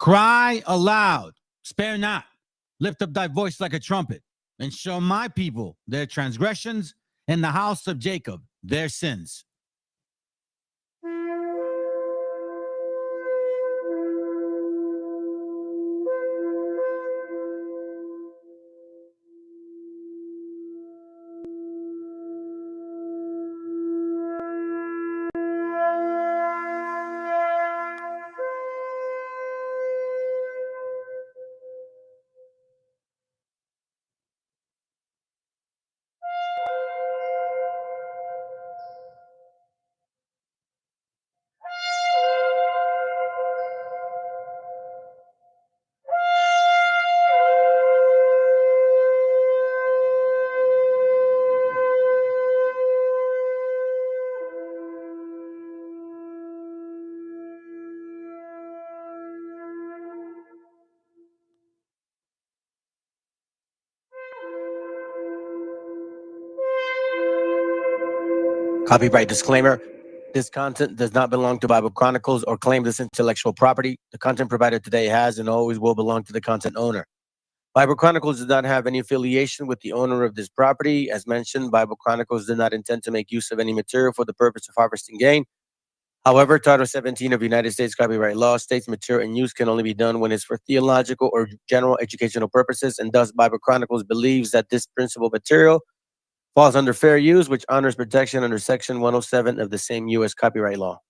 Cry aloud, spare not, lift up thy voice like a trumpet, and show my people their transgressions, and the house of Jacob their sins. Copyright disclaimer. This content does not belong to Bible Chronicles or claim this intellectual property. The content provided today has and always will belong to the content owner. Bible Chronicles does not have any affiliation with the owner of this property. As mentioned, Bible Chronicles did not intend to make use of any material for the purpose of harvesting gain. However, Title 17 of United States copyright law states material in use can only be done when it's for theological or general educational purposes, and thus Bible Chronicles believes that this principal material falls under fair use, which honors protection under Section 107 of the same U.S. copyright law.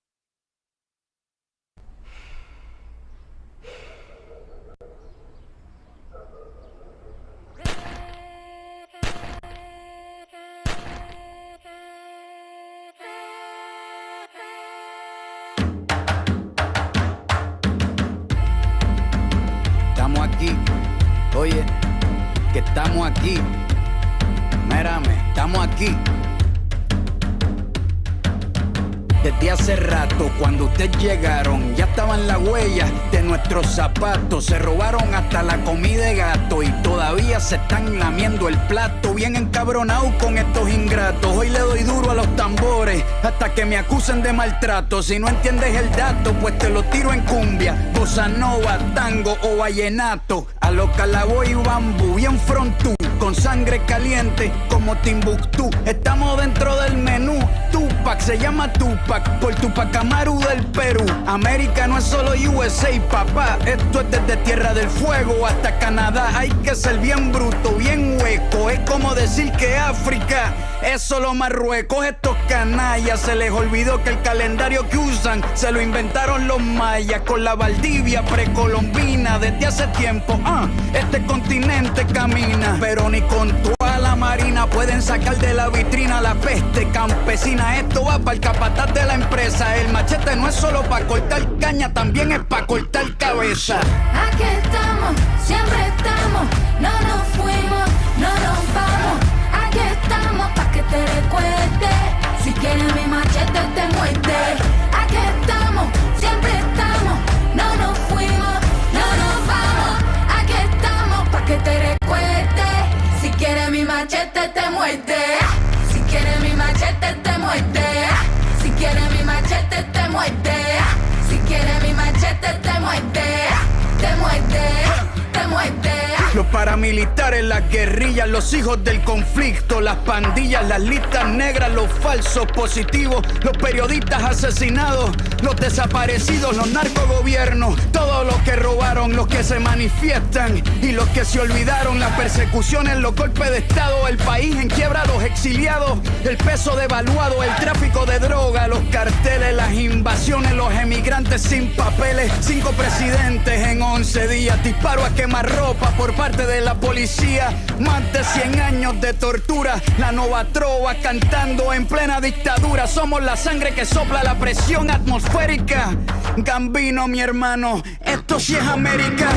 Estamos aquí, oye, que estamos aquí. Mírame, estamos aquí. Desde hace rato, cuando ustedes llegaron, ya estaban las huellas de nuestros zapatos. Se robaron hasta la comida de gato y todavía se están lamiendo el plato. Bien encabronados con estos ingratos. Hoy le doy duro a los tambores hasta que me acusen de maltrato. Si no entiendes el dato, pues te lo tiro en cumbia, bossa nova, tango o vallenato. A lo Calaboy y bambú, bien frontú, con sangre caliente como Timbuktu. Estamos dentro del menú. Tupac se llama Tupac por Tupac Amaru del Perú. América no es solo USA, papá. Esto es desde Tierra del Fuego hasta Canadá. Hay que ser bien bruto, bien hueco. Es como decir que África es solo Marruecos. Estos canallas se les olvidó que el calendario que usan se lo inventaron los mayas con la Valdivia precolombina. Desde hace tiempo, este continente camina, pero ni con toda la marina pueden sacar de la vitrina la peste campesina. Esto va para el capataz de la empresa. El machete no es solo para cortar caña, también es para cortar cabeza. Aquí estamos, siempre estamos, no nos fuimos, no nos vamos. Aquí estamos pa' que te recuerde. Si quieres mi machete te muerde. Aquí estamos, siempre estamos, no nos fuimos, no nos vamos. Aquí estamos pa' que te recuerde. Si quieres mi machete te muerde. Si quieres mi machete te muerde. Si quieres mi machete te muerde. Si quieres mi machete te muerde. Te muerde, te muerde. Los paramilitares, las guerrillas, los hijos del conflicto, las pandillas, las listas negras, los falsos positivos, los periodistas asesinados, los desaparecidos, los narcogobiernos, todos los que robaron, los que se manifiestan y los que se olvidaron, las persecuciones, los golpes de estado, el país en quiebra, los exiliados, el peso devaluado, el tráfico de droga, los carteles, las invasiones, los emigrantes sin papeles, 5 presidentes en 11 días, disparo a quemarropa por parte de la policía, más de 100 años de tortura, la nova trova cantando en plena dictadura. Somos la sangre que sopla la presión atmosférica. Gambino, mi hermano, esto sí es América.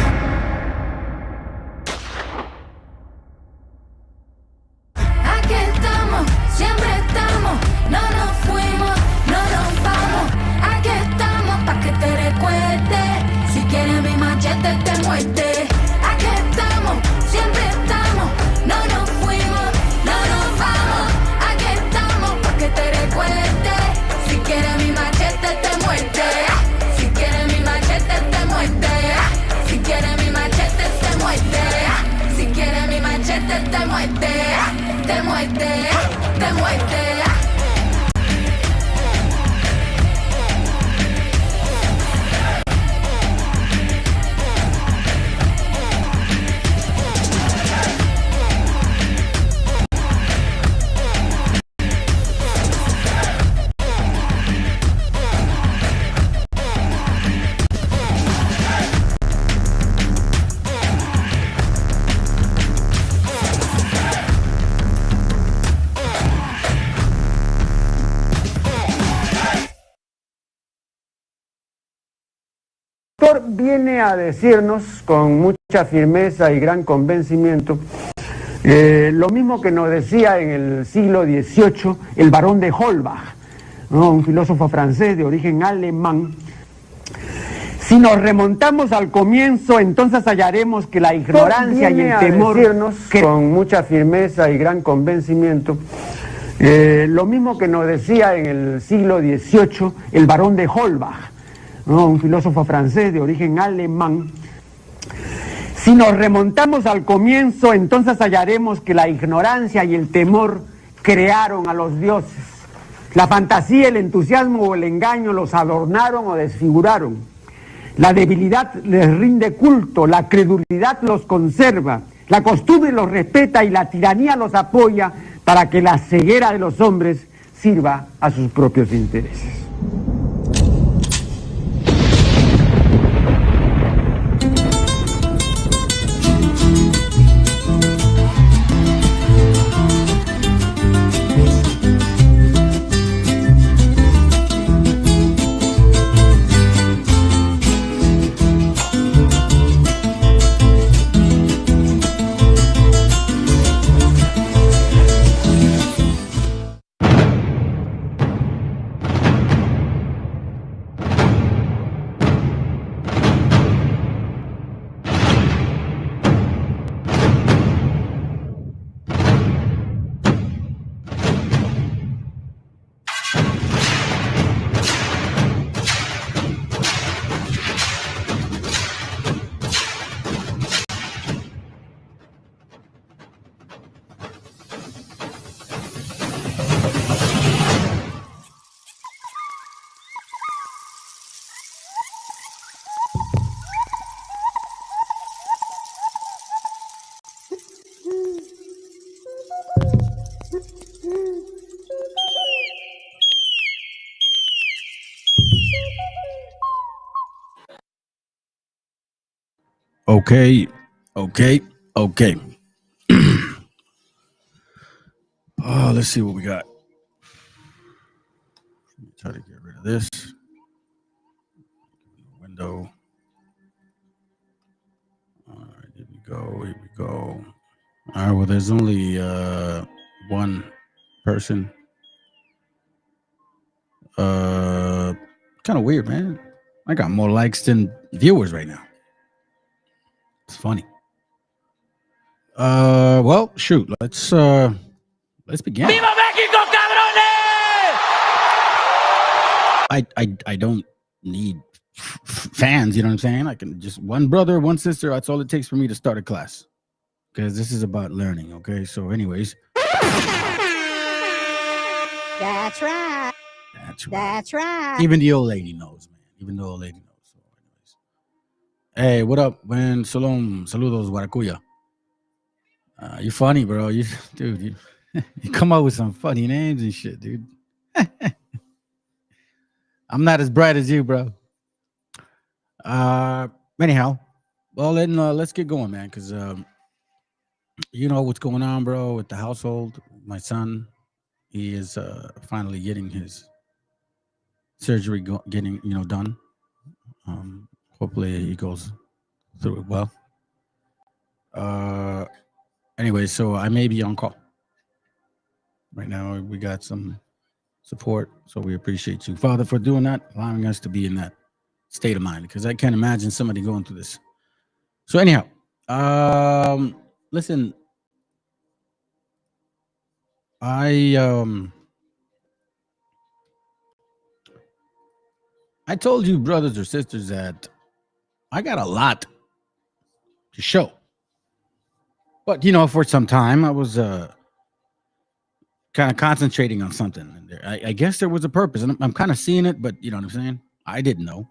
Aquí estamos, siempre estamos, no nos fuimos, no nos vamos. Aquí estamos pa' que te recuerde. Si quieres mi machete te muerde. Aquí estamos, siempre estamos, no nos fuimos, no nos vamos. Aquí estamos pa' que te recuerde. Si quieres mi machete te muerde. Si quieres mi machete te muerde. autor viene a decirnos con mucha firmeza y gran convencimiento lo mismo que nos decía en el siglo XVIII el barón de Holbach, ¿no? Un filósofo francés de origen alemán. Si nos remontamos al comienzo, entonces hallaremos que la ignorancia y el temor, decirnos con mucha firmeza y gran convencimiento, lo mismo que nos decía en el siglo XVIII el barón de Holbach, ¿no? Un filósofo francés de origen alemán. Si nos remontamos al comienzo, entonces hallaremos que la ignorancia y el temor crearon a los dioses. La fantasía, el entusiasmo o el engaño los adornaron o desfiguraron. La debilidad les rinde culto, la credulidad los conserva, la costumbre los respeta y la tiranía los apoya para que la ceguera de los hombres sirva a sus propios intereses. Okay. Let's see what we got. Let me try to get rid of this window. All right, here we go. All right, well, there's only one person. Kind of weird, man. I got more likes than viewers right now. It's funny. Well, shoot. Let's begin. ¡Viva México, cabrones! I don't need fans, you know what I'm saying? I can just one brother, one sister. That's all it takes for me to start a class, because this is about learning. Okay, so anyways. That's right. That's right. Even the old lady knows, man. Even the old lady knows. So anyways. Hey, what up, man? Saludos, Guaracuya. You funny, bro. You come up with some funny names and shit, dude. I'm not as bright as you, bro. Anyhow, well, then let's get going, man, because you know what's going on, bro, with the household. My son, he is finally getting his surgery done. Hopefully he goes through it well. Anyway, so I may be on call right now. We got some support, so we appreciate you, Father, for doing that, allowing us to be in that state of mind, because I can't imagine somebody going through this. So anyhow, listen, I told you, brothers or sisters, that I got a lot to show. But, for some time, I was kind of concentrating on something. I guess there was a purpose, and I'm kind of seeing it, but you know what I'm saying? I didn't know.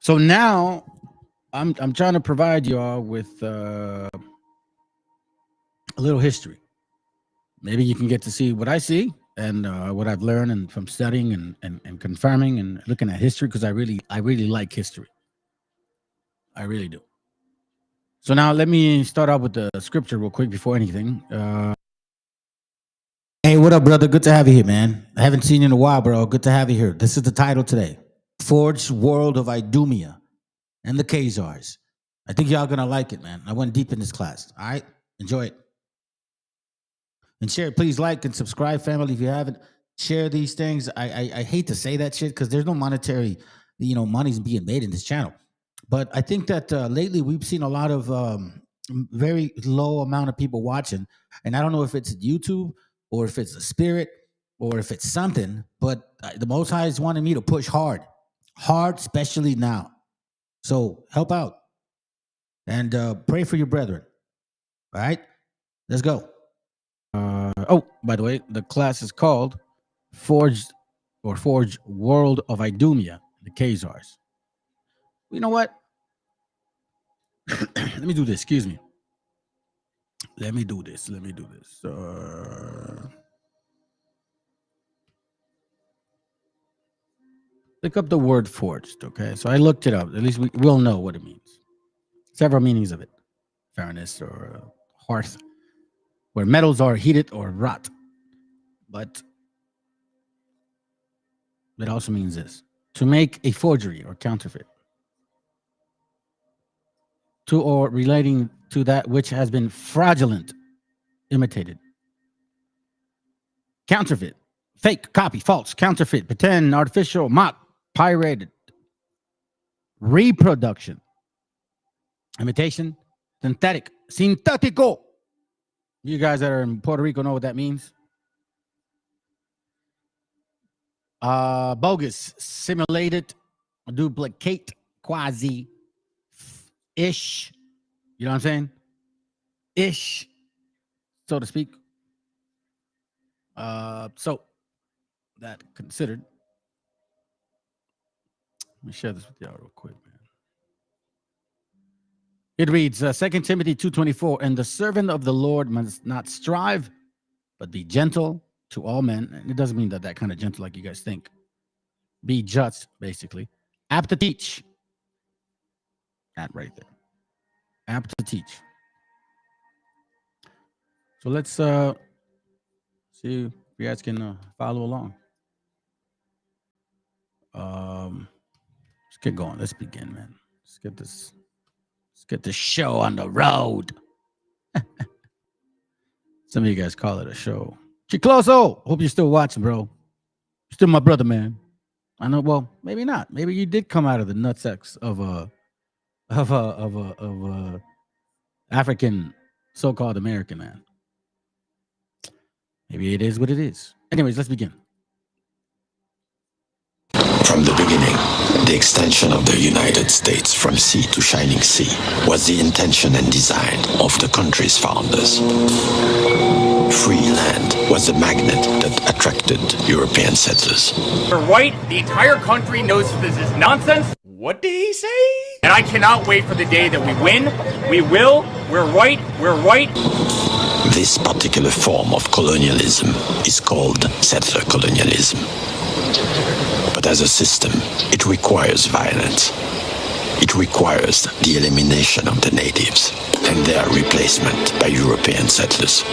So now I'm trying to provide you all with a little history. Maybe you can get to see what I see and what I've learned and from studying and confirming and looking at history, because I really like history. I really do. So now let me start out with the scripture real quick before anything. Hey, what up, brother? Good to have you here, man. I haven't seen you in a while, bro. Good to have you here. This is the title today. Forged World of IDUMEA and the Khazars. I think y'all gonna like it, man. I went deep in this class. All right, enjoy it and share it. Please like and subscribe, family. If you haven't, share these things. I hate to say that shit because there's no monetary, money's being made in this channel. But I think that lately we've seen a lot of very low amount of people watching, and I don't know if it's YouTube or if it's the spirit or if it's something. But the Most High is wanting me to push hard, especially now. So help out and pray for your brethren. All right, let's go. Oh, by the way, the class is called Forged World of Idumea, the Khazars. You know what? Let me do this. Excuse me. Let me do this. Look up the word forged, okay? So I looked it up. At least we'll know what it means. Several meanings of it. Furnace or hearth, where metals are heated or wrought. But it also means this: to make a forgery or counterfeit. To or relating to that which has been fraudulent, imitated. Counterfeit, fake, copy, false, counterfeit, pretend, artificial, mock, pirated. Reproduction, imitation, synthetic, sintético. You guys that are in Puerto Rico know what that means. Bogus, simulated, duplicate, quasi, ish. You know what I'm saying? Ish, so to speak. So that considered. Let me share this with y'all real quick, man. It reads 2 Timothy 2:24, and the servant of the Lord must not strive, but be gentle to all men. And it doesn't mean that kind of gentle like you guys think. Be just, basically. Apt to teach. That right there. Apt to teach. So let's see if you guys can follow along. Let's get going. Let's begin, man. Let's get this show on the road. Some of you guys call it a show. Chicloso, hope you're still watching, bro. You're still my brother, man. I know. Well, maybe not. Maybe you did come out of the nutsack of African so-called American man. Maybe it is what it is. Anyways, let's begin. From the beginning, the extension of the United States from sea to shining sea was the intention and design of the country's founders. Free land was the magnet that attracted European settlers. We're white. The entire country knows this is nonsense. What did he say? And I cannot wait for the day that we win. We will. We're white. We're white. This particular form of colonialism is called settler colonialism. But as a system, it requires violence. It requires the elimination of the natives and their replacement by European settlers.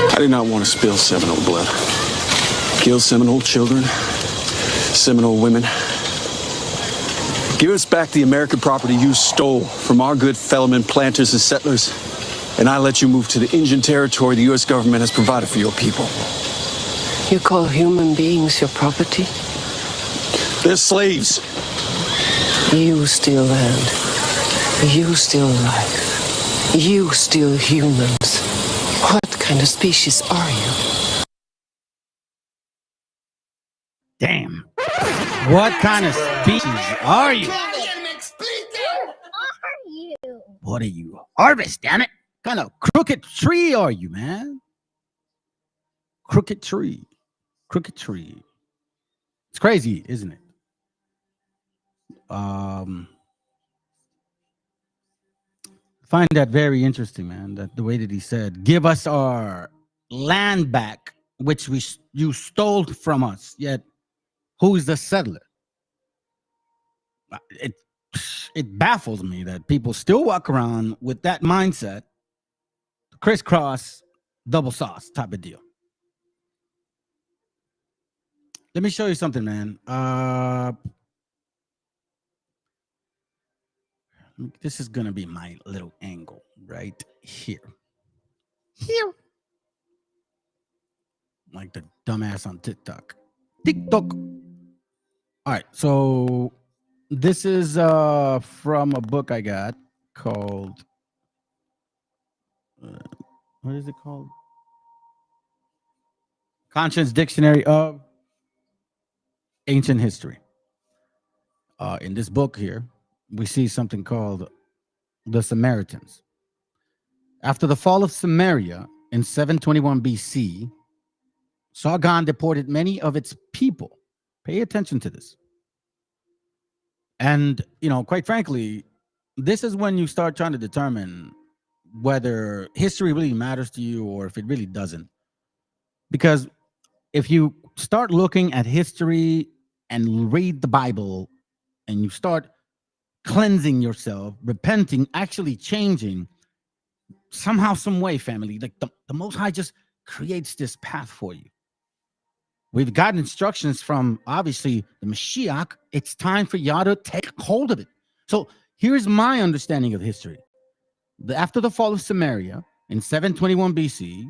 I did not want to spill Seminole blood. Kill Seminole children, Seminole women. Give us back the American property you stole from our good fellowmen, planters, and settlers, and I let you move to the Indian territory the U.S. government has provided for your people. You call human beings your property? They're slaves. You steal land. You steal life. You steal humans. What kind of species are you? Damn. What kind of species are you? What are you? Harvest, damn it. What kind of crooked tree are you, man? Crooked tree. Crooked tree. It's crazy, isn't it? Find that very interesting, man. That the way that he said, "Give us our land back, which you stole from us." Yet, who's the settler? It baffles me that people still walk around with that mindset, crisscross, double sauce type of deal. Let me show you something, man. This is gonna be my little angle right here. Here. Like the dumbass on TikTok. TikTok. All right, so this is from a book I got called what is it called? Conscience Dictionary of Ancient History. In this book here, we see something called the Samaritans. After the fall of Samaria in 721 BC, Sargon deported many of its people. Pay attention to this. And, you know, quite frankly, this is when you start trying to determine whether history really matters to you or if it really doesn't. Because if you start looking at history and read the Bible and you start cleansing yourself, repenting, actually changing, somehow, some way, family, like the Most High just creates this path for you. We've got instructions from, obviously, the Mashiach. It's time for y'all to take hold of it. So here's my understanding of history. After the fall of Samaria in 721 BC,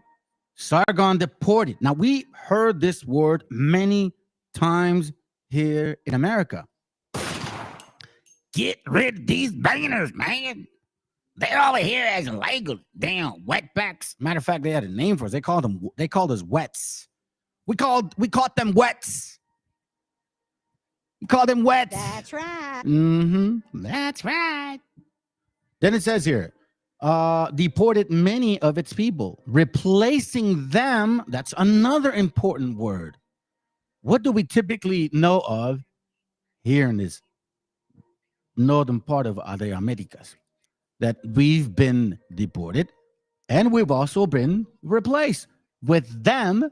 Sargon deported. Now, we heard this word many times here in America. Get rid of these banners, man. They're over here as illegal. Damn, wetbacks. Matter of fact, they had a name for us. They called us wets. We caught them wets. We call them wets. That's right. That's right. Then it says here, deported many of its people, replacing them. That's another important word. What do we typically know of here in this northern part of the Americas? That we've been deported and we've also been replaced with them,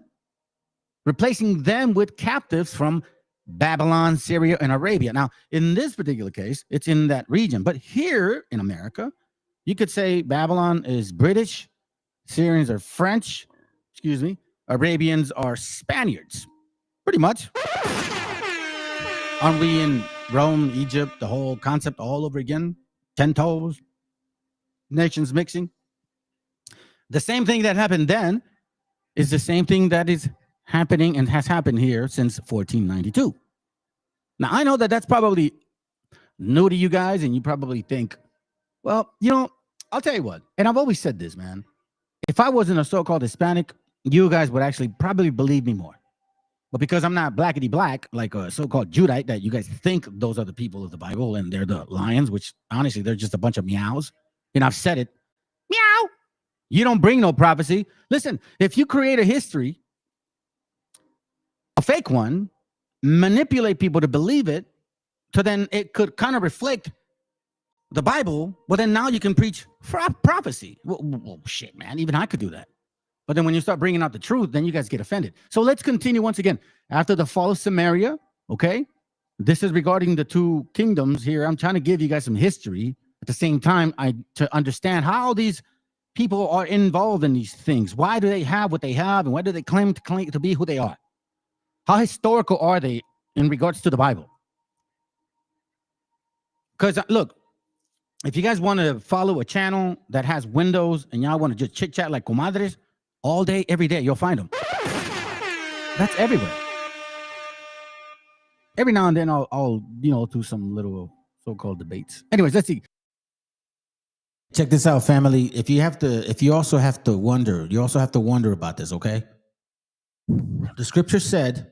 replacing them with captives from Babylon, Syria, and Arabia. Now, in this particular case, it's in that region. But here in America, you could say Babylon is British, Syrians are French, Arabians are Spaniards. Pretty much. Aren't we in Rome, Egypt, the whole concept all over again? 10 toes, nations mixing. The same thing that happened then is the same thing that is happening and has happened here since 1492. Now, I know that that's probably new to you guys, and you probably think, well, you know, I'll tell you what, and I've always said this, man. If I wasn't a so-called Hispanic, you guys would actually probably believe me more. But because I'm not blackety black, like a so-called Judite, that you guys think those are the people of the Bible and they're the lions, which honestly, they're just a bunch of meows. And I've said it. Meow. You don't bring no prophecy. Listen, if you create a history, a fake one, manipulate people to believe it, so then it could kind of reflect the Bible, well, then now you can preach prophecy. Well, shit, man, even I could do that. But then when you start bringing out the truth, then you guys get offended. So let's continue once again. After the fall of Samaria, okay, this is regarding the two kingdoms here. I'm trying to give you guys some history. At the same time, to understand how these people are involved in these things. Why do they have what they have, and why do they claim to be who they are? How historical are they in regards to the Bible? Because look, if you guys want to follow a channel that has windows and y'all want to just chit chat like comadres all day, every day, you'll find them. That's everywhere. Every now and then I'll do some little so-called debates. Anyways, let's see. Check this out, family. You also have to wonder about this, okay? The scripture said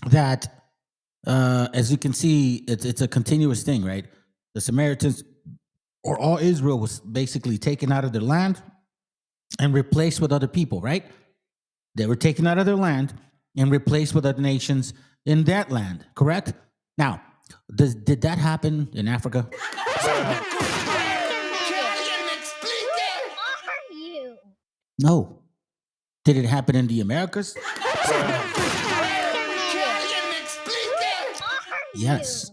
that, as you can see, it's a continuous thing, right? The Samaritans, or all Israel, was basically taken out of their land and replaced with other people, right? They were taken out of their land and replaced with other nations in that land, correct? Now, did that happen in Africa? No. Did it happen in the Americas? Yes.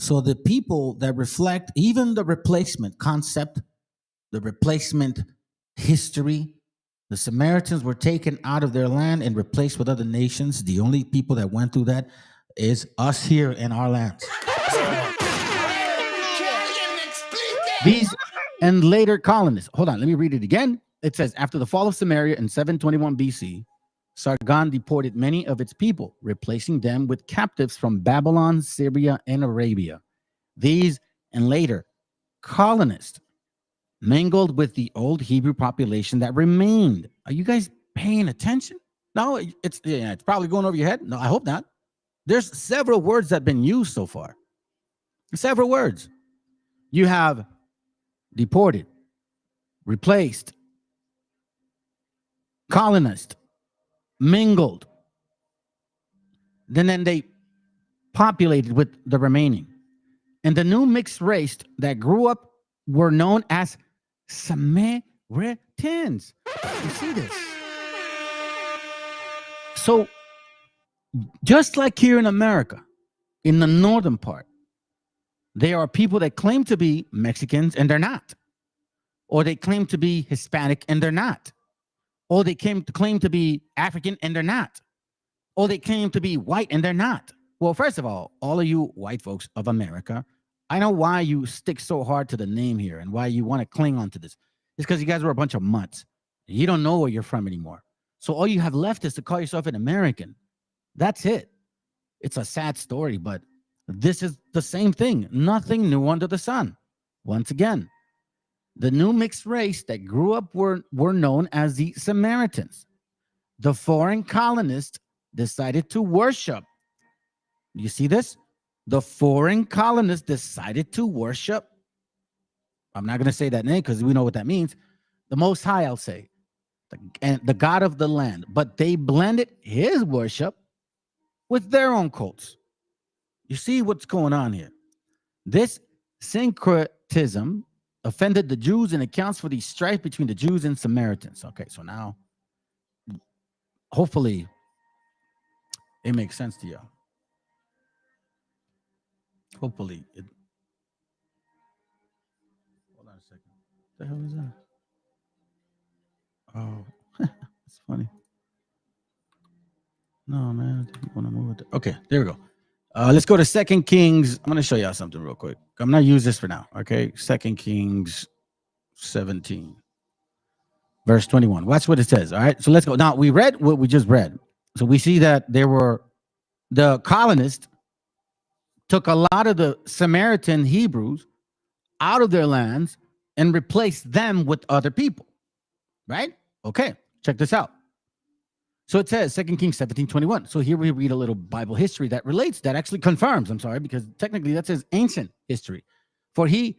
So the people that reflect, even the replacement concept, the replacement history, The Samaritans were taken out of their land and replaced with other nations. The only people that went through that is us here in our lands. These and later colonists. Hold on, let me read it again. It says, after the fall of Samaria in 721 BC, Sargon deported many of its people, replacing them with captives from Babylon, Syria, and Arabia. These and later colonists mingled with the old Hebrew population that remained. Are you guys paying attention? No, it's probably going over your head. No, I hope not. There's several words that have been used so far. Several words. You have deported, replaced, colonized, mingled. Then they populated with the remaining. And the new mixed race that grew up were known as Samaritans. You see this? So, just like here in America, in the northern part, there are people that claim to be Mexicans and they're not. Or they claim to be Hispanic and they're not. Or they claim to be African and they're not. Or they claim to be white and they're not. Well, first of all of you white folks of America, I know why you stick so hard to the name here and why you want to cling on to this. It's because you guys were a bunch of mutts. You don't know where you're from anymore. So all you have left is to call yourself an American. That's it. It's a sad story, but this is the same thing. Nothing new under the sun. Once again, the new mixed race that grew up were known as the Samaritans. The foreign colonists decided to worship. You see this? The foreign colonists decided to worship. I'm not going to say that name because we know what that means. The Most High, I'll say. And the God of the land. But they blended his worship with their own cults. You see what's going on here? This syncretism offended the Jews and accounts for the strife between the Jews and Samaritans. Okay, so now, hopefully, it makes sense to y'all. Hopefully. Hold on a second. What the hell is that? Oh, that's funny. No, man, I didn't want to move it. Okay, there we go. Let's go to 2 Kings. I'm going to show y'all something real quick. I'm not use this for now, okay? 2 Kings 17, verse 21. Watch what it says, all right? So let's go. Now, we read what we just read. So we see that the colonists took a lot of the Samaritan Hebrews out of their lands and replaced them with other people, right? Okay, check this out. So it says 2 Kings 17:21. So here we read a little Bible history that relates, that actually confirms, I'm sorry, because technically that says ancient history. For he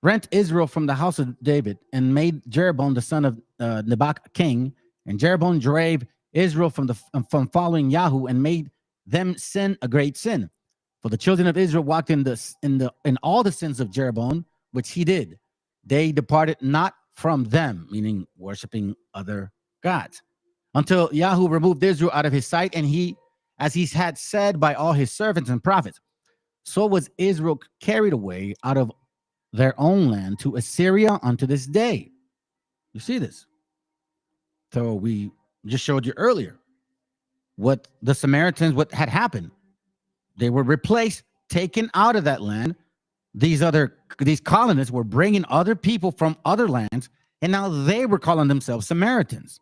rent Israel from the house of David and made Jeroboam the son of Nebat king. And Jeroboam drave Israel from following Yahoo and made them sin a great sin. For the children of Israel walked in all the sins of Jeroboam, which he did. They departed not from them, meaning worshiping other gods, until Yahoo removed Israel out of his sight, and he, as he had said by all his servants and prophets, so was Israel carried away out of their own land to Assyria unto this day. You see this? So we just showed you earlier what the Samaritans, what had happened. They were replaced, taken out of that land. These colonists were bringing other people from other lands, and now they were calling themselves Samaritans.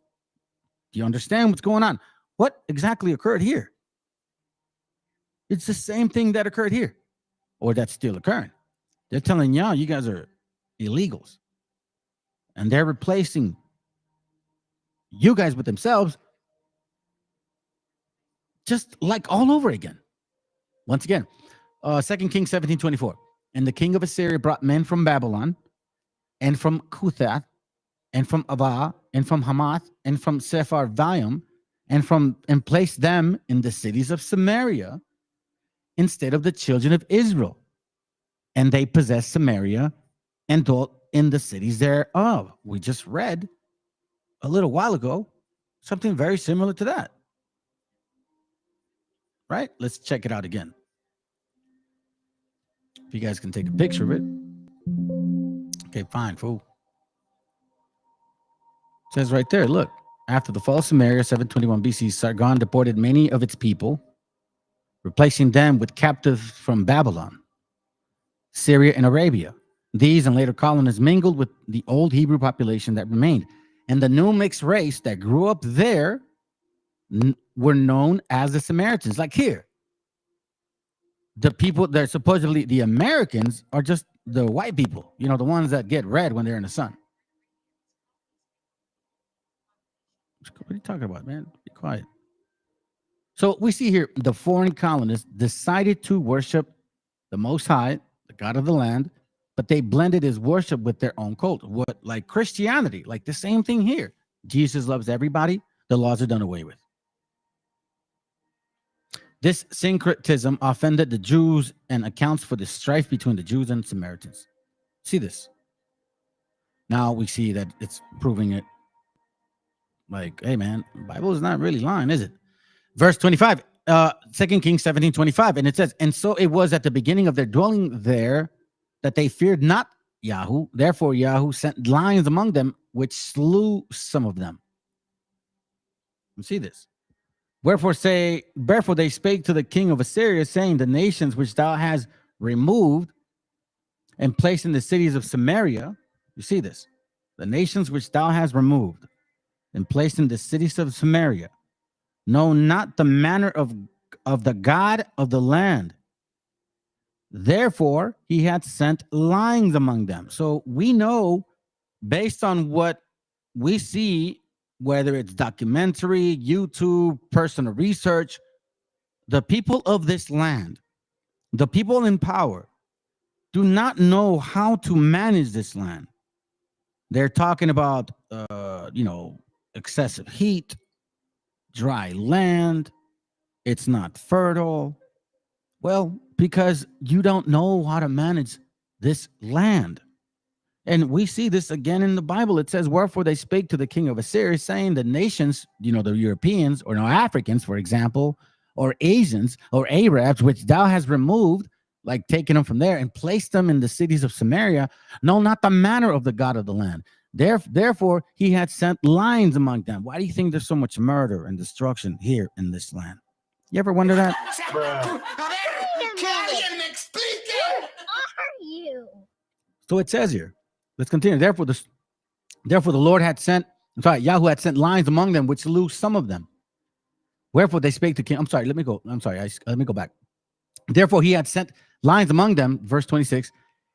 Do you understand what's going on? What exactly occurred here? It's the same thing that occurred here, or that's still occurring. They're telling y'all, you guys are illegals, and they're replacing you guys with themselves, just like all over again. Once again, 2 Kings 17:24. And the king of Assyria brought men from Babylon, and from Cuthath, and from Avah, and from Hamath, and from Sepharvaim, and placed them in the cities of Samaria instead of the children of Israel. And they possessed Samaria and dwelt in the cities thereof. We just read a little while ago something very similar to that. Right? Let's check it out again. If you guys can take a picture of it. Okay, fine, fool. It says right there, look. after the fall of Samaria, 721 BC, Sargon deported many of its people, replacing them with captives from Babylon, Syria, and Arabia. These and later colonists mingled with the old Hebrew population that remained. And the new mixed race that grew up there were known as the Samaritans. Like here, the people that are supposedly the Americans are just the white people, you know, the ones that get red when they're in the sun. What are you talking about, man? Be quiet. So we see here the foreign colonists decided to worship the Most High, the God of the land, but they blended his worship with their own cult. What, like Christianity, like the same thing here. Jesus loves everybody. The laws are done away with. This syncretism offended the Jews and accounts for the strife between the Jews and Samaritans. See this. Now we see that it's proving it. Like, hey, man, the Bible is not really lying, is it? Verse 25, 2 Kings 17:25, and it says, and so it was at the beginning of their dwelling there that they feared not Yahoo. Therefore, Yahoo sent lions among them, which slew some of them. You see this. Wherefore they spake to the king of Assyria, saying, the nations which thou hast removed and placed in the cities of Samaria. You see this. The nations which thou hast removed and placed in the cities of Samaria know not the manner of the God of the land. Therefore, he hath sent lions among them. So we know, based on what we see, whether it's documentary, YouTube, personal research, the people of this land, the people in power, do not know how to manage this land. They're talking about, excessive heat, dry land, it's not fertile. Well, because you don't know how to manage this land. And we see this again in the Bible. It says, wherefore they spake to the king of Assyria, saying the nations, the Europeans, or Africans, for example, or Asians, or Arabs, which thou hast removed, like taking them from there and placed them in the cities of Samaria, know not the manner of the God of the land. Therefore, he had sent lions among them. Why do you think there's so much murder and destruction here in this land? You ever wonder that? Who are you? So it says here. Let's continue. Therefore, the Lord had sent, Yahweh had sent lions among them, which slew some of them. Wherefore they spake to king. Let me go back. Therefore he had sent lions among them, verse 26,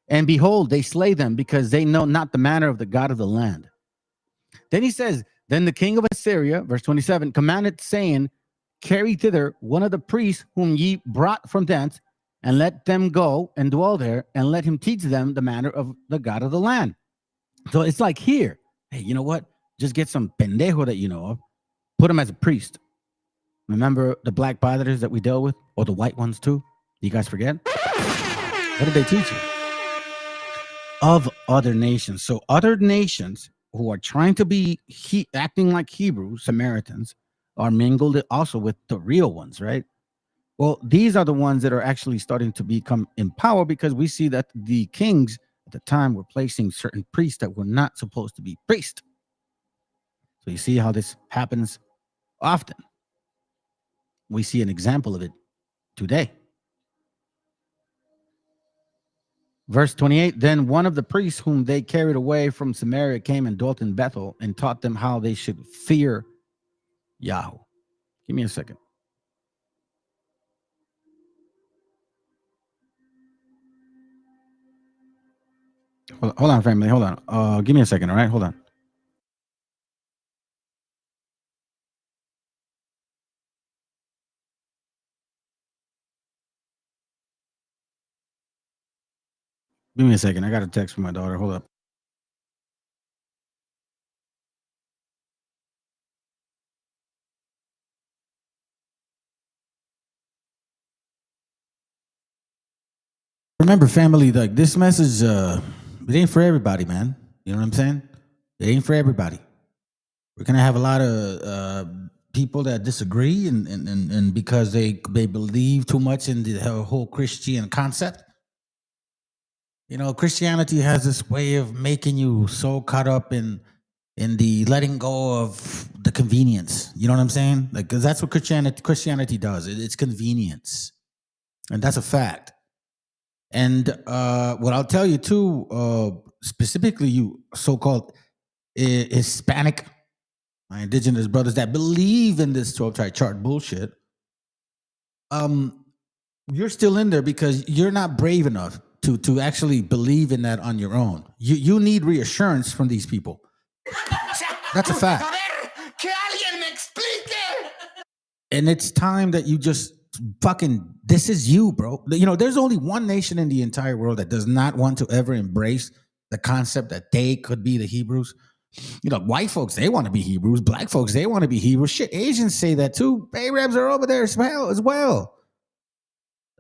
and behold, they slay them, because they know not the manner of the God of the land. Then he says, then the king of Assyria, verse 27, commanded, saying, carry thither one of the priests whom ye brought from thence, and let them go and dwell there, and let him teach them the manner of the God of the land. So it's like here, hey, you know what? Just get some pendejo that you know of, put him as a priest. Remember the black padres that we dealt with, or the white ones too? You guys forget? What did they teach you? Of other nations. So other nations who are trying to be acting like Hebrew, Samaritans, are mingled also with the real ones, right? Well, these are the ones that are actually starting to become in power, because we see that the kings at the time were placing certain priests that were not supposed to be priests. So you see how this happens often. We see an example of it today. Verse 28, then one of the priests whom they carried away from Samaria came and dwelt in Bethel and taught them how they should fear Yahweh. Give me a second. Hold on, family. Hold on. Give me a second. All right. Hold on. Give me a second. I got a text from my daughter. Hold up. Remember, family, like this message, it ain't for everybody, man. You know what I'm saying? It ain't for everybody. We're gonna have a lot of people that disagree, and because they believe too much in the whole Christian concept. You know, Christianity has this way of making you so caught up in in the letting go of the convenience. You know what I'm saying? Like, 'cause that's what Christianity does. It's convenience, and that's a fact. And what I'll tell you too, specifically you so-called Hispanic, my indigenous brothers that believe in this 12-tribe chart bullshit, you're still in there because you're not brave enough to actually believe in that on your own. You need reassurance from these people. That's a fact. And it's time that you just fucking, this is you, bro. You know, there's only one nation in the entire world that does not want to ever embrace the concept that they could be the Hebrews. You know, white folks, they want to be Hebrews. Black folks, they want to be Hebrews. Shit, Asians say that too. Arabs are over there as well.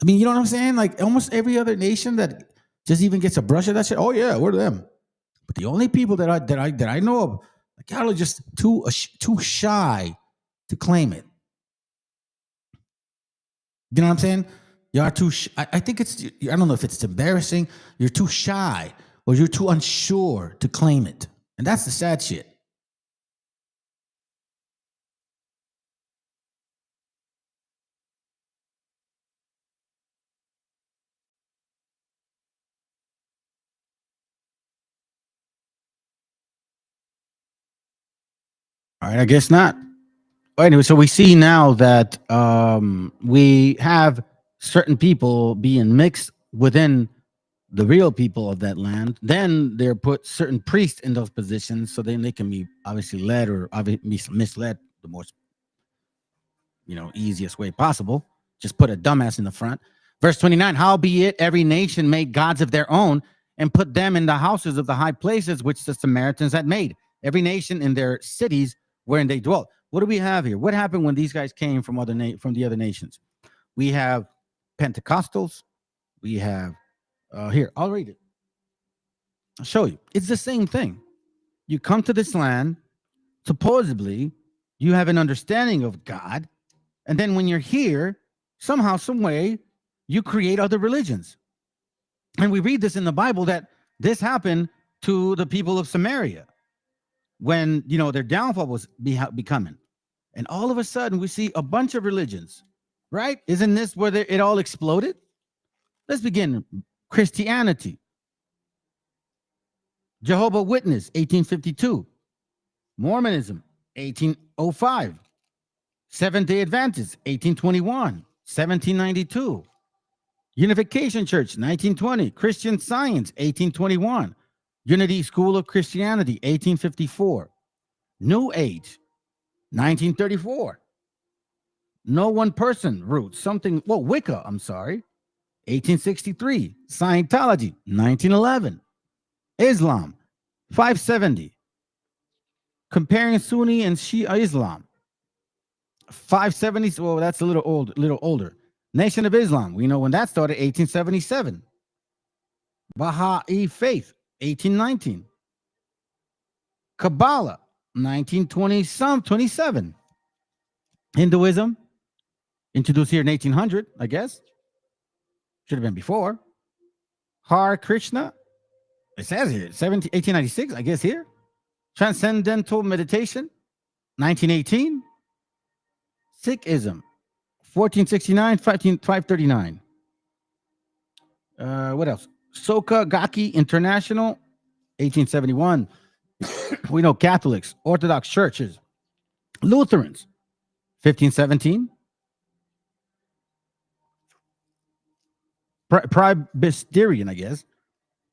I mean, you know what I'm saying? Like almost every other nation that just even gets a brush of that shit. Oh yeah, we're them. But the only people that I know of, like, y'all are just too shy to claim it. You know what I'm saying? You are too. I think it's. I don't know if it's embarrassing. You're too shy, or you're too unsure to claim it, and that's the sad shit. All right, I guess not. Well, anyway, so we see now that we have certain people being mixed within the real people of that land. Then they're put certain priests in those positions, so then they can be obviously led or obviously misled the most, easiest way possible. Just put a dumbass in the front. Verse 29, howbeit every nation made gods of their own and put them in the houses of the high places which the Samaritans had made, every nation in their cities wherein they dwelt. What do we have here? What happened when these guys came from the other nations? We have Pentecostals. We have here, I'll read it. I'll show you. It's the same thing. You come to this land, supposedly you have an understanding of God, and then when you're here, somehow, some way, you create other religions. And we read this in the Bible that this happened to the people of Samaria when their downfall was becoming. And all of a sudden, we see a bunch of religions, right? Isn't this where it all exploded? Let's begin. Christianity. Jehovah's Witness, 1852. Mormonism, 1805. Seventh-day Adventists, 1821. 1792. Unification Church, 1920. Christian Science, 1821. Unity School of Christianity, 1854. New Age, 1934. No one person roots, Wicca, 1863. Scientology, 1911. Islam, 570. Comparing Sunni and Shia Islam, 570. Well, that's a little older. Nation of Islam, we know when that started, 1877. Baha'i Faith, 1819. Kabbalah, 1927. Hinduism, introduced here in 1800, I guess. Should have been before. Hare Krishna, it says here, 1896, I guess here. Transcendental Meditation, 1918. Sikhism, 1469, 539. What else? Soka Gakki International, 1871. We know Catholics, Orthodox churches, Lutherans, 1517. Presbyterian, I guess,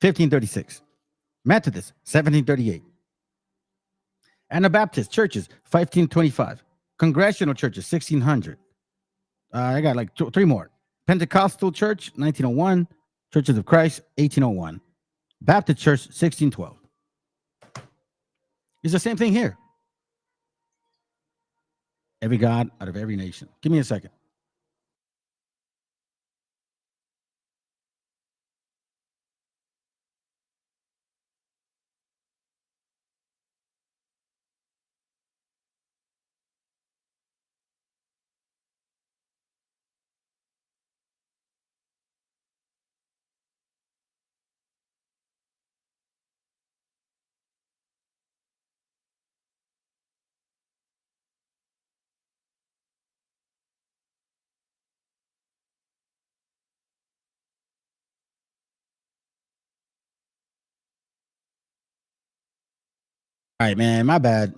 1536. Methodist, 1738. Anabaptist churches, 1525. Congregational churches, 1600. I got like three more. Pentecostal Church, 1901. Churches of Christ, 1801. Baptist Church, 1612. It's the same thing here. Every God out of every nation. Give me a second. All right, man. My bad.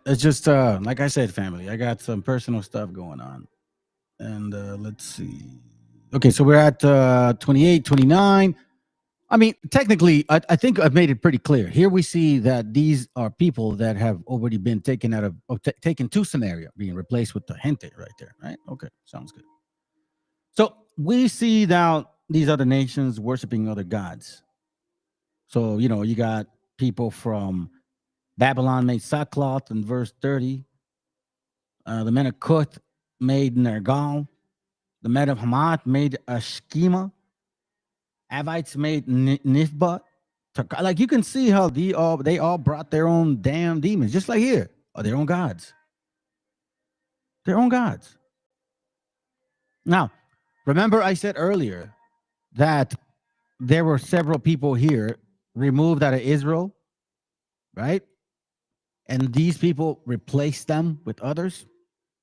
It's just like I said, family. I got some personal stuff going on. And let's see. Okay, so we're at 28, 29. I mean, technically, I think I've made it pretty clear. Here we see that these are people that have already been taken out of, taken to scenario, being replaced with the gente right there, right? Okay, sounds good. So we see now these other nations worshiping other gods. So, you know, you got people from Babylon made sackcloth in verse 30. The men of Cuth made Nergal. The men of Hamath made a schema. Avites made Nifbat. Like you can see how they all brought their own damn demons, just like here, or their own gods. Their own gods. Now, remember I said earlier that there were several people here removed out of Israel, right? And these people replaced them with others.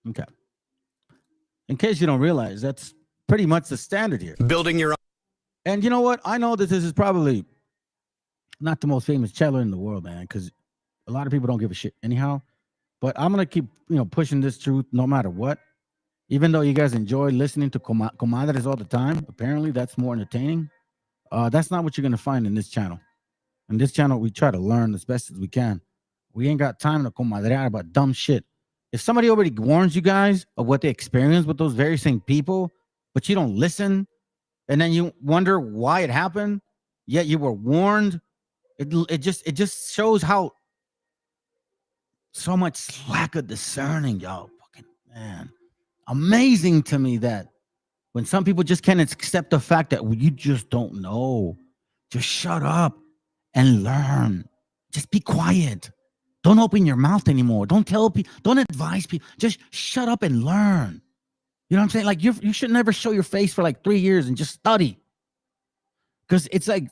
Okay. In case you don't realize, that's pretty much the standard here. Building your own. And you know what? I know that this is probably not the most famous cello in the world, man, because a lot of people don't give a shit anyhow. But I'm gonna keep, pushing this truth no matter what. Even though you guys enjoy listening to comadres all the time, apparently that's more entertaining. That's not what you're gonna find in this channel. In this channel, we try to learn as best as we can. We ain't got time to comadrear about dumb shit. If somebody already warns you guys of what they experienced with those very same people, but you don't listen, and then you wonder why it happened, yet you were warned, it just shows how so much lack of discerning, y'all. Fucking man. Amazing to me that when some people just can't accept the fact that you just don't know, just shut up and learn. Just be quiet. Don't open your mouth anymore. Don't tell people, don't advise people. Just shut up and learn. You know what I'm saying? Like you should never show your face for like 3 years and just study. Because it's like,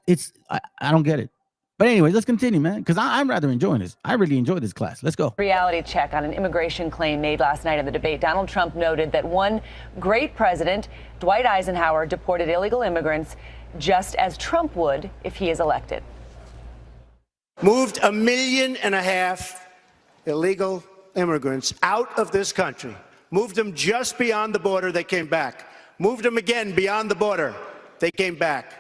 I don't get it. But anyway, let's continue, man, because I'm rather enjoying this. I really enjoyed this class. Let's go. Reality check on an immigration claim made last night in the debate. Donald Trump noted that one great president, Dwight Eisenhower, deported illegal immigrants just as Trump would if he is elected. Moved 1.5 million illegal immigrants out of this country. Moved them just beyond the border, they came back. Moved them again beyond the border, they came back.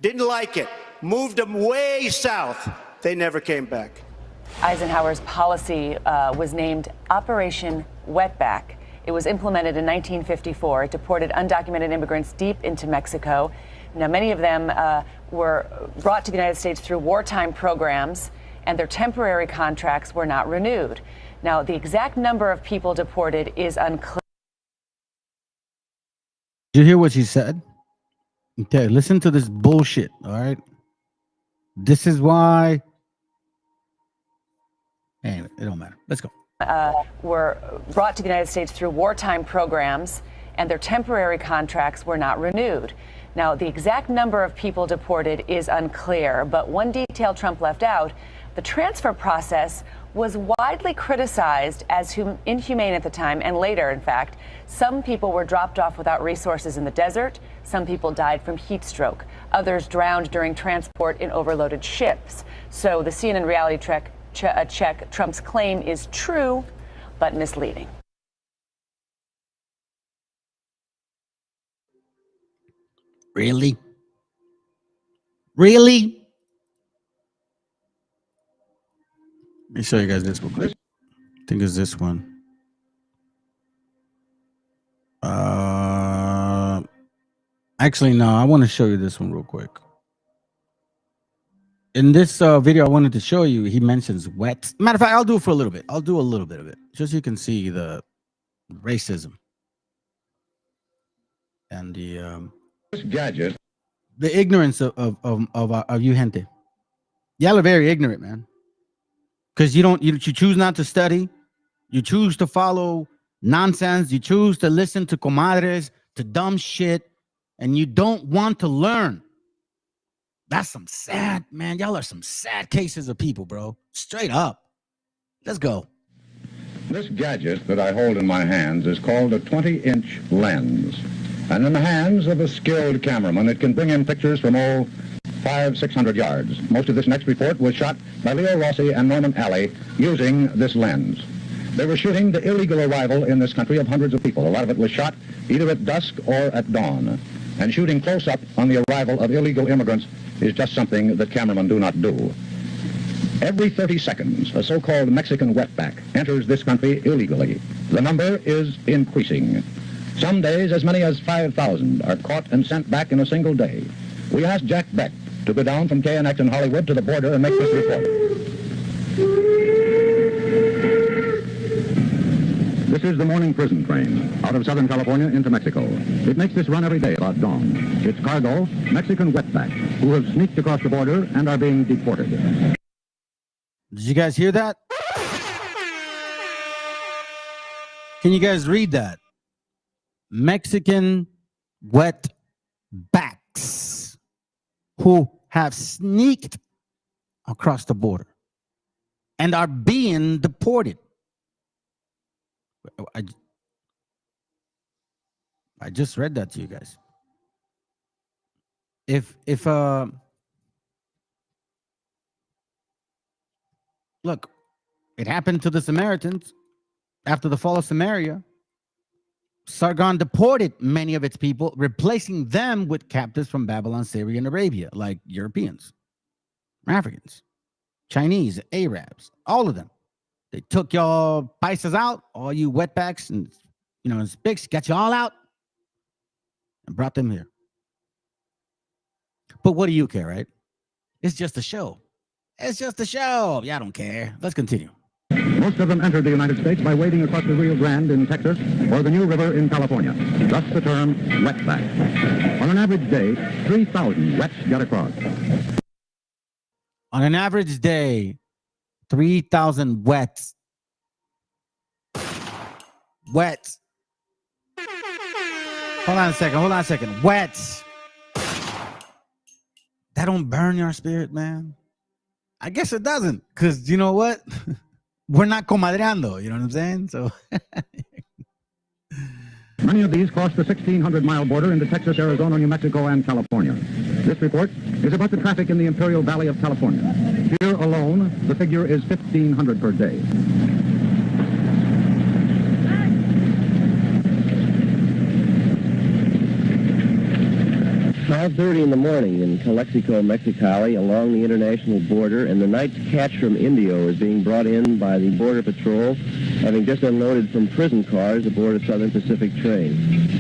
Didn't like it. Moved them way south, they never came back. Eisenhower's policy was named Operation Wetback. It was implemented in 1954. It deported undocumented immigrants deep into Mexico. Now, many of them were brought to the United States through wartime programs, and their temporary contracts were not renewed. Now, the exact number of people deported is unclear. Did you hear what she said? Okay, listen to this bullshit, all right? This is why. Anyway, it don't matter. Let's go. Were brought to the United States through wartime programs, and their temporary contracts were not renewed. Now, the exact number of people deported is unclear, but one detail Trump left out: the transfer process was widely criticized as inhumane at the time, and later, in fact, some people were dropped off without resources in the desert. Some people died from heat stroke. Others drowned during transport in overloaded ships. So the CNN reality check, Trump's claim is true, but misleading. Really? Really? Let me show you guys this real quick. I think it's this one. Actually, no, I want to show you this one real quick. In this video I wanted to show you, he mentions wet. Matter of fact, I'll do it for a little bit. I'll do a little bit of it, just so you can see the racism and the gadget, the ignorance of you gente. Y'all are very ignorant, man. Because you choose not to study, you choose to follow nonsense, you choose to listen to comadres, to dumb shit, and you don't want to learn. That's some sad, man. Y'all are some sad cases of people, bro. Straight up. Let's go. This gadget that I hold in my hands is called a 20-inch lens. And in the hands of a skilled cameraman, it can bring in pictures from all 600 yards. Most of this next report was shot by Leo Rossi and Norman Alley using this lens. They were shooting the illegal arrival in this country of hundreds of people. A lot of it was shot either at dusk or at dawn. And shooting close up on the arrival of illegal immigrants is just something that cameramen do not do. Every 30 seconds, a so-called Mexican wetback enters this country illegally. The number is increasing. Some days, as many as 5,000 are caught and sent back in a single day. We asked Jack Beck to go down from KNX in Hollywood to the border and make this report. This is the morning prison train out of Southern California into Mexico. It makes this run every day about dawn. Its cargo, Mexican wetbacks, who have sneaked across the border and are being deported. Did you guys hear that? Can you guys read that? Mexican wetbacks who have sneaked across the border and are being deported. I just read that to you guys. Look, it happened to the Samaritans after the fall of Samaria. Sargon deported many of its people, replacing them with captives from Babylon, Syria, and Arabia, like Europeans, Africans, Chinese, Arabs, all of them. They took y'all paisas out, all you wetbacks and and spics, got you all out and brought them here. But what do you care, right? It's just a show. It's just a show. Yeah, I don't care. Let's continue. Most of them entered the United States by wading across the Rio Grande in Texas or the New River in California. Thus the term wetback. On an average day, 3,000 wets get across. On an average day, 3,000 wets. Wets. Hold on a second. Wets. That don't burn your spirit, man. I guess it doesn't, because you know what? We're not comadreando, you know what I'm saying? So many of these cross the 1,600-mile border into Texas, Arizona, New Mexico, and California. This report is about the traffic in the Imperial Valley of California. Here alone, the figure is 1,500 per day. 5:30 in the morning in Calexico, Mexicali, along the international border, and the night's catch from Indio is being brought in by the Border Patrol, having just unloaded from prison cars aboard a Southern Pacific train.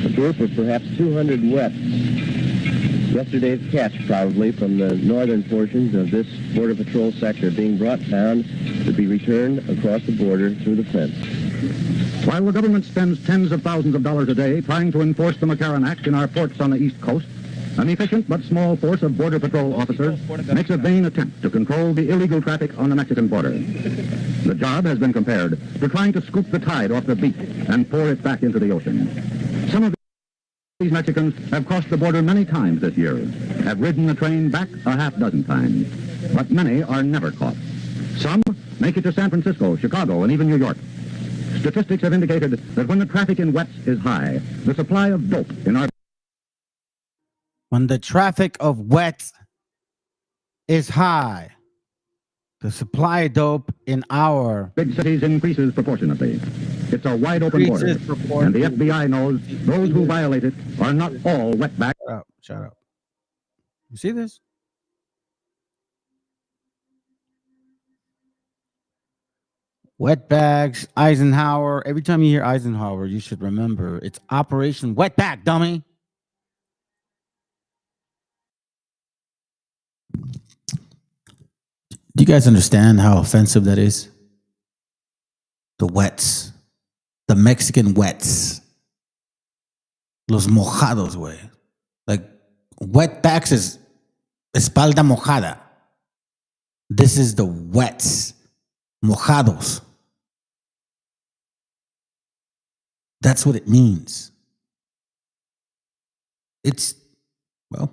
A group of perhaps 200 wets. Yesterday's catch, probably, from the northern portions of this Border Patrol sector, being brought down to be returned across the border through the fence. While the government spends tens of thousands of dollars a day trying to enforce the McCarran Act in our ports on the East Coast, an efficient but small force of Border Patrol officers makes a vain attempt to control the illegal traffic on the Mexican border. The job has been compared to trying to scoop the tide off the beach and pour it back into the ocean. Some of these Mexicans have crossed the border many times this year, have ridden the train back a half dozen times, but many are never caught. Some make it to San Francisco, Chicago, and even New York. Statistics have indicated that when the traffic in wets is high, the supply of dope in our when the traffic of wets is high, the supply of dope in our big cities increases proportionately. It's a wide open border, and the FBI knows those who violate it are not all wetbacks. Shut up. You see this? Wetbags, Eisenhower. Every time you hear Eisenhower, you should remember it's Operation Wetback, dummy. Do you guys understand how offensive that is? The wets. The Mexican wets. Los mojados, güey. Like, wetbacks is espalda mojada. This is the wets. Mojados. That's what it means. It's, well,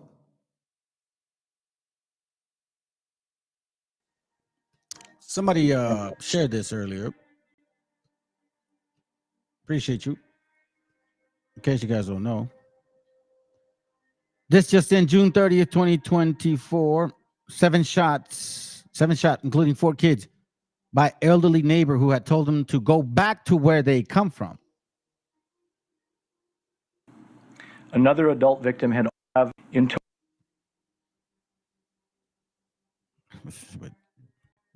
somebody shared this earlier. Appreciate you. In case you guys don't know, This just in, June 30th, 2024. 7 shot, including 4 kids, by elderly neighbor who had told them to go back to where they come from. Another adult victim had in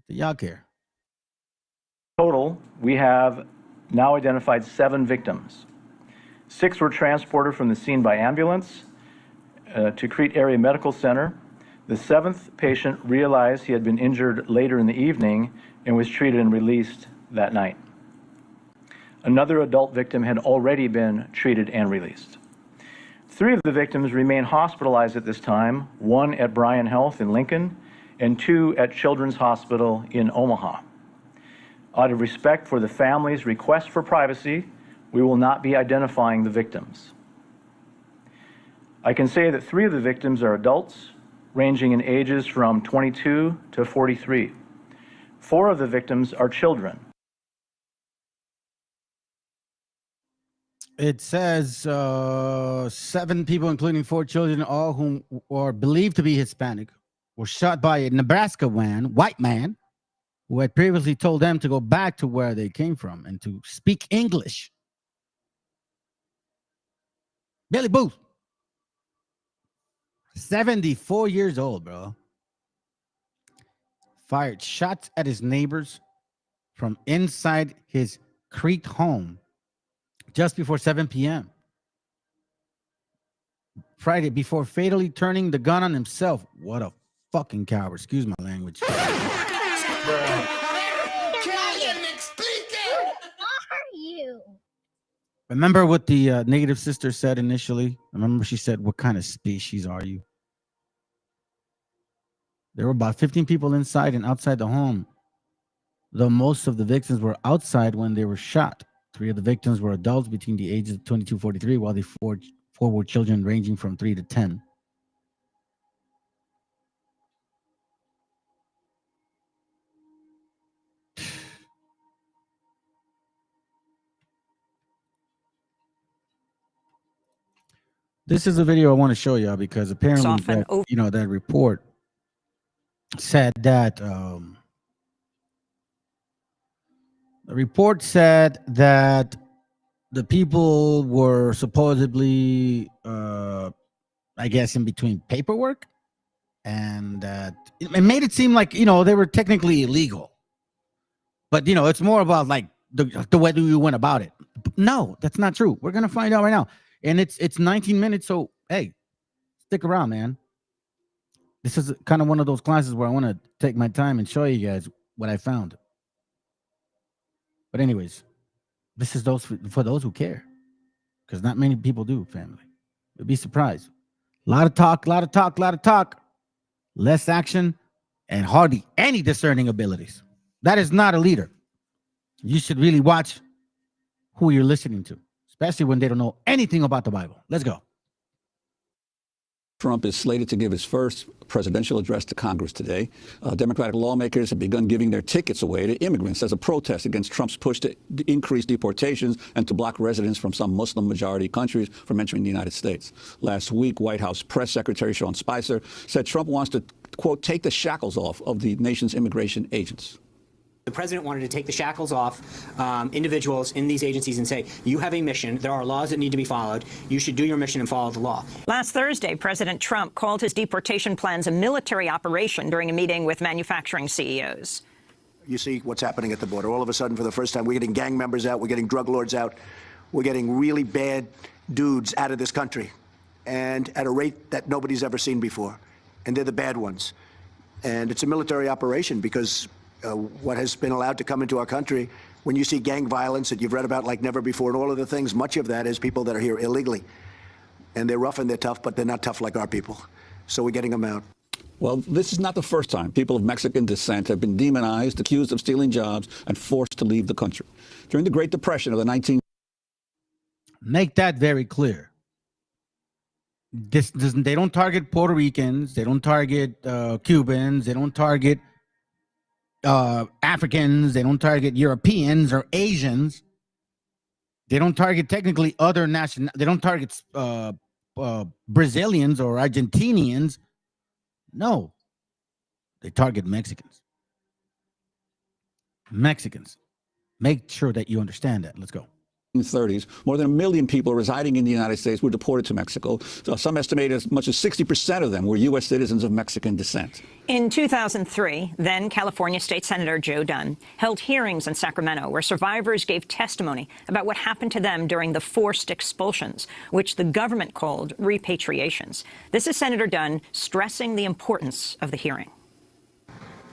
y'all care. Total, we have now identified 7 victims. 6 were transported from the scene by ambulance to Crete Area Medical Center. The 7th patient realized he had been injured later in the evening and was treated and released that night. Another adult victim had already been treated and released. 3 of the victims remain hospitalized at this time, 1 at Bryan Health in Lincoln and 2 at Children's Hospital in Omaha. Out of respect for the family's request for privacy, we will not be identifying the victims. I can say that 3 of the victims are adults, ranging in ages from 22 to 43. 4 of the victims are children. It says 7 people, including 4 children, all whom are believed to be Hispanic, were shot by a Nebraska white man, who had previously told them to go back to where they came from and to speak English. Billy Booth, 74 years old, bro, fired shots at his neighbors from inside his Crete home just before 7 p.m. Friday, before fatally turning the gun on himself. What a fucking coward. Excuse my language. Remember what the native sister said initially? Remember she said, what kind of species are you? There were about 15 people inside and outside the home, though most of the victims were outside when they were shot. 3 of the victims were adults between the ages of 22 to 43, while the 4 were children ranging from 3 to 10. This is a video I want to show y'all because apparently that, that report said that the report said that the people were supposedly I guess in between paperwork, and that it made it seem like they were technically illegal, but it's more about like the way you went about it. No, that's not true. We're gonna find out right now. And it's 19 minutes, so hey, stick around, man. This is kind of one of those classes where I want to take my time and show you guys what I found. But anyways, this is for those who care, because not many people do, family. You'll be surprised. A lot of talk, less action, and hardly any discerning abilities. That is not a leader. You should really watch who you're listening to, especially when they don't know anything about the Bible. Let's go. Trump is slated to give his first presidential address to Congress today. Democratic lawmakers have begun giving their tickets away to immigrants as a protest against Trump's push to increase deportations and to block residents from some Muslim-majority countries from entering the United States. Last week, White House Press Secretary Sean Spicer said Trump wants to, quote, take the shackles off of the nation's immigration agents. The president wanted to take the shackles off individuals in these agencies and say, you have a mission. There are laws that need to be followed. You should do your mission and follow the law. Last Thursday, President Trump called his deportation plans a military operation during a meeting with manufacturing CEOs. You see what's happening at the border. All of a sudden, for the first time, we're getting gang members out. We're getting drug lords out. We're getting really bad dudes out of this country, and at a rate that nobody's ever seen before. And they're the bad ones. And it's a military operation because what has been allowed to come into our country, when you see gang violence that you've read about like never before and all of the things, much of that is people that are here illegally. And they're rough and they're tough, but they're not tough like our people. So we're getting them out. Well, this is not the first time people of Mexican descent have been demonized, accused of stealing jobs, and forced to leave the country. During the Great Depression of the Make that very clear. They don't target Puerto Ricans. They don't target Cubans. They don't target Africans. They don't target Europeans or Asians. They don't target technically other they don't target Brazilians or Argentinians. No, they target Mexicans. Mexicans. Make sure that you understand that. Let's go. 30s, more than 1 million people residing in the United States were deported to Mexico. So some estimate as much as 60% of them were U.S. citizens of Mexican descent. In 2003, then California State Senator Joe Dunn held hearings in Sacramento where survivors gave testimony about what happened to them during the forced expulsions, which the government called repatriations. This is Senator Dunn stressing the importance of the hearing.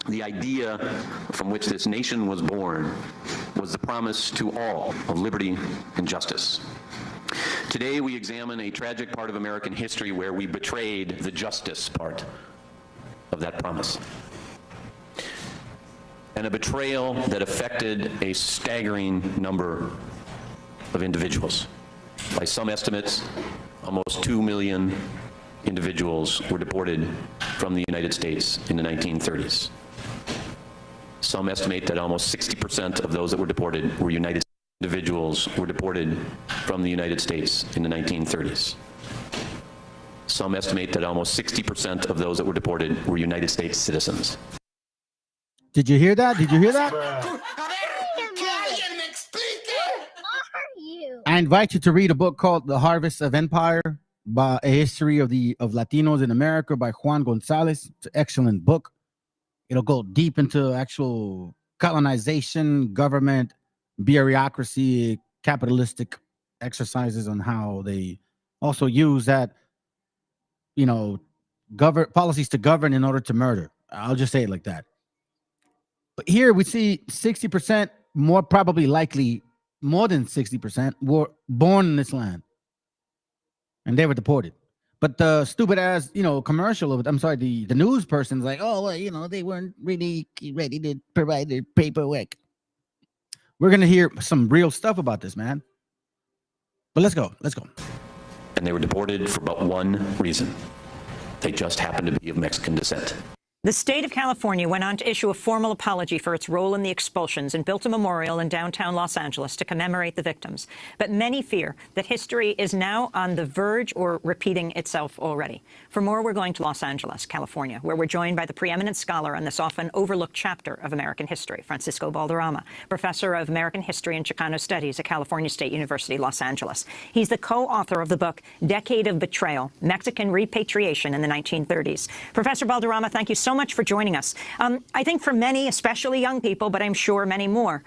The idea from which this nation was born was the promise to all of liberty and justice. Today we examine a tragic part of American history where we betrayed the justice part of that promise. And a betrayal that affected a staggering number of individuals. By some estimates, almost 2 million individuals were deported from the United States in the 1930s. Some estimate that almost 60% of those that were deported were United individuals were deported from the United States in the 1930s. Some estimate that almost 60% of those that were deported were United States citizens. Did you hear that? Did you hear that? I invite you to read a book called The Harvest of Empire, by a history of Latinos in America by Juan Gonzalez. It's an excellent book. It'll go deep into actual colonization, government, bureaucracy, capitalistic exercises on how they also use that, policies to govern in order to murder. I'll just say it like that. But here we see 60%, more probably likely, more than 60% were born in this land. And they were deported. But the stupid ass, commercial of it, I'm sorry, the news person's like, oh, well, they weren't really ready to provide their paperwork. We're going to hear some real stuff about this, man. But let's go. Let's go. And they were deported for but one reason. They just happened to be of Mexican descent. The state of California went on to issue a formal apology for its role in the expulsions and built a memorial in downtown Los Angeles to commemorate the victims. But many fear that history is now on the verge or repeating itself already. For more, we're going to Los Angeles, California, where we're joined by the preeminent scholar on this often overlooked chapter of American history, Francisco Valderrama, professor of American history and Chicano studies at California State University, Los Angeles. He's the co-author of the book, Decade of Betrayal, Mexican Repatriation in the 1930s. Professor Valderrama, thank you so much for joining us. I think for many, especially young people, but I'm sure many more,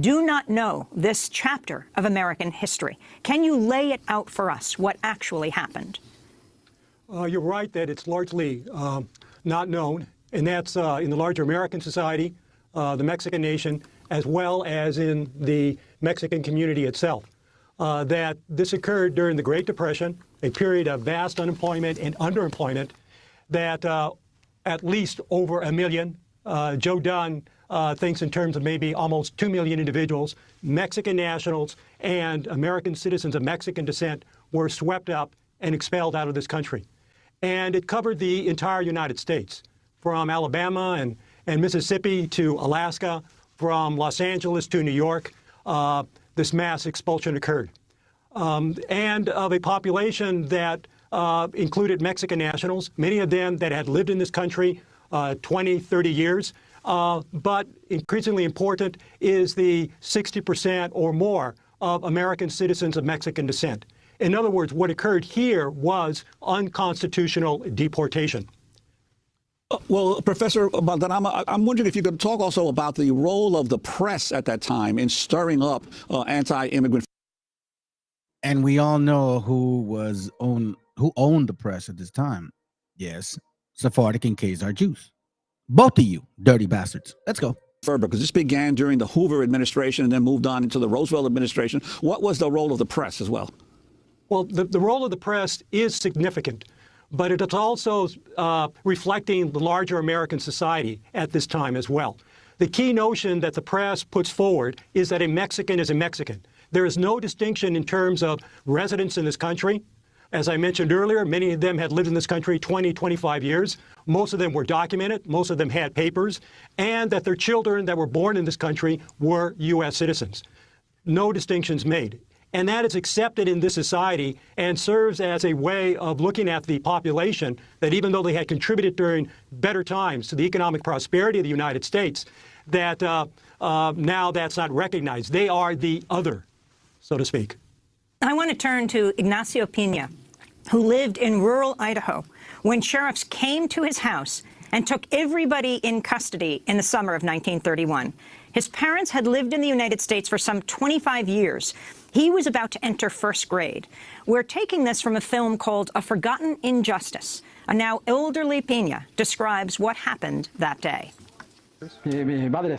do not know this chapter of American history. Can you lay it out for us, what actually happened? You're right that it's largely not known, and that's in the larger American society, the Mexican nation, as well as in the Mexican community itself. That this occurred during the Great Depression, a period of vast unemployment and underemployment, that at least over 1 million. Joe Dunn thinks in terms of maybe almost 2 million individuals, Mexican nationals and American citizens of Mexican descent were swept up and expelled out of this country. And it covered the entire United States, from Alabama and Mississippi to Alaska, from Los Angeles to New York. This mass expulsion occurred. And of a population that included Mexican nationals, many of them that had lived in this country 20, 30 years. But increasingly important is the 60% or more of American citizens of Mexican descent. In other words, what occurred here was unconstitutional deportation. Well, Professor Valderrama, I'm wondering if you could talk also about the role of the press at that time in stirring up anti-immigrant. And we all know who owned the press at this time. Yes, Sephardic and Khazar Jews. Both of you dirty bastards. Let's go. Because this began during the Hoover administration and then moved on into the Roosevelt administration. What was the role of the press as well? Well, the role of the press is significant, but it is also reflecting the larger American society at this time as well. The key notion that the press puts forward is that a Mexican is a Mexican. There is no distinction in terms of residence in this country. As I mentioned earlier, many of them had lived in this country 20, 25 years. Most of them were documented. Most of them had papers. And that their children that were born in this country were U.S. citizens. No distinctions made. And that is accepted in this society and serves as a way of looking at the population that even though they had contributed during better times to the economic prosperity of the United States, that now that's not recognized. They are the other, so to speak. I want to turn to Ignacio Pina, who lived in rural Idaho when sheriffs came to his house and took everybody in custody in the summer of 1931. His parents had lived in the United States for some 25 years. He was about to enter first grade. We're taking this from a film called A Forgotten Injustice. A now elderly Pina describes what happened that day.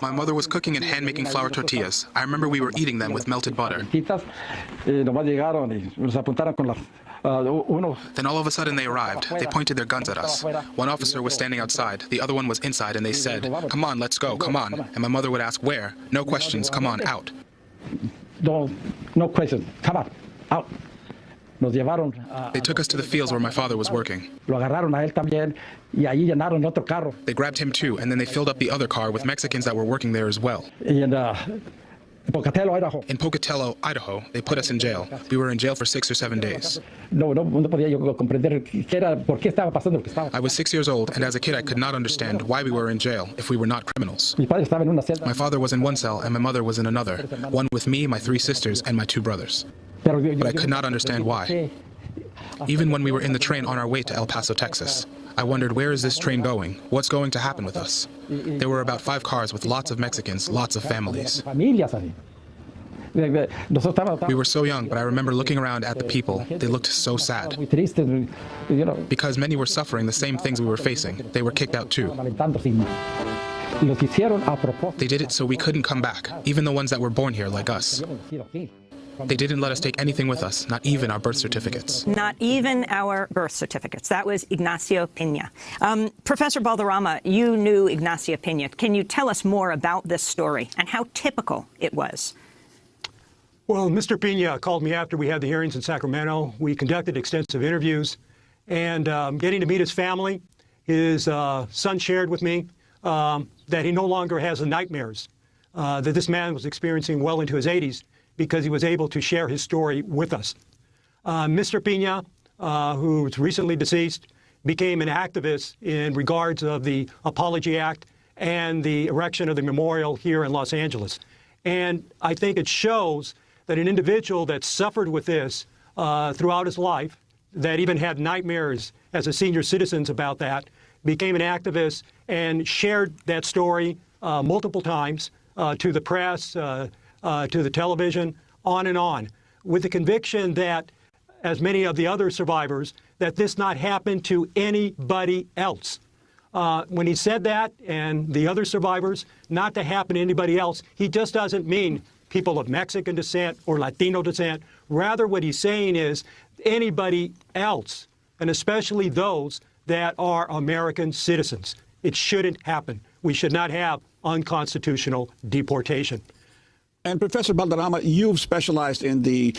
My mother was cooking and hand-making flour tortillas. I remember we were eating them with melted butter. Then all of a sudden they arrived. They pointed their guns at us. One officer was standing outside, the other one was inside, and they said, "Come on, let's go, come on." And my mother would ask, "Where?" "No questions, come on, out." No questions, come on, out. They took us to the fields where my father was working. They grabbed him too, and then they filled up the other car with Mexicans that were working there as well. In Pocatello, Idaho, they put us in jail. We were in jail for 6 or 7 days. I was 6 years old, and as a kid I could not understand why we were in jail if we were not criminals. My father was in one cell and my mother was in another, one with me, my 3 sisters, and my 2 brothers. But I could not understand why. Even when we were in the train on our way to El Paso, Texas, I wondered, where is this train going? What's going to happen with us? There were about 5 cars with lots of Mexicans, lots of families. We were so young, but I remember looking around at the people. They looked so sad. Because many were suffering the same things we were facing. They were kicked out too. They did it so we couldn't come back, even the ones that were born here like us. They didn't let us take anything with us, not even our birth certificates. Not even our birth certificates. That was Ignacio Pina. Professor Balderrama, you knew Ignacio Pina. Can you tell us more about this story and how typical it was? Well, Mr. Pina called me after we had the hearings in Sacramento. We conducted extensive interviews, and getting to meet his family, his son shared with me that he no longer has the nightmares that this man was experiencing well into his 80s because he was able to share his story with us. Mr. Pina, who was recently deceased, became an activist in regards of the Apology Act and the erection of the memorial here in Los Angeles. And I think it shows that an individual that suffered with this throughout his life, that even had nightmares as a senior citizen about that, became an activist and shared that story multiple times to the press, to the television, on, with the conviction that, as many of the other survivors, that this not happen to anybody else. When he said that, and the other survivors, not to happen to anybody else, he just doesn't mean people of Mexican descent or Latino descent. Rather, what he's saying is anybody else, and especially those that are American citizens. It shouldn't happen. We should not have unconstitutional deportation. And Professor Balderrama, you've specialized in the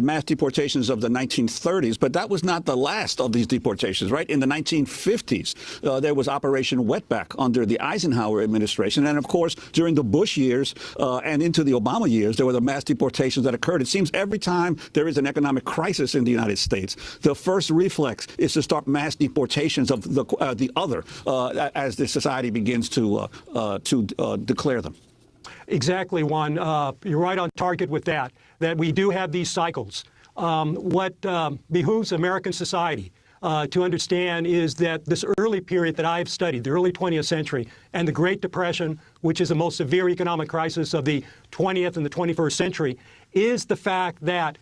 mass deportations of the 1930s, but that was not the last of these deportations, right? In the 1950s, there was Operation Wetback under the Eisenhower administration. And of course, during the Bush years and into the Obama years, there were the mass deportations that occurred. It seems every time there is an economic crisis in the United States, the first reflex is to start mass deportations of the other as the society begins to declare them. Exactly, Juan. You're right on target with that we do have these cycles. What behooves American society to understand is that this early period that I've studied, the early 20th century, and the Great Depression, which is the most severe economic crisis of the 20th and the 21st century, is the fact that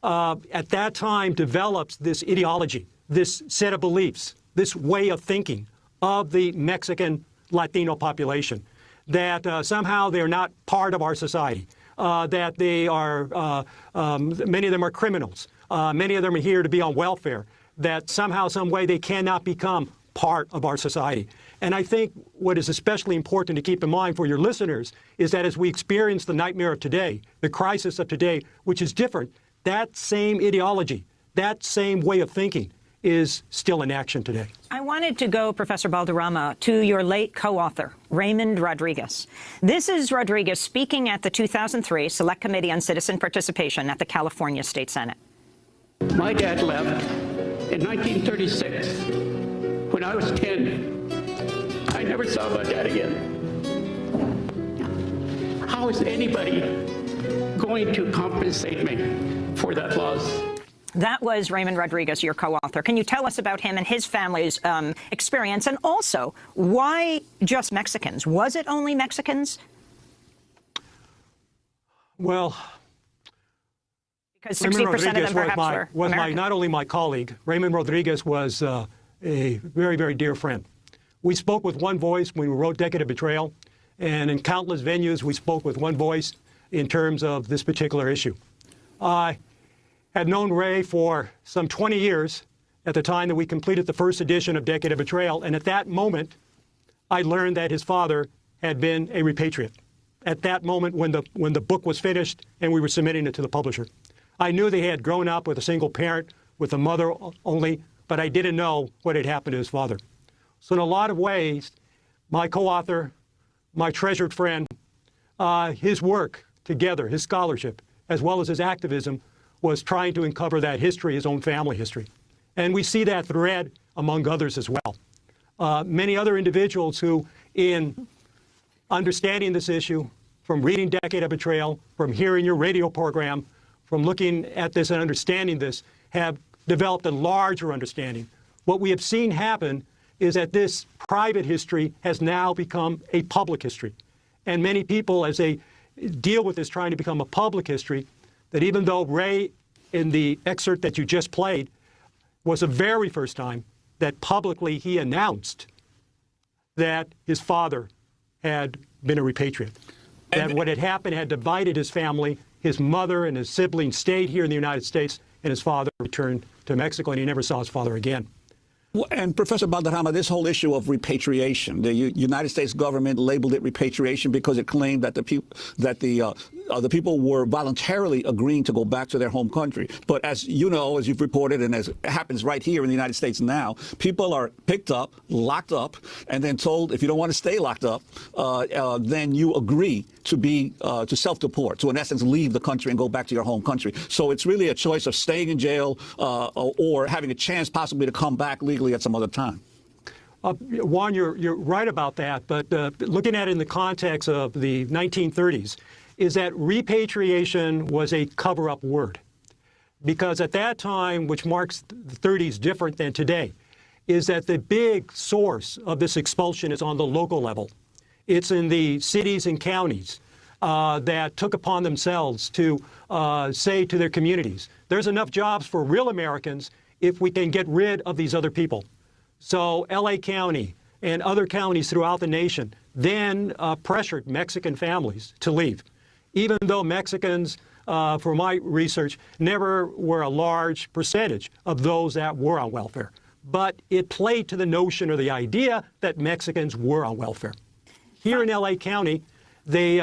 at that time develops this ideology, this set of beliefs, this way of thinking of the Mexican Latino population, that somehow they're not part of our society, that they are, many of them are criminals, many of them are here to be on welfare, that somehow, some way they cannot become part of our society. And I think what is especially important to keep in mind for your listeners is that as we experience the nightmare of today, the crisis of today, which is different, that same ideology, that same way of thinking is still in action today. I wanted to go, Professor Balderrama, to your late co-author, Raymond Rodriguez. This is Rodriguez speaking at the 2003 Select Committee on Citizen Participation at the California State Senate. My dad left in 1936. When I was 10, I never saw my dad again. How is anybody going to compensate me for that loss? That was Raymond Rodriguez, your co-author. Can you tell us about him and his family's experience, and also why just Mexicans? Was it only Mexicans? Well, because 60% of them perhaps were American. Not only my colleague. Raymond Rodriguez was a very, very dear friend. We spoke with one voice when we wrote Decade of Betrayal, and in countless venues we spoke with one voice in terms of this particular issue. I had known Ray for some 20 years at the time that we completed the first edition of Decade of Betrayal, and at that moment, I learned that his father had been a repatriate. At that moment, when the book was finished and we were submitting it to the publisher, I knew they had grown up with a single parent, with a mother only, but I didn't know what had happened to his father. So in a lot of ways, my co-author, my treasured friend, his work together, his scholarship, as well as his activism, was trying to uncover that history, his own family history. And we see that thread among others as well. Many other individuals who, in understanding this issue, from reading Decade of Betrayal, from hearing your radio program, from looking at this and understanding this, have developed a larger understanding. What we have seen happen is that this private history has now become a public history. And many people, as they deal with this trying to become a public history, that even though Ray, in the excerpt that you just played, was the very first time that publicly he announced that his father had been a repatriate. That what had happened had divided his family. His mother and his siblings stayed here in the United States, and his father returned to Mexico, and he never saw his father again. Well, and Professor Balderrama, this whole issue of repatriation, the United States government labeled it repatriation because it claimed that the people were voluntarily agreeing to go back to their home country. But as you know, as you've reported, and as happens right here in the United States now, people are picked up, locked up, and then told if you don't want to stay locked up, then you agree to be to self-deport, to in essence leave the country and go back to your home country. So it's really a choice of staying in jail or having a chance possibly to come back legally at some other time. Juan, you're right about that, but looking at it in the context of the 1930s, is that repatriation was a cover-up word. Because at that time, which marks the 30s different than today, is that the big source of this expulsion is on the local level. It's in the cities and counties that took upon themselves to say to their communities, there's enough jobs for real Americans if we can get rid of these other people. So LA County and other counties throughout the nation then pressured Mexican families to leave, even though Mexicans, for my research, never were a large percentage of those that were on welfare. But it played to the notion or the idea that Mexicans were on welfare. Here in LA County, they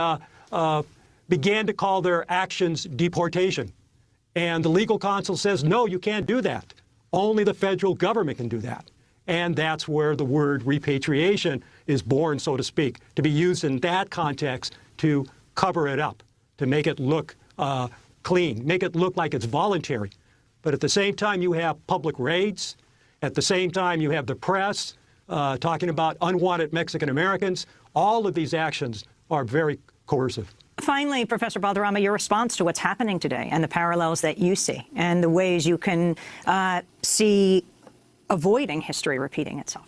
began to call their actions deportation. And the legal counsel says, no, you can't do that. Only the federal government can do that. And that's where the word repatriation is born, so to speak, to be used in that context to cover it up, to make it look clean, make it look like it's voluntary. But at the same time, you have public raids. At the same time, you have the press talking about unwanted Mexican Americans. All of these actions are very coercive. Finally, Professor Balderrama, your response to what's happening today and the parallels that you see and the ways you can see avoiding history repeating itself.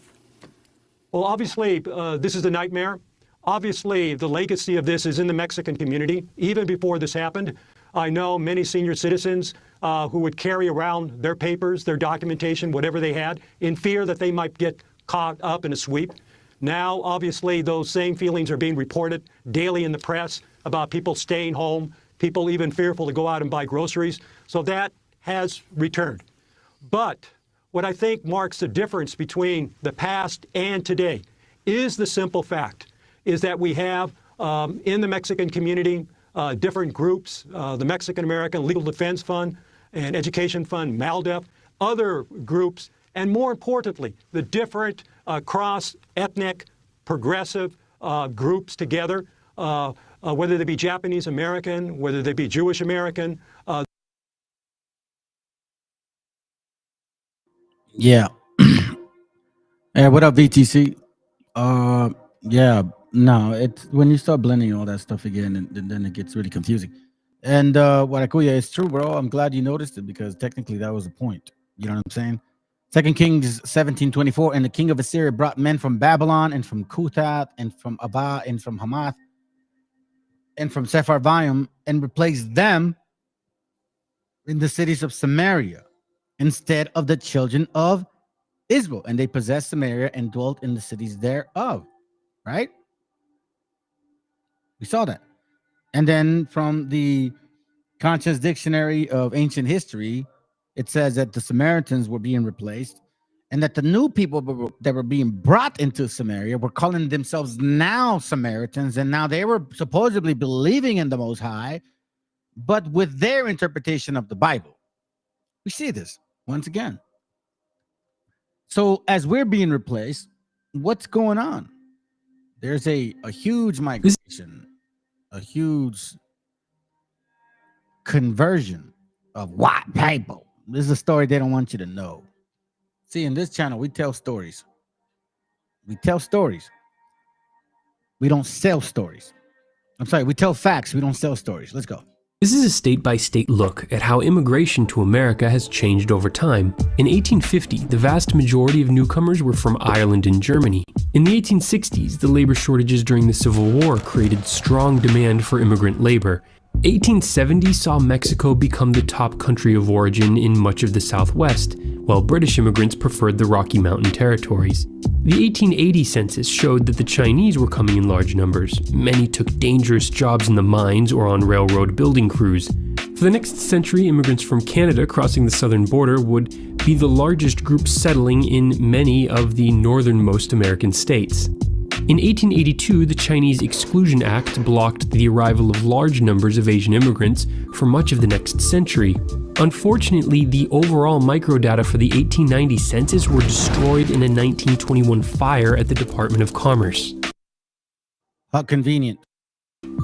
Well, obviously, this is a nightmare. Obviously, the legacy of this is in the Mexican community. Even before this happened, I know many senior citizens who would carry around their papers, their documentation, whatever they had, in fear that they might get caught up in a sweep. Now, obviously, those same feelings are being reported daily in the press about people staying home, people even fearful to go out and buy groceries. So that has returned. But what I think marks the difference between the past and today is the simple fact is that we have in the Mexican community different groups, the Mexican American Legal Defense Fund and Education Fund, MALDEF, other groups and more importantly, the different cross-ethnic, progressive groups together, whether they be Japanese American, whether they be Jewish American. Yeah. Hey, what up, VTC? Yeah, no, it's when you start blending all that stuff again, and then it gets really confusing. And what I call you, it's true, bro. I'm glad you noticed it because technically that was the point. You know what I'm saying? Second Kings 17:24, and the king of Assyria brought men from Babylon and from Kuthath and from Abba and from Hamath and from Sepharvaim and replaced them in the cities of Samaria instead of the children of Israel, and they possessed Samaria and dwelt in the cities thereof. Right? We saw that. And then from the Conscious Dictionary of Ancient History, it says that the Samaritans were being replaced and that the new people that were being brought into Samaria were calling themselves now Samaritans, and now they were supposedly believing in the Most High, but with their interpretation of the Bible. We see this once again. So as we're being replaced, what's going on? There's a huge migration, a huge conversion of white people. This is a story they don't want you to know. See, in this channel, we tell stories. We tell stories. We don't sell stories. I'm sorry, we tell facts. We don't sell stories. Let's go. This is a state-by-state look at how immigration to America has changed over time. In 1850, the vast majority of newcomers were from Ireland and Germany. In the 1860s, the labor shortages during the Civil War created strong demand for immigrant labor. 1870 saw Mexico become the top country of origin in much of the Southwest, while British immigrants preferred the Rocky Mountain territories. The 1880 census showed that the Chinese were coming in large numbers. Many took dangerous jobs in the mines or on railroad building crews. For the next century, immigrants from Canada crossing the southern border would be the largest group settling in many of the northernmost American states. In 1882, the Chinese Exclusion Act blocked the arrival of large numbers of Asian immigrants for much of the next century. Unfortunately, the overall microdata for the 1890 census were destroyed in a 1921 fire at the Department of Commerce. How convenient.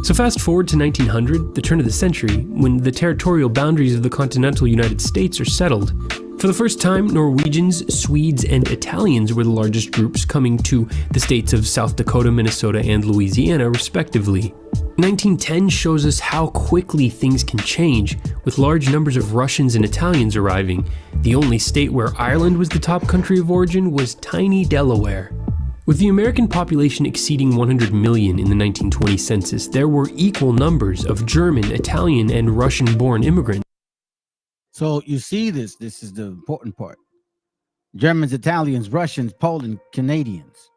So fast forward to 1900, the turn of the century, when the territorial boundaries of the continental United States are settled. For the first time, Norwegians, Swedes, and Italians were the largest groups coming to the states of South Dakota, Minnesota, and Louisiana, respectively. 1910 shows us how quickly things can change, with large numbers of Russians and Italians arriving. The only state where Ireland was the top country of origin was tiny Delaware. With the American population exceeding 100 million in the 1920 census, there were equal numbers of German, Italian, and Russian-born immigrants. So you see this is the important part. Germans, Italians, Russians, Poland, Canadians.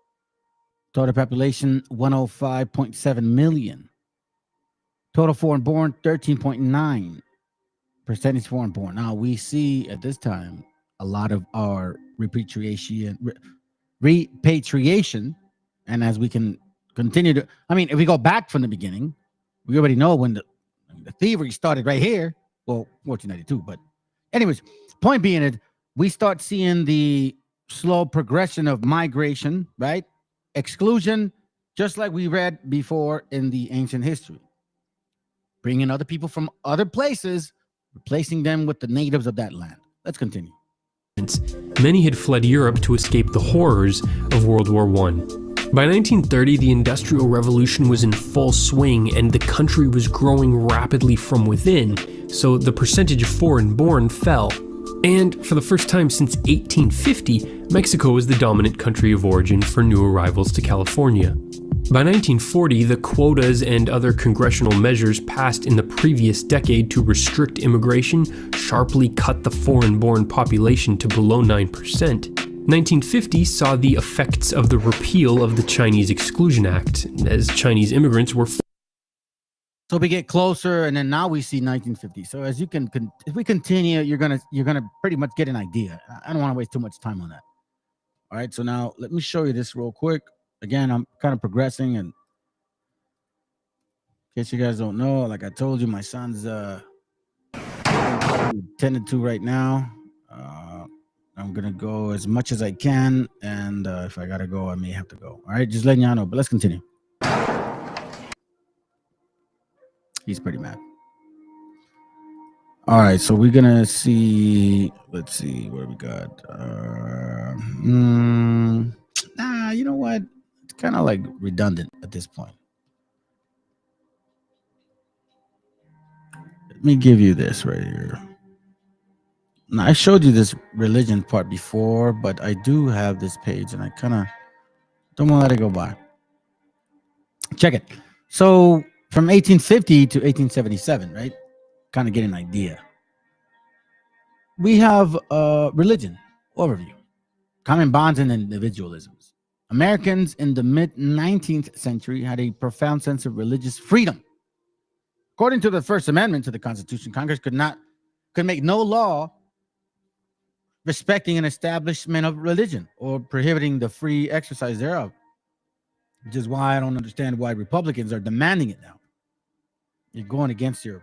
Total population 105.7 million. Total foreign born 13.9%. Foreign born. Now we see at this time a lot of our repatriation, and as we can continue to, I mean, if we go back from the beginning, we already know when the thievery started right here. Well, 1492, but anyways, point being it, we start seeing the slow progression of migration, right? Exclusion, just like we read before in the ancient history. Bringing other people from other places, replacing them with the natives of that land. Let's continue. Many had fled Europe to escape the horrors of World War I. By 1930, the Industrial Revolution was in full swing and the country was growing rapidly from within, so the percentage of foreign-born fell. And for the first time since 1850, Mexico was the dominant country of origin for new arrivals to California. By 1940, the quotas and other congressional measures passed in the previous decade to restrict immigration sharply cut the foreign-born population to below 9%. 1950 saw the effects of the repeal of the Chinese Exclusion Act, as Chinese immigrants were. So we get closer, and then now we see 1950. So as you can, if we continue, you're gonna pretty much get an idea. I don't want to waste too much time on that. All right. So now let me show you this real quick. Again, I'm kind of progressing, and in case you guys don't know, like I told you, my son's tended to right now. I'm going to go as much as I can. And if I got to go, I may have to go. All right, just letting y'all know. But let's continue. He's pretty mad. All right, so we're going to see. Let's see what we got. You know what? It's kind of like redundant at this point. Let me give you this right here. Now, I showed you this religion part before, but I do have this page, and I kind of don't want to let it go by. Check it. So from 1850 to 1877, right? Kind of get an idea. We have religion overview, common bonds and individualisms. Americans in the mid-19th century had a profound sense of religious freedom. According to the First Amendment to the Constitution, Congress could make no law respecting an establishment of religion or prohibiting the free exercise thereof, which is why I don't understand why Republicans are demanding it now. You're going against your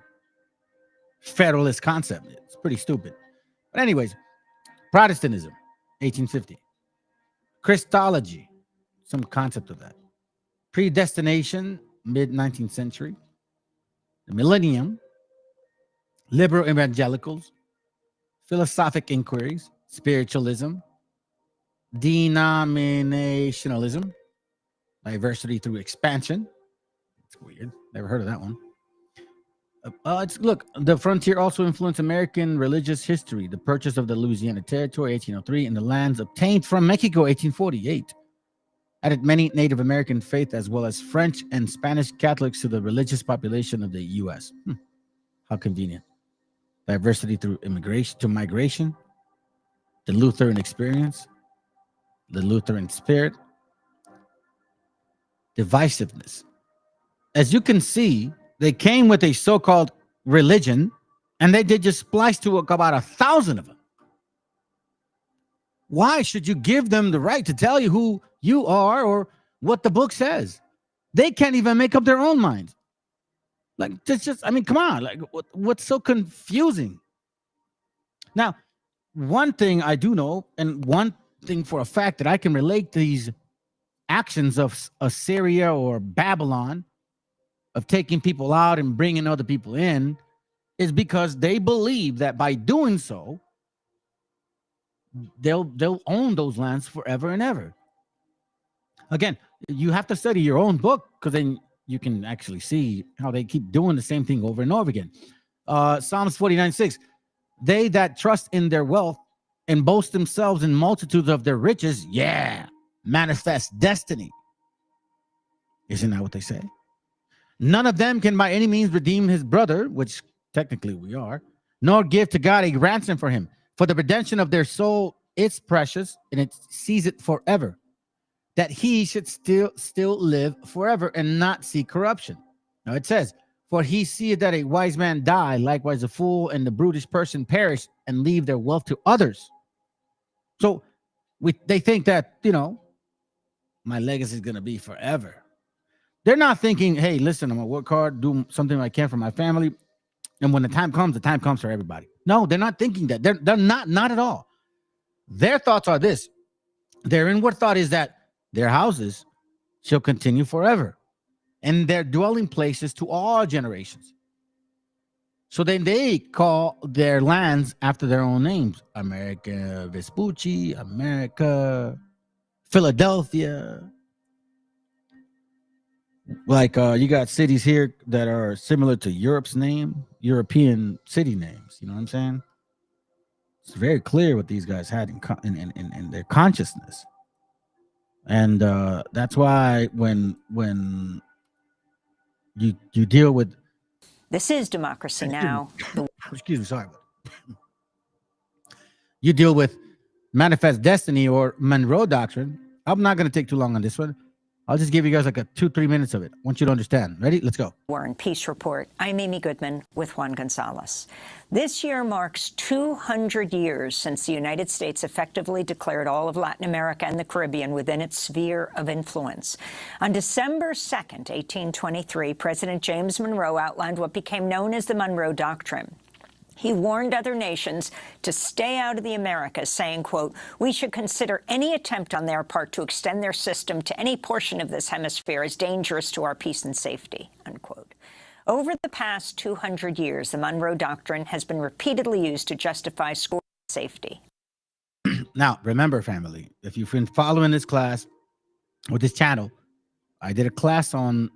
federalist concept. It's pretty stupid. But anyways, Protestantism, 1850. Christology, some concept of that. Predestination, mid-19th century. The millennium, liberal evangelicals, philosophic inquiries, spiritualism, denominationalism, diversity through expansion. It's weird. Never heard of that one. Look, the frontier also influenced American religious history. The purchase of the Louisiana Territory, 1803, and the lands obtained from Mexico, 1848, added many Native American faith as well as French and Spanish Catholics to the religious population of the U.S. How convenient. Diversity through immigration to migration, the Lutheran experience, the Lutheran spirit, divisiveness. As you can see, they came with a so-called religion, and they did just splice to about 1,000 of them. Why should you give them the right to tell you who you are or what the book says? They can't even make up their own minds. Like, I mean, come on. Like, what's so confusing? Now, one thing I do know, and one thing for a fact that I can relate to these actions of Assyria or Babylon, of taking people out and bringing other people in, is because they believe that by doing so, they'll own those lands forever and ever. Again, you have to study your own book, because then you can actually see how they keep doing the same thing over and over again. Psalms 49:6, they that trust in their wealth and boast themselves in multitudes of their riches, manifest destiny. Isn't that what they say? None of them can by any means redeem his brother, which technically we are, nor give to God a ransom for him. For the redemption of their soul is precious, and it sees it forever, that he should still live forever and not see corruption. Now it says, for he seeth that a wise man die, likewise a fool and the brutish person perish and leave their wealth to others. So they think that, my legacy is going to be forever. They're not thinking, hey, listen, I'm going to work hard, do something I can for my family, and when the time comes for everybody. No, they're not thinking that. They're not at all. Their thoughts are this. Their inward thought is that their houses shall continue forever, and their dwelling places to all generations. So then they call their lands after their own names. America Vespucci, America, Philadelphia. Like you got cities here that are similar to Europe's name, European city names. You know what I'm saying? It's very clear what these guys had in their consciousness. And that's why when you deal with... This is Democracy Now! Excuse me, sorry. You deal with manifest destiny or Monroe Doctrine. I'm not going to take too long on this one. I'll just give you guys like 2-3 minutes of it. I want you to understand. Ready? Let's go. War and Peace Report. I'm Amy Goodman with Juan Gonzalez. This year marks 200 years since the United States effectively declared all of Latin America and the Caribbean within its sphere of influence. On December 2nd, 1823, President James Monroe outlined what became known as the Monroe Doctrine. He warned other nations to stay out of the Americas, saying, quote, "We should consider any attempt on their part to extend their system to any portion of this hemisphere as dangerous to our peace and safety," unquote. Over the past 200 years, the Monroe Doctrine has been repeatedly used to justify scores of safety. Now, remember, family, if you've been following this class or this channel, I did a class on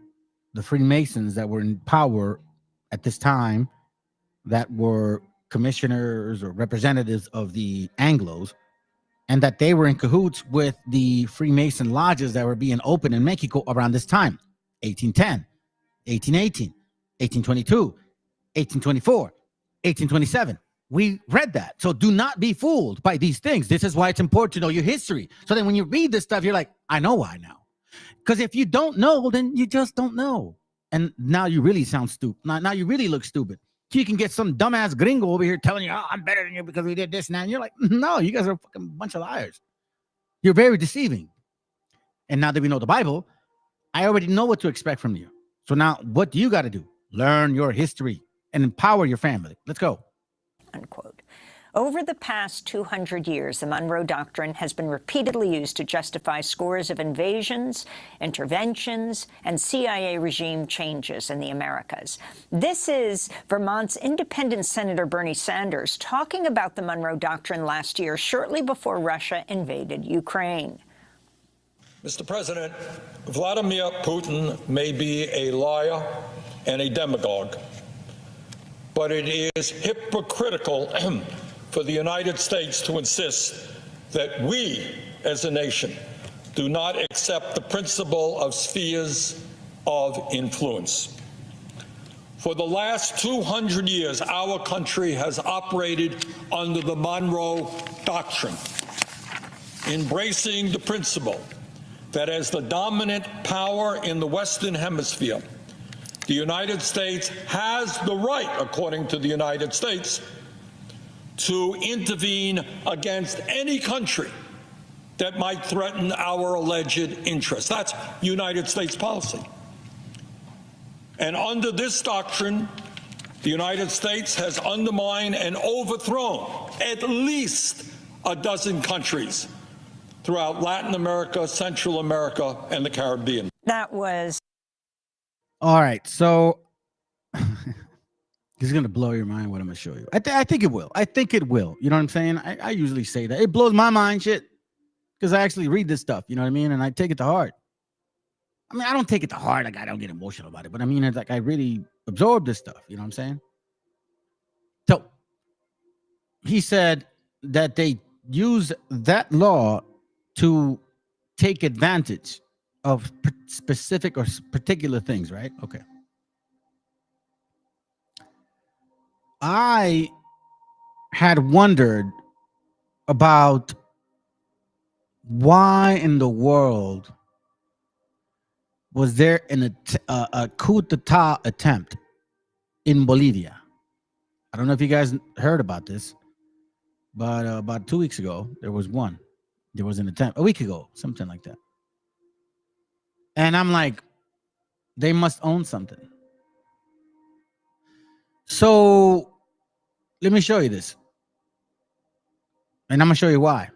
the Freemasons that were in power at this time, that were commissioners or representatives of the Anglos, and that they were in cahoots with the Freemason lodges that were being opened in Mexico around this time, 1810, 1818, 1822, 1824, 1827. We read that. So do not be fooled by these things. This is why it's important to know your history. So then when you read this stuff, you're like, I know why now. Because if you don't know, then you just don't know. And now you really sound stupid. Now you really look stupid. You can get some dumbass gringo over here telling you, oh, I'm better than you because we did this and that. And you're like, no, you guys are a fucking bunch of liars. You're very deceiving. And now that we know the Bible, I already know what to expect from you. So now what do you got to do? Learn your history and empower your family. Let's go. Unquote. Over the past 200 years, the Monroe Doctrine has been repeatedly used to justify scores of invasions, interventions, and CIA regime changes in the Americas. This is Vermont's independent Senator Bernie Sanders talking about the Monroe Doctrine last year, shortly before Russia invaded Ukraine. Mr. President, Vladimir Putin may be a liar and a demagogue, but it is hypocritical for the United States to insist that we, as a nation, do not accept the principle of spheres of influence. For the last 200 years, our country has operated under the Monroe Doctrine, embracing the principle that as the dominant power in the Western Hemisphere, the United States has the right, according to the United States, to intervene against any country that might threaten our alleged interests. That's United States policy. And under this doctrine, the United States has undermined and overthrown at least a dozen countries throughout Latin America, Central America, and the Caribbean. That was... All right, so this is going to blow your mind what I'm going to show you. I think it will. I think it will. You know what I'm saying? I usually say that. It blows my mind, shit, because I actually read this stuff, you know what I mean? And I take it to heart. I mean, I don't take it to heart. Like, I don't get emotional about it. But I mean, it's like I really absorb this stuff. You know what I'm saying? So he said that they use that law to take advantage of specific or particular things, right? Okay. I had wondered about why in the world was there a coup d'etat attempt in Bolivia. I don't know if you guys heard about this, but about 2 weeks ago, there was one. There was an attempt, a week ago, something like that. And I'm like, they must own something. So let me show you this. And I'm going to show you why.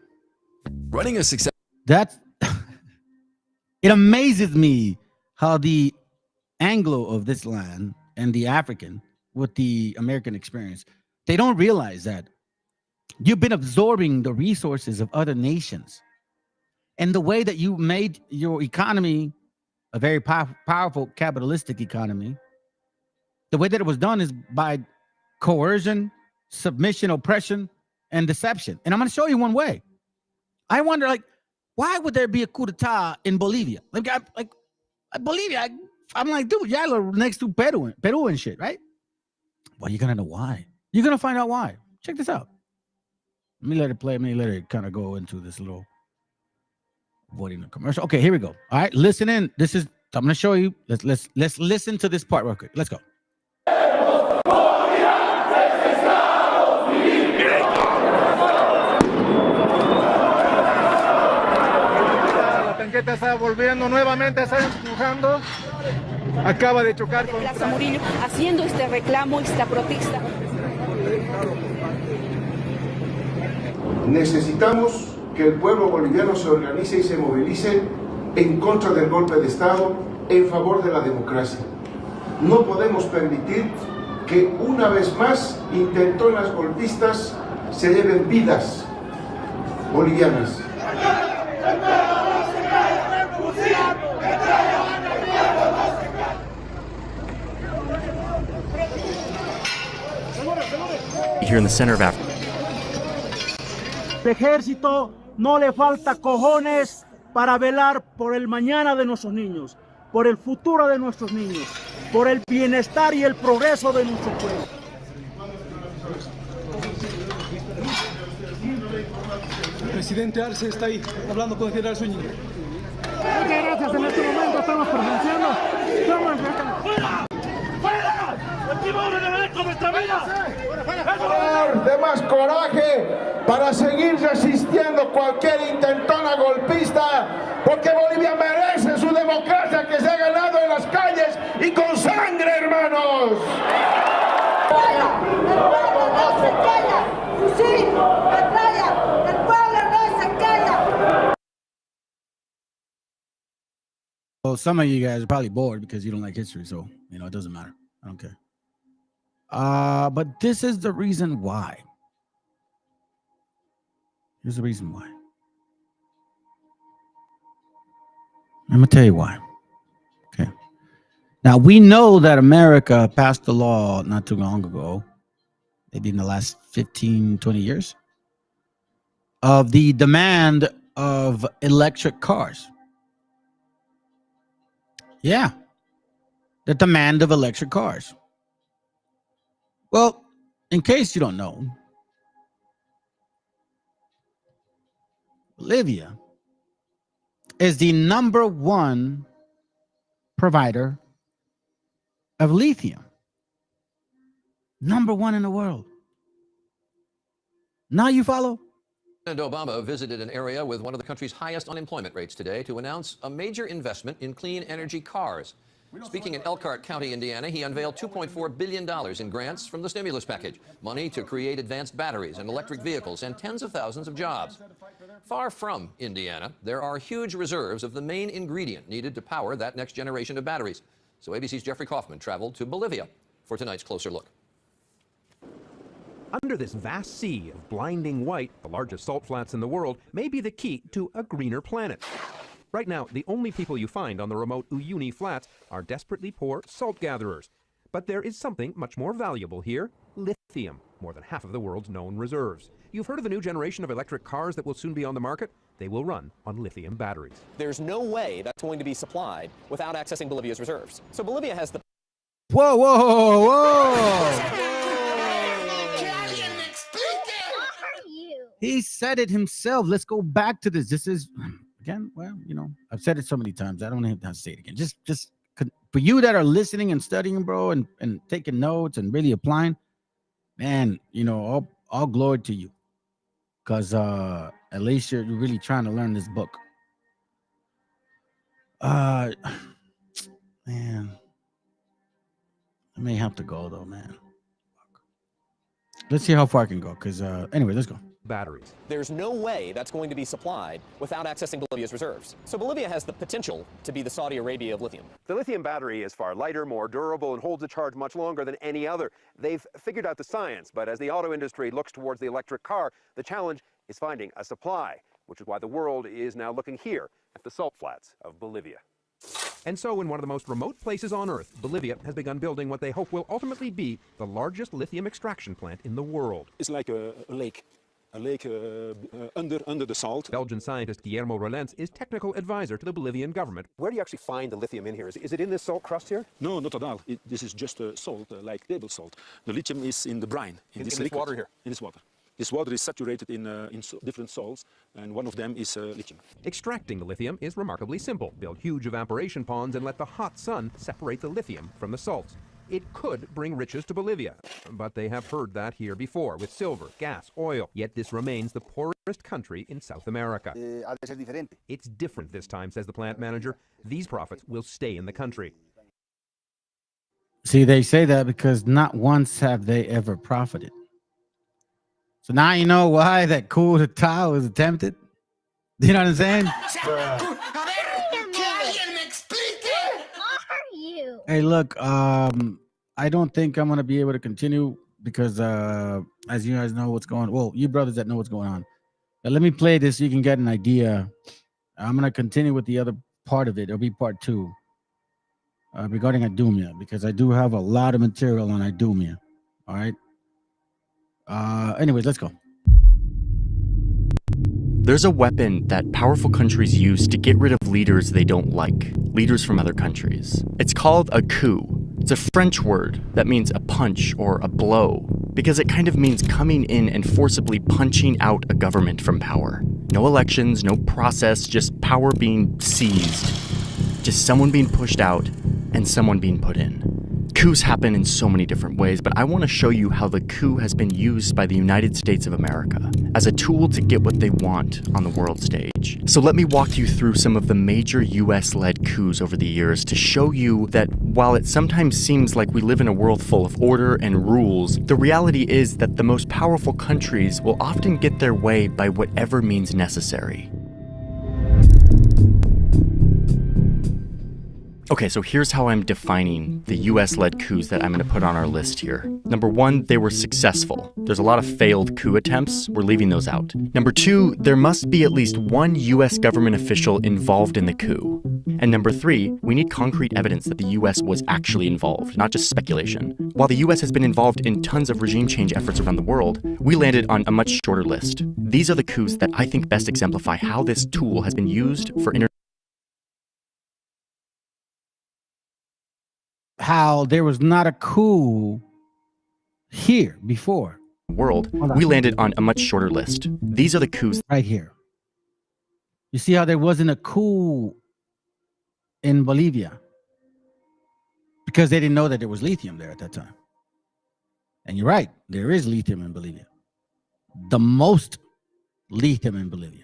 Running a success. That it amazes me how the Anglo of this land and the African with the American experience, they don't realize that you've been absorbing the resources of other nations. And the way that you made your economy a very powerful capitalistic economy, the way that it was done is by coercion, submission, oppression, and deception. And I'm going to show you one way. I wonder, like, why would there be a coup d'etat in Bolivia? Like Bolivia, I'm like, dude, y'all are next to Peru and shit, right? Well, you're going to know why. You're going to find out why. Check this out. Let me let it play. Let me let it kind of go into this little avoiding the commercial. Okay, here we go. All right, listen in. This is, I'm going to show you. Let's listen to this part real quick. Let's go. La tanqueta está volviendo nuevamente, está empujando. Acaba de chocar con Plaza Murillo haciendo este reclamo, esta protesta. Necesitamos que el pueblo boliviano se organice y se movilice en contra del golpe de Estado, en favor de la democracia. No podemos permitir que una vez más intentonas golpistas se lleven vidas bolivianas. Here in the center of Africa. El ejército no le falta cojones para velar por el mañana de nuestros niños, por el futuro de nuestros niños, por el bienestar y el progreso de nuestro pueblo. El presidente Arce está ahí, hablando con el general Zúñiga. Muchas gracias. En este momento estamos presenciando. ¡Fuera! ¡Fuera! ¡Último de nuestra vida! De más coraje para seguir resistiendo cualquier intentona golpista, porque Bolivia merece su democracia que se ha ganado en las calles y con sangre, hermanos. El pueblo no se calla. Sí, metralla. El pueblo no se calla. Well, some of you guys are probably bored because you don't like history, so you know it doesn't matter. I don't care. But this is the reason why. Here's the reason why. I'm gonna tell you why. Okay. Now we know that America passed a law not too long ago, maybe in the last 15, 20 years, of the demand of electric cars. Yeah. The demand of electric cars. Well, in case you don't know, Bolivia is the #1 provider of lithium. #1 in the world. Now you follow? President Obama visited an area with one of the country's highest unemployment rates today to announce a major investment in clean energy cars. Speaking in Elkhart County, Indiana, he unveiled $2.4 billion in grants from the stimulus package, money to create advanced batteries and electric vehicles, and tens of thousands of jobs. Far from Indiana, there are huge reserves of the main ingredient needed to power that next generation of batteries. So ABC's Jeffrey Kaufman traveled to Bolivia for tonight's Closer Look. Under this vast sea of blinding white, the largest salt flats in the world may be the key to a greener planet. Right now, the only people you find on the remote Uyuni Flats are desperately poor salt gatherers. But there is something much more valuable here: lithium, more than half of the world's known reserves. You've heard of the new generation of electric cars that will soon be on the market? They will run on lithium batteries. There's no way that's going to be supplied without accessing Bolivia's reserves. So Bolivia has the... Whoa, whoa, whoa! He said it himself. Let's go back to this. This is, again, well, you know, I've said it so many times. I don't have to say it again. Just for you that are listening and studying, bro, and taking notes and really applying, man, you know, all glory to you. Because at least you're really trying to learn this book. Man, I may have to go, though, man. Let's see how far I can go. Because, anyway, let's go. Batteries. There's no way that's going to be supplied without accessing Bolivia's reserves. So Bolivia has the potential to be the Saudi Arabia of lithium. The lithium battery is far lighter, more durable, and holds a charge much longer than any other. They've figured out the science, but as the auto industry looks towards the electric car, the challenge is finding a supply, which is why the world is now looking here at the salt flats of Bolivia. And so, in one of the most remote places on Earth, Bolivia has begun building what they hope will ultimately be the largest lithium extraction plant in the world. It's like a lake. A lake under the salt. Belgian scientist Guillermo Rolens is technical advisor to the Bolivian government. Where do you actually find the lithium in here? Is it in this salt crust here? No, not at all. This is just salt, like table salt. The lithium is in the brine, in this water here? In this water. This water is saturated in different salts, and one of them is lithium. Extracting the lithium is remarkably simple. Build huge evaporation ponds and let the hot sun separate the lithium from the salts. It could bring riches to Bolivia, but they have heard that here before with silver, gas, oil. Yet this remains the poorest country in South America. It's different this time, says the plant manager. These profits will stay in the country. See, they say that because not once have they ever profited. So now you know why that coup d'etat was attempted. You know what I'm saying? Hey, look, I don't think I'm gonna be able to continue because as you guys know what's going on. Well, you brothers that know what's going on. Now, let me play this so you can get an idea. I'm gonna continue with the other part of it. It'll be part 2 regarding IDUMEA, because I do have a lot of material on IDUMEA. All right. Anyways, let's go. There's a weapon that powerful countries use to get rid of leaders they don't like, leaders from other countries. It's called a coup. It's a French word that means a punch or a blow, because it kind of means coming in and forcibly punching out a government from power. No elections, no process, just power being seized. Just someone being pushed out and someone being put in. Coups happen in so many different ways, but I want to show you how the coup has been used by the United States of America as a tool to get what they want on the world stage. So let me walk you through some of the major US-led coups over the years to show you that while it sometimes seems like we live in a world full of order and rules, the reality is that the most powerful countries will often get their way by whatever means necessary. Okay, so here's how I'm defining the US-led coups that I'm going to put on our list here. Number 1, they were successful. There's a lot of failed coup attempts. We're leaving those out. Number 2, there must be at least one US government official involved in the coup. And number 3, we need concrete evidence that the US was actually involved, not just speculation. While the US has been involved in tons of regime change efforts around the world, we landed on a much shorter list. These are the coups that I think best exemplify how this tool has been used for how there was not a coup here before. World, we landed on a much shorter list. These are the coups right here. You see how there wasn't a coup in Bolivia because they didn't know that there was lithium there at that time. And you're right, there is lithium in Bolivia. The most lithium in Bolivia.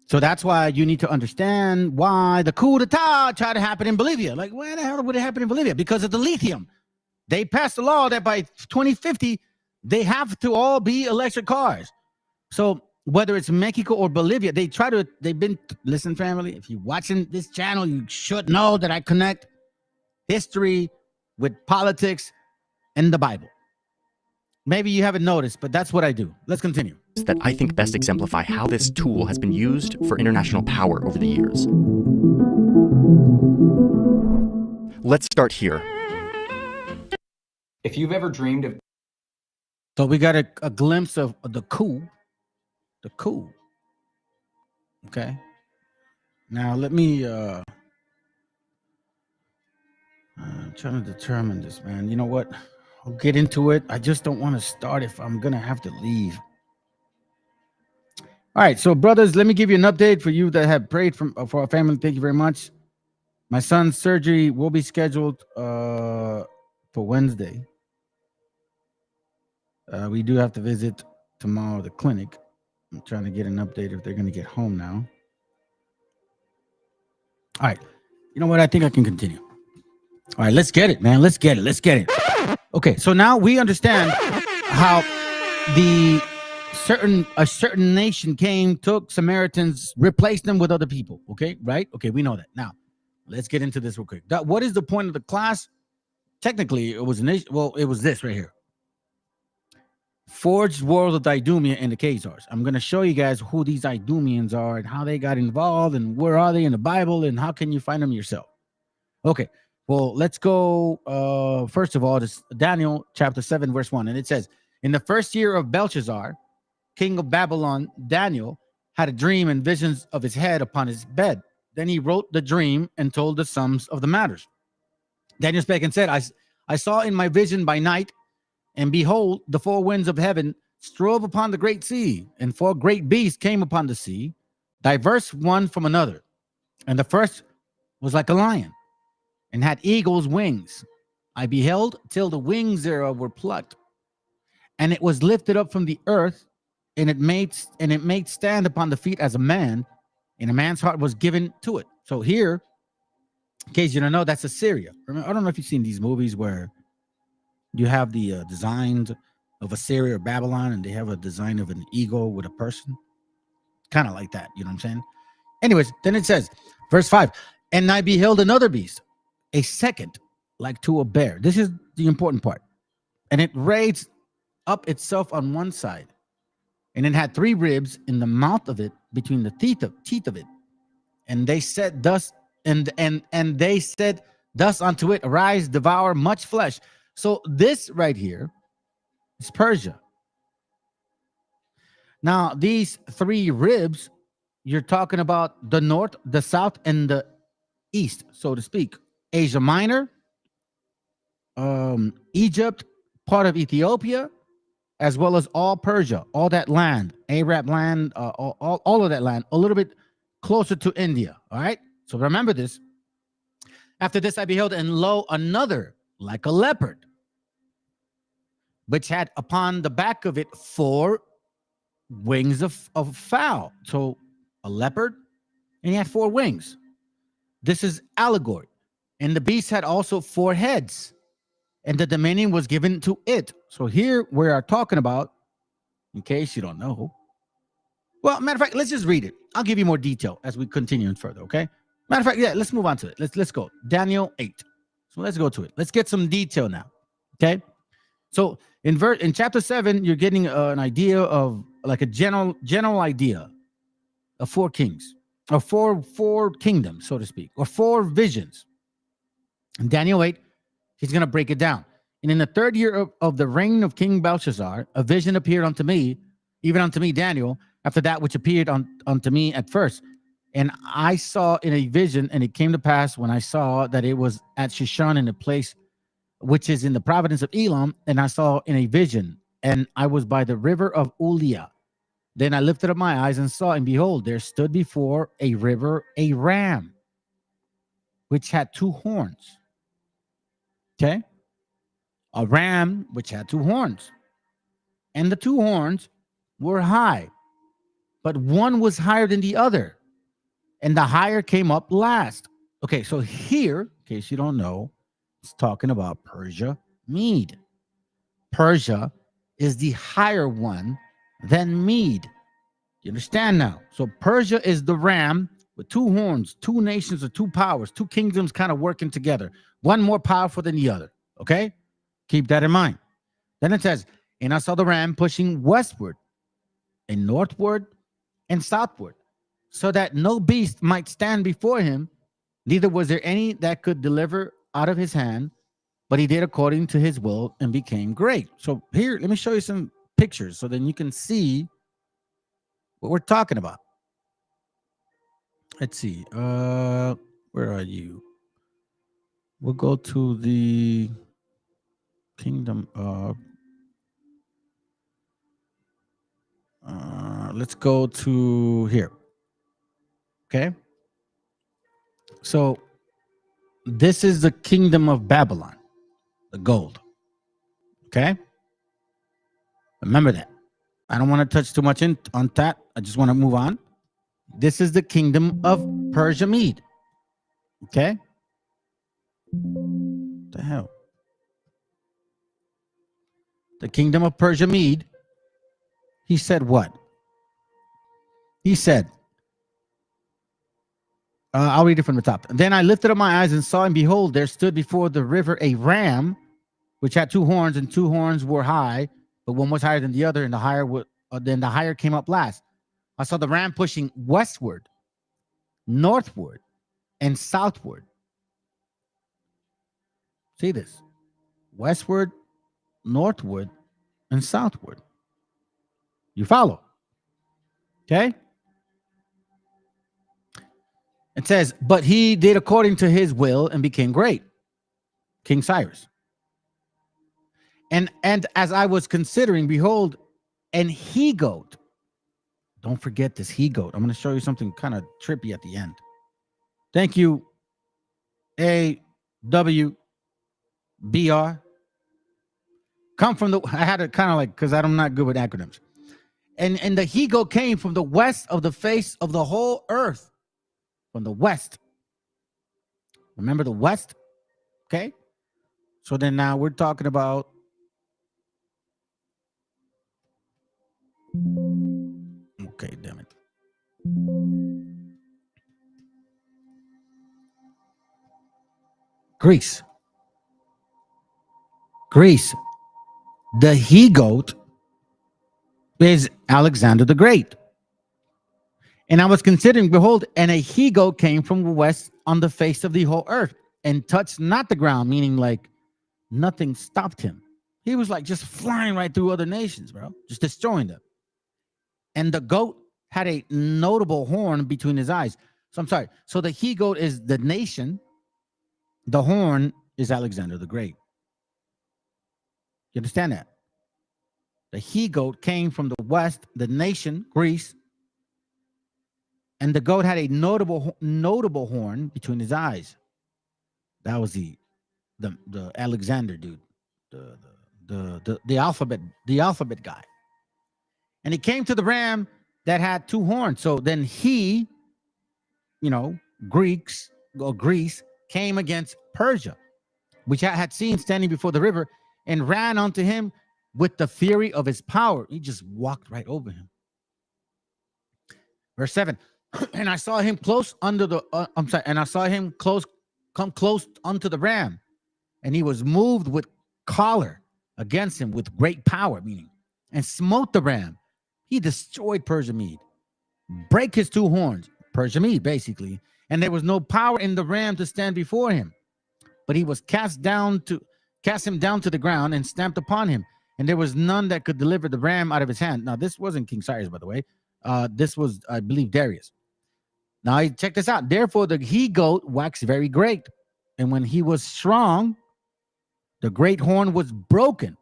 So that's why you need to understand why the coup d'etat tried to happen in Bolivia. Like, where the hell would it happen in Bolivia? Because of the lithium. They passed a law that by 2050, they have to all be electric cars. So whether it's Mexico or Bolivia, listen, family, if you're watching this channel, you should know that I connect history with politics and the Bible. Maybe you haven't noticed, but that's what I do. Let's continue. That I think best exemplify how this tool has been used for international power over the years. Let's start here. If you've ever dreamed of... So we got a glimpse of the coup. The coup. Okay. Now let me... I'm trying to determine this, man. You know what? I'll get into it. I just don't want to start if I'm going to have to leave. All right, so brothers, let me give you an update for you that have prayed for our family. Thank you very much. My son's surgery will be scheduled for Wednesday. We do have to visit tomorrow the clinic. I'm trying to get an update if they're going to get home now. All right, you know what? I think I can continue. All right, let's get it, man. Let's get it. Let's get it. Okay, so now we understand how a certain nation came, took Samaritans, replaced them with other people. Okay, right? Okay, we know that. Now, let's get into this real quick. What is the point of the class? Technically, it was it was this right here. Forged World of the IDUMEA and the Khazars. I'm going to show you guys who these IDUMEans are and how they got involved and where are they in the Bible and how can you find them yourself. Okay. Well, let's go first of all to Daniel chapter 7, verse 1. And it says, in the first year of Belshazzar, king of Babylon, Daniel had a dream and visions of his head upon his bed. Then he wrote the dream and told the sums of the matters. Daniel spake and said, I saw in my vision by night, and behold, the four winds of heaven strove upon the great sea, and four great beasts came upon the sea, diverse one from another. And the first was like a lion, and had eagle's wings. I beheld till the wings thereof were plucked, and it was lifted up from the earth, and it made stand upon the feet as a man, and a man's heart was given to it. So here, in case you don't know, that's Assyria. I don't know if you've seen these movies where you have the designed of Assyria or Babylon, and they have a design of an eagle with a person, kind of like that. You know what I'm saying? Anyways, then it says, verse 5, and I beheld another beast, a second, like to a bear. This is the important part. And it raised up itself on one side, and it had 3 ribs in the mouth of it, between the teeth of it. And they said thus, and they said thus unto it, arise, devour much flesh. So this right here is Persia. Now, these 3 ribs, you're talking about the north, the south, and the east, so to speak. Asia Minor, Egypt, part of Ethiopia, as well as all Persia, all that land, Arab land, all of that land, a little bit closer to India. All right. So remember this. After this, I beheld, and lo, another like a leopard, which had upon the back of it 4 wings of fowl. So a leopard, and he had 4 wings. This is allegory. And the beast had also 4 heads, and the dominion was given to it. So here we are talking about, in case you don't know. Well, matter of fact, let's just read it. I'll give you more detail as we continue further, okay? Matter of fact, yeah, let's move on to it. Let's go. Daniel 8. So let's go to it. Let's get some detail now, okay? So in chapter 7, you're getting an idea of, like, a general idea of 4 kings, or four kingdoms, so to speak, or 4 visions. In Daniel 8, he's going to break it down. And in the 3rd year of the reign of King Belshazzar, a vision appeared unto me, even unto me, Daniel, after that which appeared unto me at first. And I saw in a vision, and it came to pass when I saw that it was at Shushan, in a place which is in the province of Elam, and I saw in a vision, and I was by the river of Ulia. Then I lifted up my eyes and saw, and behold, there stood before a river a ram, which had 2 horns. Okay? A ram which had 2 horns. And the 2 horns were high, but one was higher than the other, and the higher came up last. Okay, so here, in case you don't know, it's talking about Persia Mede. Persia is the higher one than Mede. You understand now? So Persia is the ram with 2 horns, 2 nations or 2 powers, 2 kingdoms kind of working together, one more powerful than the other. Okay? Keep that in mind. Then it says, and I saw the ram pushing westward and northward and southward, so that no beast might stand before him, neither was there any that could deliver out of his hand, but he did according to his will and became great. So here, let me show you some pictures so then you can see what we're talking about. Let's see. Where are you? We'll go to the kingdom of... let's go to here. Okay. So this is the kingdom of Babylon, the gold. Okay. Remember that. I don't want to touch too much on that. I just want to move on. This is the kingdom of Persia Mede. Okay. What the hell? The kingdom of Persia Mede. He said what? He said, I'll read it from the top. Then I lifted up my eyes and saw, and behold, there stood before the river a ram, which had 2 horns, and 2 horns were high, but one was higher than the other, and the higher came up last. I saw the ram pushing westward, northward, and southward. See this? Westward, northward, and southward. You follow? Okay? It says, but he did according to his will and became great. King Cyrus. And as I was considering, behold, an he-goat. Don't forget this he-goat. I'm going to show you something kind of trippy at the end. Thank you, AWBR. Come from the... I had to kind of like... because I'm not good with acronyms. And the he-goat came from the west of the face of the whole earth. From the west. Remember the west? Okay. So then now we're talking about Okay, damn it. Greece. The he-goat is Alexander the Great. And I was considering, behold, and a he-goat came from the west on the face of the whole earth and touched not the ground, meaning like nothing stopped him. He was like just flying right through other nations, bro, just destroying them. And the goat had a notable horn between his eyes. So I'm sorry. So the he-goat is the nation. The horn is Alexander the Great. You understand that? The he-goat came from the west, the nation, Greece, and the goat had a notable horn between his eyes. That was the Alexander dude, the alphabet guy. And he came to the ram that had two horns. So then he, Greece came against Persia, which I had seen standing before the river, and ran onto him with the fury of his power. He just walked right over him. Verse 7. And I saw him close under the and I saw him come close unto the ram, and he was moved with choler against him with great power, meaning, and smote the ram. He destroyed Persia Mede, break his two horns, Persia Mede basically, and there was no power in the ram to stand before him, but he was cast him down to the ground and stamped upon him, and there was none that could deliver the ram out of his hand. Now this wasn't King Cyrus, by the way. This was, I believe, Darius. Now, check this out. Therefore, the he-goat waxed very great. And when he was strong, the great horn was broken.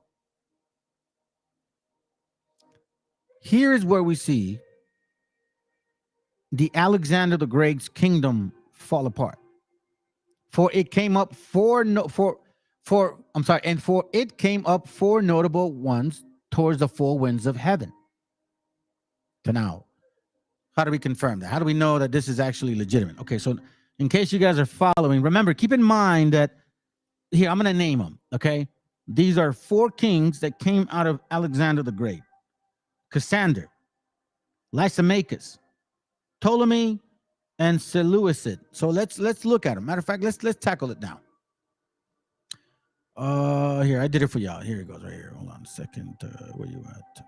Here's where we see the Alexander the Great's kingdom fall apart. For it came up four notable ones towards the four winds of heaven. So now, how do we confirm that? How do we know that this is actually legitimate? Okay, so in case you guys are following, remember, keep in mind that here, I'm going to name them, okay? These are four kings that came out of Alexander the Great. Cassander, Lysimachus, Ptolemy, and Seleucid. So let's look at them. Matter of fact, let's tackle it now. Here, I did it for y'all. Here it goes right here. Hold on a second. Where you at?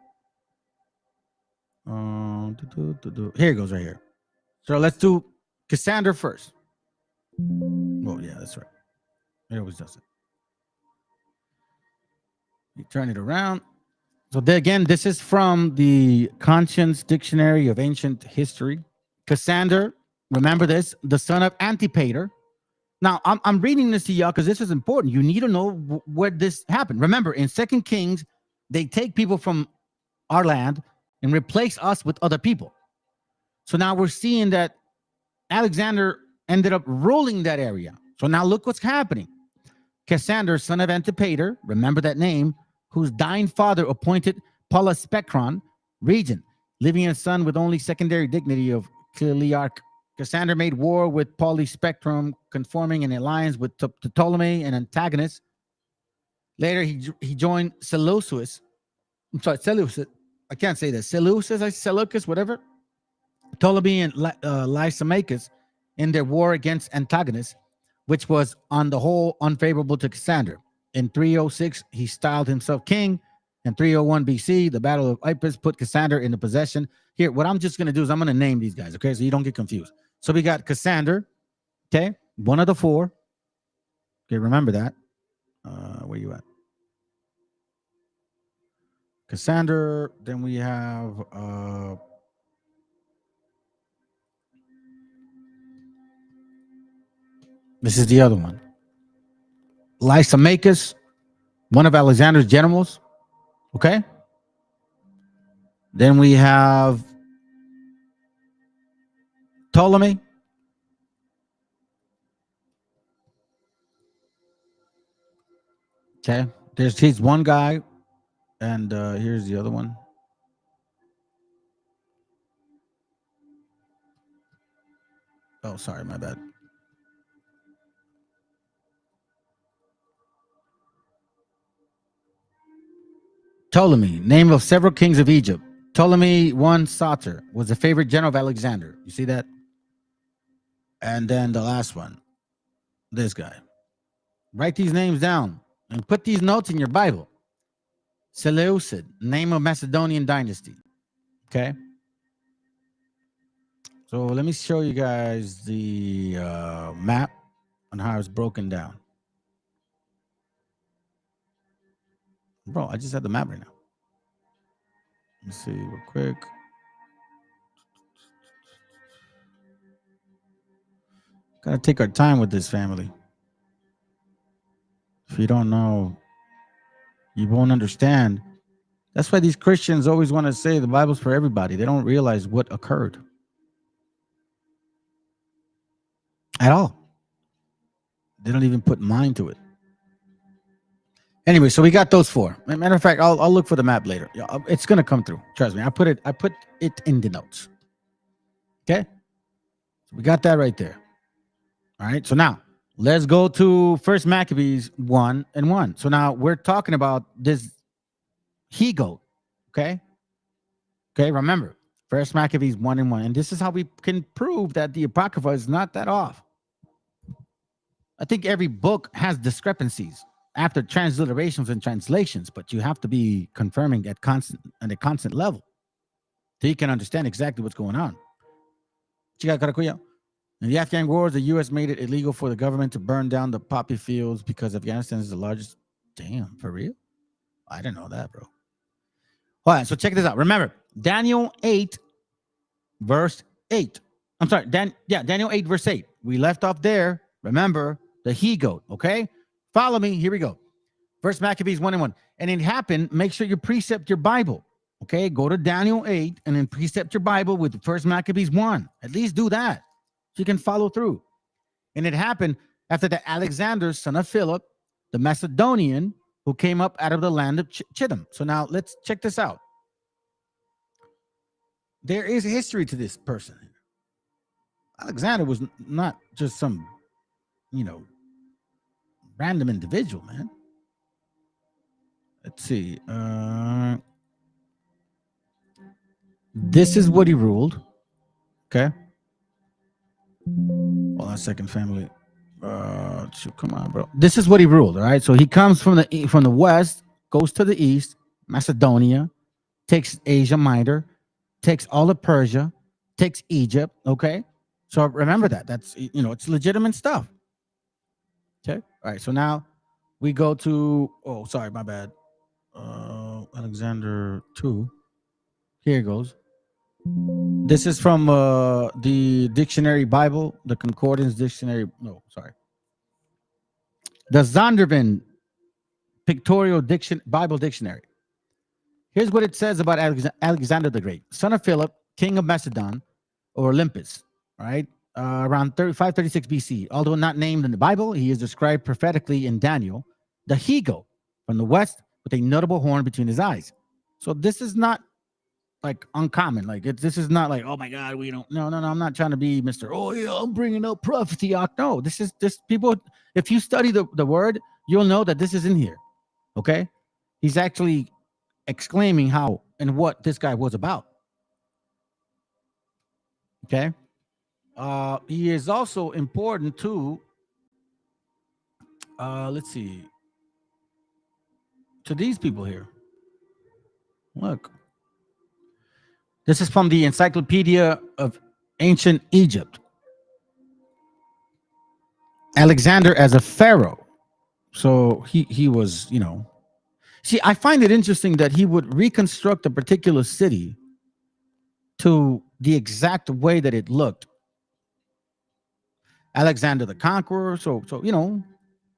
Here it goes right here. So let's do Cassander first. Oh, yeah, that's right. It always does it. You turn it around. So again, this is from the Conscience Dictionary of Ancient History. Cassander, remember this, the son of Antipater. Now, I'm reading this to y'all because this is important. You need to know where this happened. Remember, in 2 Kings, they take people from our land and replace us with other people. So now we're seeing that Alexander ended up ruling that area. So now look what's happening. Cassander, son of Antipater, remember that name, whose dying father appointed Polyspectron regent, leaving a son with only secondary dignity of Clearch. Cassander made war with Polyspectrum, conforming an alliance with Ptolemy and Antagonist. Later, he joined Seleucus. Seleucus. I can't say that. Seleucus, whatever. Ptolemy and Lysimachus in their war against Antagonist, which was on the whole unfavorable to Cassander. In 306, he styled himself king. In 301 BC, the Battle of Ypres put Cassander into possession. Here, what I'm just going to do is I'm going to name these guys, okay, so you don't get confused. So we got Cassander, okay, one of the four. Okay, remember that. Where you at? Cassander, then we have this is the other one. Lysimachus, one of Alexander's generals. Okay. Then we have Ptolemy. Okay. He's one guy. And here's the other one. Oh, sorry, my bad. Ptolemy, name of several kings of Egypt. Ptolemy I Soter was the favorite general of Alexander. You see that? And then the last one, this guy. Write these names down and put these notes in your Bible. Seleucid, name of Macedonian dynasty. Okay. So let me show you guys the map on how it's broken down. Bro, I just had the map right now. Let's see real quick. Gotta take our time with this family. If you don't know, you won't understand. That's why these Christians always want to say the Bible's for everybody. They don't realize what occurred at all. They don't even put mind to it. Anyway, so we got those four. Matter of fact, I'll look for the map later. It's gonna come through. Trust me. I put it in the notes. Okay. So we got that right there. All right. So now let's go to First Maccabees 1:1. So now we're talking about this he-goat. Okay. Okay. Remember, First Maccabees 1:1, and this is how we can prove that the Apocrypha is not that off. I think every book has discrepancies after transliterations and translations, but you have to be confirming at a constant level so you can understand exactly what's going on. In the Afghan wars, the U.S. made it illegal for the government to burn down the poppy fields because Afghanistan is the largest. Damn, for real? I didn't know that, bro. All right, so check this out. Remember, Daniel 8, verse 8. I'm sorry, Daniel 8, verse 8. We left off there. Remember, the he-goat, okay? Follow me. Here we go. First Maccabees 1:1. And it happened, make sure you precept your Bible, okay? Go to Daniel 8 and then precept your Bible with First Maccabees 1. At least do that so you can follow through. And it happened after that Alexander, son of Philip, the Macedonian, who came up out of the land of Chittim. So now let's check this out. There is history to this person. Alexander was not just some, random individual, man. Let's see. This is what he ruled. Okay. Hold on a second, family. Come on, bro. This is what he ruled. All right. So he comes from the west, goes to the east, Macedonia, takes Asia Minor, takes all of Persia, takes Egypt. Okay. So remember that. That's it's legitimate stuff. Okay. All right. So now we go to. Oh, sorry, my bad. Alexander 2. Here it goes. This is from the dictionary Bible, the Concordance Dictionary. No, sorry. The Zondervan Pictorial Bible Dictionary. Here's what it says about Alexander the Great, son of Philip, king of Macedon, or Olympus, right? Around 536 BC. Although not named in the Bible, he is described prophetically in Daniel, the he-goat from the west with a notable horn between his eyes. So this is not like uncommon. Like this is not like, oh my God, we don't. No. I'm not trying to be Mr. Oh yeah, I'm bringing up prophecy. No, this is people. If you study the word, you'll know that this is in here. Okay, he's actually exclaiming how and what this guy was about. Okay, he is also important to. Let's see. To these people here. Look. This is from the Encyclopedia of Ancient Egypt. Alexander as a pharaoh. So he was, See, I find it interesting that he would reconstruct a particular city to the exact way that it looked. Alexander the Conqueror. So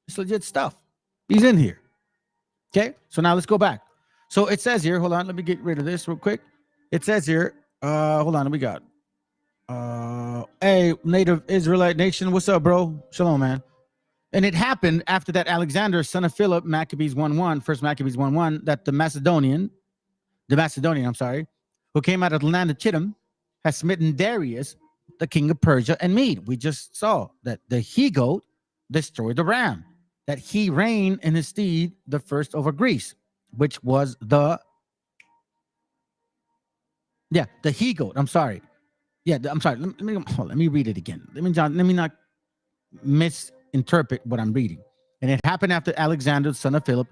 it's legit stuff. He's in here. Okay, so now let's go back. So it says here, hold on, let me get rid of this real quick. It says here, hold on, we got hey, native Israelite nation, what's up, bro? Shalom, man. And it happened after that Alexander, son of Philip, Maccabees 1:1, First Maccabees 1:1, that the Macedonian, who came out of the land of Chittim, has smitten Darius, the king of Persia and Mede. We just saw that the he-goat destroyed the ram, that he reigned in his stead, the first over Greece, which was the. Let me get rid of this real quick. It says here, hold on, let me get rid of this real quick. It says here, Yeah, the he-goat. I'm sorry. Yeah, I'm sorry. Let me read it again. Let me not misinterpret what I'm reading. And it happened after Alexander, son of Philip,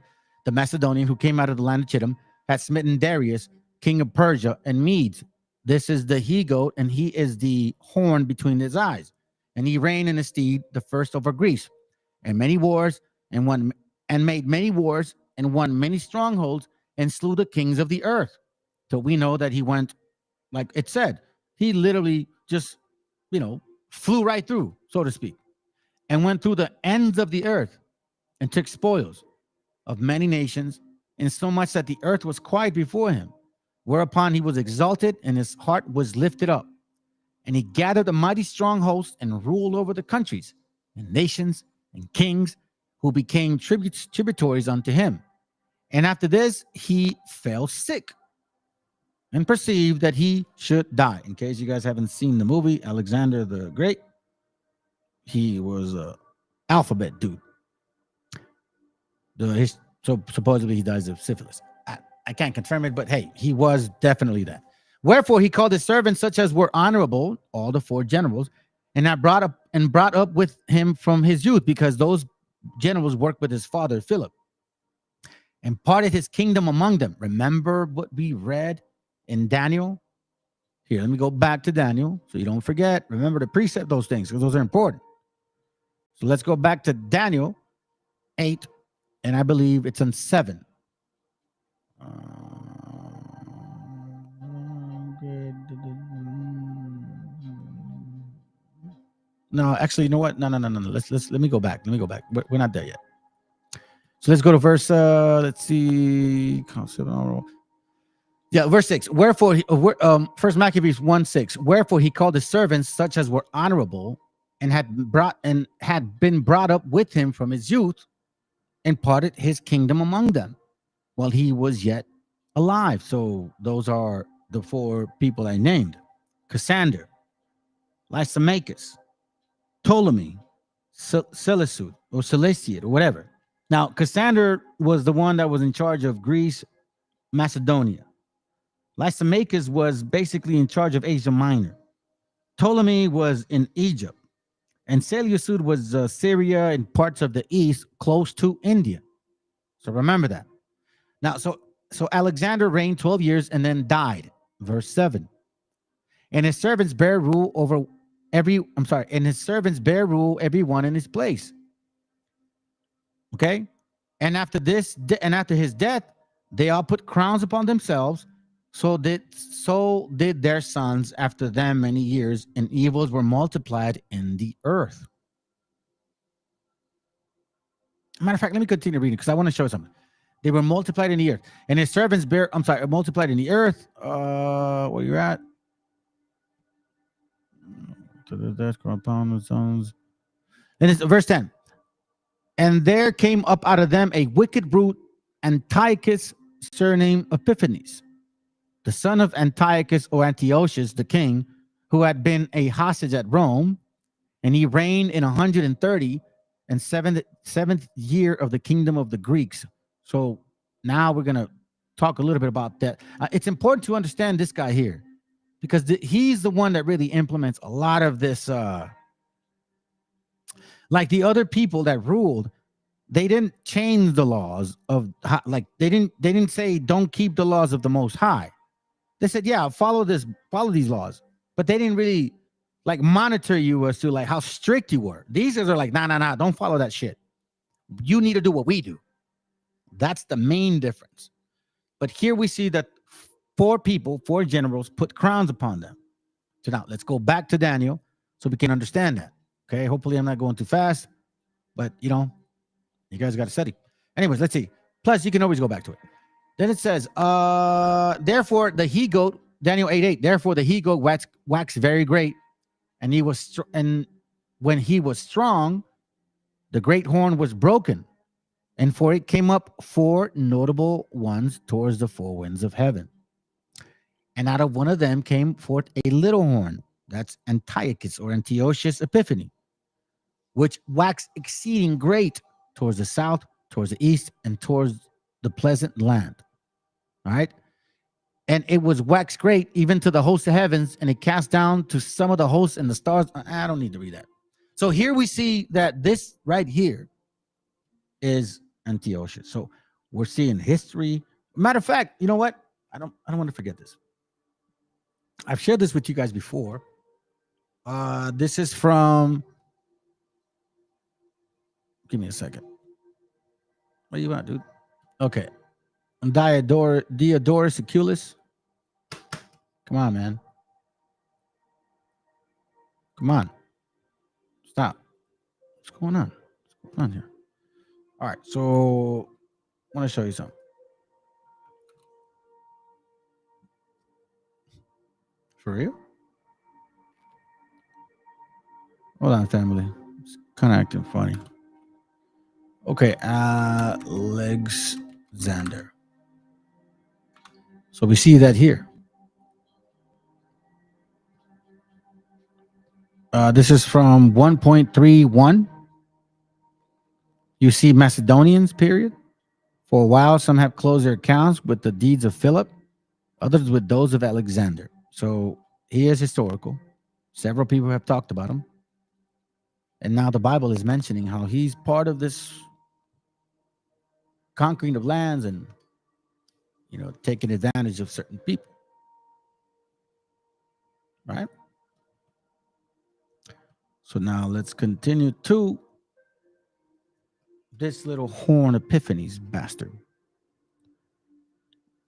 the Macedonian, who came out of the land of Chittim, had smitten Darius, king of Persia and Medes. This is the he-goat, and he is the horn between his eyes. And he reigned in a steed, the first over Greece, and many wars, and made many wars, and won many strongholds, and slew the kings of the earth. So we know that he went, like it said, he literally just, flew right through, so to speak, and went through the ends of the earth and took spoils of many nations, insomuch that the earth was quiet before him. Whereupon he was exalted, and his heart was lifted up. And he gathered a mighty strong host and ruled over the countries and nations and kings, who became tributaries unto him. And after this, he fell sick and perceived that he should die. In case you guys haven't seen the movie, Alexander the Great, he was a alphabet dude. So supposedly he dies of syphilis. I can't confirm it, but hey, he was definitely that. Wherefore he called his servants, such as were honorable, all the 4 generals, and brought up with him from his youth, because those generals worked with his father Philip, and parted his kingdom among them. Remember what we read in Daniel? Here, let me go back to Daniel so you don't forget. Remember to precept those things, because those are important. So let's go back to Daniel 8, and I believe it's on 7. No, actually, you know what? No. Let me go back. We're not there yet. So let's go to verse. Let's see. Yeah, verse 6. Wherefore, First Maccabees 1:6. Wherefore he called his servants, such as were honorable, and had been brought up with him from his youth, and parted his kingdom among them, while he was yet alive. So those are the 4 people I named: Cassander, Lysimachus, Ptolemy, Seleucid or Seleucid or whatever. Now, Cassander was the one that was in charge of Greece, Macedonia. Lysimachus was basically in charge of Asia Minor. Ptolemy was in Egypt. And Seleucid was Syria and parts of the east, close to India. So remember that. Now, so Alexander reigned 12 years and then died. Verse 7. And his servants bear rule over everyone in his place. Okay? And after his death, they all put crowns upon themselves. So did their sons after them many years, and evils were multiplied in the earth. Matter of fact, let me continue reading because I want to show something. They were multiplied in the earth, and his servants multiplied in the earth. Where you're at? To the death upon the sons. And it's verse 10. And there came up out of them a wicked brute, Antiochus, surnamed Epiphanes, the son of Antiochus or Antiochus the king, who had been a hostage at Rome, and he reigned in 130 and seventh year of the kingdom of the Greeks. So now we're going to talk a little bit about that. It's important to understand this guy here, because he's the one that really implements a lot of this. Like the other people that ruled, they didn't change the laws of, like they didn't say don't keep the laws of the Most High. They said, yeah, follow these laws, but they didn't really like monitor you as to like how strict you were. These guys are like, nah, don't follow that shit. You need to do what we do. That's the main difference. But here we see that 4 generals put crowns upon them. So now let's go back to Daniel so we can understand that. Okay, hopefully I'm not going too fast, but you guys got to study. Anyways, let's see. Plus, you can always go back to it. Then it says, therefore the he-goat, Daniel 8:8, therefore the he-goat waxed very great, and when he was strong, the great horn was broken, and for it came up 4 notable ones towards the 4 winds of heaven. And out of one of them came forth a little horn, that's Antiochus or Antiochus Epiphanes, which waxed exceeding great towards the south, towards the east, and towards the pleasant land. All right. And it was waxed great even to the host of heavens, and it cast down to some of the hosts and the stars. I don't need to read that. So here we see that this right here is Antiochus. So we're seeing history. Matter of fact, you know what? I don't want to forget this. I've shared this with you guys before. This is from. Give me a second. What do you want, dude? Okay. Diodorus Siculus. Come on, man. Come on. Stop. What's going on? What's going on here? All right. So I want to show you something. For real? Hold on, family. It's kind of acting funny. Okay. Alexander. So we see that here. This is from 1.31. You see Macedonians, period. For a while, some have closed their accounts with the deeds of Philip, others with those of Alexander. So he is historical. Several people have talked about him. And now the Bible is mentioning how he's part of this conquering of lands and, taking advantage of certain people. Right? So now let's continue to this little horn Epiphanes bastard.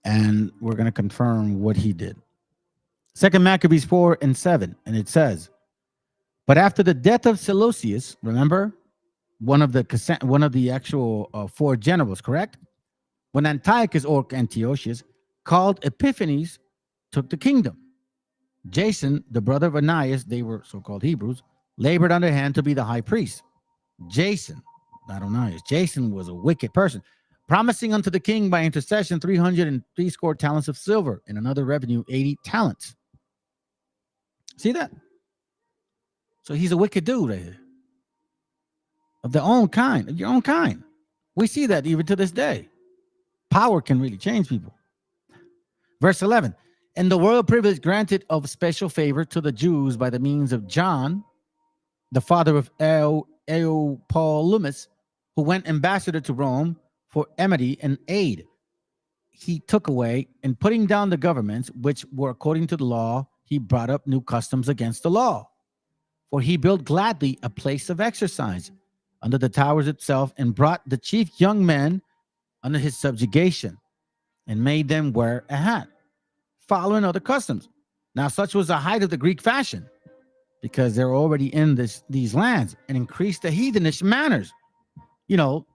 And we're going to confirm what he did. 2 Maccabees 4:7, and it says, but after the death of Seleucus, remember, one of the actual 4 generals, correct? When Antiochus or Antiochus called Epiphanes, took the kingdom. Jason, the brother of Anias, they were so-called Hebrews, labored underhand to be the high priest. Jason, not Onias, Jason was a wicked person, promising unto the king by intercession 360 talents of silver and another revenue 80 talents. See that? So he's a wicked dude right here. Of their own kind, of your own kind. We see that even to this day. Power can really change people. Verse 11, and the royal privilege granted of special favor to the Jews by the means of John, the father of Eupolemus, who went ambassador to Rome for enmity and aid. He took away, and putting down the governments, which were according to the law, he brought up new customs against the law. For he built gladly a place of exercise under the towers itself, and brought the chief young men under his subjugation, and made them wear a hat, following other customs. Now such was the height of the Greek fashion, because they're already in these lands, and increased the heathenish manners.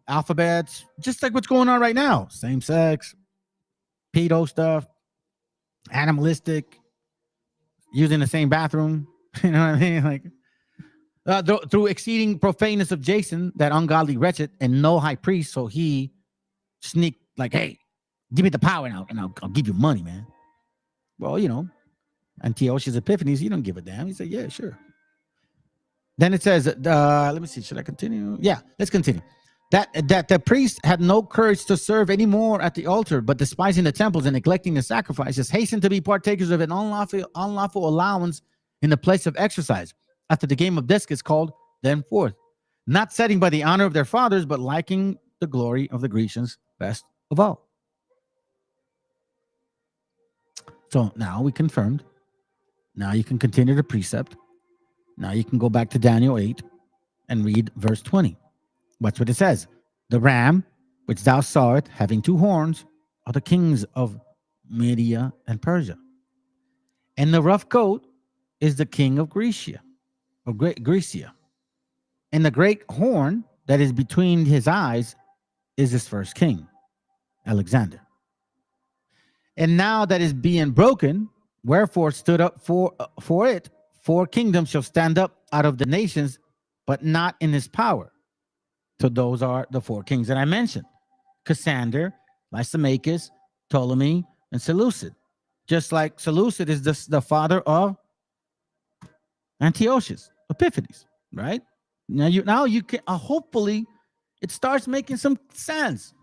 Alphabets, just like what's going on right now. Same sex, pedo stuff, animalistic, using the same bathroom. You know what I mean? Like, through exceeding profaneness of Jason, that ungodly wretched, and no high priest, so he sneaked like, hey, give me the power now, and I'll give you money, man. Well, Antiochus Epiphanes, he don't give a damn. He said, yeah, sure. Then it says, let me see, should I continue? Yeah, let's continue. That the priest had no courage to serve any more at the altar, but despising the temples and neglecting the sacrifices, hastened to be partakers of an unlawful allowance in the place of exercise, after the game of discus called then forth, not setting by the honor of their fathers, but liking the glory of the Grecians best of all. So now we confirmed. Now you can continue the precept. Now you can go back to Daniel 8 and read verse 20. Watch what it says. The ram, which thou sawest, having 2 horns, are the kings of Media and Persia. And the rough coat is the king of Grecia. And the great horn that is between his eyes is his first king, Alexander. And now that is being broken, wherefore stood up for it, 4 kingdoms shall stand up out of the nations, but not in his power. So those are the 4 kings that I mentioned: Cassander, Lysimachus, Ptolemy, and Seleucid. Just like Seleucid is the father of Antiochus Epiphanes, right? Now you can hopefully it starts making some sense,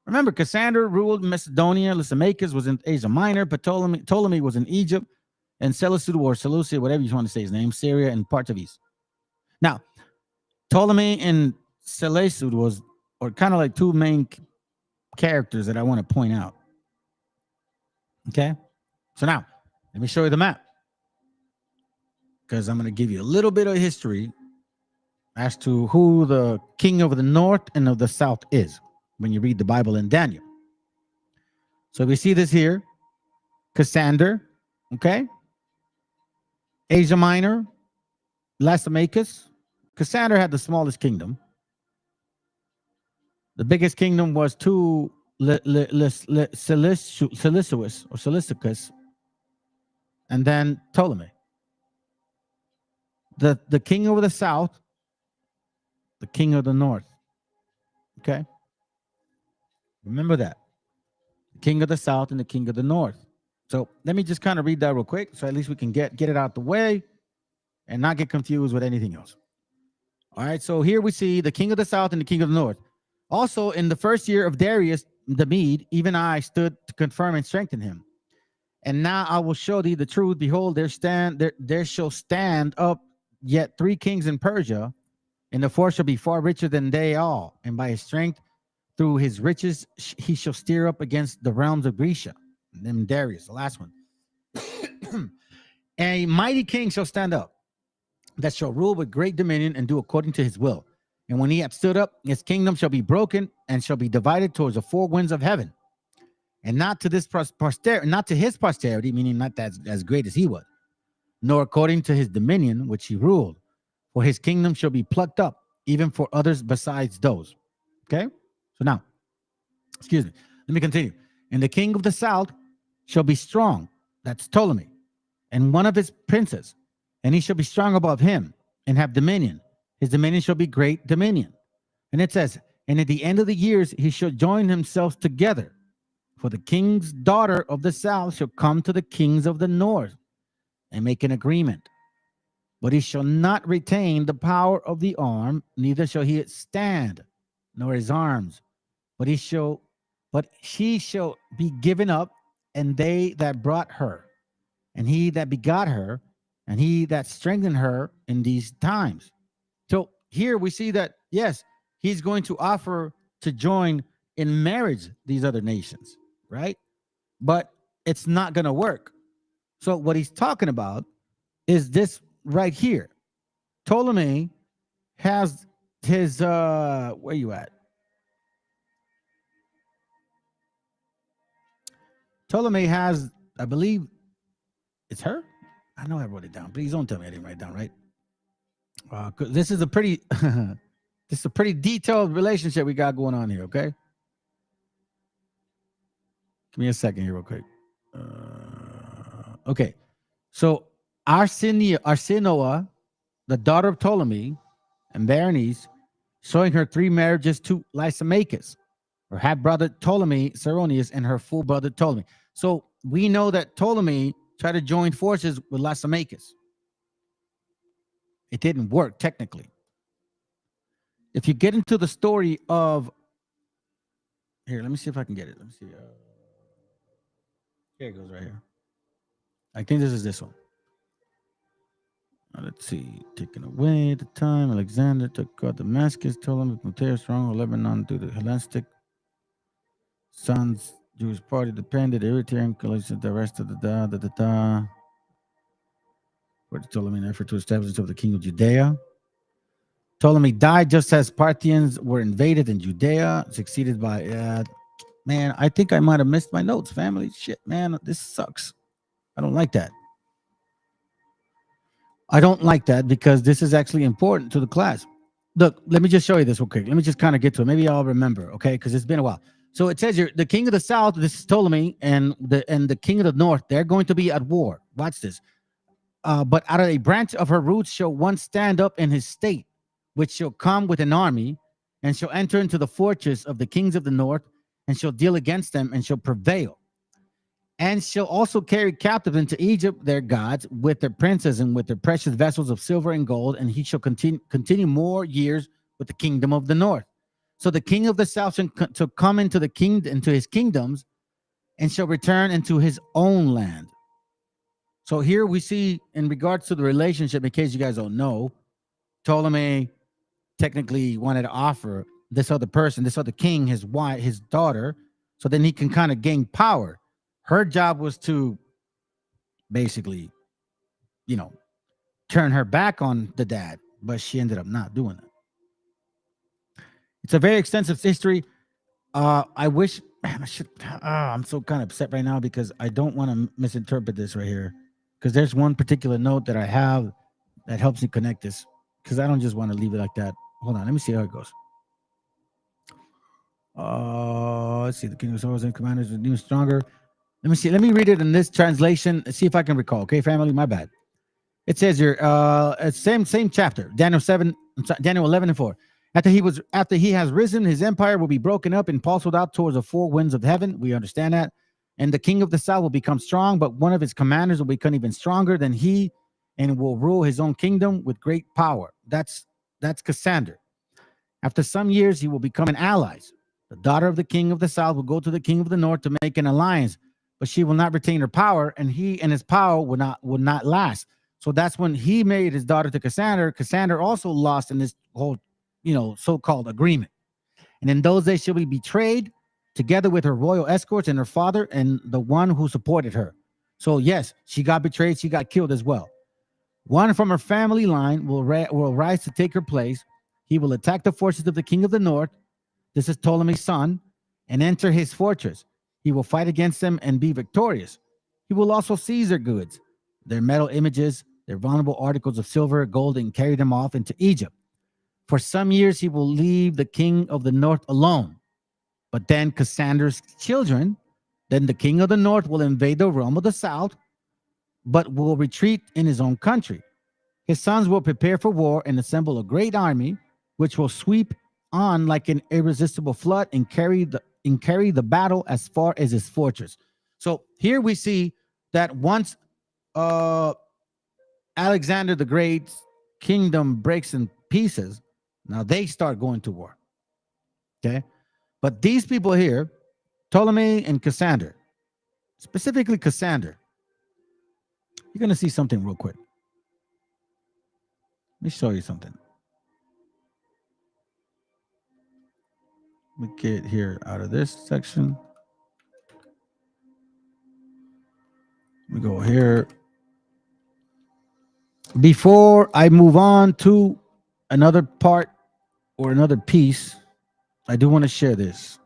Remember, Cassander ruled Macedonia, Lysimachus was in Asia Minor, Ptolemy was in Egypt, and Seleucid or Seleucia, whatever you want to say his name, Syria and parts of East. Now, Ptolemy and Seleucid are kind of like two main characters that I want to point out. Okay? So now, let me show you the map. Because I'm going to give you a little bit of history as to who the king of the north and of the south is when you read the Bible in Daniel. So we see this here. Cassander, okay? Asia Minor, Lysimachus. Cassander had the smallest kingdom. The biggest kingdom was Seleucus, and then Ptolemy. The king of the south, the king of the north. Okay? Remember that. The king of the south and the king of the north. So let me just kind of read that real quick, so at least we can get it out the way and not get confused with anything else. All right, so here we see the king of the south and the king of the north. Also, in the first year of Darius the Mede, even I stood to confirm and strengthen him. And now I will show thee the truth. Behold, there shall stand up yet 3 kings in Persia, and the fourth shall be far richer than they all. And by his strength, through his riches, he shall steer up against the realms of Grecia. And then Darius, the last one. A mighty king shall stand up, that shall rule with great dominion and do according to his will. And when he hath stood up, his kingdom shall be broken and shall be divided towards the 4 winds of heaven. And not to this posterity, not to his posterity, meaning not that as great as he was, nor according to his dominion which he ruled. For his kingdom shall be plucked up, even for others besides those. Okay? So now, excuse me, let me continue. And the king of the south shall be strong, that's Ptolemy, and one of his princes, and he shall be strong above him and have dominion. His dominion shall be great dominion. And it says, and at the end of the years he shall join himself together. For the king's daughter of the south shall come to the kings of the north and make an agreement. But he shall not retain the power of the arm, neither shall he stand, nor his arms. But she shall be given up, and they that brought her, and he that begot her, and he that strengthened her in these times. So here we see that, yes, he's going to offer to join in marriage these other nations, right? But it's not going to work. So what he's talking about is this right here. Ptolemy has his, where you at? Ptolemy has, I believe, it's her? I know I wrote it down. Please don't tell me I didn't write it down, right? This is a pretty, this is a pretty detailed relationship we got going on here, okay? Give me a second here real quick. Okay. So Arsinoe, the daughter of Ptolemy, and Berenice, showing her 3 marriages to Lysimachus, her half-brother Ptolemy, Ceronius, and her full brother Ptolemy. So we know that Ptolemy tried to join forces with Lysimachus. It didn't work technically. If you get into the story of, here, let me see if I can get it. Let me see. Here it goes right here. I think this is this one. Let's see. Taken away at the time, Alexander took out Damascus, told him to prepare stronghold Lebanon to the Hellenistic sons, Jewish party depended, Eritrean collection, the rest of the where Ptolemy an effort to establish himself the king of Judea. Ptolemy died just as Parthians were invaded in Judea, succeeded by man, I think I might have missed my notes, family. Shit, man, this sucks. I don't like that. I don't like that because this is actually important to the class. Look, let me just show you this real quick. Let me just kind of get to it. Maybe I'll remember, okay? Because it's been a while. So it says here, the king of the south, this is Ptolemy, and the king of the north, they're going to be at war. Watch this. But out of a branch of her roots shall one stand up in his state, which shall come with an army, and shall enter into the fortress of the kings of the north, and shall deal against them, and shall prevail. And shall also carry captive into Egypt their gods with their princes and with their precious vessels of silver and gold, and he shall continue more years with the kingdom of the north. So the king of the south shall come into into his kingdoms, and shall return into his own land. So here we see, in regards to the relationship, in case you guys don't know, Ptolemy technically wanted to offer this other person, this other king, his wife, his daughter, so then he can kind of gain power. Her job was to basically, turn her back on the dad, but she ended up not doing it. It's a very extensive history. I wish I'm so kind of upset right now because I don't want to misinterpret this right here, because there's one particular note that I have that helps me connect this, because I don't just want to leave it like that. Hold on, let me see how it goes. Let's see. The king of swords and commanders was even stronger. Let me see. Let me read it in this translation. See if I can recall. Okay, family, my bad. It says here, same chapter, Daniel 11:4. After he has risen, his empire will be broken up and parceled out towards the four winds of heaven. We understand that. And the king of the south will become strong, but one of his commanders will become even stronger than he, and will rule his own kingdom with great power. That's Cassander. After some years, he will become an ally. The daughter of the king of the south will go to the king of the north to make an alliance, but she will not retain her power, and he and his power will not last. So that's when he made his daughter to Cassander. Cassander also lost in this whole, so-called agreement. And in those days, she'll be betrayed together with her royal escorts and her father and the one who supported her. So yes, she got betrayed. She got killed as well. One from her family line will rise to take her place. He will attack the forces of the king of the north. This is Ptolemy's son, and enter his fortress. He will fight against them and be victorious. He will also seize their goods, their metal images, their vulnerable articles of silver, gold, and carry them off into Egypt. For some years, he will leave the king of the north alone. But then Cassander's children, then the king of the north will invade the realm of the south, but will retreat in his own country. His sons will prepare for war and assemble a great army, which will sweep on like an irresistible flood and carry the battle as far as his fortress. So here we see that once Alexander the Great's kingdom breaks in pieces, now they start going to war. Okay, but these people here, Ptolemy and Cassander, specifically Cassander, you're going to see something real quick. Let me show you something. Let me get here out of this section. Let me go here. Before I move on to another part or another piece, I do want to share this,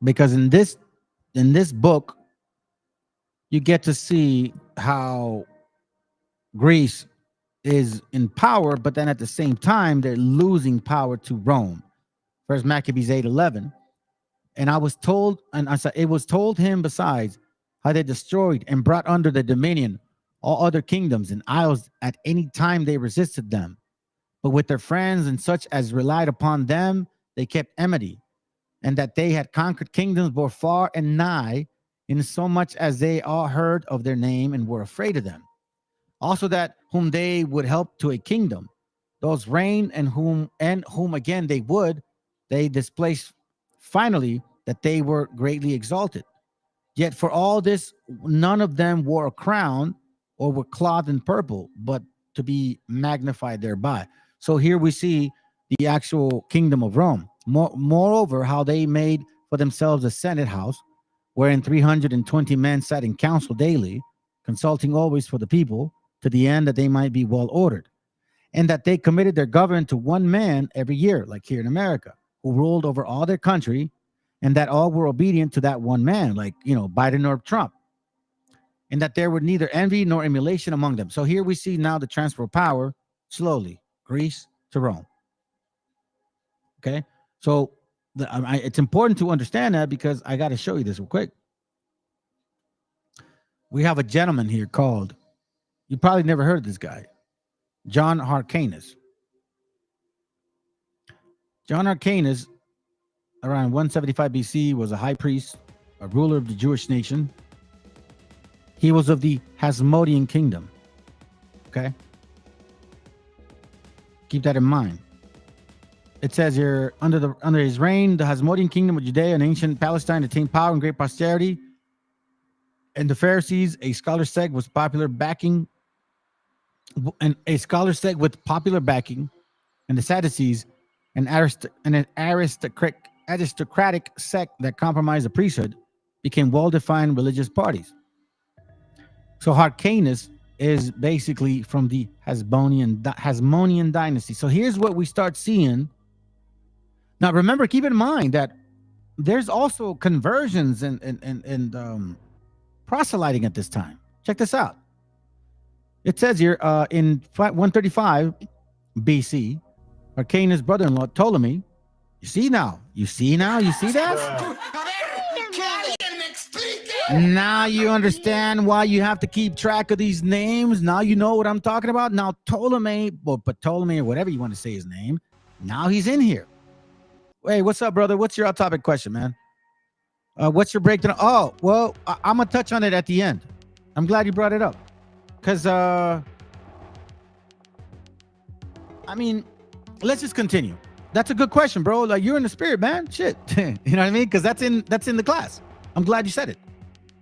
because in this book, you get to see how Greece is in power, but then at the same time, they're losing power to Rome. First Maccabees 8:11. And I was told, and I said, it was told him besides how they destroyed and brought under their dominion all other kingdoms and isles at any time they resisted them. But with their friends and such as relied upon them, they kept enmity, and that they had conquered kingdoms both far and nigh, in so much as they all heard of their name and were afraid of them. Also that whom they would help to a kingdom, those reign and whom again they displaced finally, that they were greatly exalted. Yet for all this, none of them wore a crown or were clothed in purple, but to be magnified thereby. So here we see the actual kingdom of Rome. Moreover, how they made for themselves a senate house, wherein 320 men sat in council daily, consulting always for the people, to the end that they might be well ordered, and that they committed their government to one man every year, like here in America, who ruled over all their country, and that all were obedient to that one man, like, Biden or Trump, and that there were neither envy nor emulation among them. So here we see now the transfer of power slowly, Greece to Rome. Okay, so it's important to understand that, because I got to show you this real quick. We have a gentleman here called, you probably never heard of this guy, John Hyrcanus. John Hyrcanus, around 175 BC, was a high priest, a ruler of the Jewish nation. He was of the Hasmonean kingdom. Okay? Keep that in mind. it says here, under his reign, the Hasmonean kingdom of Judea and ancient Palestine attained power and great posterity. And the Pharisees, a scholar sect, with popular backing, and and the Sadducees, an aristocratic sect that compromised the priesthood, became well-defined religious parties. So Hyrcanus is basically from the Hasmonean dynasty. So here's what we start seeing. Now, remember, keep in mind that there's also conversions and proselyting at this time. Check this out. It says here in 135 BC, Hyrcanus' brother-in-law Ptolemy. You see that? Now you understand why you have to keep track of these names. Now you know what I'm talking about. Now Ptolemy, or whatever you want to say his name, now he's in here. Hey, what's up, brother? What's your topic question, man? What's your breakdown? Oh, well, I'm going to touch on it at the end. I'm glad you brought it up. Because, I mean, let's just continue. That's a good question, bro. Like, you're in the spirit, man. Shit. You know what I mean? Because that's in the class. I'm glad you said it.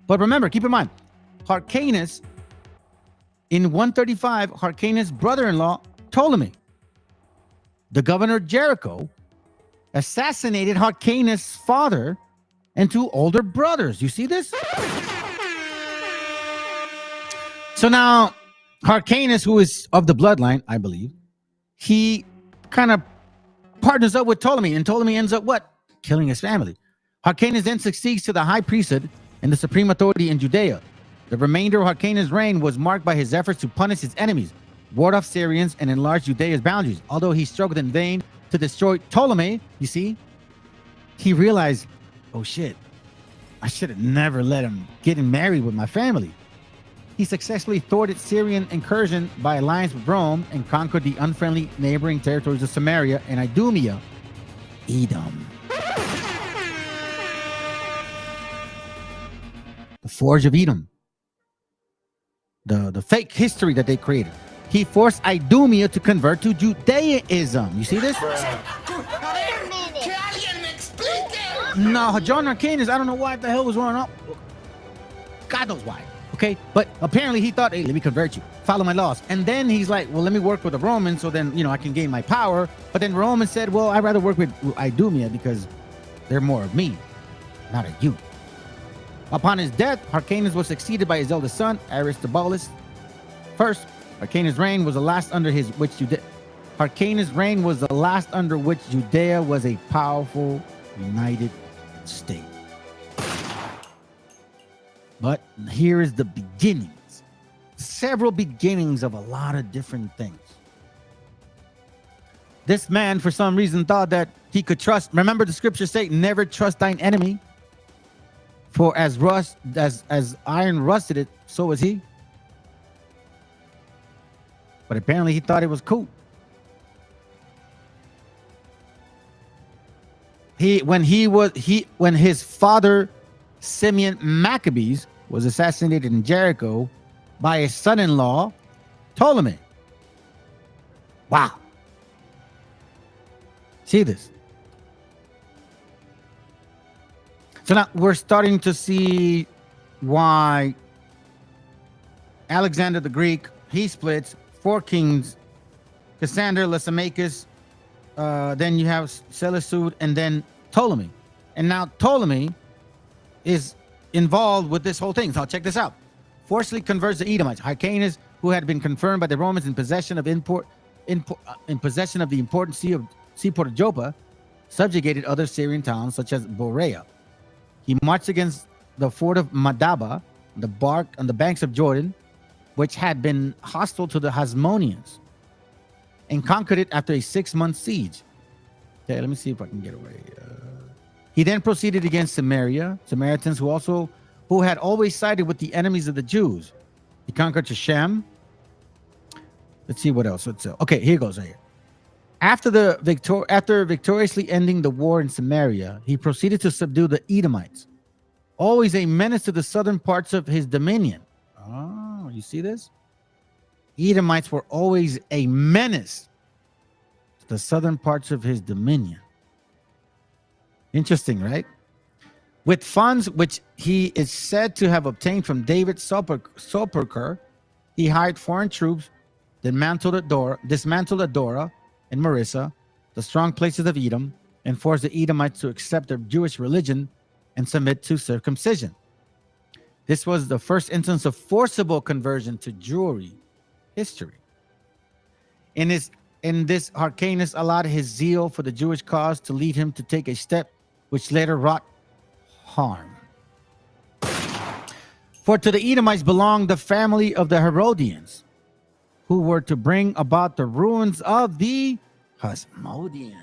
But remember, keep in mind, Hyrcanus, in 135, Hyrcanus' brother-in-law, Ptolemy, the governor of Jericho, assassinated Hyrcanus' father and two older brothers. You see this? So now, Hyrcanus, who is of the bloodline, I believe, he kind of partners up with Ptolemy, and Ptolemy ends up what? Killing his family. Hyrcanus then succeeds to the high priesthood and the supreme authority in Judea. The remainder of Hyrcanus' reign was marked by his efforts to punish his enemies, ward off Syrians, and enlarge Judea's boundaries. Although he struggled in vain to destroy Ptolemy, you see, he realized, oh shit, I should have never let him get married with my family. He successfully thwarted Syrian incursion by alliance with Rome and conquered the unfriendly neighboring territories of Samaria and Idumea, Edom. The Forge of Edom. The fake history that they created. He forced Idumea to convert to Judaism. You see this? No, John Hyrcanus, I don't know why the hell was wrong up. God knows why. Okay, but apparently he thought, hey, let me convert you, follow my laws. And then he's like, well, let me work with the Romans so then, I can gain my power. But then Romans said, well, I'd rather work with Idumea because they're more of me, not of you. Upon his death, Hyrcanus was succeeded by his eldest son, Aristobulus. First, Hyrcanus' reign was the last under which Judea was a powerful, united state. But here is the beginnings, several beginnings of a lot of different things. This man, for some reason, thought that he could trust. Remember, the scriptures say, "Never trust thine enemy, for as iron rusted it, so is he." But apparently, he thought it was cool. When his father Simeon Maccabees was assassinated in Jericho by his son-in-law Ptolemy. Wow. See this? So now we're starting to see why Alexander the Greek, he splits 4 kings, Cassander, Lysimachus, then you have Seleucid, and then Ptolemy. And now Ptolemy is involved with this whole thing. So check this out. Forcibly converts the Edomites. Hyrcanus, who had been confirmed by the Romans in possession of the important seaport of Joppa, subjugated other Syrian towns such as Borea. He marched against the fort of Madaba on the banks of Jordan, which had been hostile to the Hasmoneans, and conquered it after a 6-month siege. Okay, let me see if I can get away. He then proceeded against Samaritans who had always sided with the enemies of the Jews. He conquered Shechem. Let's see what else. Okay, here goes right here. After victoriously ending the war in Samaria, he proceeded to subdue the Edomites, always a menace to the southern parts of his dominion. Oh, you see this? Edomites were always a menace the southern parts of his dominion. Interesting, right? With funds which he is said to have obtained from David Soperker, he hired foreign troops, dismantled Adora and Marissa, the strong places of Edom, and forced the Edomites to accept their Jewish religion and submit to circumcision. This was the first instance of forcible conversion to Jewry history. In this, Hyrcanus allowed his zeal for the Jewish cause to lead him to take a step which later wrought harm. For to the Edomites belonged the family of the Herodians, who were to bring about the ruins of the Hasmodeans.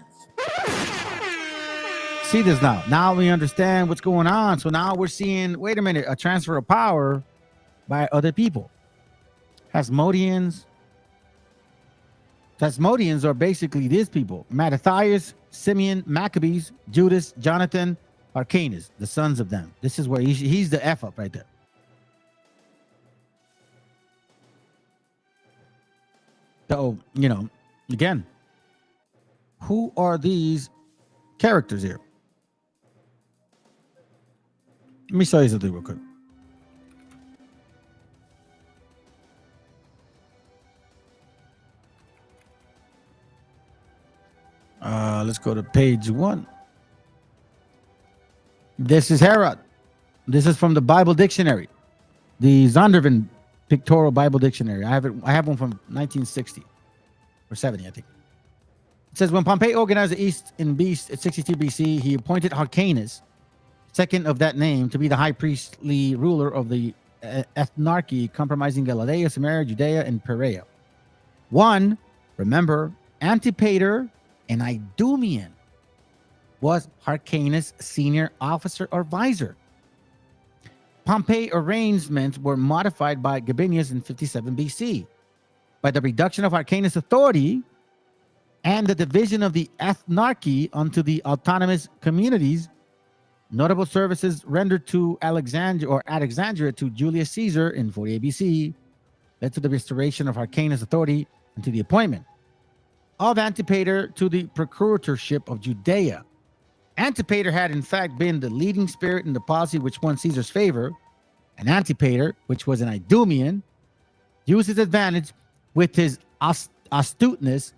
See this now. Now we understand what's going on. So now we're seeing, wait a minute, a transfer of power by other people. Hasmodeans are basically these people: Mattathias, Simeon, Maccabees, Judas, Jonathan, Hyrcanus, the sons of them. This is where he's the F up right there. So, you know, again, who are these characters here? Let me show you something real quick. Let's go to page 1. This is Herod. This is from the Bible Dictionary, the Zondervan Pictorial Bible Dictionary. I have one from 1960 or 70, I think. It says, when Pompey organized the East in Beast at 62 BC, he appointed Hyrcanus, second of that name, to be the high priestly ruler of the ethnarchy comprising Galilee, Samaria, Judea, and Perea. One, remember, Antipater, an Idumean, was Hyrcanus' senior officer or advisor. Pompey arrangements were modified by Gabinius in 57 BC. By the reduction of Hyrcanus' authority and the division of the ethnarchy onto the autonomous communities, notable services rendered to Alexandria to Julius Caesar in 48 BC led to the restoration of Hyrcanus' authority and to the appointment of Antipater to the procuratorship of Judea. Antipater had in fact been the leading spirit in the policy which won Caesar's favor, and Antipater, which was an Idumean, used his advantage with his astuteness,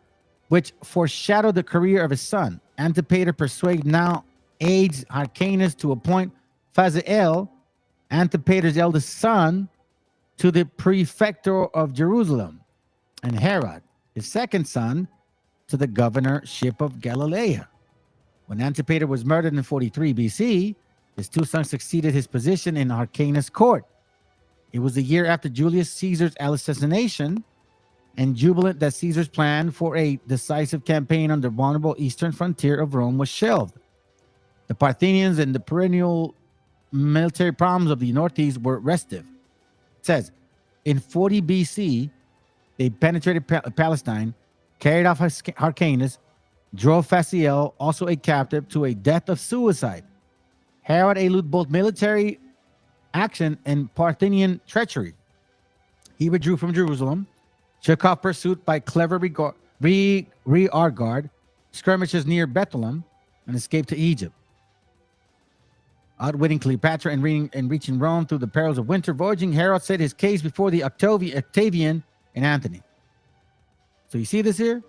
which foreshadowed the career of his son. Antipater persuaded now aids Hyrcanus to appoint Phasael, Antipater's eldest son, to the prefecture of Jerusalem, and Herod, his second son, to the governorship of Galilee. When Antipater was murdered in 43 BC, his two sons succeeded his position in Hyrcanus' court. It was the year after Julius Caesar's assassination, and jubilant that Caesar's plan for a decisive campaign on the vulnerable eastern frontier of Rome was shelved. The Parthians and the perennial military problems of the Northeast were restive. It says, in 40 BC, they penetrated Palestine, carried off Hyrcanus, drove Phasael, also a captive, to a death of suicide. Herod eluded both military action and Parthian treachery. He withdrew from Jerusalem, shook off pursuit by clever rear guard, skirmishes near Bethlehem, and escaped to Egypt. Outwitting Cleopatra and reaching Rome through the perils of winter voyaging, Herod set his case before the Octavian and Antony. So you see this here?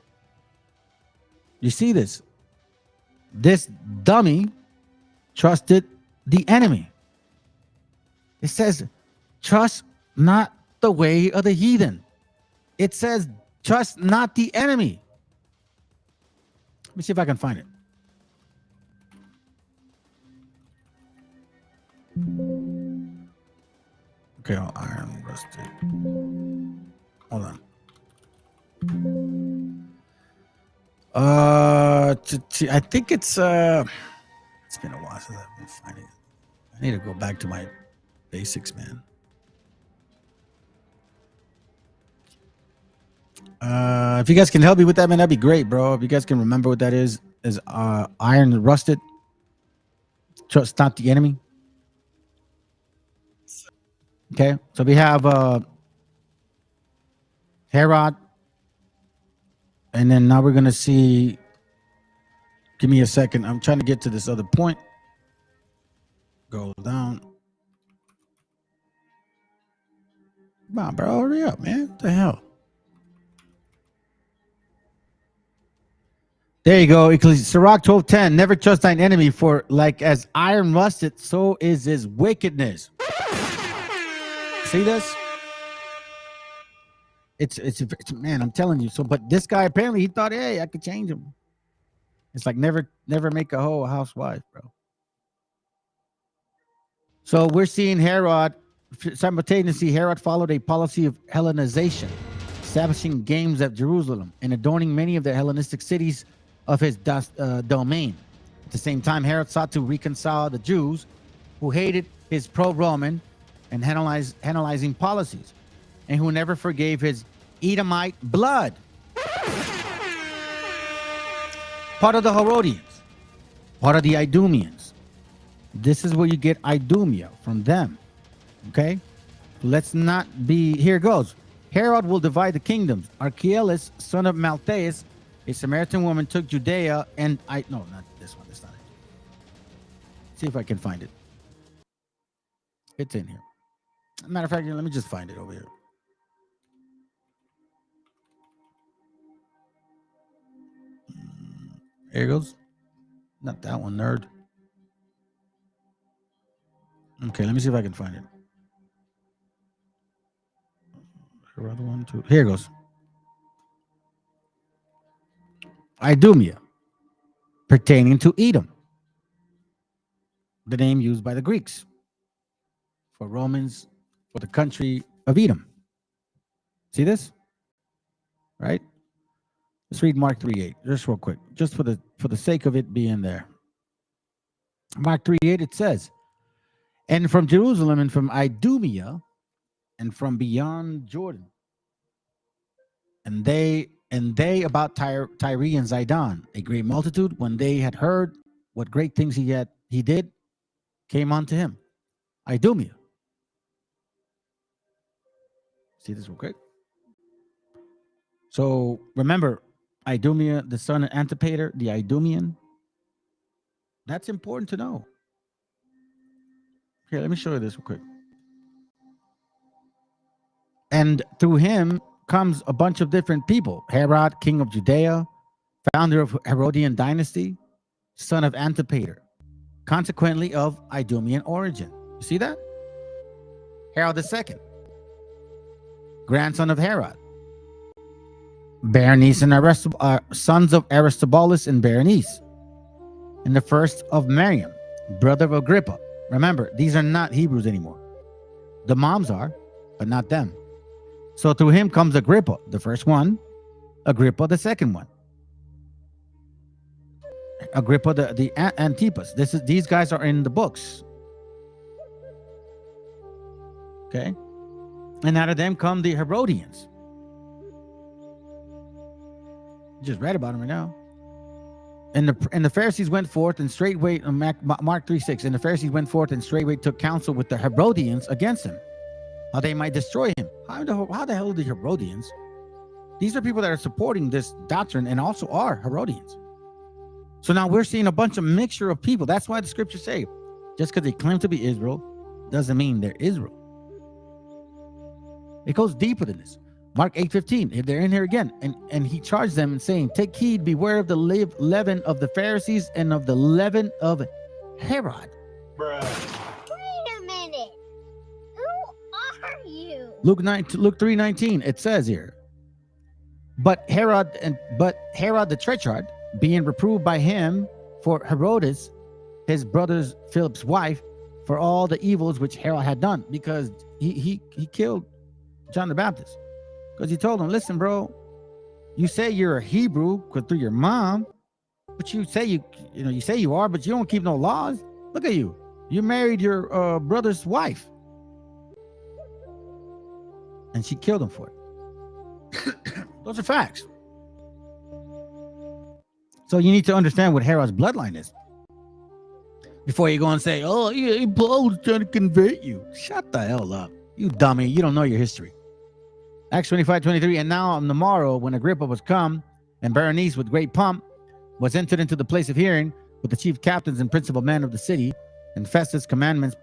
You see this? This dummy trusted the enemy. It says, trust not the way of the heathen. It says, trust not the enemy. Let me see if I can find it. Okay, iron rusted. Hold on. I think it's been a while since I've been finding it. I need to go back to my basics, man. If you guys can help me with that, man, that'd be great, bro. If you guys can remember what that is iron rusted. Trust not the enemy. Okay, so we have Herod And then now we're going to see. Give me a second. I'm trying to get to this other point. Go down. Come on, bro. Hurry up, man. What the hell? There you go. Sirach 12:10. Never trust thine enemy, for like as iron rusted, so is his wickedness. See this? It's man, I'm telling you. So, but this guy apparently he thought, hey, I could change him. It's like never make a hoe a housewife, bro. So we're seeing Herod simultaneously. Herod followed a policy of Hellenization, establishing games at Jerusalem and adorning many of the Hellenistic cities of his domain. At the same time, Herod sought to reconcile the Jews who hated his pro-Roman and Hellenizing policies, and who never forgave his Edomite blood. Part of the Herodians, part of the Idumeans. This is where you get IDUMEA from them. Okay? Let's not be... Here it goes. Herod will divide the kingdoms. Archelaus, son of Maltheus, a Samaritan woman, took Judea and... No, not this one. That's not it. See if I can find it. It's in here. Matter of fact, let me just find it over here. Here it goes. Not that one, nerd. Okay, let me see if I can find it. Here it goes. IDUMEA, pertaining to Edom, the name used by the Greeks for Romans, for the country of Edom. See this? Right? Let's read Mark 3:8, just real quick, just for the sake of it being there. Mark 3:8, it says, and from Jerusalem and from IDUMEA and from beyond Jordan, and they about Tyre and Zidon, a great multitude, when they had heard what great things he did, came unto him. IDUMEA. See this real quick? So remember, IDUMEA, the son of Antipater, the Idumean. That's important to know. Here, let me show you this real quick. And through him comes a bunch of different people. Herod, king of Judea, founder of Herodian dynasty, son of Antipater, consequently of Idumean origin. You see that? Herod II, grandson of Herod. Berenice and sons of Aristobulus and Berenice, and the first of Miriam, brother of Agrippa. Remember, these are not Hebrews anymore. The moms are, but not them. So through him comes Agrippa, the first one, Agrippa, the second one, Agrippa, the Antipas. These guys are in the books. Okay, and out of them come the Herodians. Just read about them right now. And the Pharisees went forth and straightway, Mark 3:6, and the Pharisees went forth and straightway took counsel with the Herodians against him, how they might destroy him. How the hell are the Herodians? These are people that are supporting this doctrine and also are Herodians. So now we're seeing a bunch of mixture of people. That's why the scriptures say, just because they claim to be Israel doesn't mean they're Israel. It goes deeper than this. Mark 8:15, they're in here again. And he charged them and saying, take heed, beware of the leaven of the Pharisees and of the leaven of Herod. Wait a minute. Who are you? Luke 3:19, it says here, but Herod the Tetrarch, being reproved by him for Herodias, his brother's Philip's wife, for all the evils which Herod had done, because he killed John the Baptist. Because he told him, listen, bro, you say you're a Hebrew through your mom, but you say you say you are, but you don't keep no laws. Look at you. You married your brother's wife. And she killed him for it. Those are facts. So you need to understand what Herod's bloodline is before you go and say, oh, yeah, Paul's trying to convert you. Shut the hell up. You dummy. You don't know your history. Acts 25:23, and now on the morrow, when Agrippa was come And Berenice, with great pomp, was entered into the place of hearing with the chief captains and principal men of the city, and Festus' commandment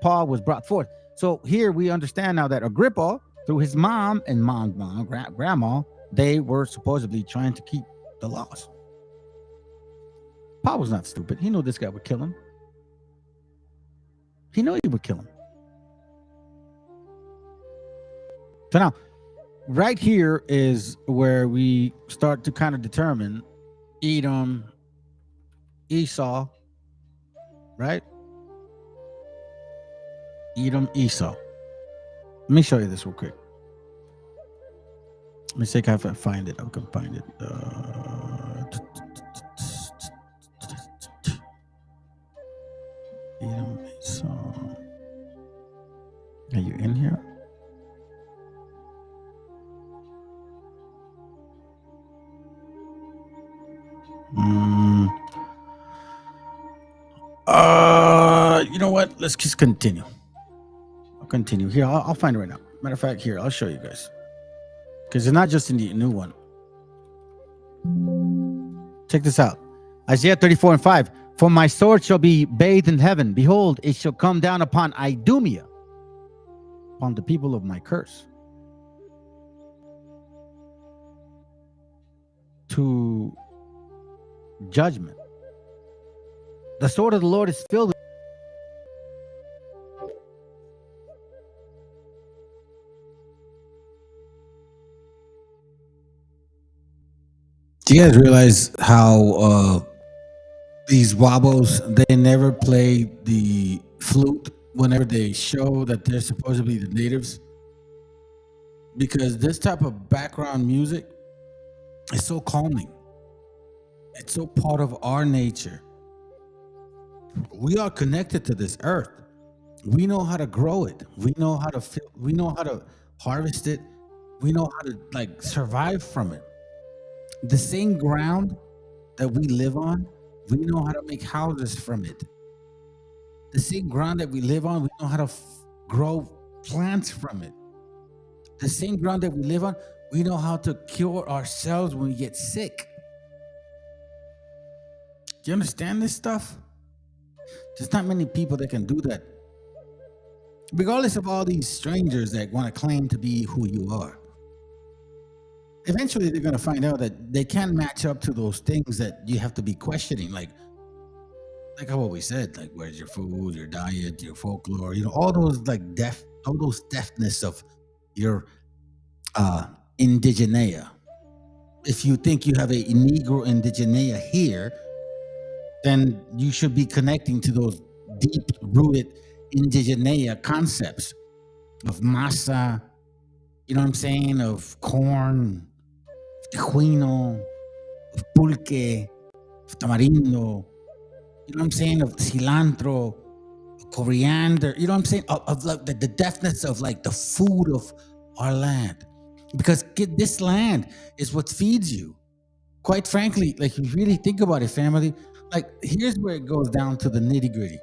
Paul was brought forth. So here we understand now that Agrippa, through his mom and grandma, they were supposedly trying to keep the laws. Paul was not stupid. He knew this guy would kill him. He knew he would kill him. So now, right here is where we start to kind of determine Edom, Esau, right? Edom, Esau. Let me show you this real quick. Let me see if I can find it. I can find it. Edom, Esau. Are you in here? You know what? Let's just continue. I'll continue here. I'll find it right now. Matter of fact, here, I'll show you guys. Because it's not just in the new one. Check this out. Isaiah 34:5. For my sword shall be bathed in heaven. Behold, it shall come down upon Idumea, upon the people of my curse, to judgment. The sword of the Lord is filled with. Do you guys realize how these wobbles, they never play the flute whenever they show that they're supposed to be the natives? Because this type of background music is so calming. It's so part of our nature. We are connected to this earth. We know how to grow it. We know how to we know how to harvest it. We know how to like survive from it. The same ground that we live on, we know how to make houses from it. The same ground that we live on, we know how to grow plants from it. The same ground that we live on, we know how to cure ourselves when we get sick. Do you understand this stuff? There's not many people that can do that. Regardless of all these strangers that want to claim to be who you are. Eventually, they're going to find out that they can't match up to those things that you have to be questioning. Like what we said, like where's your food, your diet, your folklore, all those all those deafness of your indigenea. If you think you have a Negro indigenea here, then you should be connecting to those deep-rooted indigenea concepts of masa, you know what I'm saying, of corn, tejuino, of pulque, of tamarindo, you know what I'm saying, of cilantro, of coriander, you know what I'm saying, of like the deftness of like the food of our land. Because this land is what feeds you. Quite frankly, like if you really think about it, family, like here's where it goes down to the nitty-gritty.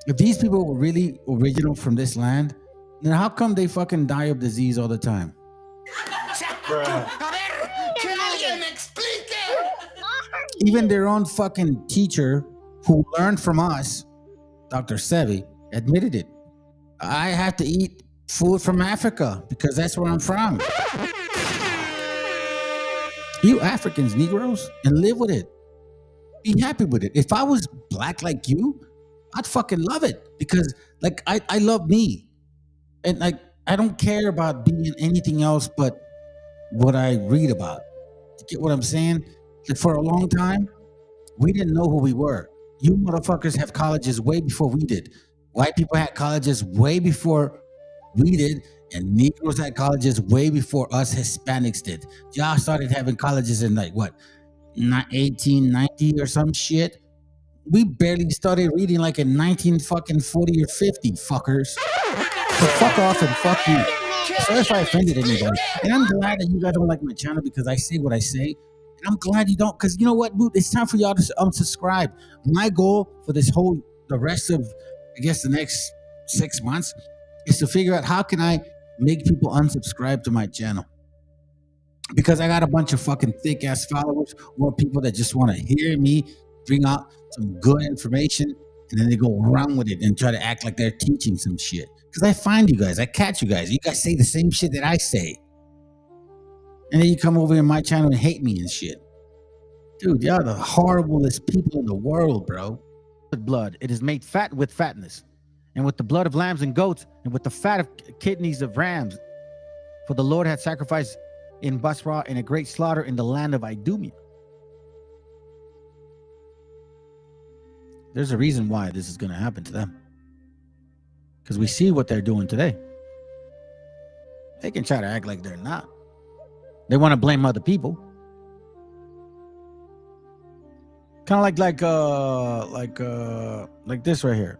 If these people were really original from this land, then how come they fucking die of disease all the time? Even their own fucking teacher who learned from us, Dr. Sevi, admitted it. I have to eat food from Africa because that's where I'm from. You Africans, Negroes, and live with it. Be happy with it. If I was black like you, I'd fucking love it because like I love me. And like I don't care about being anything else but what I read about. You get what I'm saying? Like for a long time, we didn't know who we were. You motherfuckers have colleges way before we did. White people had colleges way before we did, and Negroes had colleges way before us Hispanics did. Y'all started having colleges in like what, 1890 or some shit. We barely started reading like in 1940 or 50, fuckers. So fuck off and fuck you. Sorry if I offended anybody. And I'm glad that you guys don't like my channel because I say what I say. And I'm glad you don't, because you know what, dude? It's time for y'all to unsubscribe. My goal for the rest of, I guess, the next 6 months is to figure out how can I make people unsubscribe to my channel. because I got a bunch of fucking thick ass followers, more people that just want to hear me bring out some good information, and then they go around with it and try to act like they're teaching some shit. Because I find you guys, I catch you guys. You guys say the same shit that I say, and then you come over in my channel and hate me and shit. Dude, y'all the horriblest people in the world, bro. With blood, it is made fat with fatness, and with the blood of lambs and goats, and with the fat of kidneys of rams. For the Lord had sacrificed in Basra in a great slaughter in the land of Idumea. There's a reason why this is going to happen to them. Because we see what they're doing today. They can try to act like they're not. They want to blame other people. Kind of like this right here.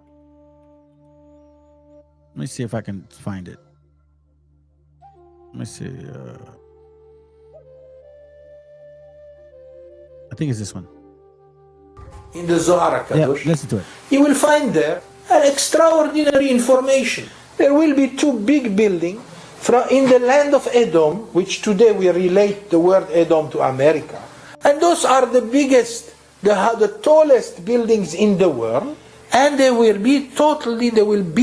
Let me see if I can find it. Let me see. I think it's this one. In the Zohar Kadosh, listen to it. You will find there an extraordinary information. There will be two big buildings in the land of Edom, which today we relate the word Edom to America. And those are the biggest, the tallest buildings in the world. And they will be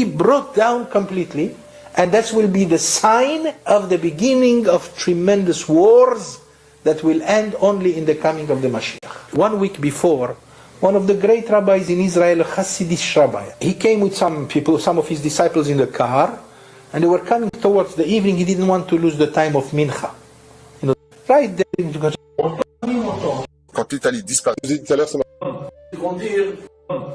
brought down completely. And that will be the sign of the beginning of tremendous wars that will end only in the coming of the Mashiach. 1 week before, one of the great rabbis in Israel, a Hasidic rabbi, he came with some people, some of his disciples in the car, and they were coming towards the evening. He didn't want to lose the time of Mincha. Right there. Quand l'Italie disparaît, je vous ai dit tout à l'heure, ça m'a...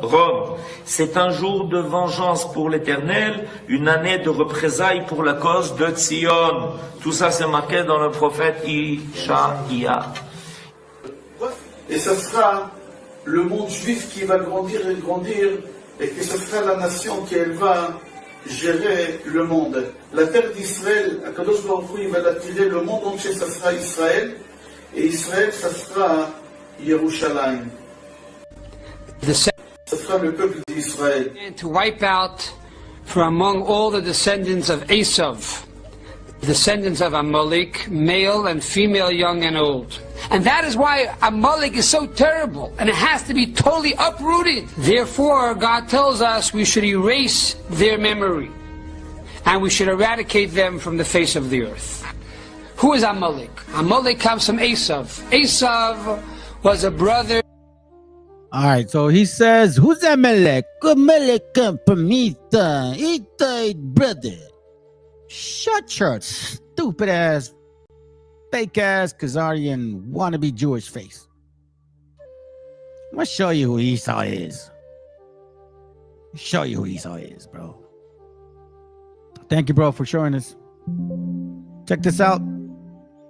Rome, c'est un jour de vengeance pour l'Éternel, une année de représailles pour la cause de Tzion. Tout ça c'est marqué dans le prophète Ishaïa. Et ce sera le monde juif qui va grandir, et que ce sera la nation qui va gérer le monde. La terre d'Israël, Akadosh Baruch Hu, il va l'attirer, le monde entier, ça sera Israël, et Israël, ça sera Yerushalayim. To wipe out from among all the descendants of Esav, descendants of Amalek, male and female, young and old. And that is why Amalek is so terrible, and it has to be totally uprooted. Therefore, God tells us we should erase their memory, and we should eradicate them from the face of the earth. Who is Amalek? Amalek comes from Esav. Esav was a brother. All right, so he says, who's Amalek? Amalek come from Ethan. Ethan, brother. Shut your stupid ass, fake ass, Khazarian wannabe Jewish face. I'm gonna show you who Esau is. Show you who Esau is, bro. Thank you, bro, for showing us. Check this out.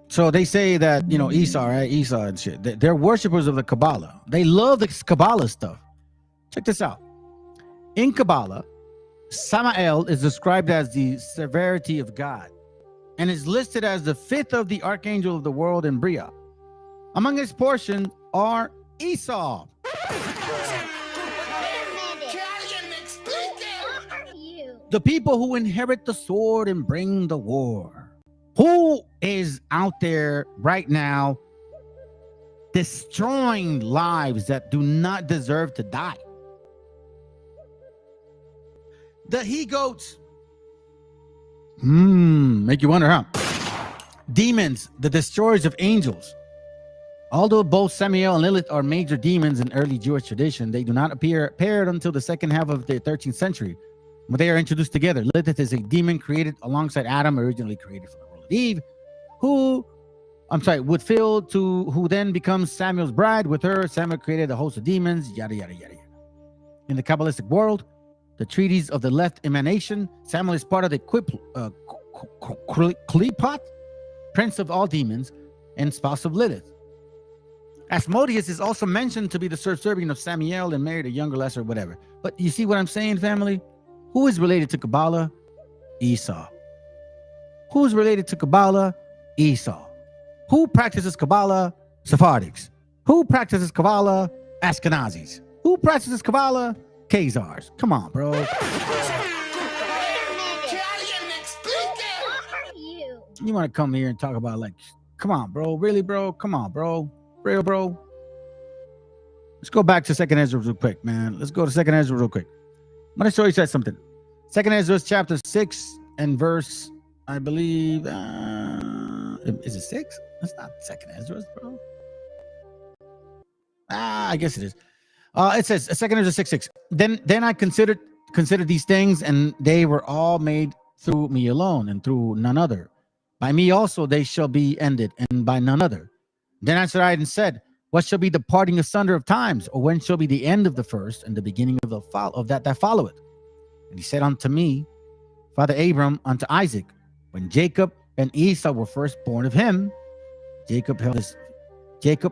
So they say that, you know, Esau, right? Esau and shit. They're worshippers of the Kabbalah. They love the Kabbalah stuff. Check this out. In Kabbalah, Samael is described as the severity of God and is listed as the fifth of the archangel of the world in Bria. Among his portions are Esau. The people who inherit the sword and bring the war. Who is out there right now destroying lives that do not deserve to die? The he-goats. Make you wonder, huh? Demons, the destroyers of angels. Although both Samael and Lilith are major demons in early Jewish tradition, they do not appear paired until the second half of the 13th century, when they are introduced together. Lilith is a demon created alongside Adam, originally created from the world of Eve, who then becomes Samuel's bride. With her, Samuel created a host of demons, yada, yada, yada, yada. In the Kabbalistic world, the treaties of the left emanation, Samuel is part of the Klipot, prince of all demons, and spouse of Lilith. Asmodeus is also mentioned to be the subservient of Samael and married a younger, lesser, whatever. But you see what I'm saying, family? Who is related to Kabbalah? Esau. Who is related to Kabbalah? Esau. Who practices Kabbalah? Sephardics. Who practices Kabbalah? Ashkenazis. Who practices Kabbalah? Khazars. Come on, bro. You want to come here and talk about like Come on, bro. Really, bro? Come on, bro. Real, bro. Let's go back to 2nd Ezra real quick, man. Let's go to 2nd Ezra real quick. I'm going to show you something. 2nd Ezra chapter 6 and verse, I believe, is it 6? That's not 2nd Ezra, bro. I guess it is. It says 2nd Ezra 6:6. Then I considered these things, and they were all made through me alone and through none other. By me also they shall be ended, and by none other. Then answered I and said, what shall be the parting asunder of times, or when shall be the end of the first and the beginning of that followeth? And he said unto me, Father Abram unto Isaac, when Jacob and Esau were first born of him, Jacob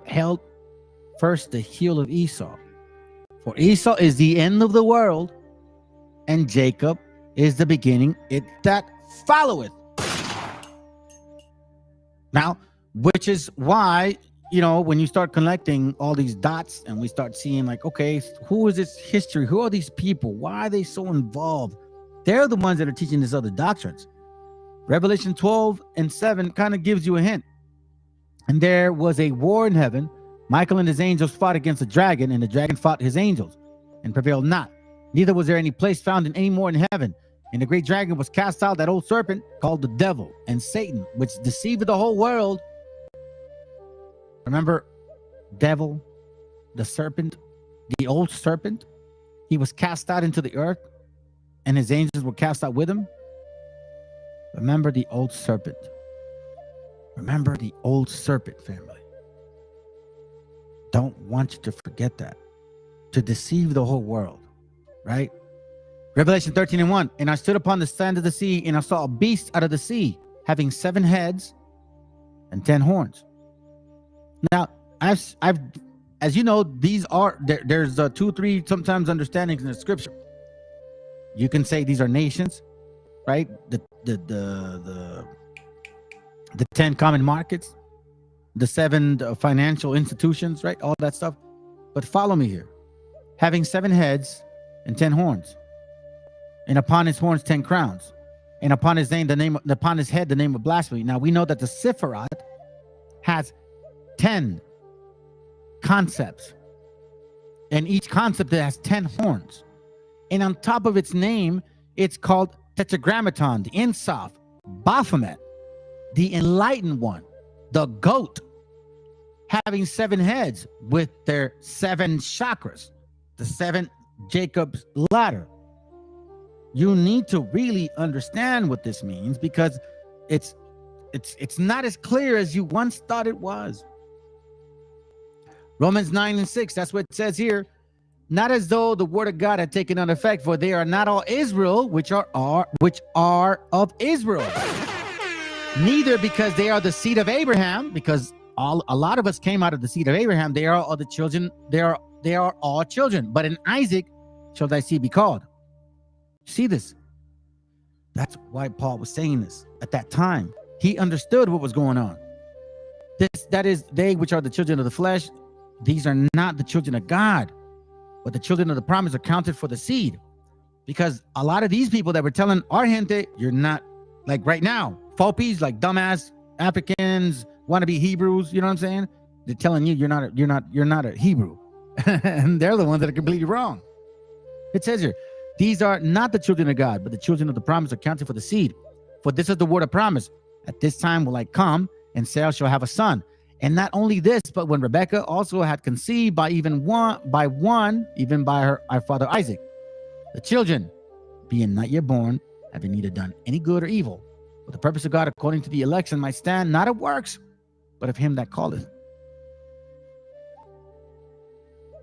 held first the heel of Esau. For Esau is the end of the world, and Jacob is the beginning it that followeth. Now, which is why, you know, when you start collecting all these dots and we start seeing like, okay, who is this history? Who are these people? Why are they so involved? They're the ones that are teaching these other doctrines. Revelation 12:7 kind of gives you a hint. And there was a war in heaven. Michael and his angels fought against the dragon, and the dragon fought his angels and prevailed not. Neither was there any place found in any more in heaven. And the great dragon was cast out, that old serpent called the devil and Satan, which deceived the whole world. Remember, devil, the serpent, the old serpent, he was cast out into the earth, and his angels were cast out with him. Remember the old serpent. Remember the old serpent, family. Don't want you to forget that. To deceive the whole world, right? Revelation 13:1. And I stood upon the sand of the sea, and I saw a beast out of the sea, having 7 heads and 10 horns. Now, as you know, these are there's 2, 3 sometimes understandings in the scripture. You can say these are nations, right? The 10 common markets, the 7 financial institutions, right? All that stuff. But follow me here. Having 7 heads and 10 horns, and upon his horns 10 crowns, and upon his head the name of blasphemy. Now we know that the Sephiroth has 10 concepts, and each concept has 10 horns, and on top of its name it's called Tetragrammaton, the Insof, Baphomet, the Enlightened One, the goat, having 7 heads with their 7 chakras, the 7 Jacob's ladder. You need to really understand what this means, because it's not as clear as you once thought it was. Romans 9:6, that's what it says here. Not as though the word of God had taken on effect, for they are not all Israel, which are of Israel. Neither because they are the seed of Abraham, because a lot of us came out of the seed of Abraham. They are all the children. They are all children. But in Isaac shall thy seed be called. See this? That's why Paul was saying this at that time. He understood what was going on. That is, they which are the children of the flesh, these are not the children of God, but the children of the promise are counted for the seed. Because a lot of these people that were telling our gente, you're not, like right now, Fopies, like dumbass Africans, wannabe Hebrews, you know what I'm saying? They're telling you you're not a Hebrew. And they're the ones that are completely wrong. It says here, these are not the children of God, but the children of the promise are counted for the seed. For this is the word of promise. At this time will I come, and Sarah shall have a son. And not only this, but when Rebekah also had conceived by our father Isaac, the children, being not yet born, having neither done any good or evil, but the purpose of God according to the election might stand, not of works, but of him that calleth.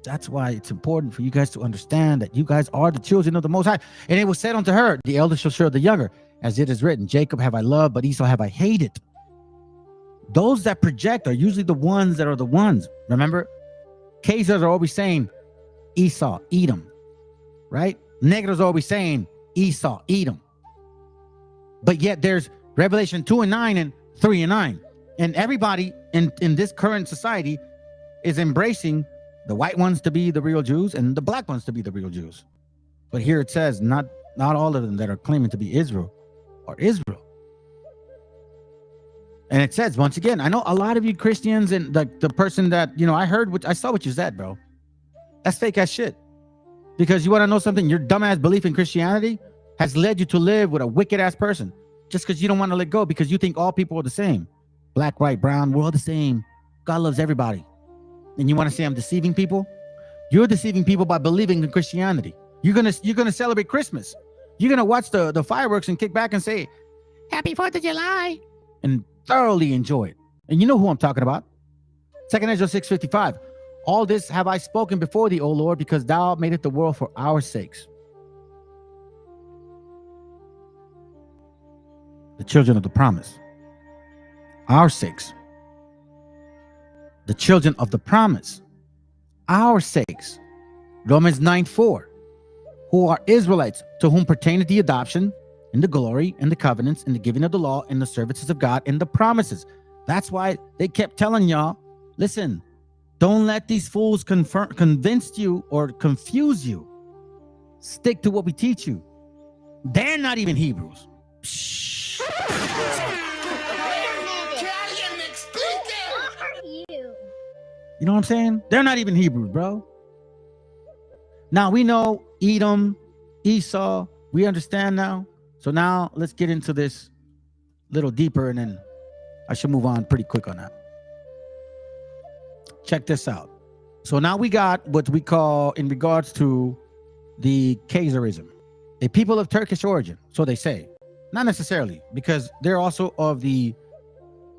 That's why it's important for you guys to understand that you guys are the children of the Most High. And it was said unto her, the elder shall serve the younger, as it is written, Jacob have I loved, but Esau have I hated. Those that project are usually the ones that are the ones. Remember, Khazars are always saying Esau, Edom, right? Negros are always saying Esau, Edom. But yet there's Revelation 2:9 and 3:9. And everybody in this current society is embracing the white ones to be the real Jews and the black ones to be the real Jews. But here it says not all of them that are claiming to be Israel are Israel. And it says, once again, I know a lot of you Christians and the person that, I saw what you said, bro. That's fake ass shit. Because you want to know something? Your dumbass belief in Christianity has led you to live with a wicked ass person just because you don't want to let go, because you think all people are the same. Black, white, brown, we're all the same. God loves everybody. And you want to say I'm deceiving people? You're deceiving people by believing in Christianity. You're gonna celebrate Christmas. You're gonna watch the fireworks and kick back and say, Happy 4th of July, and thoroughly enjoy it. And you know who I'm talking about. 2 Ezra 6:55. All this have I spoken before thee, O Lord, because thou madest the world for our sakes. The children of the promise. Our sakes. The children of the promise. Our sakes. Romans 9:4. Who are Israelites, to whom pertaineth the adoption, and the glory, and the covenants, and the giving of the law, and the services of God, and the promises. That's why they kept telling y'all, listen, don't let these fools convince you or confuse you. Stick to what we teach you. They're not even Hebrews. Shh. You know what I'm saying? They're not even Hebrews, bro. Now we know Edom, Esau, we understand now. So now let's get into this a little deeper, and then I should move on pretty quick on that. Check this out. So now we got what we call, in regards to the Khazarism, a people of Turkish origin, so they say. Not necessarily, because they're also of the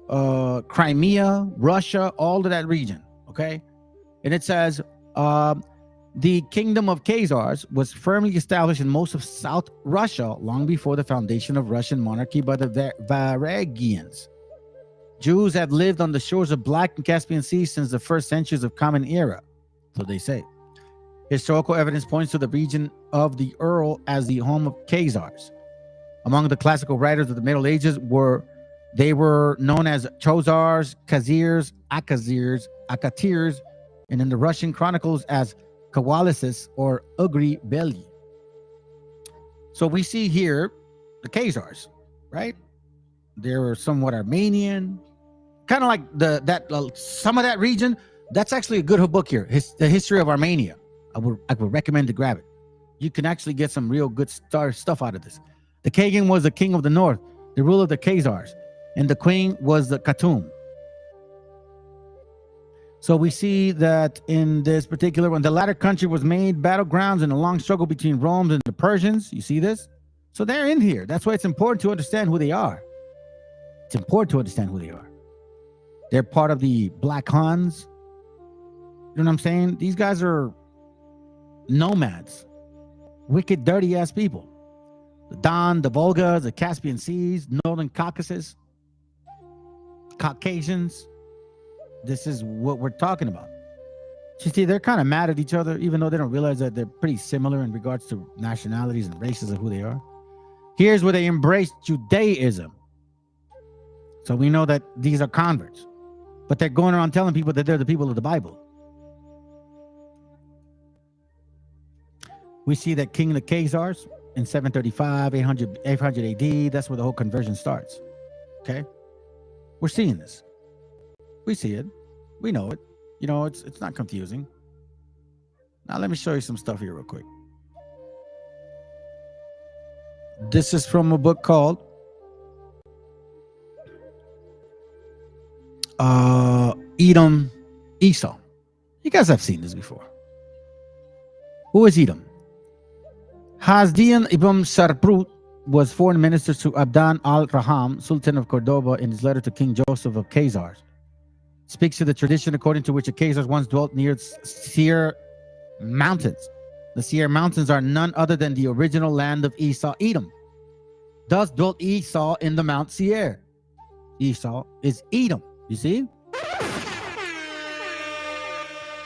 Crimea, Russia, all of that region, okay? And it says, the kingdom of Khazars was firmly established in most of South Russia long before the foundation of Russian monarchy by the Varangians. Jews had lived on the shores of Black and Caspian Sea since the first centuries of Common Era, so they say. Historical evidence points to the region of the Ural as the home of Khazars. Among the classical writers of the Middle Ages they were known as Chozars, Khazirs, Akazirs, Akatirs, and in the Russian chronicles as Kawalisis or Ugri Beli. So we see here the Khazars, right? They were somewhat Armenian, kind of like some of that region. That's actually a good book here, the history of Armenia. I would recommend to grab it. You can actually get some real good stuff out of this. The Kagan was the king of the north, the ruler of the Khazars, and the queen was the Khatum. So we see that in this particular one, the latter country was made battlegrounds in a long struggle between Rome and the Persians. You see this? So they're in here. That's why it's important to understand who they are. It's important to understand who they are. They're part of the Black Huns. You know what I'm saying? These guys are nomads, wicked, dirty ass people. The Don, the Volga, the Caspian Seas, Northern Caucasus, Caucasians. This is what we're talking about. You see, they're kind of mad at each other, even though they don't realize that they're pretty similar in regards to nationalities and races of who they are. Here's where they embrace Judaism. So we know that these are converts, but they're going around telling people that they're the people of the Bible. We see that King of the Khazars in 735, 800 AD, that's where the whole conversion starts. Okay? We're seeing this. We see it. We know it. You know, it's not confusing. Now let me show you some stuff here real quick. This is from a book called Edom, Esau. You guys have seen this before. Who is Edom? Hasdian ibn Sarprut was foreign minister to Abdan al-Raham, Sultan of Cordoba, in his letter to King Joseph of Khazars. Speaks to the tradition according to which the Khazars once dwelt near Seir Mountains. The Seir Mountains are none other than the original land of Esau, Edom. Thus dwelt Esau in the Mount Seir. Esau is Edom. You see?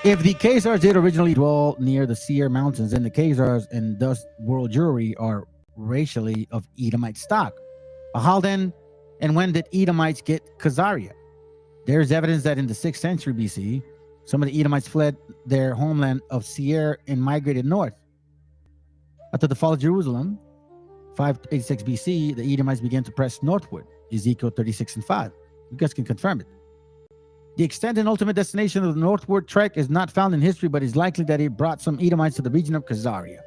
If the Khazars did originally dwell near the Seir Mountains, then the Khazars and thus world Jewry are racially of Edomite stock. But how then and when did Edomites get Khazaria? There's evidence that in the 6th century BC, some of the Edomites fled their homeland of Seir and migrated north. After the fall of Jerusalem, 586 BC, the Edomites began to press northward, Ezekiel 36:5. You guys can confirm it. The extent and ultimate destination of the northward trek is not found in history, but it's likely that it brought some Edomites to the region of Khazaria.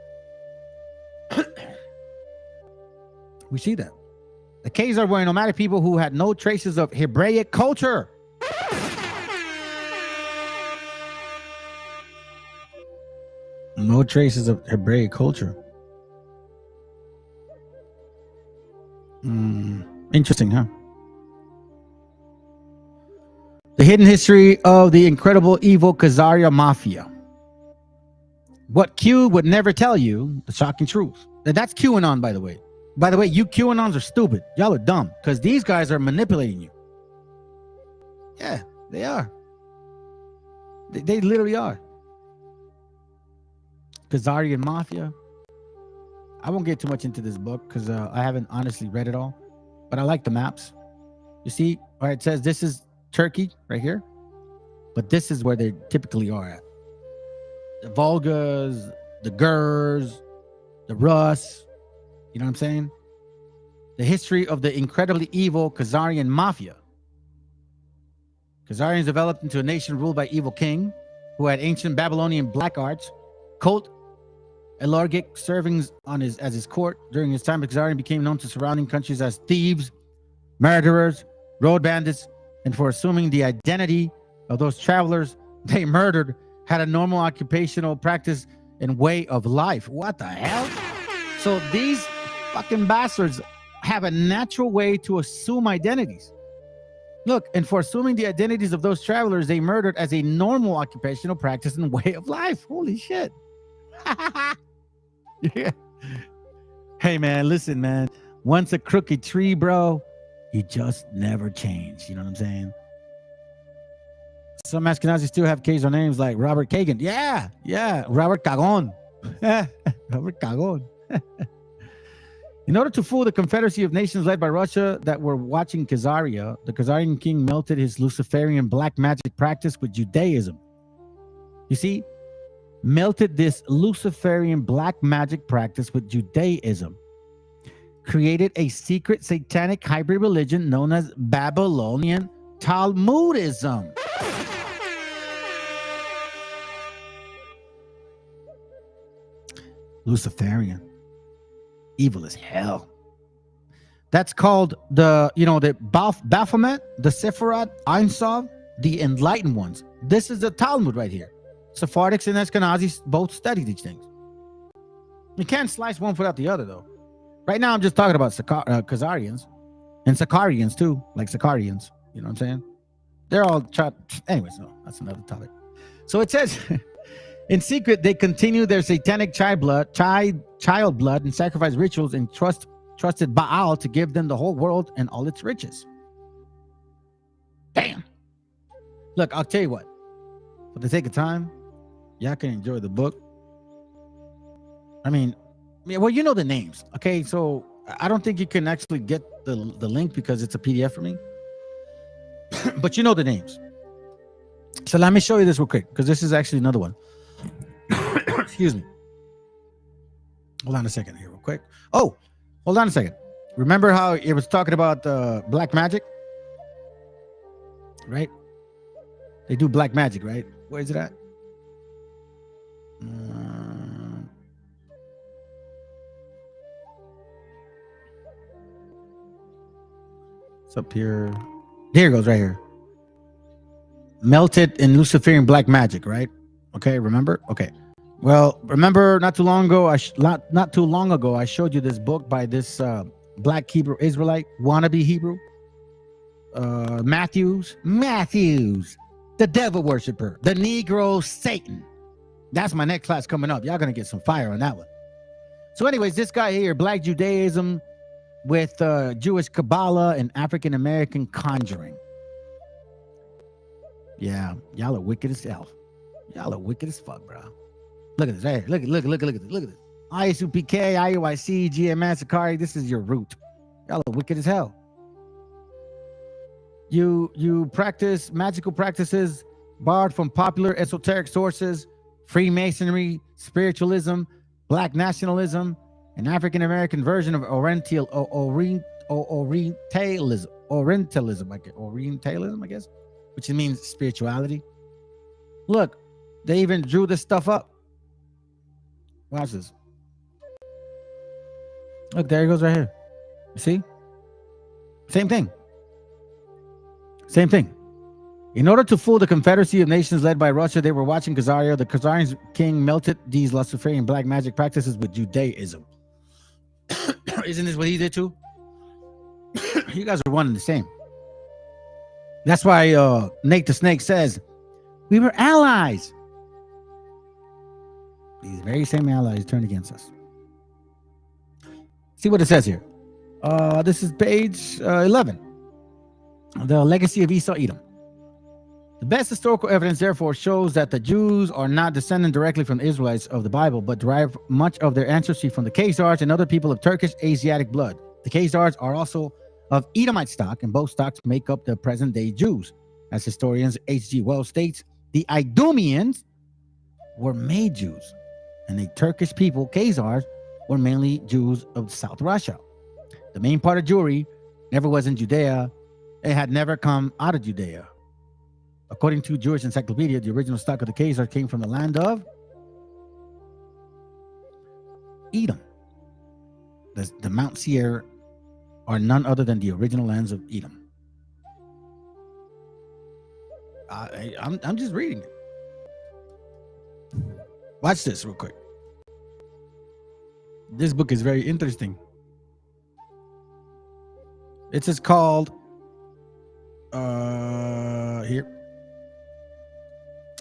We see that. The Khazar were nomadic people who had no traces of Hebraic culture. No traces of Hebraic culture. Interesting, huh? The hidden history of the incredible evil Khazaria mafia. What Q would never tell you, the shocking truth. That's QAnon, by the way. By the way, you QAnons are stupid. Y'all are dumb because these guys are manipulating you. Yeah, they are. They literally are. Khazarian mafia. I won't get too much into this book because I haven't honestly read it all, but I like the maps. You see, where it says this is Turkey right here, but this is where they typically are at. The Volgas, the Gurs, the Rus. You know what I'm saying? The history of the incredibly evil Khazarian mafia. Khazarians developed into a nation ruled by evil king who had ancient Babylonian black arts, cult, Elargic servings on as his court. During his time, Khazarian became known to surrounding countries as thieves, murderers, road bandits, and for assuming the identity of those travelers they murdered, had a normal occupational practice and way of life. What the hell? So these fucking bastards have a natural way to assume identities. Look, and for assuming the identities of those travelers they murdered as a normal occupational practice and way of life. Holy shit. Yeah. Hey, man, listen, man. Once a crooked tree, bro, you just never change. You know what I'm saying? Some Ashkenazis still have Khazar names like Robert Kagan. Yeah. Robert Cagon. Robert Cagon. In order to fool the Confederacy of Nations led by Russia that were watching Khazaria, the Khazarian king melted his Luciferian black magic practice with Judaism. You see? Melted this Luciferian black magic practice with Judaism. Created a secret satanic hybrid religion known as Babylonian Talmudism. Luciferian. Evil as hell. That's called the Baphomet, the Sephiroth, Ein Sof, the enlightened ones. This is the Talmud right here. Sephardics and Ashkenazis both study these things. You can't slice one without the other, though. Right now, I'm just talking about Khazarians and Sakarians, too, like Sakarians. You know what I'm saying? They're all anyways, no, that's another topic. So it says, in secret, they continue their satanic child blood and sacrifice rituals and trusted Baal to give them the whole world and all its riches. Damn. Look, I'll tell you what. For the sake of time, y'all can enjoy the book. I mean, well, you know the names, okay? So I don't think you can actually get the link because it's a PDF for me. But you know the names. So let me show you this real quick because this is actually another one. Excuse me. Hold on a second here real quick. Oh, hold on a second. Remember how it was talking about black magic? Right? They do black magic, right? Where is it at? It's up here. There it goes, right here. Melted in Luciferian black magic, right? Okay, remember? Okay. Well, remember not too long ago, I showed you this book by this black Hebrew Israelite, wannabe Hebrew. Matthews, the devil worshiper, the Negro Satan. That's my next class coming up. Y'all gonna get some fire on that one. So anyways, this guy here, black Judaism with Jewish Kabbalah and African American conjuring. Yeah, y'all are wicked as hell. Y'all are wicked as fuck, bro. Look at this right here. Look at this. ISUPK, IUIC, GMS, Sakari. This is your root. Y'all are wicked as hell. You practice magical practices borrowed from popular esoteric sources, Freemasonry, spiritualism, black nationalism, an African American version of Orientalism. Orientalism, I guess, which means spirituality. Look, they even drew this stuff up. Watch this. Look, there he goes right here. You see? Same thing. Same thing. In order to fool the Confederacy of Nations led by Russia, they were watching Khazaria. The Khazarian king melted these Luciferian black magic practices with Judaism. Isn't this what he did too? You guys are one and the same. That's why Nate the Snake says, we were allies. These very same allies turned against us. See what it says here. This is page 11. The legacy of Esau Edom. The best historical evidence, therefore, shows that the Jews are not descended directly from the Israelites of the Bible, but derive much of their ancestry from the Khazars and other people of Turkish Asiatic blood. The Khazars are also of Edomite stock, and both stocks make up the present-day Jews. As historians H.G. Wells states, the Idumeans were made Jews, and the Turkish people, Khazars, were mainly Jews of South Russia. The main part of Jewry never was in Judea. It had never come out of Judea. According to Jewish Encyclopedia, the original stock of the Khazars came from the land of Edom. The Mount Seir are none other than the original lands of Edom. I'm just reading it. Watch this real quick. This book is very interesting. It is called here.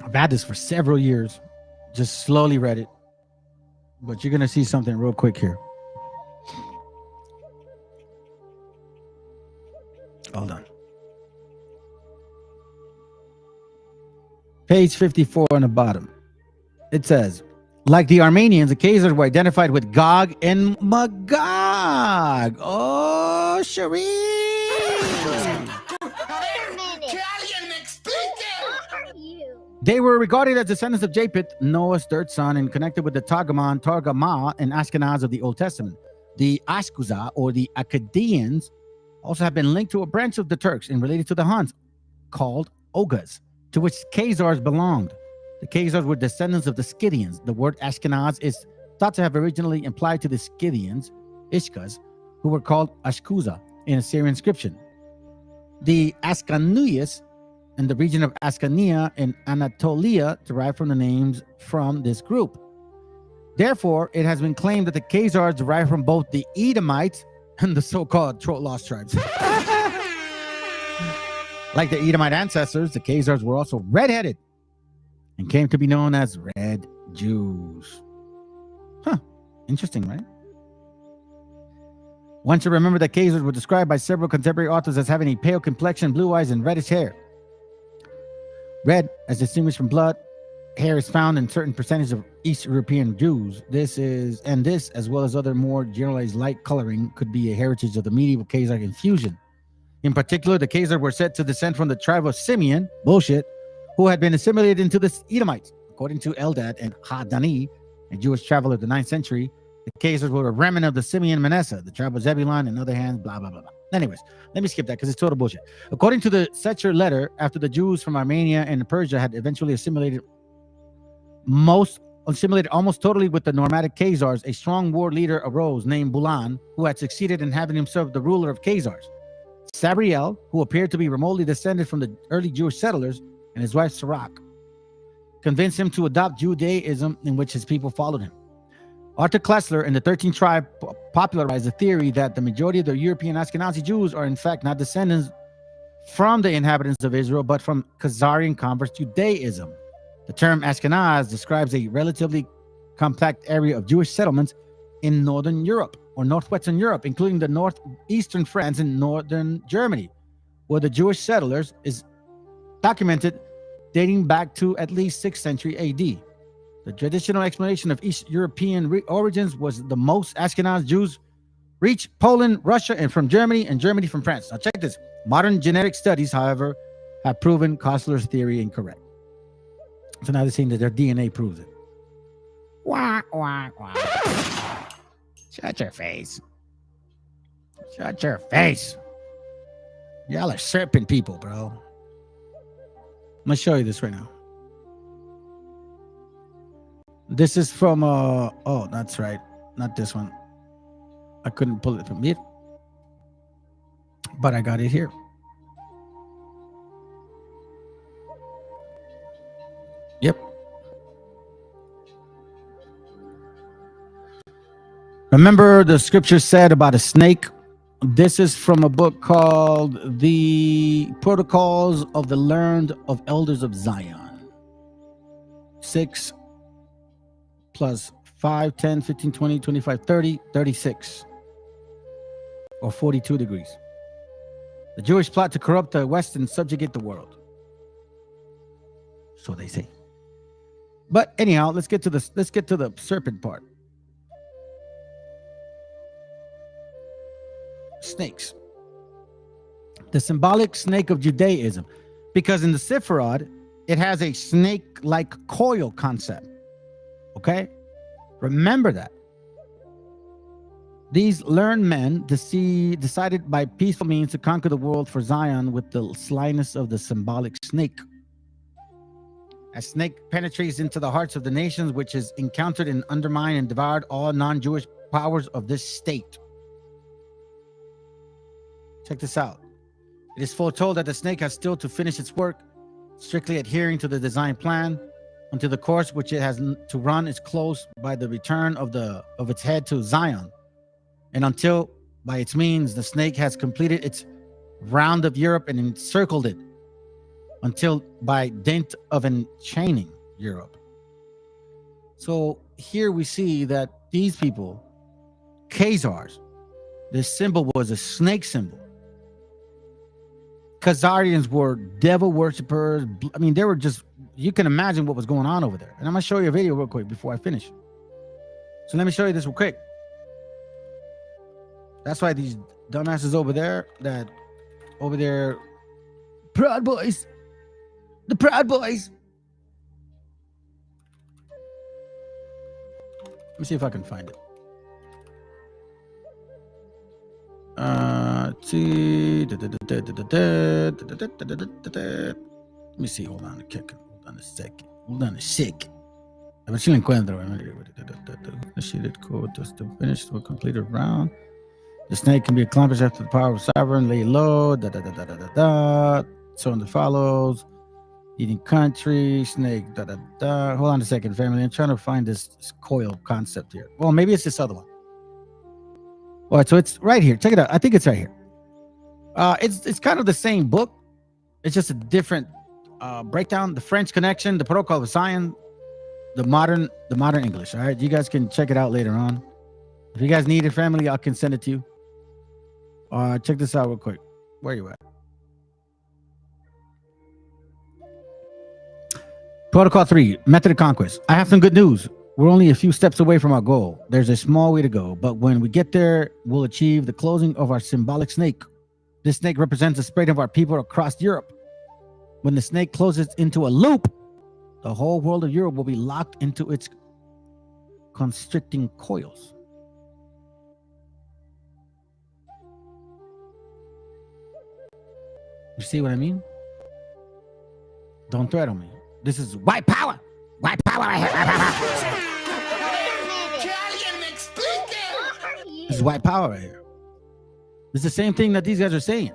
I've had this for several years. Just slowly read it. But you're going to see something real quick here. Hold on. Page 54 on the bottom. It says, like the Armenians, the Khazars were identified with Gog and Magog. Oh, Sharif. They were regarded as descendants of Japheth, Noah's third son, and connected with the Targama and Ashkenaz of the Old Testament. The Ashkuza, or the Akkadians, also have been linked to a branch of the Turks and related to the Huns, called Oghuz, to which Khazars belonged. The Khazars were descendants of the Scythians. The word Ashkenaz is thought to have originally implied to the Scythians, Ishkas, who were called Ashkuza in Assyrian inscription. The Askanuyas and the region of Ascania in Anatolia derived from the names from this group. Therefore, it has been claimed that the Khazars derived from both the Edomites and the so-called lost tribes. Like the Edomite ancestors, the Khazars were also red-headed and came to be known as Red Jews. Interesting, right? One should remember that Khazars were described by several contemporary authors as having a pale complexion, blue eyes, and reddish hair. Red, as distinguished from blood, hair is found in certain percentage of East European Jews. This, as well as other more generalized light coloring, could be a heritage of the medieval Khazar infusion. In particular, the Khazars were said to descend from the tribe of Simeon, who had been assimilated into the Edomites. According to Eldad and Hadani, a Jewish traveler of the 9th century, the Khazars were a remnant of the Simeon Manasseh, the tribe of Zebulun, and other hands, blah, blah, blah, blah. Anyways, let me skip that because it's total bullshit. According to the Secher letter, after the Jews from Armenia and Persia had eventually assimilated almost totally with the nomadic Khazars, a strong war leader arose named Bulan, who had succeeded in having himself the ruler of Khazars. Sabriel, who appeared to be remotely descended from the early Jewish settlers, and his wife Sirach, convinced him to adopt Judaism, in which his people followed him. Arthur Koestler and the 13th tribe popularized the theory that the majority of the European Ashkenazi Jews are in fact not descendants from the inhabitants of Israel, but from Khazarian converts to Judaism. The term Ashkenaz describes a relatively compact area of Jewish settlements in northern Europe or northwestern Europe, including the northeastern France and northern Germany, where the Jewish settlers is documented dating back to at least 6th century AD. The traditional explanation of East European origins was the most Ashkenaz Jews reached Poland, Russia, and from Germany, and Germany from France. Now check this. Modern genetic studies, however, have proven Koestler's theory incorrect. So now they're saying that their DNA proves it. Wah, wah, wah. Shut your face. Shut your face. Y'all are serpent people, bro. I'm gonna show you this right now. This is from oh, that's right, not this one. I couldn't pull it from here, but I got it here. Yep. Remember the scripture said about a snake? This is from a book called The Protocols of the Learned of Elders of Zion. 6 plus 5, 10, 15, 20, 25, 30, 36. Or 42 degrees. The Jewish plot to corrupt the West and subjugate the world. So they say. But anyhow, let's get to the serpent part. Snakes. The symbolic snake of Judaism. Because in the Sephiroth, it has a snake-like coil concept. Okay? Remember that. These learned men decided by peaceful means to conquer the world for Zion with the slyness of the symbolic snake. A snake penetrates into the hearts of the nations, which is encountered and undermined and devoured all non-Jewish powers of this state. Check this out. It is foretold that the snake has still to finish its work, strictly adhering to the design plan, until the course which it has to run is closed by the return of its head to Zion, and until, by its means, the snake has completed its round of Europe and encircled it, until by dint of enchaining Europe. So here we see that these people, Khazars, this symbol was a snake symbol. Khazarians were devil worshippers. I mean, they were just, you can imagine what was going on over there. And I'm going to show you a video real quick before I finish. So let me show you this real quick. That's why these dumbasses over there, Proud Boys, the Proud Boys. Let me see if I can find it. Let me see. Hold on a second. A ver si lo encuentro. Initiated code just to finish to complete a round. The snake can be accomplished after the power of sovereign. Lay low. So on the follows. Eating country. Snake. Hold on a second, family. I'm trying to find this coil concept here. Well, maybe it's this other one. All right, so it's right here. Check it out. I think it's right here. It's kind of the same book. It's just a different breakdown. The French Connection, the Protocol of Zion, the modern English. All right, you guys can check it out later on. If you guys need it, family, I can send it to you. Check this out real quick. Where you at? Protocol 3, Method of Conquest. I have some good news. We're only a few steps away from our goal. There's a small way to go, but when we get there, we'll achieve the closing of our symbolic snake. This snake represents the spread of our people across Europe. When the snake closes into a loop, the whole world of Europe will be locked into its constricting coils. You see what I mean? Don't threaten me. This is white power. White power. This is white power right here. It's the same thing that these guys are saying.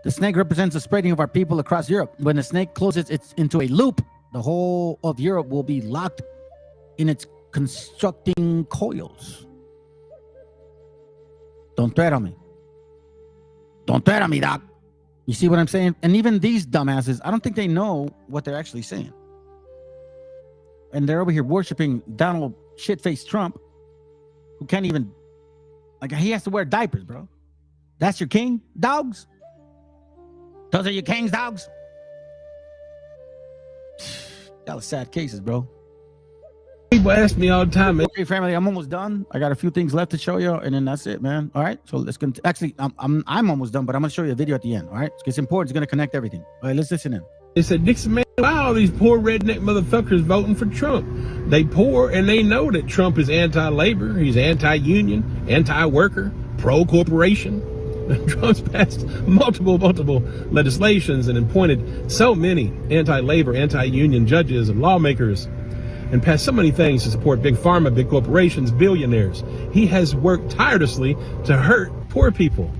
The snake represents the spreading of our people across Europe. When the snake closes into a loop, the whole of Europe will be locked in its constructing coils. Don't threaten me. Don't threaten me, Doc. You see what I'm saying? And even these dumbasses, I don't think they know what they're actually saying. And they're over here worshiping Donald shitface Trump, who can't even, like, he has to wear diapers, bro. That's your king, dogs? Those are your kings, dogs? Y'all are sad cases, bro. People ask me all the time. Okay, family, I'm almost done. I got a few things left to show you, and then that's it, man. All right, so let's continue. Actually, I'm almost done, but I'm gonna show you a video at the end. All right, it's important. It's gonna connect everything. All right, let's listen in. They said, Dixon, man, why all these poor redneck motherfuckers voting for Trump? They poor, and they know that Trump is anti-labor. He's anti-union, anti-worker, pro-corporation. Trump's passed multiple legislations and appointed so many anti-labor, anti-union judges and lawmakers, and passed so many things to support big pharma, big corporations, billionaires. He has worked tirelessly to hurt poor people.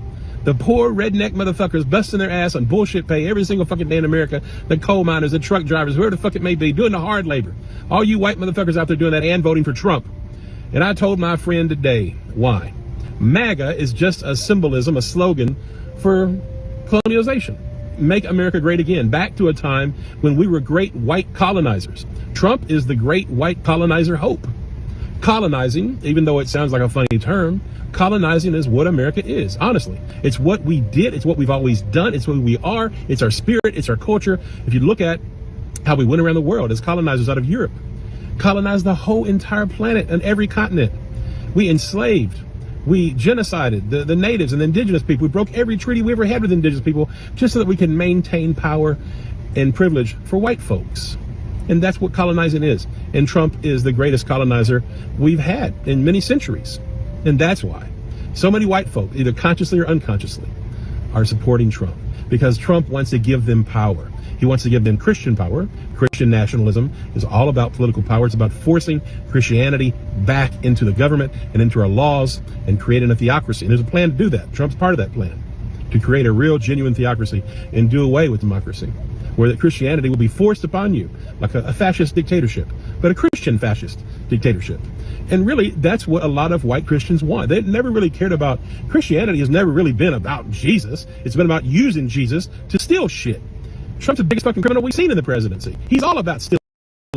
The poor redneck motherfuckers busting their ass on bullshit pay every single fucking day in America. The coal miners, the truck drivers, whoever the fuck it may be, doing the hard labor. All you white motherfuckers out there doing that and voting for Trump. And I told my friend today why. MAGA is just a symbolism, a slogan for colonialization. Make America great again, back to a time when we were great white colonizers. Trump is the great white colonizer hope. Colonizing, even though it sounds like a funny term, colonizing is what America is, honestly. It's what we did, it's what we've always done, it's who we are, it's our spirit, it's our culture. If you look at how we went around the world as colonizers out of Europe, colonized the whole entire planet and every continent. We enslaved, we genocided the natives and the indigenous people. We broke every treaty we ever had with indigenous people just so that we can maintain power and privilege for white folks. And that's what colonizing is. And Trump is the greatest colonizer we've had in many centuries. And that's why so many white folk, either consciously or unconsciously, are supporting Trump. Because Trump wants to give them power. He wants to give them Christian power. Christian nationalism is all about political power. It's about forcing Christianity back into the government and into our laws and creating a theocracy. And there's a plan to do that. Trump's part of that plan, to create a real, genuine theocracy and do away with democracy, where that Christianity will be forced upon you like a fascist dictatorship, but a Christian fascist dictatorship. And really, that's what a lot of white Christians want. They never really cared about, Christianity has never really been about Jesus. It's been about using Jesus to steal shit. Trump's the biggest fucking criminal we've seen in the presidency. He's all about stealing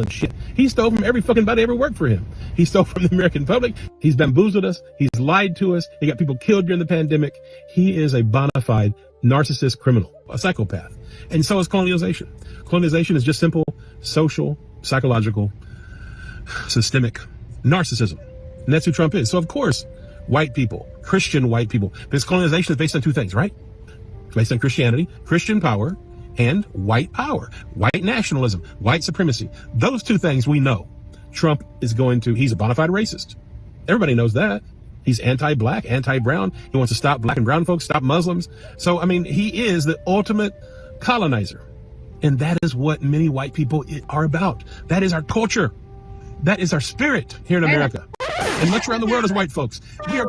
shit. He stole from every fucking body ever worked for him. He stole from the American public. He's bamboozled us. He's lied to us. He got people killed during the pandemic. He is a bona fide narcissist criminal, a psychopath. And so is colonialization. Colonization is just simple, social, psychological, systemic narcissism. And that's who Trump is. So of course, white people, Christian white people, because colonization is based on two things, right? It's based on Christianity, Christian power, and white power, white nationalism, white supremacy. Those two things we know. Trump is he's a bona fide racist. Everybody knows that. He's anti-black, anti-brown. He wants to stop black and brown folks, stop Muslims. So, I mean, he is the ultimate colonizer. And that is what many white people are about. That is our culture. That is our spirit here in America. And much around the world as white folks. We are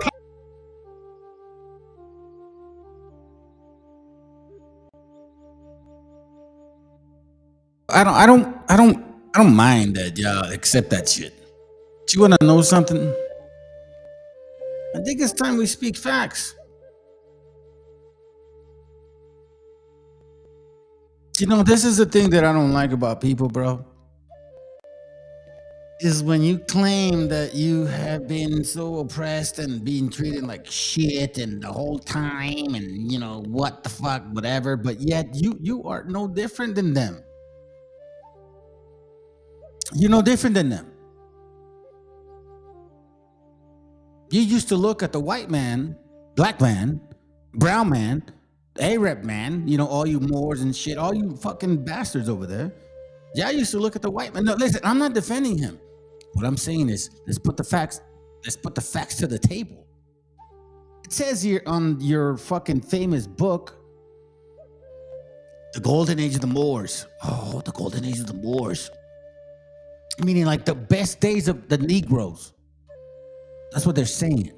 I don't mind that y'all accept that shit. But you wanna know something? I think it's time we speak facts. You know, this is the thing that I don't like about people, bro. Is when you claim that you have been so oppressed and being treated like shit and the whole time and, you know, what the fuck, whatever, but yet you are no different than them. You're no different than them. You used to look at the white man, black man, brown man, Arab man, you know, all you Moors and shit, all you fucking bastards over there. Yeah, I used to look at the white man. No, listen, I'm not defending him. What I'm saying is, let's put the facts to the table. It says here on your fucking famous book, The Golden Age of the Moors. Oh, the Golden Age of the Moors. Meaning like the best days of the Negroes. That's what they're saying.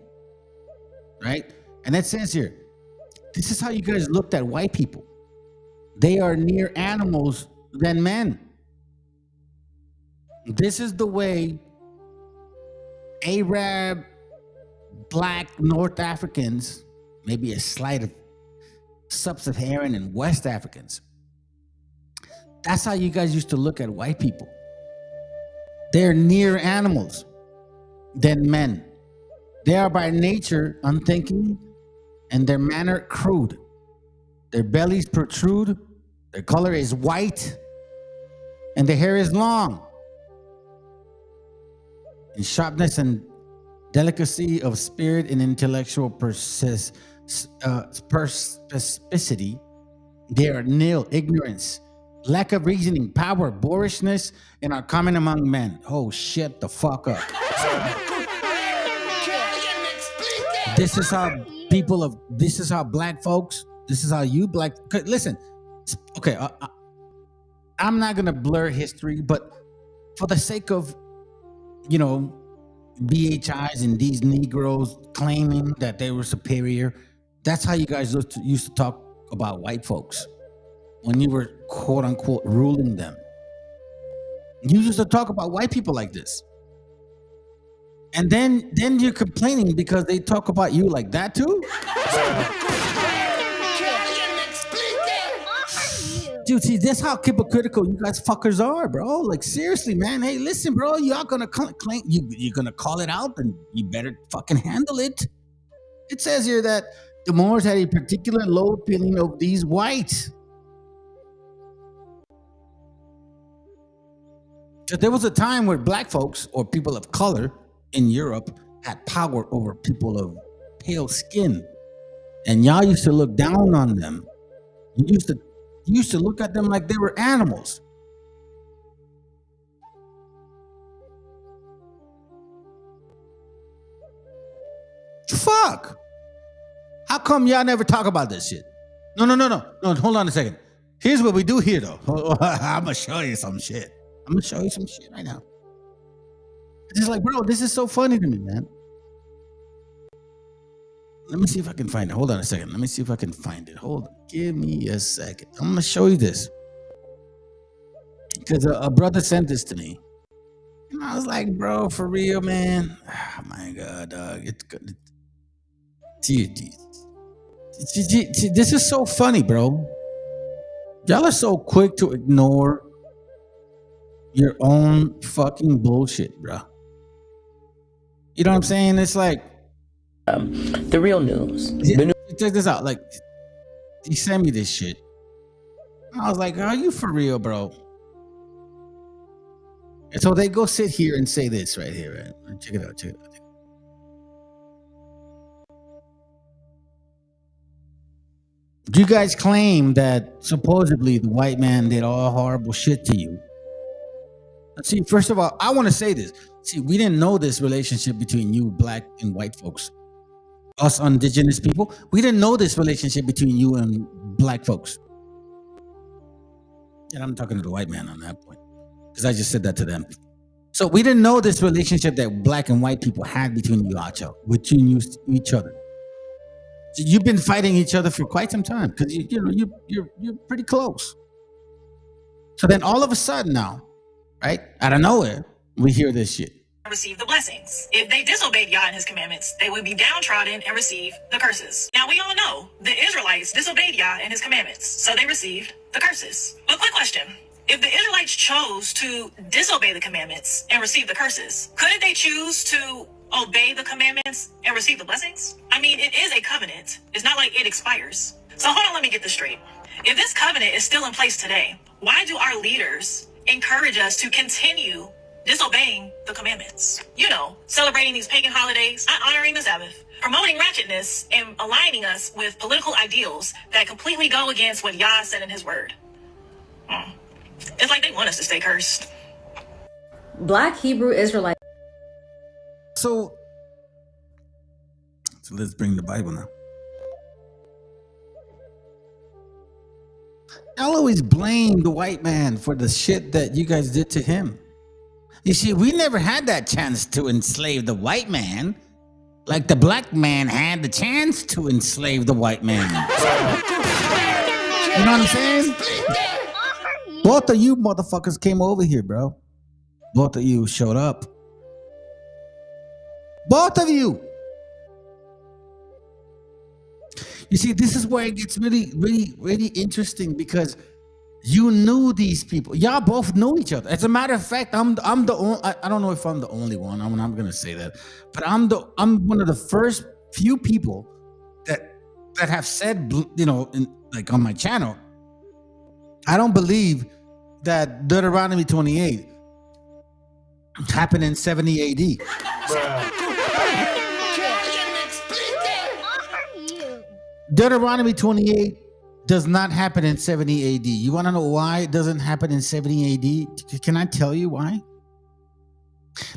Right? And it says here, this is how you guys looked at white people. They are near animals than men. This is the way Arab, black, North Africans, maybe a slight of sub-Saharan and West Africans. That's how you guys used to look at white people. They're near animals than men. They are by nature unthinking and their manner crude. Their bellies protrude, their color is white, and their hair is long. In sharpness and delicacy of spirit and intellectual perspicacity, they are nil, ignorance, lack of reasoning, power, boorishness, and are common among men. Oh, shit the fuck up. this is how this is how black folks, this is how you black, listen, okay, I'm not gonna blur history, but for the sake of, you know, BHIs and these Negroes claiming that they were superior, that's how you guys used to talk about white folks when you were quote unquote ruling them. You used to talk about white people like this. And then you're complaining because they talk about you like that too? Dude, see, that's how hypocritical you guys fuckers are, bro. Like, seriously, man. Hey, listen, bro, y'all gonna claim, you're gonna call it out, and you better fucking handle it. It says here that the Moors had a particular low feeling of these whites. So there was a time where black folks or people of color in Europe had power over people of pale skin. And y'all used to look down on them. You used to look at them like they were animals. Fuck. How come y'all never talk about this shit? No, hold on a second. Here's what we do here, though. I'm gonna show you some shit. I'm gonna show you some shit right now. It's just like, bro, this is so funny to me, man. Let me see if I can find it. Hold on a second. Let me see if I can find it. Hold on. Give me a second. I'm gonna show you this. Because a brother sent this to me. And I was like, bro, for real, man. Oh my God, dog. It's good. This is so funny, bro. Y'all are so quick to ignore your own fucking bullshit, bro. You know what I'm saying? It's like the real news. Check this out. Like, he sent me this shit. I was like, are you for real, bro? And so they go sit here and say this right here, right? Check it out. You guys claim that supposedly the white man did all horrible shit to you. Let's see, first of all, I want to say this. See, we didn't know this relationship between you black and white folks. Us indigenous people, we didn't know this relationship between you and black folks. And I'm talking to the white man on that point, because I just said that to them. So we didn't know this relationship that black and white people had between between each other. So you've been fighting each other for quite some time, because you're pretty close. So then all of a sudden now, right, out of nowhere, we hear this shit. Receive the blessings. If they disobeyed Yah and his commandments, they would be downtrodden and receive the curses. Now we all know the Israelites disobeyed Yah and his commandments, so they received the curses. But quick question. If the Israelites chose to disobey the commandments and receive the curses, couldn't they choose to obey the commandments and receive the blessings? I mean, it is a covenant. It's not like it expires. So hold on, let me get this straight. If this covenant is still in place today, why do our leaders encourage us to continue disobeying the commandments? You know, celebrating these pagan holidays, not honoring the Sabbath, promoting ratchetness, and aligning us with political ideals that completely go against what Yah said in his word. It's like they want us to stay cursed. Black Hebrew Israelites. So let's bring the Bible now. I'll always blame the white man for the shit that you guys did to him. You see, we never had that chance to enslave the white man like the black man had the chance to enslave the white man. You know what I'm saying? Both of you motherfuckers came over here, bro. Both of you showed up. Both of you. You see, this is where it gets really, really, really interesting, because you knew these people. Y'all both know each other. As a matter of fact, I'm the only. I don't know if I'm the only one. I'm not gonna say that, but I'm one of the first few people that have said, you know, like on my channel, I don't believe that Deuteronomy 28 happened in 70 AD. Deuteronomy 28 does not happen in 70 AD. You want to know why it doesn't happen in 70 AD? Can I tell you why?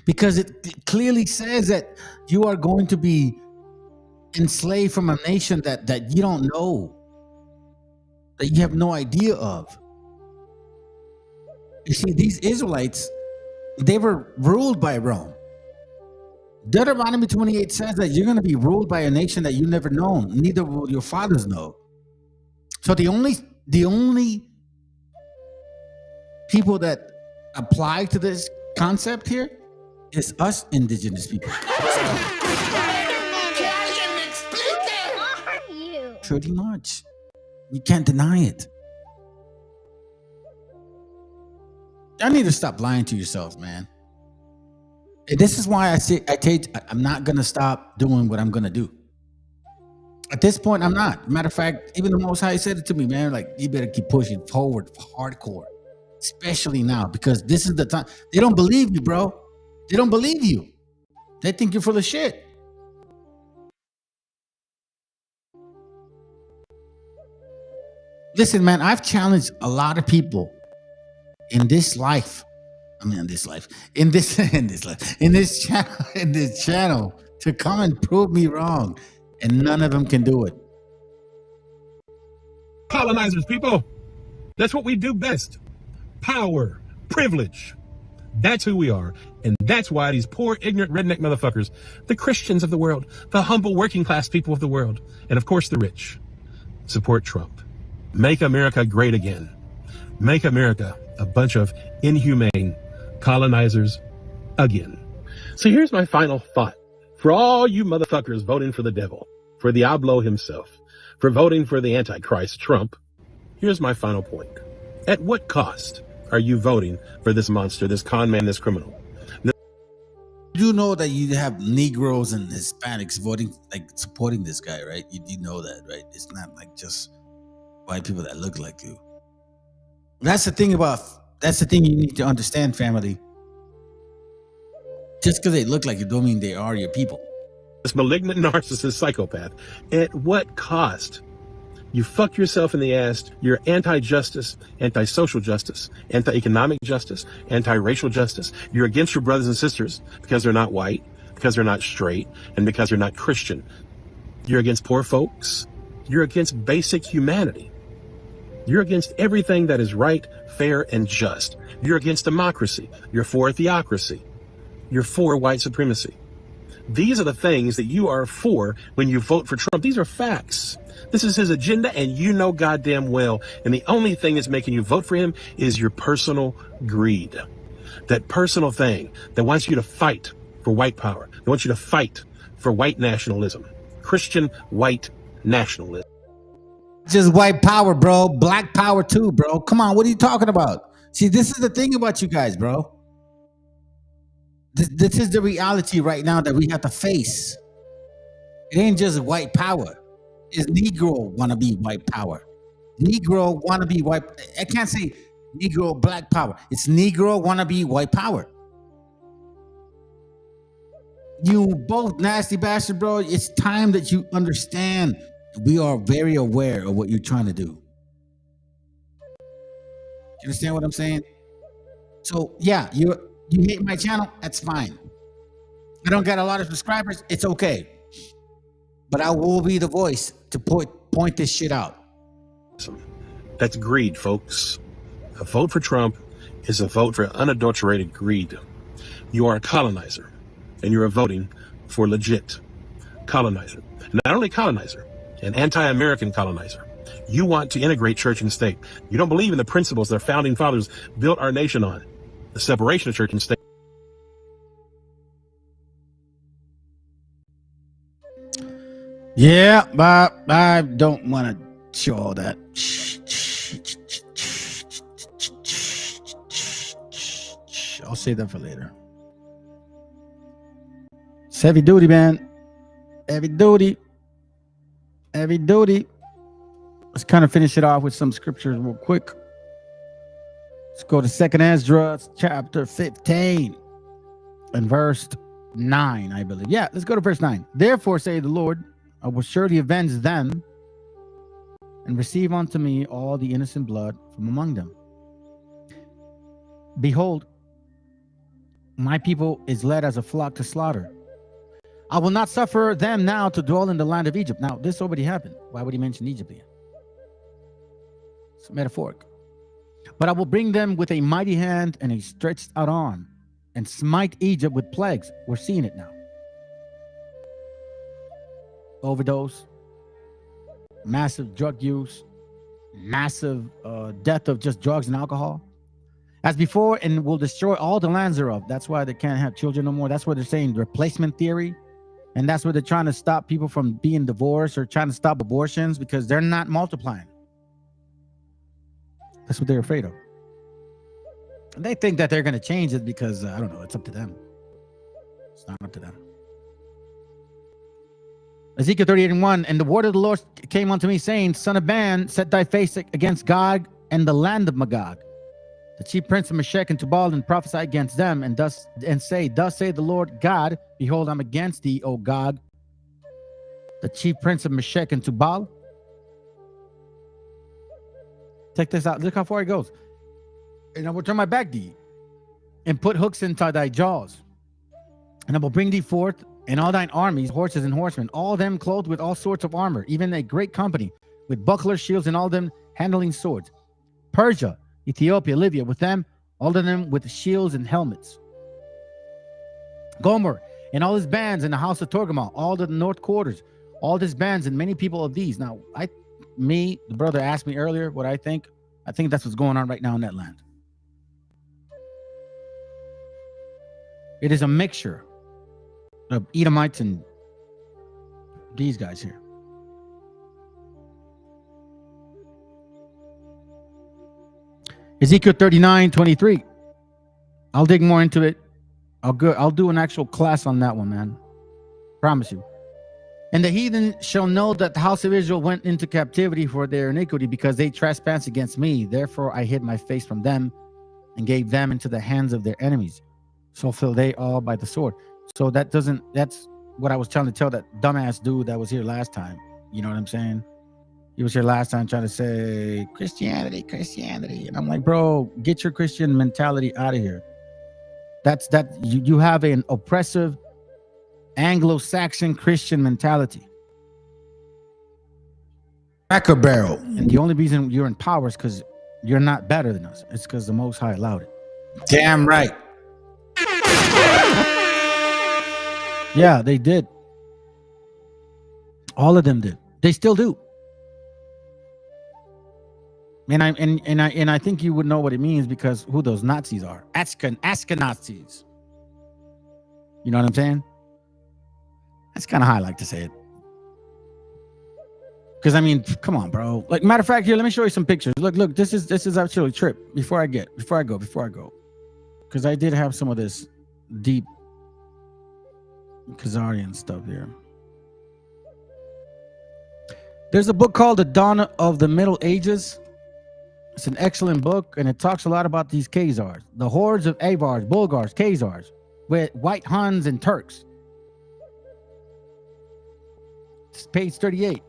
Because it clearly says that you are going to be enslaved from a nation that you don't know, that you have no idea of. You see, these Israelites, they were ruled by Rome. Deuteronomy 28 says that you're going to be ruled by a nation that you never known, neither will your fathers know. So the only people that apply to this concept here is us indigenous people. Pretty much. You can't deny it. I need to stop lying to yourselves, man. This is why I'm not going to stop doing what I'm going to do. At this point, I'm not. Matter of fact, even the Most High said it to me, man, like, you better keep pushing forward hardcore, especially now, because this is the time. They don't believe you, bro. They don't believe you. They think you're full of shit. Listen, man, I've challenged a lot of people in this life. In this channel to come and prove me wrong, and none of them can do it. Colonizers, people. That's what we do best. Power, privilege. That's who we are. And that's why these poor, ignorant, redneck motherfuckers, the Christians of the world, the humble working class people of the world, and of course the rich, support Trump. Make America great again. Make America a bunch of inhumane colonizers again. So here's my final thought. For all you motherfuckers voting for the devil, for Diablo himself, for voting for the Antichrist, Trump, here's my final point. At what cost are you voting for this monster, this con man, this criminal? You know that you have Negroes and Hispanics voting, like, supporting this guy, right? You know that, right? It's not like just white people that look like you. That's the thing you need to understand, family. Just because they look like you don't mean they are your people. This malignant narcissist psychopath. At what cost? You fuck yourself in the ass. You're anti-justice, anti-social justice, anti-economic justice, anti-racial justice. You're against your brothers and sisters because they're not white, because they're not straight, and because you're not Christian. You're against poor folks. You're against basic humanity. You're against everything that is right, fair, and just. You're against democracy. You're for theocracy. You're for white supremacy. These are the things that you are for when you vote for Trump. These are facts. This is his agenda, and you know goddamn well. And the only thing that's making you vote for him is your personal greed. That personal thing that wants you to fight for white power. That wants you to fight for white nationalism. Christian white nationalism. Just white power, bro. Black power too, bro. Come on, what are you talking about? See, this is the thing about you guys, bro. This is the reality right now that we have to face. It ain't just white power. It's Negro want to be white power. Negro want to be white. I can't say Negro black power. It's Negro want to be white power. You both nasty bastard, bro. It's time that you understand. We are very aware of what you're trying to do. You understand what I'm saying? So yeah, you hate my channel, that's fine. I don't got a lot of subscribers, it's okay. But I will be the voice to point this shit out. That's greed, folks. A vote for Trump is a vote for unadulterated greed. You are a colonizer, and you are voting for legit colonizer. Not only colonizer, an anti-American colonizer. You want to integrate church and state. You don't believe in the principles their founding fathers built our nation on. The separation of church and state. Yeah, but I don't want to show all that. I'll save that for later. It's heavy duty, man. Heavy duty. Heavy duty. Let's kind of finish it off with some scriptures real quick. Let's go to 2nd Ezra, chapter 15 and verse 9, I believe. Yeah, let's go to verse 9. Therefore, say the Lord, I will surely avenge them and receive unto me all the innocent blood from among them. Behold, my people is led as a flock to slaughter. I will not suffer them now to dwell in the land of Egypt. Now, this already happened. Why would he mention Egypt again? It's metaphoric. But I will bring them with a mighty hand and a stretched out arm and smite Egypt with plagues. We're seeing it now. Overdose, massive drug use, massive death of just drugs and alcohol. As before, and will destroy all the lands thereof. That's why they can't have children no more. That's what they're saying, replacement theory. And that's where they're trying to stop people from being divorced or trying to stop abortions because they're not multiplying. That's what they're afraid of. And they think that they're going to change it because, I don't know, it's up to them. It's not up to them. Ezekiel 38:1, and the word of the Lord came unto me, saying, Son of man, set thy face against Gog and the land of Magog, the chief prince of Meshech and Tubal, and prophesy against them, and say, Thus saith the Lord God, behold, I'm against thee, O Gog, the chief prince of Meshech and Tubal. Check this out. Look how far it goes. And I will turn my back to thee, and put hooks into thy jaws, and I will bring thee forth, and all thine armies, horses and horsemen, all them clothed with all sorts of armor, even a great company, with bucklers, shields, and all them handling swords. Persia, Ethiopia, Libya, with them, all of them with shields and helmets. Gomer and all his bands in the house of Torgamah, all the north quarters, all his bands and many people of these. Now, the brother asked me earlier what I think. I think that's what's going on right now in that land. It is a mixture of Edomites and these guys here. Ezekiel 39:23. I'll dig more into it. I'll do an actual class on that one, man. Promise you. And the heathen shall know that the house of Israel went into captivity for their iniquity, because they trespassed against me. Therefore I hid my face from them and gave them into the hands of their enemies. So fell they all by the sword. So that's what I was trying to tell that dumbass dude that was here last time. You know what I'm saying? He was here last time trying to say Christianity. And I'm like, bro, get your Christian mentality out of here. You have an oppressive Anglo-Saxon Christian mentality. Cracker Barrel. And the only reason you're in power is because you're not better than us. It's because the Most High allowed it. Damn right. Yeah, they did. All of them did. They still do. And I think you would know what it means, because who those Nazis are. Ashkenazis. You know what I'm saying? That's kind of how I like to say it. Because I mean, come on, bro. Like, matter of fact, here, let me show you some pictures. Look, this is actually a trip before I go. Because I did have some of this deep Khazarian stuff here. There's a book called The Dawn of the Middle Ages. It's an excellent book, and it talks a lot about these Khazars, the hordes of Avars, Bulgars, Khazars, with white Huns and Turks. It's page 38.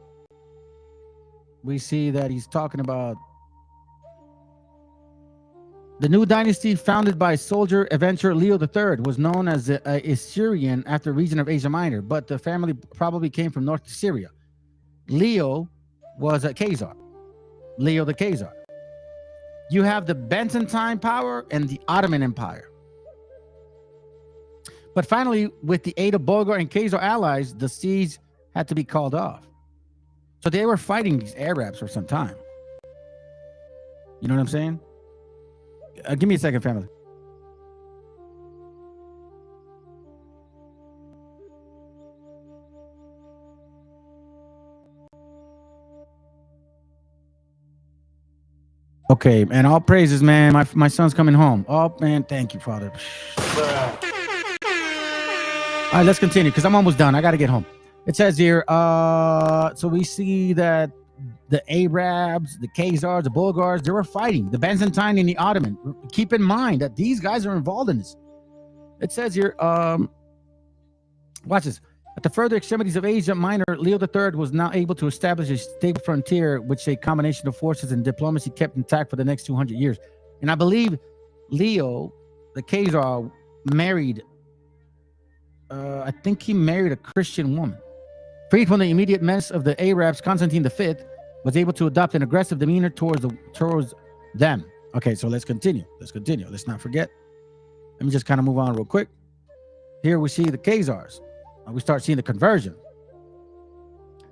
We see that he's talking about the new dynasty founded by soldier adventurer Leo III was known as the Assyrian after region of Asia Minor, but the family probably came from north Syria. Leo was a Khazar. Leo the Khazar. You have the Byzantine power and the Ottoman Empire. But finally, with the aid of Bulgar and Khazar allies, the siege had to be called off. So they were fighting these Arabs for some time. You know what I'm saying? Give me a second, family. Okay, and all praises, man. My son's coming home. Oh, man, thank you, Father. All right, let's continue, because I'm almost done. I got to get home. It says here, so we see that the Arabs, the Khazars, the Bulgars, they were fighting. The Byzantine and the Ottoman. Keep in mind that these guys are involved in this. It says here, watch this. At the further extremities of Asia Minor, Leo III was now able to establish a stable frontier, which a combination of forces and diplomacy kept intact for the next 200 years. And I believe Leo, the Khazar, married I think he married a Christian woman. Freed from the immediate menace of the Arabs, Constantine V was able to adopt an aggressive demeanor towards them. Okay, so let's continue. Let's not forget. Let me just kind of move on real quick. Here we see the Khazars. We start seeing the conversion.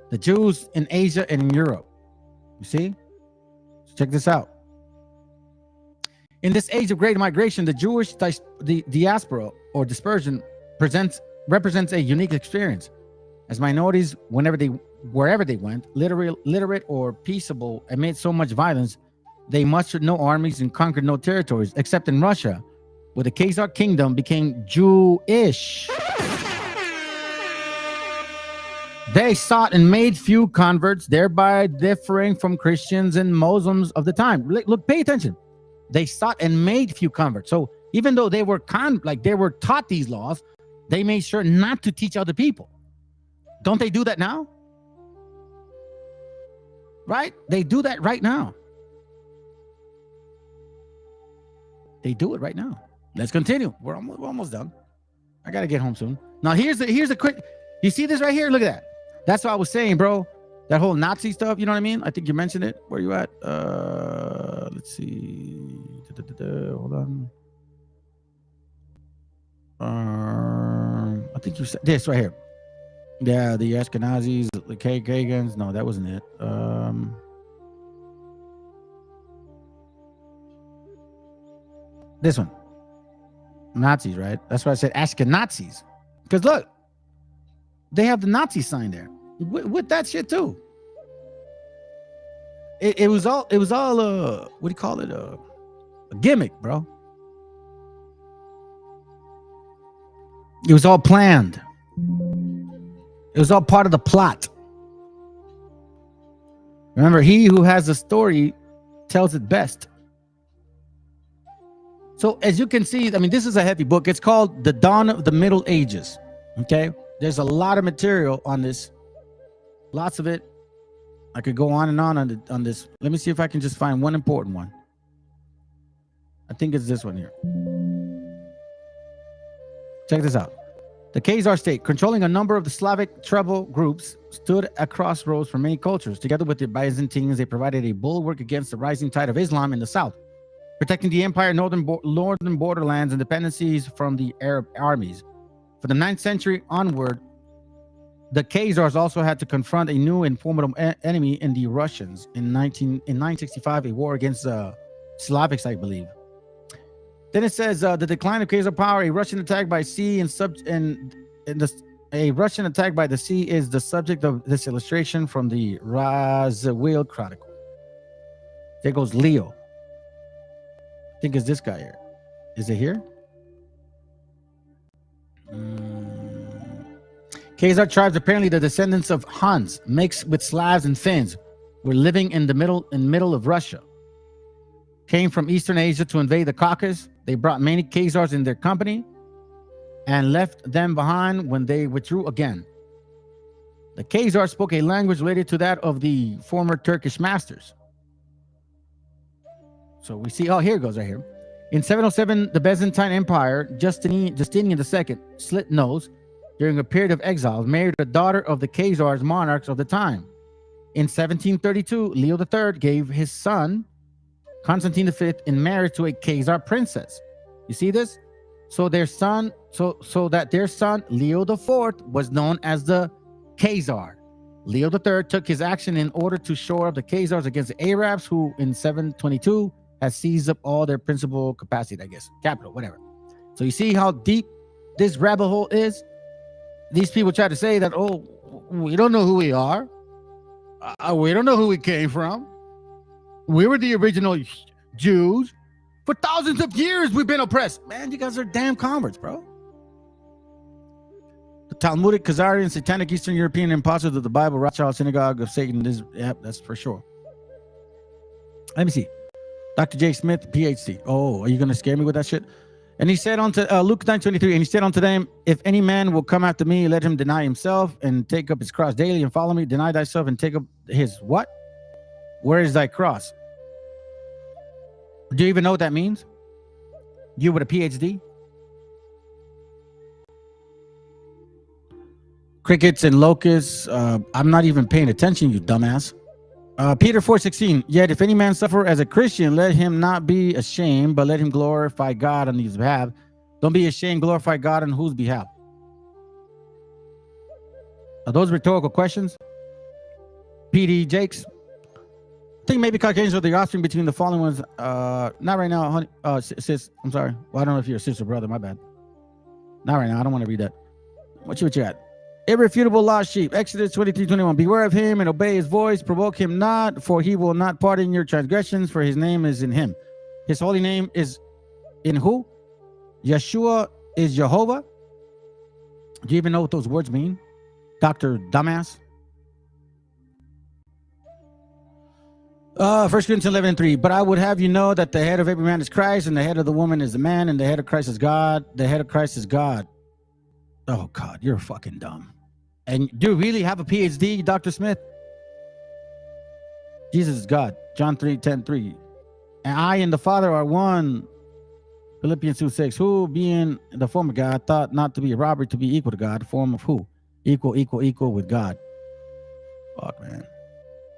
The Jews in Asia and in Europe. You see? Check this out. In this age of great migration, the Jewish diaspora or dispersion represents a unique experience. As minorities, wherever they went, literate or peaceable, amid so much violence, they mustered no armies and conquered no territories, except in Russia, where the Khazar kingdom became Jewish. They sought and made few converts, thereby differing from Christians and Muslims of the time. Look, pay attention. They sought and made few converts. So even though they were they were taught these laws, they made sure not to teach other people. Don't they do that now? Right? They do that right now. They do it right now. Let's continue. We're almost done. I gotta get home soon. Now here's a quick. You see this right here? Look at that. That's what I was saying, bro. That whole Nazi stuff. You know what I mean? I think you mentioned it. Where you at? Let's see. Hold on. I think you said this right here. Yeah, the Ashkenazis, the Kagans. No, that wasn't it. This one. Nazis, right? That's why I said Ashkenazis. Because look, they have the Nazi sign there with that shit too. It was all what do you call it? A gimmick, bro. It was all planned. It was all part of the plot. Remember, he who has the story tells it best. So as you can see, I mean, this is a heavy book. It's called The Dawn of the Middle Ages. Okay. There's a lot of material on this. Lots of it. I could go on and on this. Let me see if I can just find one important one. I think it's this one here. Check this out. The Khazar state, controlling a number of the Slavic tribal groups, stood at crossroads for many cultures. Together with the Byzantines, they provided a bulwark against the rising tide of Islam in the south, protecting the empire northern borderlands and dependencies from the Arab armies. For the 9th century onward, the Khazars also had to confront a new and formidable enemy in the Russians. In 965, a war against Slavics, I believe. Then it says the decline of Khazar power. A Russian attack by sea a Russian attack by the sea is the subject of this illustration from the Radziwill Chronicle. There goes Leo. I think it's this guy here. Is it here? Khazar tribes, apparently the descendants of Huns, mixed with Slavs and Finns, were living in the middle of Russia. Came from Eastern Asia to invade the Caucasus. They brought many Khazars in their company and left them behind when they withdrew again. The Khazars spoke a language related to that of the former Turkish masters. So we see, oh, here it goes right here. In 707, the Byzantine Empire, Justinian II, slit nose during a period of exile, married a daughter of the Khazars monarchs of the time. In 1732, Leo III gave his son, Constantine V, in marriage to a Khazar princess. You see this? So their son, so that their son, Leo IV, was known as the Khazar. Leo III took his action in order to shore up the Khazars against the Arabs, who in 722 had seized up all their principal capacity, I guess, capital, whatever. So you see how deep this rabbit hole is? These people try to say that, oh, we don't know who we are. We don't know who we came from. We were the original Jews. For thousands of years, we've been oppressed. Man, you guys are damn converts, bro. The Talmudic, Khazarian, Satanic, Eastern European imposters of the Bible, Rothschild, Synagogue of Satan. Yep, that's for sure. Let me see. Dr. J. Smith, PhD. Oh, are you going to scare me with that shit? And he said unto Luke 9:23, and he said unto them, if any man will come after me, let him deny himself and take up his cross daily and follow me. Deny thyself and take up his what? Where is thy cross? Do you even know what that means? You with a PhD? Crickets and locusts. I'm not even paying attention, you dumbass. Peter 4:16. Yet if any man suffer as a Christian, let him not be ashamed, but let him glorify God on his behalf. Don't be ashamed. Glorify God on whose behalf? Are those rhetorical questions? PD Jakes. I think maybe Caucasians are the offspring between the following ones. Not right now, honey. Sis. I'm sorry. Well, I don't know if you're a sister or brother. My bad. Not right now. I don't want to read that. What you got? Irrefutable lost sheep. Exodus 23:21. Beware of him and obey his voice. Provoke him not, for he will not pardon your transgressions, for his name is in him. His holy name is in who? Yeshua is Jehovah. Do you even know what those words mean? Dr. Dumbass. 1 Corinthians 11:3. But I would have you know that the head of every man is Christ, and the head of the woman is the man, and the head of Christ is God. The head of Christ is God. Oh, God, you're fucking dumb. And do you really have a PhD, Dr. Smith? Jesus is God. John 3:10-3. And I and the Father are one. Philippians 2:6. Who, being the form of God, thought not to be a robbery to be equal to God. Form of who? Equal with God. Fuck, man.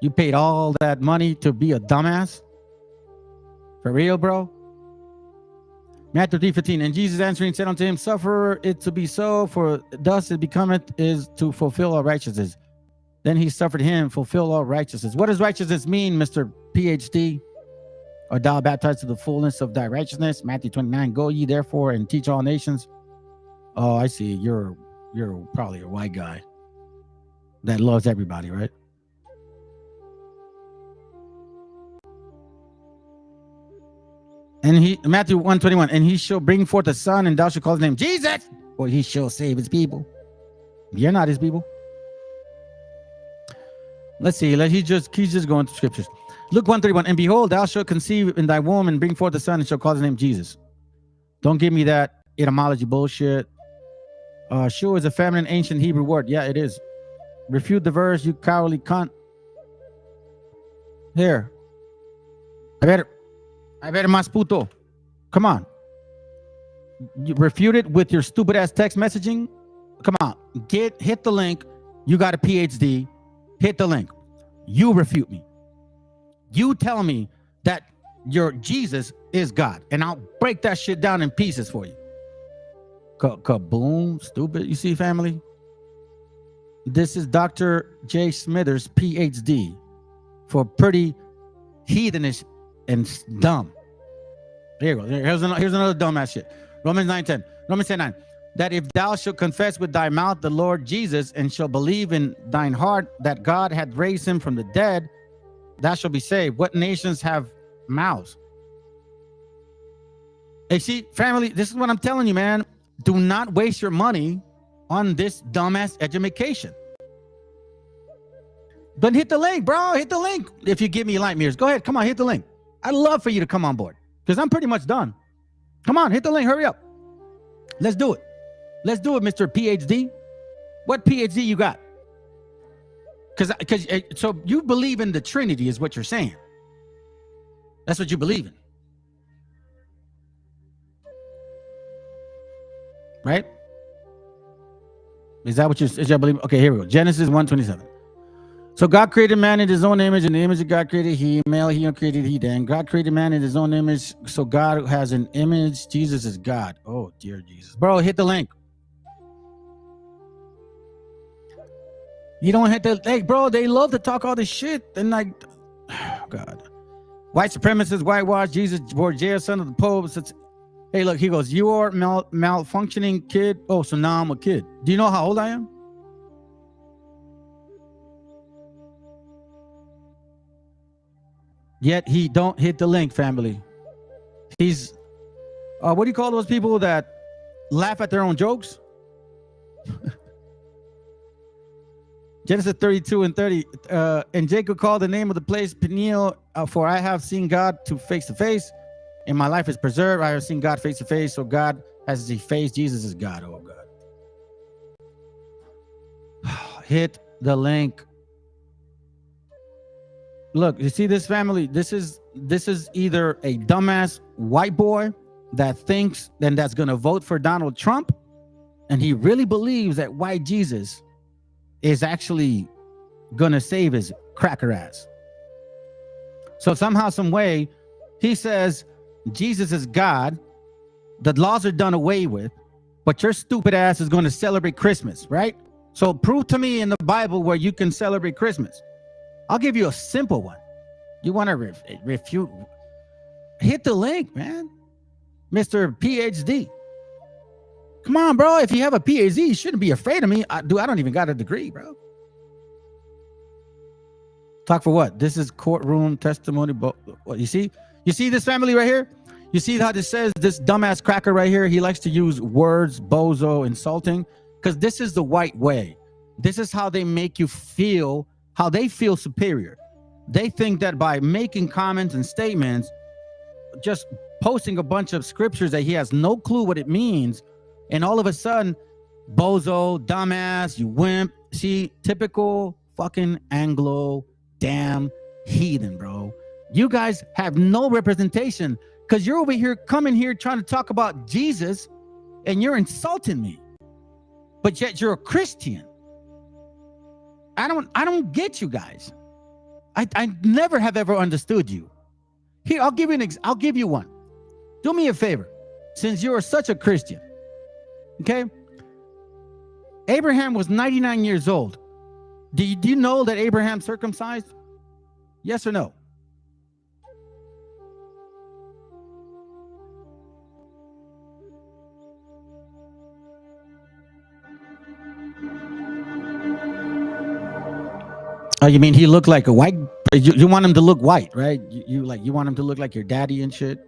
You paid all that money to be a dumbass? For real, bro? Matthew 3:15. And Jesus answering said unto him, suffer it to be so, for thus it becometh is to fulfill all righteousness. Then he suffered him, fulfill all righteousness. What does righteousness mean, Mr. PhD? Or thou baptized to the fullness of thy righteousness? Matthew 29. Go ye therefore and teach all nations. Oh, I see. You're probably a white guy that loves everybody, right? And Matthew 1:21, and he shall bring forth a son, and thou shalt call his name Jesus, for he shall save his people. You're not his people. Let's see. He's just going to scriptures. Luke 1:31, and behold, thou shalt conceive in thy womb and bring forth a son, and shall call his name Jesus. Don't give me that etymology bullshit. Sure is a feminine ancient Hebrew word. Yeah, it is. Refute the verse, you cowardly cunt. Here. I better más puto. Come on. You refute it with your stupid ass text messaging. Come on. Hit the link. You got a PhD. Hit the link. You refute me. You tell me that your Jesus is God, and I'll break that shit down in pieces for you. Kaboom. Stupid. You see, family? This is Dr. J. Smithers, PhD, for pretty heathenish and dumb. Here you go. Here's another dumbass shit. Romans 9:10. Romans 10:9. That if thou shalt confess with thy mouth the Lord Jesus, and shalt believe in thine heart that God hath raised him from the dead, thou shalt be saved. What nations have mouths? Hey, see, family, this is what I'm telling you, man. Do not waste your money on this dumbass education. But hit the link, bro. Hit the link. If you give me light mirrors, go ahead. Come on, hit the link. I'd love for you to come on board because I'm pretty much done. Come on, hit the link. Hurry up. Let's do it. Let's do it, Mr. PhD. What PhD you got? Because so you believe in the Trinity is what you're saying. That's what you believe in. Right? Is that what you believe? Okay, here we go. Genesis 1:27. So God created man in his own image. In the image of God created he, male he created he. Then God created man in his own image. So God has an image. Jesus is God. Oh, dear Jesus. Bro, hit the link. You don't hit the link, bro. They love to talk all this shit. And like, oh God. White supremacists, whitewash, Jesus, Borgia, son of the Pope. Hey, look, he goes, you are malfunctioning kid. Oh, so now I'm a kid. Do you know how old I am? Yet he don't hit the link, family. He's, what do you call those people that laugh at their own jokes? Genesis 32:30. And Jacob called the name of the place Peniel, for I have seen God face to face, and my life is preserved. I have seen God face to face. So God has his face. Jesus is God. Oh God. Hit the link. Look, you see this, family? This is either a dumbass white boy that thinks then that's going to vote for Donald Trump, and he really believes that white Jesus is actually gonna save his cracker ass. So somehow, some way, he says Jesus is God, the laws are done away with, but your stupid ass is going to celebrate Christmas, right? So prove to me in the Bible where you can celebrate Christmas. I'll give you a simple one. You want to refute? Hit the link, man. Mr. PhD. Come on, bro. If you have a PhD, you shouldn't be afraid of me. I don't even got a degree, bro. Talk for what? This is courtroom testimony. What you see? You see this family right here? You see how this says, this dumbass cracker right here, he likes to use words, bozo, insulting, because this is the white way. This is how they make you feel, how they feel superior. They think that by making comments and statements, just posting a bunch of scriptures that he has no clue what it means, and all of a sudden, bozo, dumbass, you wimp. See, typical fucking Anglo damn heathen, bro. You guys have no representation because you're over here coming here trying to talk about Jesus and you're insulting me, but yet you're a Christian. I don't get you guys. I never have ever understood you. Here, I'll give you one. Do me a favor, since you're such a Christian. Okay? Abraham was 99 years old. Do you know that Abraham circumcised? Yes or no? Oh, you mean he looked like a white? You want him to look white, right? You want him to look like your daddy and shit.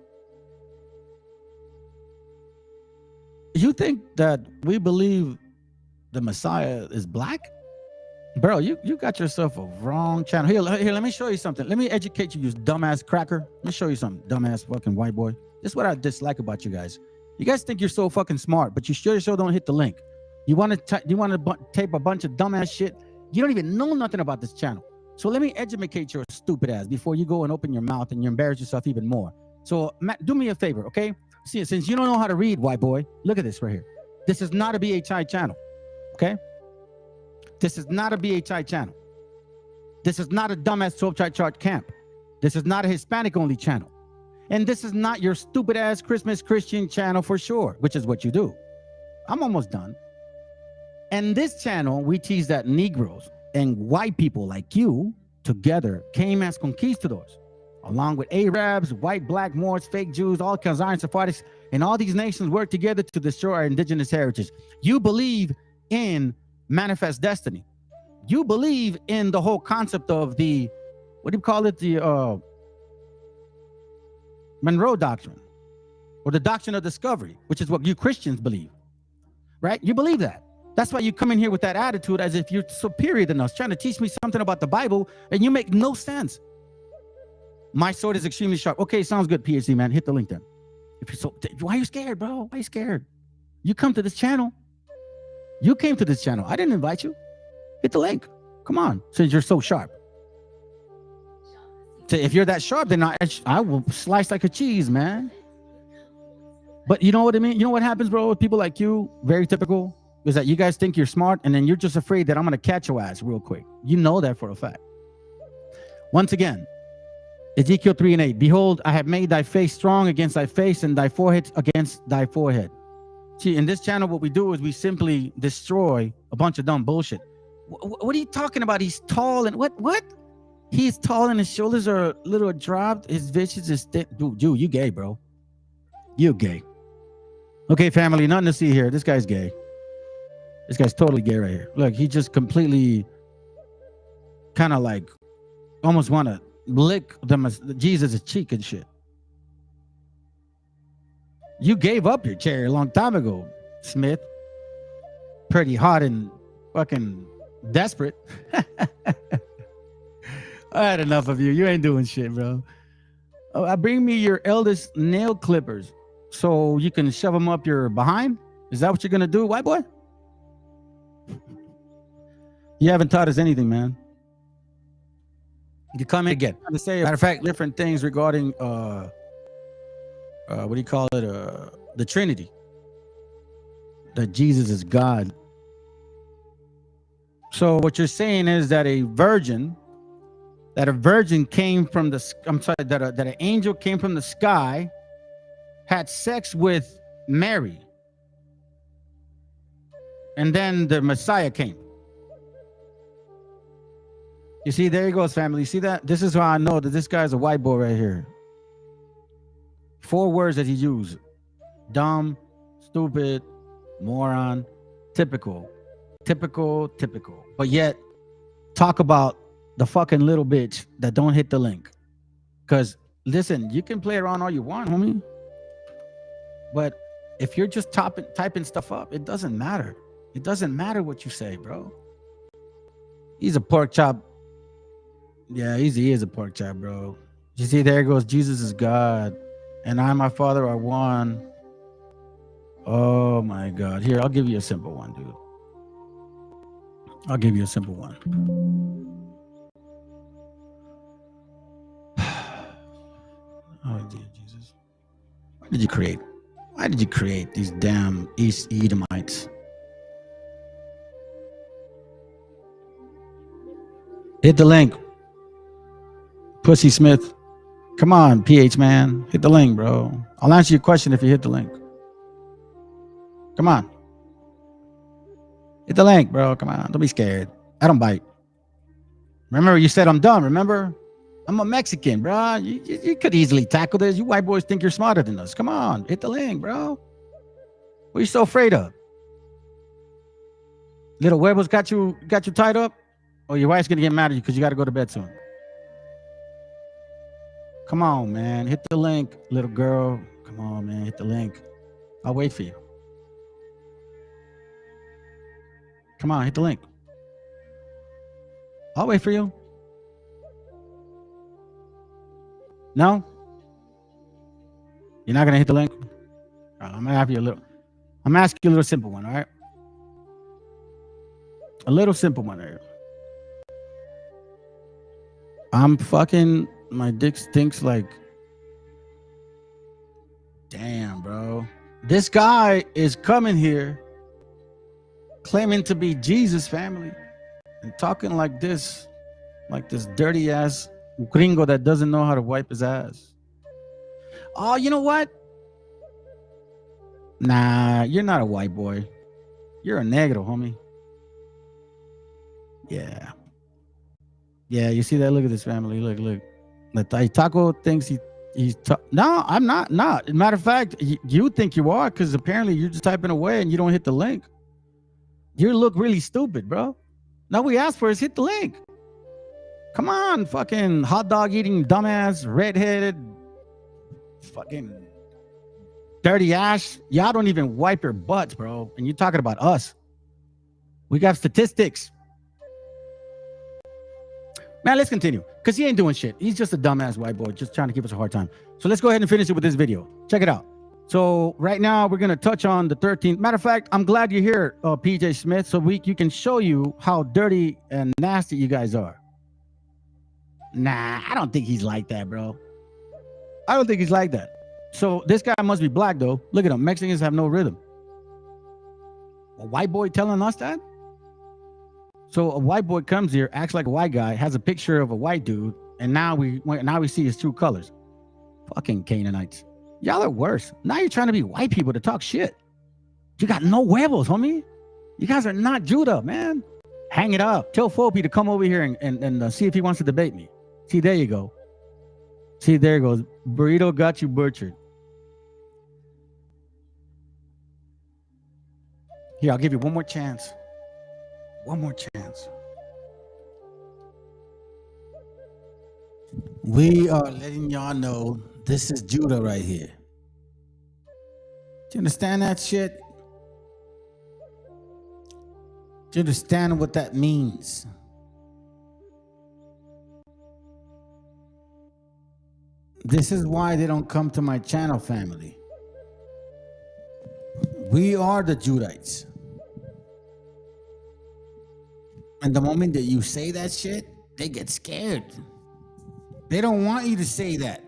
You think that we believe the Messiah is black? Bro, you got yourself a wrong channel. Here, let me show you something. Let me educate you, you dumbass cracker. Let me show you something, dumbass fucking white boy. This is what I dislike about you guys. You guys think you're so fucking smart, but you sure don't hit the link. You want to tape a bunch of dumbass shit. You don't even know nothing about this channel. So let me educate your stupid ass before you go and open your mouth and you embarrass yourself even more. So Matt, do me a favor, okay? See, since you don't know how to read, white boy, look at this right here. This is not a BHI channel, okay? This is not a BHI channel. This is not a dumbass 12 chart camp. This is not a Hispanic only channel. And this is not your stupid ass Christmas Christian channel for sure, which is what you do. I'm almost done. And this channel, we tease that Negroes and white people like you together came as conquistadors, along with Arabs, white, black, Moors, fake Jews, all Khazars, Sephardics, and all these nations work together to destroy our indigenous heritage. You believe in manifest destiny. You believe in the whole concept of the, what do you call it? The Monroe Doctrine, or the doctrine of discovery, which is what you Christians believe, right? You believe that. That's why you come in here with that attitude as if you're superior than us, trying to teach me something about the Bible, and you make no sense. My sword is extremely sharp. Okay, sounds good, PhD man. Hit the link then. If you're so, why are you scared, bro? Why are you scared? You come to this channel. You came to this channel. I didn't invite you. Hit the link. Come on, since you're so sharp. So if you're that sharp, then I will slice like a cheese, man. But you know what I mean? You know what happens, bro, with people like you? Very typical. Is that you guys think you're smart and then you're just afraid that I'm going to catch your ass real quick. You know that for a fact. Once again, Ezekiel 3:8, behold, I have made thy face strong against thy face and thy forehead against thy forehead. See, in this channel, what we do is we simply destroy a bunch of dumb bullshit. What are you talking about? He's tall and what? He's tall and his shoulders are a little dropped. His visage is thick. Dude, you gay, bro. You gay. Okay, family, nothing to see here. This guy's gay. This guy's totally gay right here. Look, he just completely kind of like almost want to lick Jesus' cheek and shit. You gave up your chair a long time ago, Smith. Pretty hot and fucking desperate. I had enough of you. You ain't doing shit, bro. Bring me your eldest nail clippers so you can shove them up your behind. Is that what you're going to do, white boy? You haven't taught us anything, man. You come in again. To say, matter of fact, different things regarding what do you call it? The Trinity. That Jesus is God. So what you're saying is that a virgin came from the, I'm sorry, that an angel came from the sky, had sex with Mary, and then the Messiah came. You see, there he goes, family. You see that? This is how I know that this guy's a white boy right here. 4 words that he used: dumb, stupid, moron, typical. But yet, talk about the fucking little bitch that don't hit the link. Because listen, you can play around all you want, homie. But if you're just typing stuff up, it doesn't matter. It doesn't matter what you say, bro. He's a pork chop. Yeah, he is a pork chop, bro. You see, there goes, Jesus is God, and I and my Father are one. Oh my God. Here, I'll give you a simple one, dude. I'll give you a simple one. Oh, dear Jesus. Why did you create these damn East Edomites? Hit the link. Pussy Smith. Come on, PH man. Hit the link, bro. I'll answer your question if you hit the link. Come on. Hit the link, bro. Come on. Don't be scared. I don't bite. Remember, you said I'm dumb, remember? I'm a Mexican, bro. You could easily tackle this. You white boys think you're smarter than us. Come on. Hit the link, bro. What are you so afraid of? Little huevos got you tied up? Or your wife's going to get mad at you because you got to go to bed soon. Come on, man. Hit the link, little girl. Come on, man. Hit the link. I'll wait for you. Come on, hit the link. I'll wait for you. No? You're not going to hit the link? All right, I'm going to ask you a little simple one, all right? A little simple one here. My dick stinks like, damn, bro. This guy is coming here claiming to be Jesus, family, and talking like this dirty ass gringo that doesn't know how to wipe his ass. Oh, you know what? Nah, you're not a white boy. You're a negro, homie. Yeah. Yeah, you see that? Look at this, family. Look. Taco thinks he's no, I'm not. Matter of fact, you think you are, because apparently you're just typing away and you don't hit the link. You look really stupid, bro. Now we asked for is hit the link. Come on, fucking hot dog eating dumbass, redheaded, fucking dirty ass. Y'all don't even wipe your butts, bro. And you're talking about us. We got statistics. Man, let's continue. Because he ain't doing shit. He's just a dumbass white boy just trying to give us a hard time. So let's go ahead and finish it with this video. Check it out. So right now we're going to touch on the 13th. Matter of fact, I'm glad you're here, PJ Smith, so you can show you how dirty and nasty you guys are. Nah, I don't think he's like that, bro. I don't think he's like that. So this guy must be black, though. Look at him. Mexicans have no rhythm. A white boy telling us that? So a white boy comes here, acts like a white guy, has a picture of a white dude, and now we see his true colors. Fucking Canaanites. Y'all are worse. Now you're trying to be white people to talk shit. You got no huevos, homie. You guys are not Judah, man. Hang it up. Tell Fopi to come over here and see if he wants to debate me. See, there you go. See, there it goes. Burrito got you butchered. Here, I'll give you one more chance. One more chance. We are letting y'all know this is Judah right here. Do you understand that shit? Do you understand what that means? This is why they don't come to my channel, family. We are the Judites. And the moment that you say that shit, they get scared. They don't want you to say that.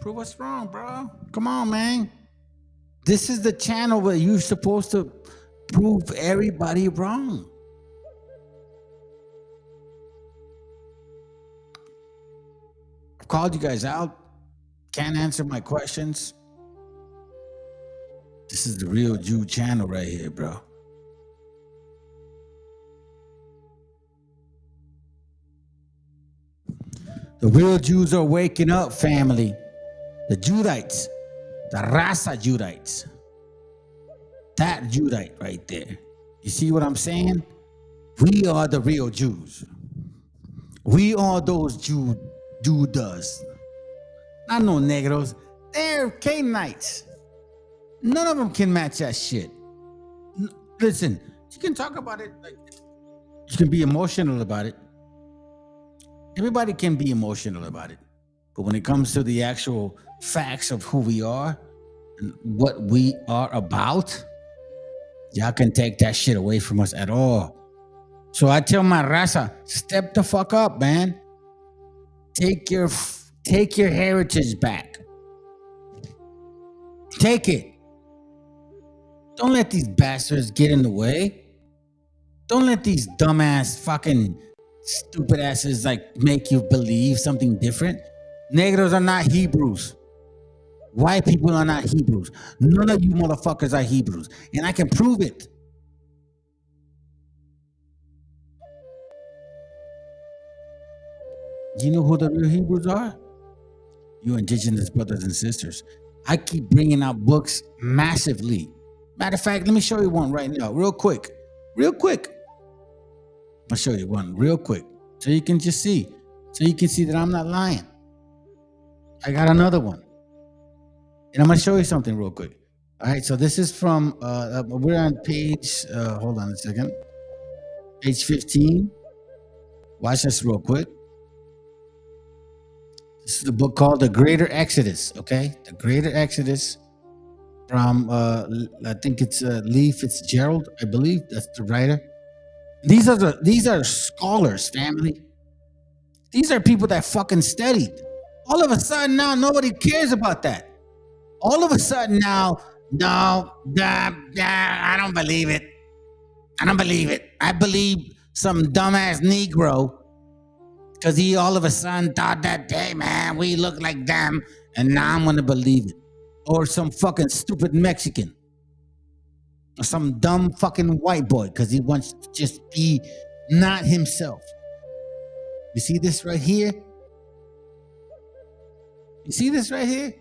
Prove us wrong, bro. Come on, man. This is the channel where you're supposed to prove everybody wrong. I've called you guys out. Can't answer my questions. This is the Real Jew channel right here, bro. The real Jews are waking up, family. The Judites, the Rasa Judites. That Judite right there. You see what I'm saying? We are the real Jews. We are those Judas. Not no negros. They're Canaanites. None of them can match that shit. Listen, you can talk about it. Like, you can be emotional about it. Everybody can be emotional about it. But when it comes to the actual facts of who we are and what we are about, y'all can take that shit away from us at all. So I tell my raza, step the fuck up, man. Take your heritage back. Take it. Don't let these bastards get in the way. Don't let these dumbass fucking stupid asses like make you believe something different. Negros are not Hebrews. White people are not Hebrews. None of you motherfuckers are Hebrews. And I can prove it. Do you know who the real Hebrews are? You indigenous brothers and sisters. I keep bringing out books massively. Matter of fact, let me show you one right now, real quick. Real quick. I'll show you one real quick so you can just see. So you can see that I'm not lying. I got another one. And I'm going to show you something real quick. All right, so this is from, we're on page, hold on a second. Page 15. Watch this real quick. This is the book called The Greater Exodus, okay? The Greater Exodus from, I think it's Lee Fitzgerald, I believe. That's the writer. These are scholars, family. These are people that fucking studied. All of a sudden now, nobody cares about that. All of a sudden now, I don't believe it. I don't believe it. I believe some dumbass Negro because he all of a sudden thought that, hey, man, we look like them, and now I'm going to believe it. Or some fucking stupid Mexican. Or some dumb fucking white boy because he wants to just be not himself. You see this right here? You see this right here?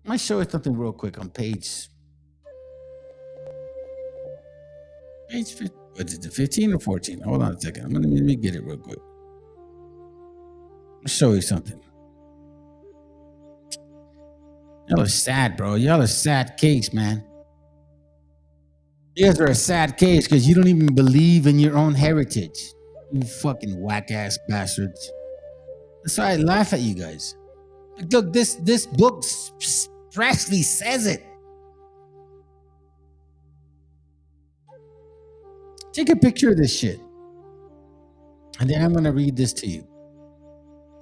I might show you something real quick on page 15, what is it, 15 or 14? Hold on a second. Let me get it real quick. I'll show you something. Y'all are sad, bro. Y'all are a sad case, man. You guys are a sad case because you don't even believe in your own heritage. You fucking whack-ass bastards. That's why I laugh at you guys. Like, look, this book expressly says it. Take a picture of this shit. And then I'm going to read this to you.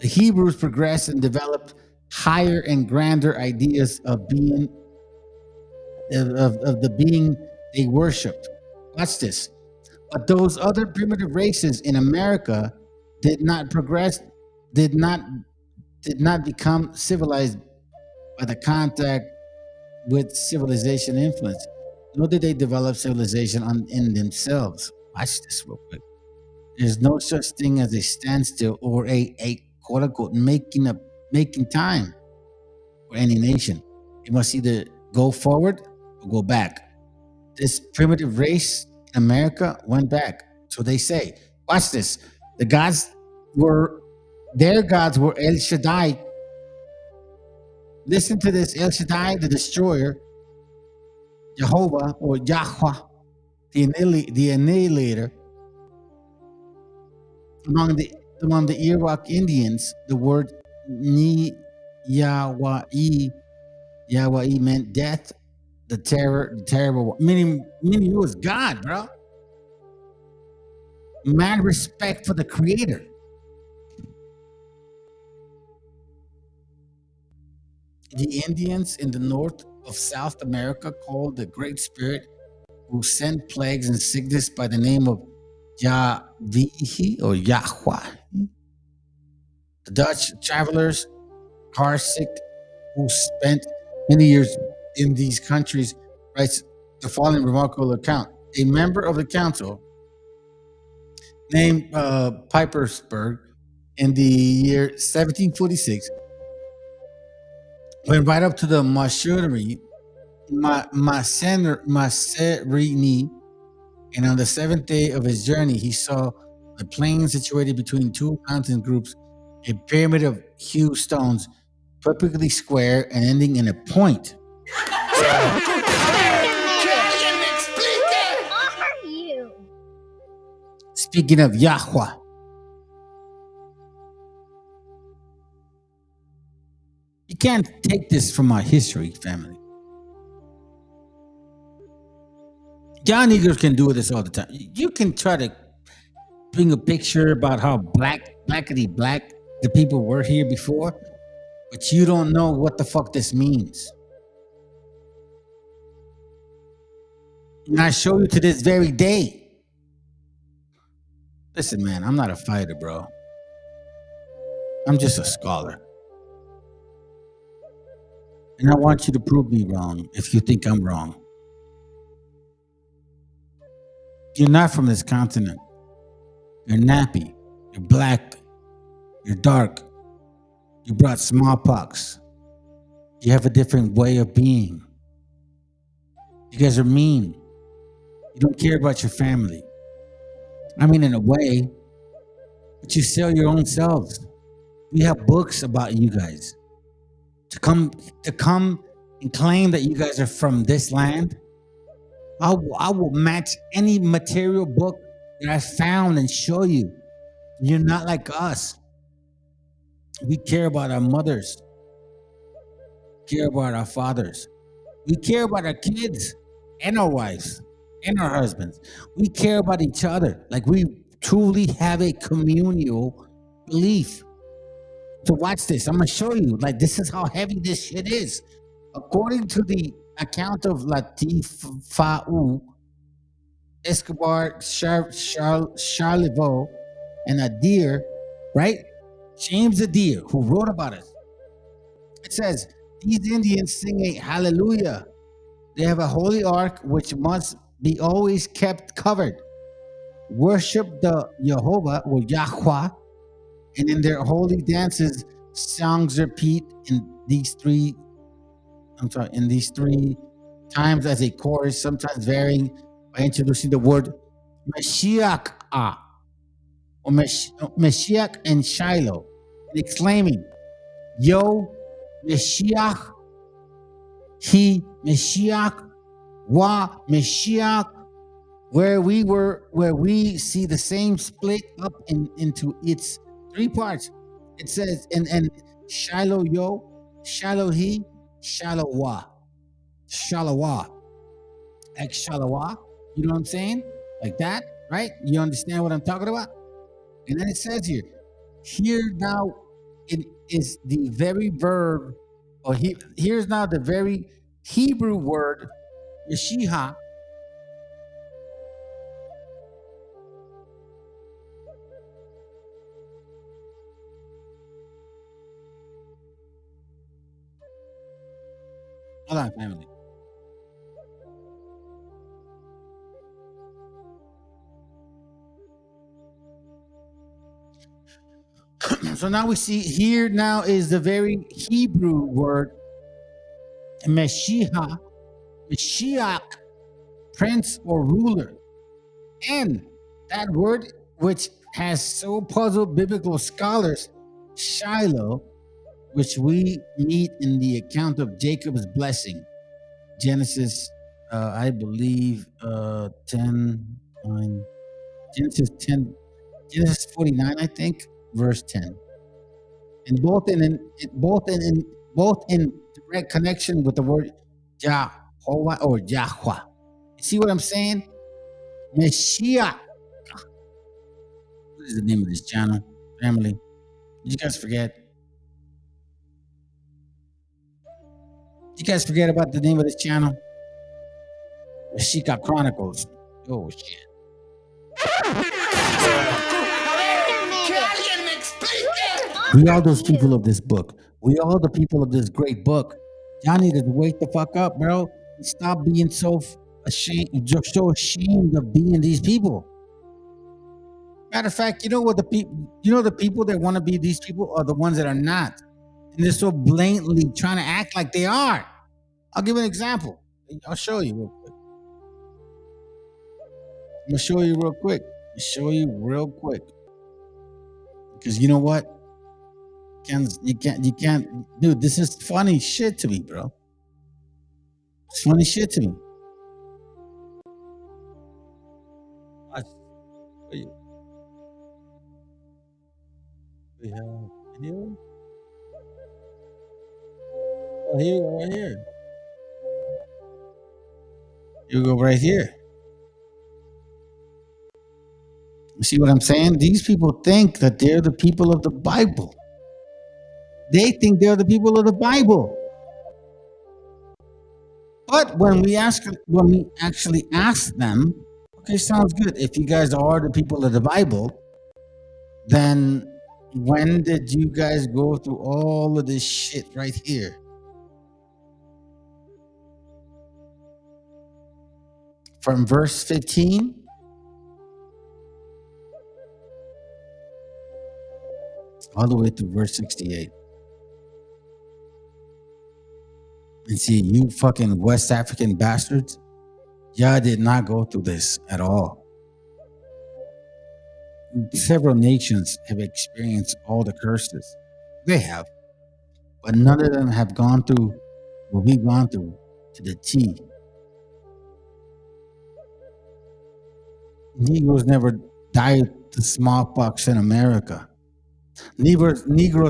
The Hebrews progressed and developed higher and grander ideas of being, of the being they worshipped. Watch this. But those other primitive races in America did not progress, did not become civilized by the contact with civilization influence. Nor did they develop civilization in themselves. Watch this real quick. There's no such thing as a standstill or a quote unquote making time for any nation. You must either go forward or go back. This primitive race in America went back. So they say. Watch this. Their gods were El Shaddai. Listen to this. El Shaddai, the destroyer, Jehovah or Yahweh, the annihilator. Among the Iraq Indians, the word Yahweh meant death, the terrible, meaning it was God, bro. Mad respect for the creator. the Indians in the north of South America called the Great Spirit who sent plagues and sickness by the name of Yahweh or Yahweh. The Dutch travelers, Karsick, who spent many years in these countries, writes the following remarkable account. A member of the council named Pipersburg in the year 1746 went right up to the Maserini, and on the seventh day of his journey, he saw a plain situated between two mountain groups, a pyramid of huge stones, perfectly square and ending in a point. Speaking of Yahweh, you can't take this from our history, family. John Eagles can do this all the time. You can try to bring a picture about how blackety black the people were here before, but you don't know what the fuck this means. And I show you to this very day. Listen, man, I'm not a fighter, bro. I'm just a scholar. And I want you to prove me wrong if you think I'm wrong. You're not from this continent. You're nappy. You're black. You're dark. You brought smallpox. You have a different way of being. You guys are mean. You don't care about your family. I mean, in a way, but you sell your own selves. We have books about you guys. To come and claim that you guys are from this land, I will match any material book that I found and show you. You're not like us. We care about our mothers. We care about our fathers. We care about our kids and our wives and our husbands. We care about each other. Like we truly have a communal belief. So watch this. I'm going to show you. Like this is how heavy this shit is. According to the account of Latifau, Escobar, Charlevoix, and Adair, right? James Adair, who wrote about it. It says, these Indians sing a hallelujah. They have a holy ark which must be always kept covered. Worship the Jehovah or Yahweh, and in their holy dances, songs repeat in these three times as a chorus, sometimes varying by introducing the word MESHIACHA or Meshiach and Shiloh, and exclaiming, Yo, Meshiach, He, Meshiach, Wa, Meshiach, where we see the same split up into its three parts. It says, and Shiloh Yo, Shiloh He, Shiloh Wa, Shalawa, like Shalawa, you know what I'm saying? Like that, right? You understand what I'm talking about? And then it says here now it is the very verb, or here's now the very Hebrew word, Yeshiha. Hold on, family. So now we see here now is the very Hebrew word Meshiach, prince or ruler. And that word, which has so puzzled biblical scholars, Shiloh, which we meet in the account of Jacob's blessing, Genesis, I believe, 10:9, Genesis 49, I think, verse 10, and both in direct connection with the word Jehovah or Yahweh. You see what I'm saying? Meshiach. What is the name of this channel, family? Did you guys forget? You guys forget about the name of this channel? MESHIACHA Chronicles. Oh, shit. We are those people of this book. We are the people of this great book. Y'all need to wake the fuck up, bro. Stop being so ashamed, just so ashamed of being these people. Matter of fact, you know what the people that want to be these people are the ones that are not. And they're so blatantly trying to act like they are. I'll give an example. I'll show you real quick. I'm gonna show you real quick. Because you know what? You can't, dude, this is funny shit to me, bro. It's funny shit to me. We have video. Oh, here you go, right here. You go right here. You see what I'm saying? These people think that they're the people of the Bible. They think they're the people of the Bible. But when we actually ask them, okay, sounds good. If you guys are the people of the Bible, then when did you guys go through all of this shit right here? From verse 15 all the way to verse 68. And see, you fucking West African bastards, y'all did not go through this at all. Several nations have experienced all the curses. They have. But none of them have gone through what we've gone through to the T. Negroes never died to smallpox in America. Negroes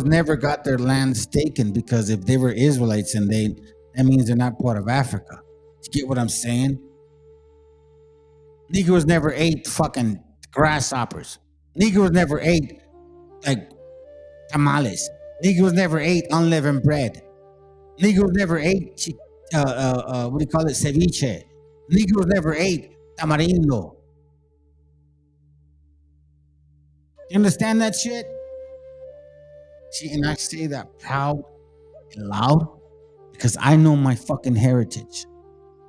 never got their lands taken because if they were Israelites and that means they're not part of Africa. You get what I'm saying? Negroes never ate fucking grasshoppers. Negroes never ate like tamales. Negroes never ate unleavened bread. Negroes never ate what do you call it? Ceviche. Negroes never ate tamarindo. You understand that shit? See, and I say that proud and loud because I know my fucking heritage,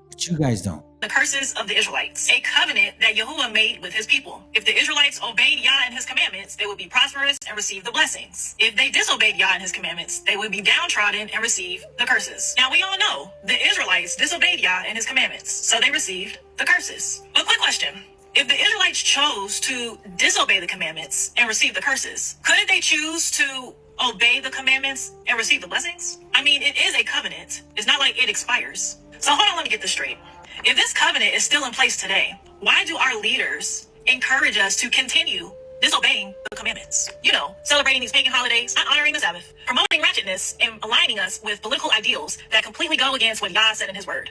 but you guys don't. The curses of the Israelites, a covenant that Yahuwah made with his people. If the Israelites obeyed Yah and his commandments, they would be prosperous and receive the blessings. If they disobeyed Yah and his commandments, they would be downtrodden and receive the curses. Now we all know the Israelites disobeyed Yah and his commandments, so they received the curses. But quick question. If the Israelites chose to disobey the commandments and receive the curses, couldn't they choose to obey the commandments and receive the blessings? I mean, it is a covenant. It's not like it expires. So hold on, let me get this straight. If this covenant is still in place today, why do our leaders encourage us to continue disobeying the commandments? You know, celebrating these pagan holidays, not honoring the Sabbath, promoting ratchetness, and aligning us with political ideals that completely go against what Yah said in his word.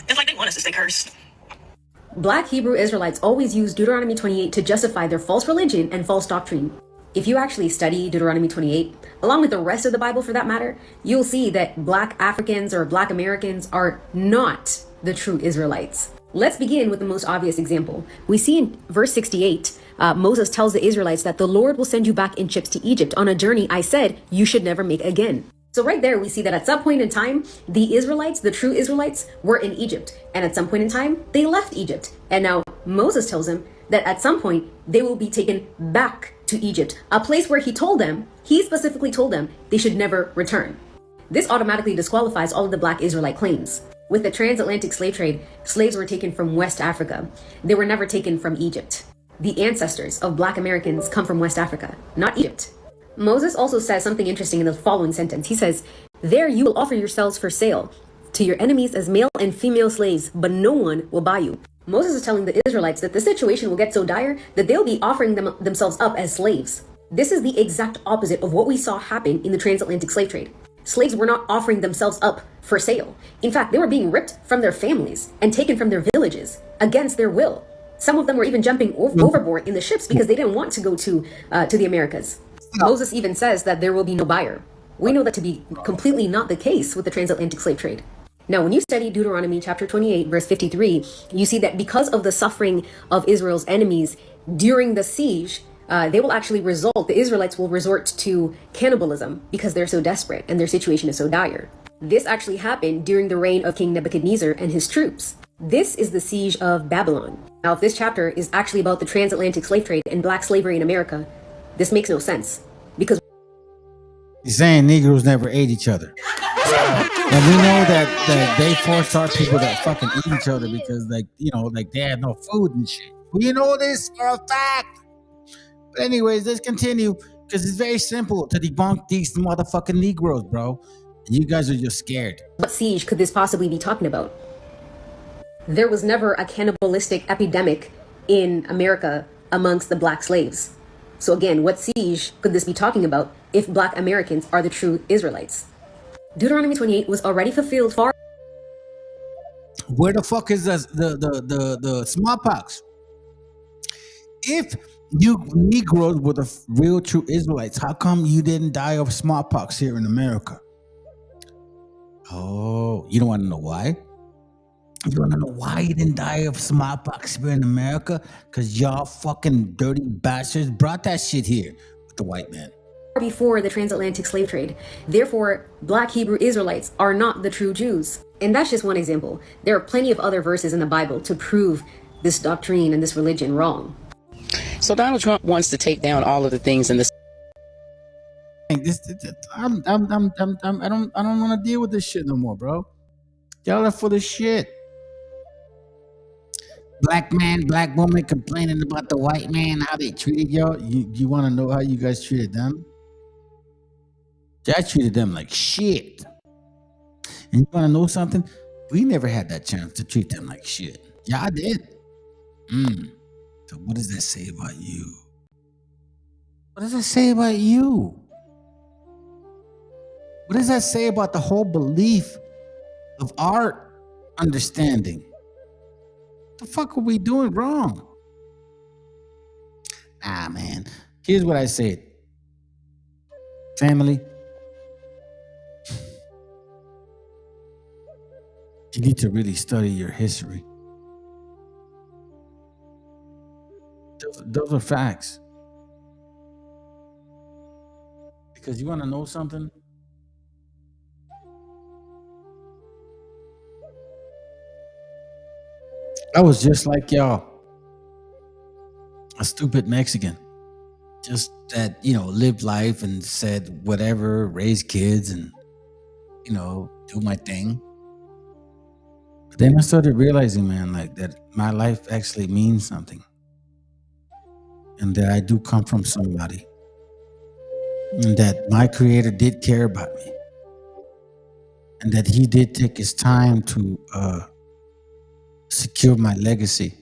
It's like they want us to stay cursed. Black Hebrew Israelites always use Deuteronomy 28 to justify their false religion and false doctrine. If you actually study Deuteronomy 28, along with the rest of the Bible for that matter, you'll see that Black Africans or Black Americans are not the true Israelites. Let's begin with the most obvious example. We see in verse 68, Moses tells the Israelites that the Lord will send you back in ships to Egypt on a journey I said you should never make again. So right there, we see that at some point in time, the Israelites, the true Israelites, were in Egypt. And at some point in time, they left Egypt. And now Moses tells them that at some point, they will be taken back to Egypt, a place where he specifically told them they should never return. This automatically disqualifies all of the Black Israelite claims. With the transatlantic slave trade, slaves were taken from West Africa. They were never taken from Egypt. The ancestors of Black Americans come from West Africa, not Egypt. Moses also says something interesting in the following sentence. He says, "There you will offer yourselves for sale to your enemies as male and female slaves, but no one will buy you." Moses is telling the Israelites that the situation will get so dire that they'll be offering themselves up as slaves. This is the exact opposite of what we saw happen in the transatlantic slave trade. Slaves were not offering themselves up for sale. In fact, they were being ripped from their families and taken from their villages against their will. Some of them were even jumping overboard in the ships because they didn't want to go to the Americas. Moses even says that there will be no buyer. We know that to be completely not the case with the transatlantic slave trade. Now, when you study Deuteronomy chapter 28, verse 53, you see that because of the suffering of Israel's enemies during the siege, the Israelites will resort to cannibalism because they're so desperate and their situation is so dire. This actually happened during the reign of King Nebuchadnezzar and his troops. This is the siege of Babylon. Now, if this chapter is actually about the transatlantic slave trade and black slavery in America, this makes no sense because he's saying Negroes never ate each other. And we know that they forced our people to fucking eat each other because, like, you know, like they had no food and shit. We know this for a fact. But anyways, let's continue because it's very simple to debunk these motherfucking Negroes, bro. You guys are just scared. what siege could this possibly be talking about? There was never a cannibalistic epidemic in America amongst the black slaves. So again, what siege could this be talking about if black Americans are the true Israelites? Deuteronomy 28 was already fulfilled far. Where the fuck is the smallpox? If you Negroes were the real true Israelites, how come you didn't die of smallpox here in America? Oh, you don't want to know why? You want to know why you didn't die of smallpox here in America? Because y'all fucking dirty bastards brought that shit here with the white man. Before the transatlantic slave trade. Therefore, black Hebrew Israelites are not the true Jews. And that's just one example. There are plenty of other verses in the Bible to prove this doctrine and this religion wrong. So Donald Trump wants to take down all of the things in this. I don't want to deal with this shit no more, bro. Y'all are full of shit. Black man, black woman complaining about the white man, how they treated y'all. You want to know how you guys treated them? I treated them like shit. And you want to know something? We never had that chance to treat them like shit. Y'all did. So what does that say about you? What does that say about you? What does that say about the whole belief of our understanding? What the fuck are we doing wrong? Nah, man. Here's what I said. Family, you need to really study your history. Those are facts. Because you want to know something? I was just like y'all, a stupid Mexican, just that, lived life and said whatever, raised kids and, do my thing. But then I started realizing, man, like that my life actually means something and that I do come from somebody and that my creator did care about me and that he did take his time to, secure my legacy,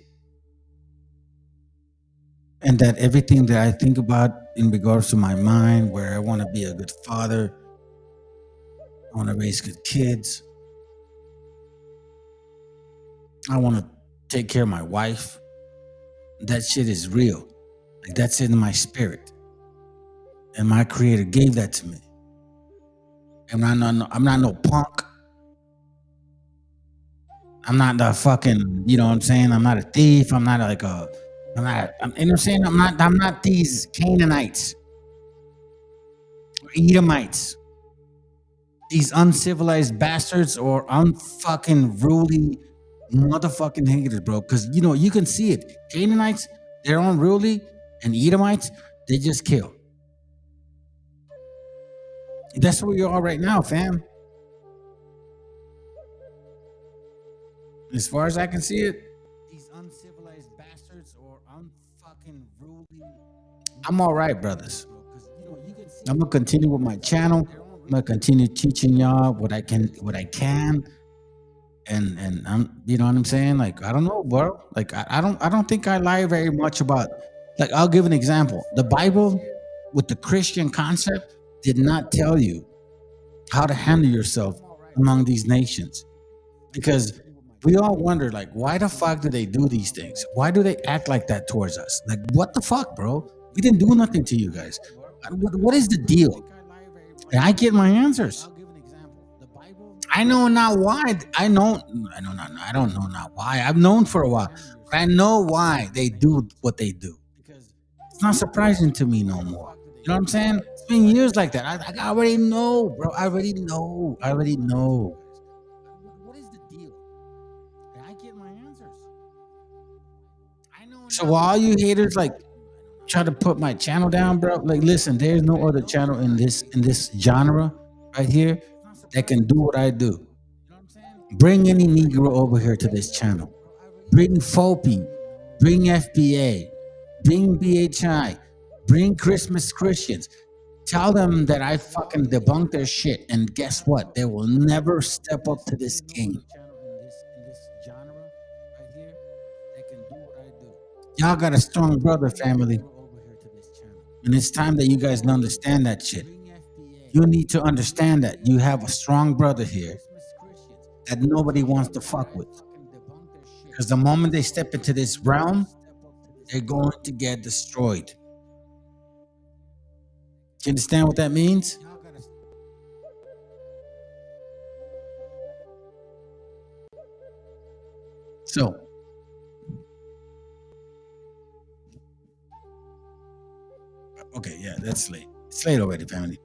and that everything that I think about in regards to my mind, where I want to be a good father, I want to raise good kids, I want to take care of my wife, that shit is real. Like, that's in my spirit, and my creator gave that to me. And I'm not no punk. I'm not the fucking, you know what I'm saying? I'm not a thief. I'm not you know what I'm saying? I'm not these Canaanites or Edomites, these uncivilized bastards or unfucking ruly motherfucking haters, bro. Because, you can see it. Canaanites, they're unruly, and Edomites, they just kill. That's where you are right now, fam. As far as I can see it, these uncivilized bastards or unfucking ruly. I'm all right, brothers. I'm gonna continue with my channel. I'm gonna continue teaching y'all what I can, and I'm, you know what I'm saying? Like, I don't know, bro. Like, I don't think I lie very much about. Like, I'll give an example. The Bible, with the Christian concept, did not tell you how to handle yourself among these nations, because we all wonder, like, why the fuck do they do these things? Why do they act like that towards us? Like, what the fuck, bro? We didn't do nothing to you guys. What is the deal? And I get my answers. I know not why. I don't know not why. I've known for a while, but I know why they do what they do. It's not surprising to me no more. You know what I'm saying? It's been years like that. I already know, bro. I already know. What is the deal? I get my answers. So while all you haters like try to put my channel down, bro, like listen, there's no other channel in this genre right here that can do what I do. Bring any Negro over here to this channel. Bring FOPI, bring FBA, bring BHI, bring Christmas Christians. Tell them that I fucking debunked their shit, and guess what? They will never step up to this game. Y'all got a strong brother, family. And it's time that you guys understand that shit. You need to understand that you have a strong brother here that nobody wants to fuck with. Because the moment they step into this realm, they're going to get destroyed. Do you understand what that means? So, okay, yeah, that's late. It's late already, family.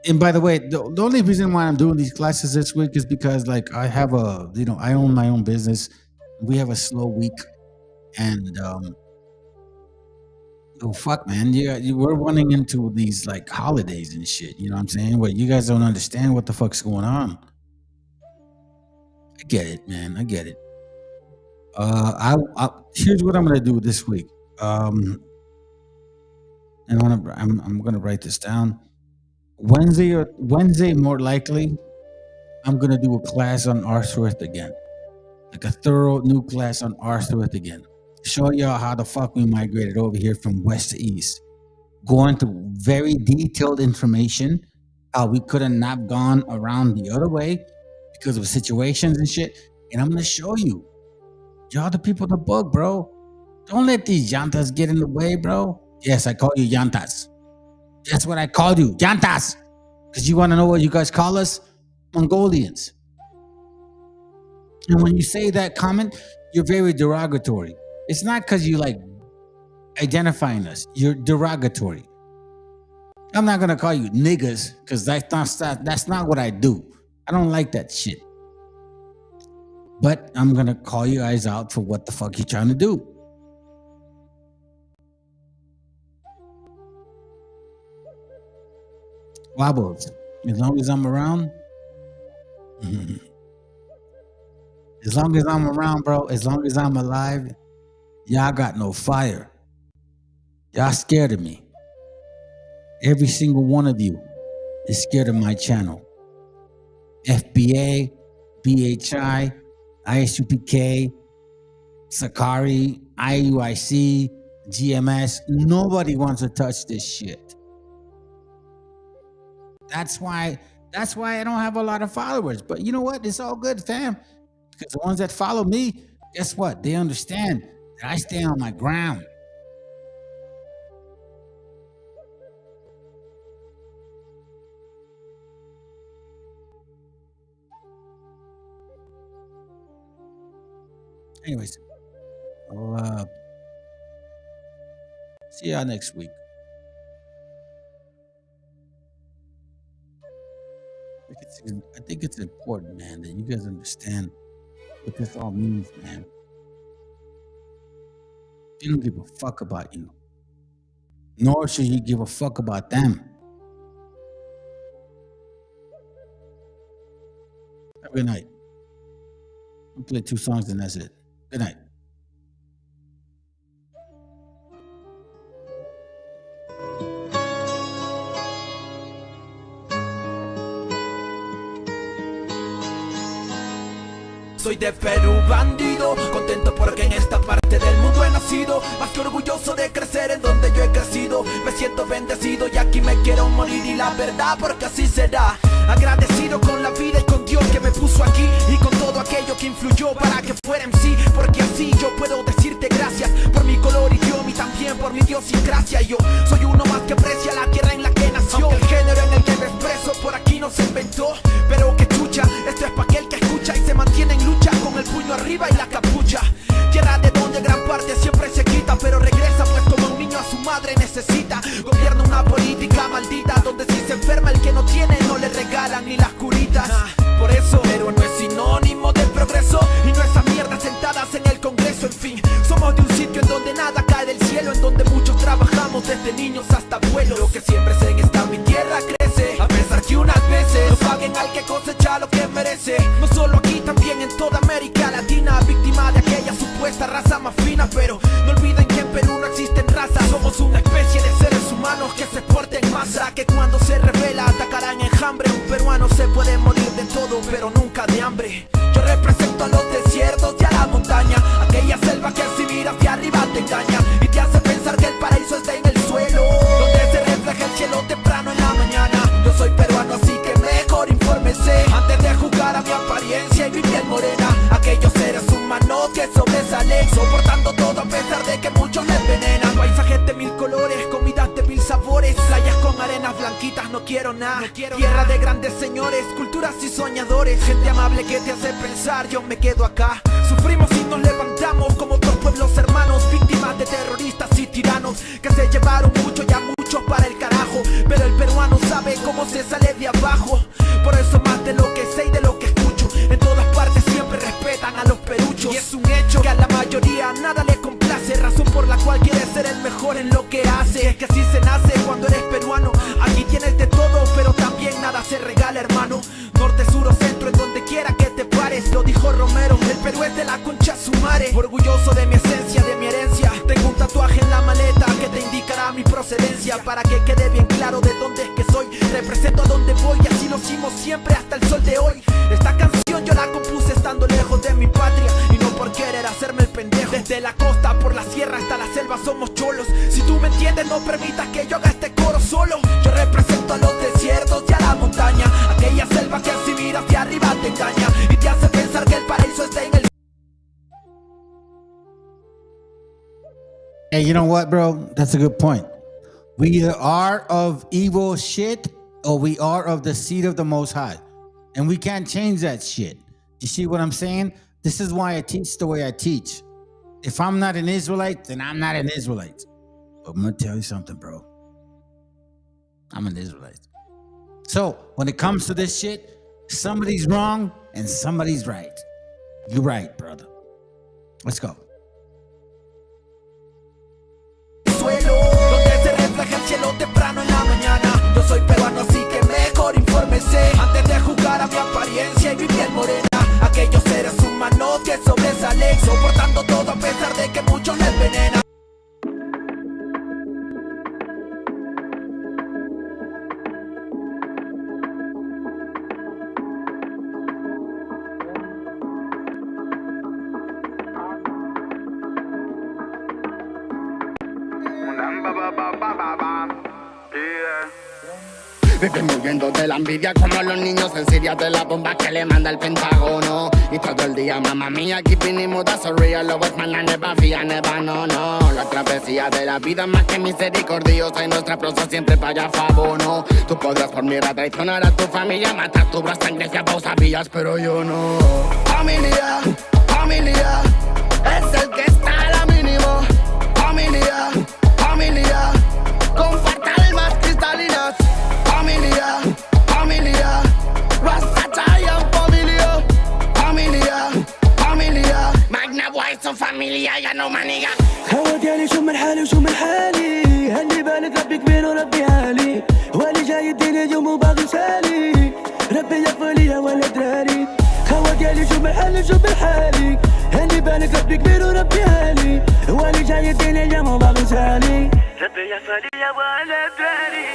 And by the way, the only reason why I'm doing these classes this week is because, like, I have I own my own business. We have a slow week, and oh fuck, man, we're running into these like holidays and shit. You know what I'm saying? Where you guys don't understand what the fuck's going on. I get it, man. I get it. Here's what I'm gonna do this week. And I'm gonna write this down. Wednesday, more likely, I'm gonna do a class on Arthurith again, like a thorough new class on Arthurith again. Show y'all how the fuck we migrated over here from west to east. Go into very detailed information, how we could have not gone around the other way because of situations and shit. And I'm gonna show you. Y'all the people of the book, bro. Don't let these llantas get in the way, bro. Yes, I call you llantas. That's what I called you, llantas. Because you want to know what you guys call us? Mongolians. And when you say that comment, you're very derogatory. It's not because you like identifying us. You're derogatory. I'm not going to call you niggas because that's not what I do. I don't like that shit. But I'm going to call you guys out for what the fuck you're trying to do. Wobbles. As long as I'm around. As long as I'm around, bro. As long as I'm alive. Y'all got no fire. Y'all scared of me. Every single one of you is scared of my channel. FBA, BHI, ISUPK, Sakari, IUIC, GMS. Nobody wants to touch this shit. That's why I don't have a lot of followers. But you know what? It's all good, fam. Because the ones that follow me, guess what? They understand that I stay on my ground. Anyways, I'll see y'all next week. I think it's important, man, that you guys understand what this all means, man. They don't give a fuck about you. Nor should you give a fuck about them. Have a good night. I'll play 2 songs and that's it. Good night. Soy de Perú, bandido, contento porque en esta parte del mundo he nacido, más que orgulloso de crecer en donde yo he crecido. Me siento bendecido y aquí me quiero morir, y la verdad porque así será. Agradecido con la vida y con Dios que me puso aquí, y con todo aquello que influyó para que fuera en sí, porque así yo puedo decirte gracias por mi color, idioma y también por mi idiosincrasia. Yo soy uno más que aprecia la tierra en la que nací. gritó, pero que chucha, esto es pa' aquel que escucha y se mantiene en lucha con el puño arriba y la capucha. Tierra de donde gran parte siempre se quita, pero regresa pues como un niño a su madre necesita. Gobierna una política maldita, donde si se enferma el que no tiene no le regalan ni las curitas. Por eso, pero no es sinónimo de progreso, y no esas mierdas sentadas en el Congreso. En fin, somos de un sitio en donde nada cae del cielo, en donde muchos trabajamos desde niños hasta abuelos. Lo que siempre se en esta mi tierra crece, a pesar que unas veces no paguen al que cosecha lo que merece. No solo aquí, también en toda América Latina, víctima de aquella supuesta raza más fina. Pero no olviden que en Perú no existen razas, somos una especie de seres humanos que se porten en masa, que cuando se revela atacarán enjambre. Un peruano se puede morir de todo, pero nunca de hambre. Yo represento a los desiertos y a la montaña, aquella selva que si miras de arriba te engaña y te hace pensar que el paraíso está en el suelo, donde se refleja el cielo temprano en la mañana. Yo soy peruano, así que mejor infórmese antes de juzgar a mi apariencia y mi piel morena. Aquellos seres humanos que sobresalen, soportando todo a pesar de que muchos les envenenan. Paisajes de mil colores, comidas de mil sabores, playas con arenas blanquitas, no quiero nada. Tierra de grandes señores, culturas y soñadores, gente amable que te hace pensar, yo me quedo acá. Sufrimos y nos levantamos como otros pueblos hermanos, víctimas de terroristas y tiranos que se llevaron mucho y a muchos para el carajo. Pero el peruano sabe cómo se sale de abajo. Por eso más de lo que sé y de lo que escucho, en todas partes siempre respetan a los peruchos. Y es un hecho que a la mayoría nada le complace, razón por la cual quiere ser el mejor en lo que hace. Y es que así se nace cuando eres peruano, aquí tienes de todo, pero también nada se regala, hermano. Norte, sur o centro, en donde quiera que te pares, lo dijo Romero, el Perú es de la concha su madre. Orgulloso de mi esencia, de mi herencia, tengo un tatuaje en la maleta que te indicará mi procedencia, para que quede bien claro de dónde es que soy. Represento a donde voy y así lo hicimos siempre hasta el sol de hoy. Esta canción yo la compuse estando lejos de mi patria y no por querer hacerme el pendejo. Desde la costa, por la sierra hasta la selva somos cholos. Si tú me entiendes no permitas que yo haga este coro solo. Yo represento a los desiertos y a la montaña, aquella selva que si miras de arriba te engaña y te hace pensar que el paraíso está en el... Hey, you know what, bro? That's a good point. We either are of evil shit or we are of the seed of the Most High. And we can't change that shit. You see what I'm saying? This is why I teach the way I teach. If I'm not an Israelite, then I'm not an Israelite. But I'm going to tell you something, bro. I'm an Israelite. So when it comes to this shit, somebody's wrong and somebody's right. You're right, brother. Let's go. Donde se refleja el cielo temprano en la mañana. Yo soy peruano, así que mejor infórmese antes de juzgar a mi apariencia y mi piel morena. Aquellos seres humanos que sobresalen, soportando todo a pesar de que muchos les envenenan. Viven huyendo de la envidia como los niños en Siria de la bomba que le manda el Pentágono. Y todo el día, mamá mía, keeping it mood, that's so real. Love was man, I never fear, never, no. La travesía de la vida más que misericordiosa y nuestra prosa siempre para favor, no. Tú podrás por mierda traicionar a tu familia, matar tu brazo, sangre si vos sabías, pero yo no. Familia, familia, es el que está a la mínimo. Familia, familia, comparte almas cristalinas. Familia, familia, Rastafarian familia, familia, familia, Magna White son familia, ya no maniga. خواتي شو من حالي وشو من حالي، هلي بالك ربي كبير وربي عالي، هو اللي جاي يديني اليوم وباغي سالي، ربي يغفر لي ولا دراري. خواتي شو من حالي وشو من حالي، هلي بالك ربي كبير وربي عالي، هو اللي جاي يديني اليوم وباغي سالي، ربي يغفر لي ولا دراري.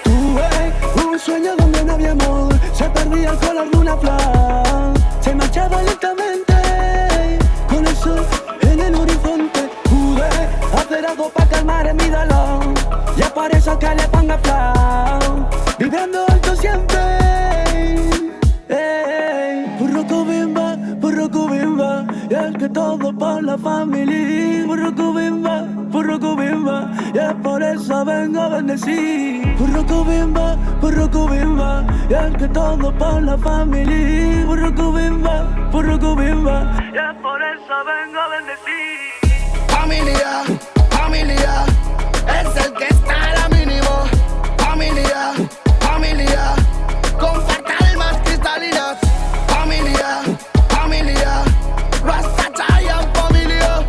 Un sueño donde no había amor, se perdía el color de una flor, se marchaba lentamente, con el sol en el horizonte. Pude hacer algo para calmar mi dolor, y es por eso que le pongo flow, vibrando alto siempre. Por Rocubimba, y es que todo por la familia. Por Burrucubimba, y es por eso vengo a bendecir. Burrucubimba, burrucubimba, y es que todo por la familia. Burrucubimba, burrucubimba, y es por eso vengo a bendecir. Familia, familia, es el que está a la mínimo. Familia, familia, comparte almas cristalinas. Familia, familia, Rasta Giant familia.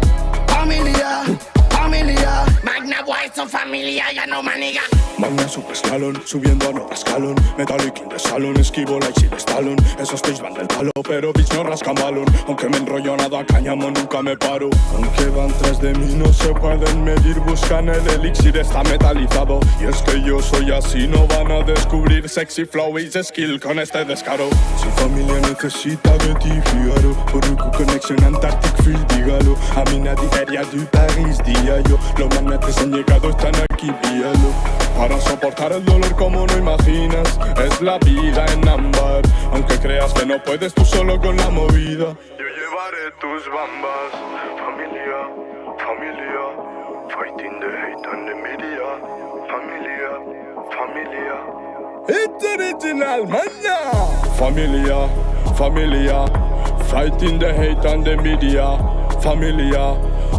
Familia, familia, Magna White son familia, ya no maniga. Magna super escalón, subiendo a nuevo escalón. Metallic in the salón, esquivo like si de Stallone. Esos tics van del palo, pero bitch no rascan balón. Aunque me enrollo nada cáñamo, nunca me paro. Aunque van tras de mí, no se pueden medir. Buscan el elixir, está metalizado. Y es que yo soy así, no van a descubrir sexy flow y skill con este descaro. Si familia necesita de ti, fíjalo. Por connection Antarctic Field, dígalo. A mí nadie quería de París, día yo. Los magnetes han llegado, están aquí, píalo. Para soportar el dolor como no imaginas, es la vida en ámbar. Aunque creas que no puedes tú solo con la movida, yo llevaré tus bambas. Familia, familia, fighting the hate and the media. Familia, familia, it's original, man. Familia, familia, fighting the hate and the media. Familia,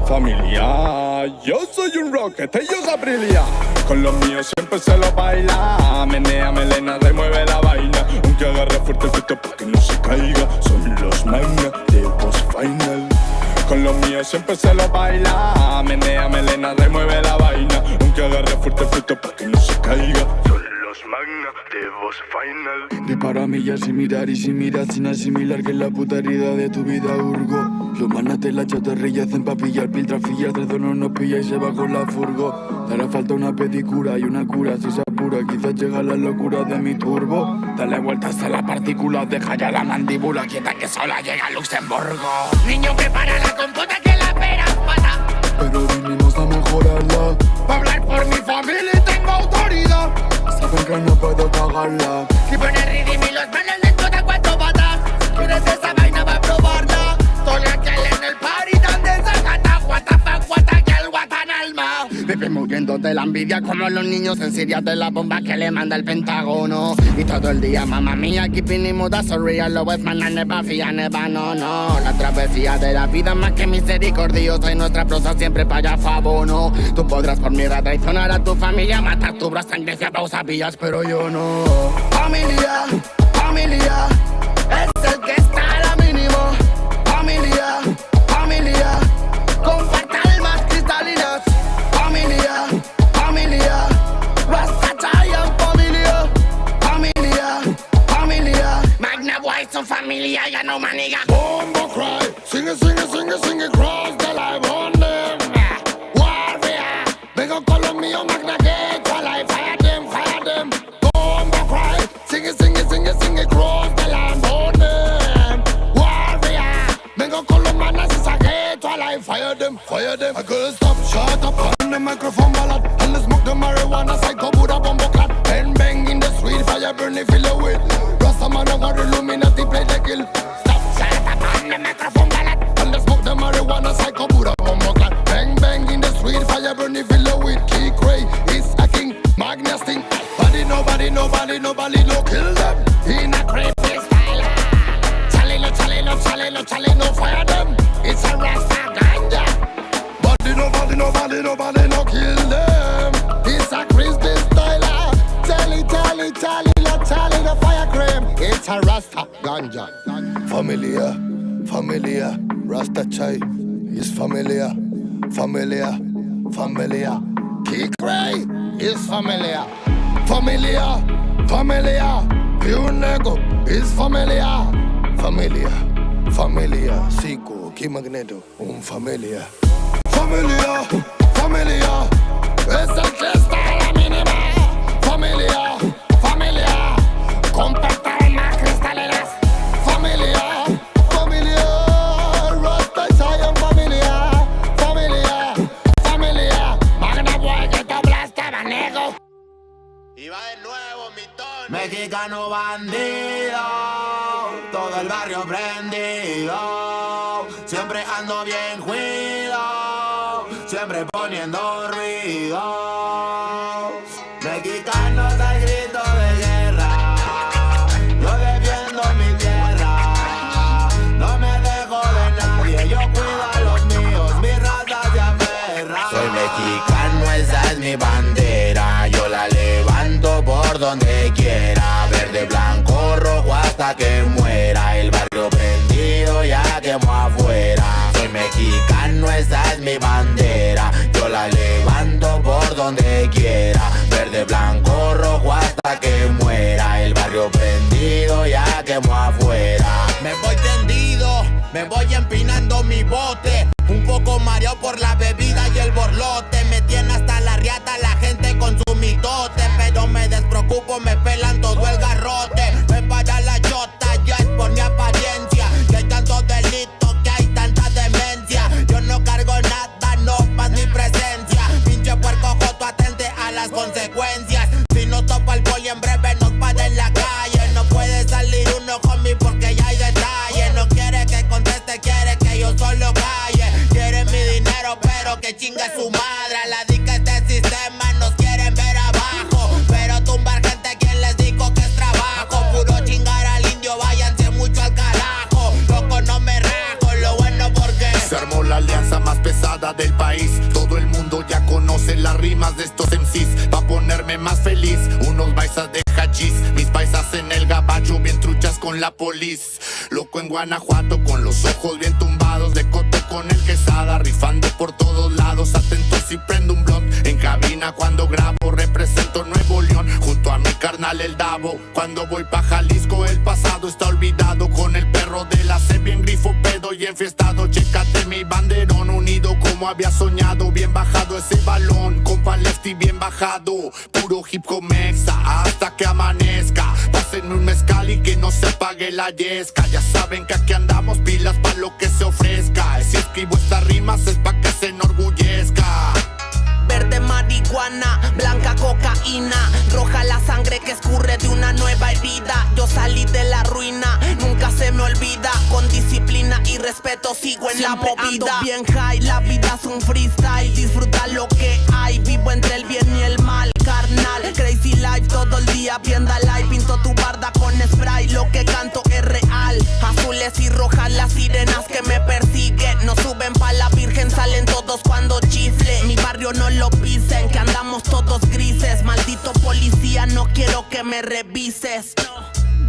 familia, yo soy un rocket, ellos abrilia. Con los míos siempre se lo baila. Menea, melena, remueve la vaina. Aunque agarre fuerte el pito para que no se caiga. Son los magna de boss final. Con los míos siempre se lo baila. Menea, melena, remueve la vaina. Aunque agarre fuerte el pito para que no se caiga. Son los magna de boss final. Dispara millas sin mirar y sin mirar, sin asimilar que es la puta herida de tu vida urgo. Los manas de la chatarrilla hacen pa' pillar piltrafillas. Tres donos nos pilla y se va con la furgo. Te hará falta una pedicura y una cura si se apura. Quizás llega la locura de mi turbo. Dale vueltas a la partícula, deja ya la mandíbula quieta que sola llega a Luxemburgo. Niño, prepara la compota que la pera pata. Pero vinimos a mejorarla. Pa' hablar por mi familia y tengo autoridad. Saben que no puedo pagarla. Si pones ritmo y los manos les tocan cuatro patas. ¿Quieres esa vaina para probarla? Soy aquel en el party donde se gata. What the fuck, what the girl, what an alma. Vive muriendo de la envidia como los niños en Siria de la bomba que le manda el Pentágono. Y todo el día, mamá mía, keeping it mood, so real, lo es man, never fear, never, no. La travesía de la vida más que misericordiosa y nuestra prosa siempre para allá fabono. Tú podrás por mierda traicionar a tu familia, matar tu bro, sangre, fiapo, sabías, pero yo no. Familia, familia, es el que está a la mínimo. Familia, familia, comparte almas cristalinas. Familia, familia, Rasta Giant familia. Familia, familia, Magna White son familia, ya no maniga. Bombo cry, sing it, sing it, sing it, sing it, cross the line on them. Warrior, vengo con los míos, Magna Gate, fire them. Bombo cry, sing it, sing it, sing it, sing it, cross the line on them. Warrior, vengo con los manas y saqué, fire them. A girl stop, shut up on the microphone ballad. And let's smoke the marijuana, psycho Buddha bombo clap. Bang in the street, fire burn it, fill it with. Rasta man, I got Illuminati, play the kill. Stop, shut up on the microphone ballad. And let's smoke the marijuana, psycho Buddha bombo clap. Bang in the street, fire burn it, fill it with. Key Cray is a king, Magna sting. Nobody, no kill them. In a creepy style. Chale, no fire them. It's a Rasta ganja. Nobody, no kill them. It's a crispy style. Tally, the fire cream. It's a Rasta ganja. Familia, Rasta chai is familia. Key Cray is familia. Pure nego is familia. Zico, Key Magneto, familia. Familia, es el que está a la mínima. Familia, comparte almas cristalinas. Familia, Rasta Giant familia. Magna Boy que te aplasta, nego. Y va de nuevo mi tono. Mexicano bandido, todo el barrio prendido. Siempre ando bien cuido, siempre sigue poniendo ruido. Mexicanos al grito de guerra, yo defiendo mi tierra, no me dejo de nadie, yo cuido a los míos, mi raza se aferra. Soy mexicano, esa es mi bandera, yo la levanto por donde quiera, verde, blanco, rojo hasta que muera, el barrio prendido ya quemó afuera. Soy mexicano, esa es mi bandera, yo la levanto por donde quiera, verde, blanco, rojo hasta que muera, el barrio prendido ya quemó afuera. Me voy tendido, me voy empinando mi bote, un poco mareado por la bebida y el borlote, me tiene hasta la riata la gente con su mitote, pero me despreocupo, me pelan todo el garrote, me para la chota, ya es por mi apariencia, que hay tantos delitos, que hay tanta demencia, yo no cargo nada, no más mi presencia, pinche puerco joto, atente a las consecuencias, si no topa el poli en breve nos para en la calle, no puede salir uno conmigo porque ya hay detalles, no quiere que conteste, quiere que yo solo calle, quiere mi dinero pero que chingue su madre, a la dica este sistema nos quieren ver abajo, pero tumbar gente quien les dijo que es trabajo, puro chingar al indio, váyanse mucho al carajo, loco no me rajo, lo bueno porque se armó la alianza más pesada del país, todo el mundo ya conoce las rimas de estos MCs, pa' ponerme más feliz, unos paisas de hachís, mis paisas en el gabacho bien truchas con la polis, loco en Guanajuato con los ojos bien tumbados, de coto con el quesada, rifando por todos lados, atento si prendo un blunt, en cabina cuando grabo, represento Nuevo León, junto a mi carnal el Davo, cuando voy pa' Jalisco el pasado está olvidado, con el perro de la C bien grifo, pedo y enfiestado, chécate mi banderón, unido como había soñado, bien bajado ese balón, compa lefty bien bajado, puro hip hop mexa, hasta que amanezca, pásenme un mezcal y que no se apague la yesca, ya saben que aquí andamos pilas pa' lo que se ofrezca, si escribo estas rimas es pa' que se enorgullezca. verde marihuana, blanca cocaína, roja la sangre que escurre de una nueva herida. Yo salí de la ruina, nunca se me olvida. Con disciplina y respeto sigo en siempre la movida. Ando bien high, la vida es un freestyle. Disfruta lo que hay, vivo entre el bien y el mal, carnal. Crazy life todo el día, viendo live. Pinto tu barda con spray, lo que canto es real. Azules y rojas las sirenas que me persiguen. No suben pa' la virgen, salen todos cuando chifle. Mi barrio no lo pisen, que andamos todos grises. Maldito policía, no quiero que me revises.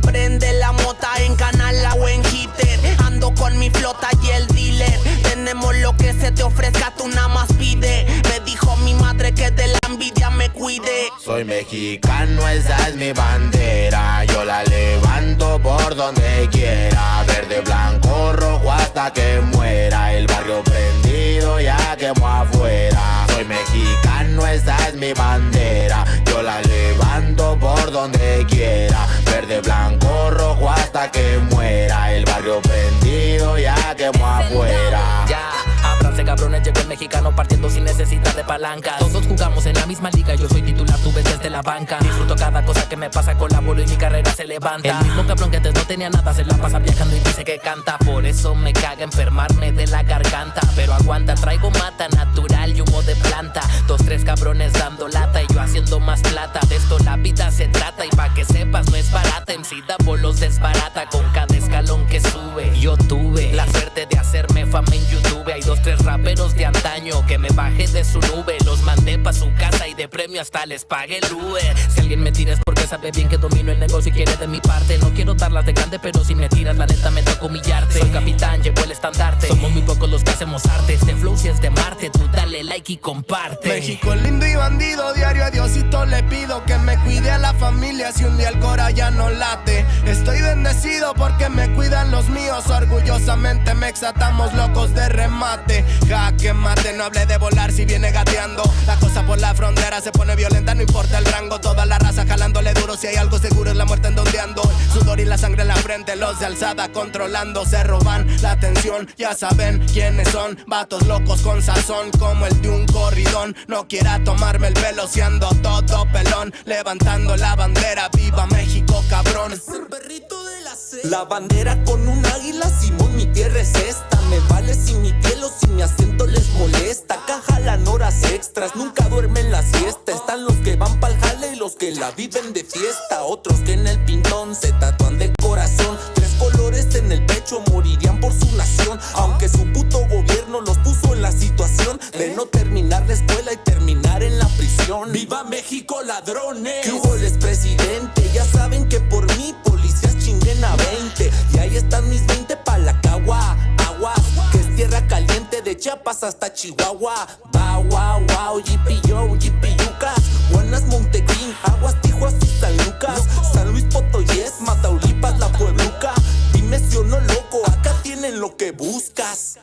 Prende la mota en canal o en hitter. Ando con mi flota y el dealer. Tenemos lo que se te ofrezca, tú nada más pide. Me dijo mi madre que de la envidia me cuide. Soy mexicano, esa es mi bandera. Yo la levanto por donde quiera. Verde, blanco, rojo hasta que muera. El barrio prendido ya quemó afuera. Soy mexicano, esa es mi bandera. Yo la levanto por donde quiera. Verde, blanco, rojo hasta que muera. El barrio prendido ya quemó afuera. Ya, ábranse cabrones, llegó el mexicano partiendo sin necesidad de palanca. Todos jugamos en la misma liga, yo soy titular, tú ves desde la banca. Disfruto cada cosa que me pasa, colaboro y mi carrera se levanta. El mismo cabrón que antes no tenía nada, se la pasa viajando y dice que canta. Por eso me caga enfermarme de la garganta. Pero aguanta, traigo mata natural y humo de planta. 2, 3 cabrones dando lata y yo haciendo más plata. De esto la vida se trata y pa' que sepas no es barata. MC Davo los desbarata con cada escalón que sube. Yo tuve la suerte de hacerme fama en YouTube. Hay 2, 3 raperos de antaño que me bajé de su nube. Los mandé pa' su casa y de premio hasta les pagué el Uber. Si alguien me tira es porque sabe bien que domino el negocio y quiere de mi parte. No quiero darlas de grande, pero si me tiras la neta me toca humillarte. Soy capitán, llevo el estandarte. Somos muy pocos los que hacemos arte. Este flow si es de Marte, tú dale like y comparte. México lindo y bandido, diario a Diosito le pido que me cuide a la familia si un día el cora ya no late. Estoy bendecido porque me cuidan los míos. Orgullosamente me exatamos locos de remate. Jaque mate, no hable de volar si viene gateando. La cosa por la frontera se pone violenta, no importa el rango. Toda la raza jalándole duro, si hay algo seguro es la muerte en donde ando. Sudor y la sangre en la frente, los de alzada controlando. Se roban la atención, ya saben quiénes son. Vatos locos con sazón como el de un corridón. No quiera tomarme el pelo si ando todo pelón. Levantando la bandera, viva México cabrón. Es el perrito de la La bandera con un águila, Simón, mi tierra es esta. Me vale si mi piel o si mi acento les molesta. Acá jalan horas extras, nunca duermen la siesta. Están los que van pa'l jale y los que la viven de fiesta. Otros que en el pintón se tatúan de corazón. 3 colores en el pecho, morirían por su nación. Aunque su puto gobierno los puso en la situación de no terminar la escuela y terminar en la prisión. ¡Viva México, ladrones! ¿Qué hubo, les presidente? Ya saben que por mí policías chinguen a 20. Y ahí están mis 20 pa' la cagua. Agua, que es tierra caliente de Chiapas hasta Chihuahua. Wow, wow, wow, yipi-yo, yipi-yucas. Buenas, Montegreen, Aguas, Tijuas y San Lucas. San Luis Potoyes, Mataulipas, La Puebluca. Dime si o no, loco, acá tienen lo que buscas.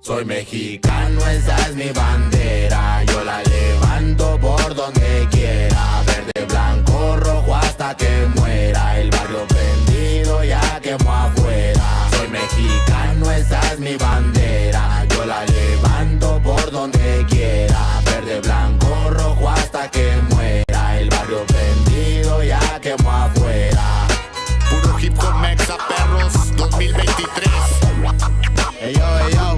Soy mexicano, esa es mi bandera. Yo la levanto por donde quiera. Verde, blanco, rojo hasta que muera. El barrio prendido ya quemó afuera. Soy mexicano, esa es mi bandera. Yo la levanto por donde quiera. Verde, blanco, rojo hasta que muera. El barrio prendido ya quemó afuera. Puro hip hop mexa, perros, 2023. Ey yo, ey yo.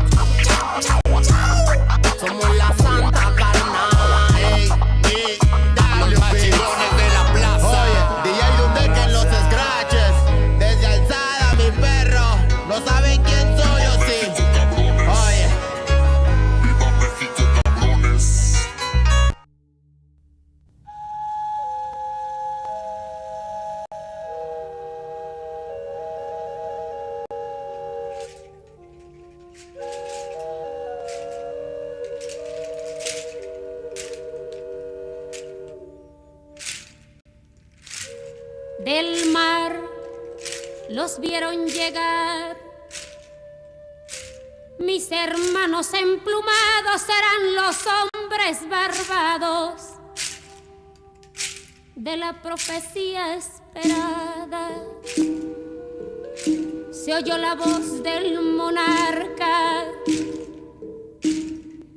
Somos la santa carnal. Ey, los machigones de la plaza. Oye, DJ Idumea que en los scratches. Desde alzada, mi perro. No saben quién soy o sí. Oye. Viva México, cabrones. Del mar los vieron llegar, mis hermanos emplumados serán los hombres barbados de la profecía esperada. Se oyó la voz del monarca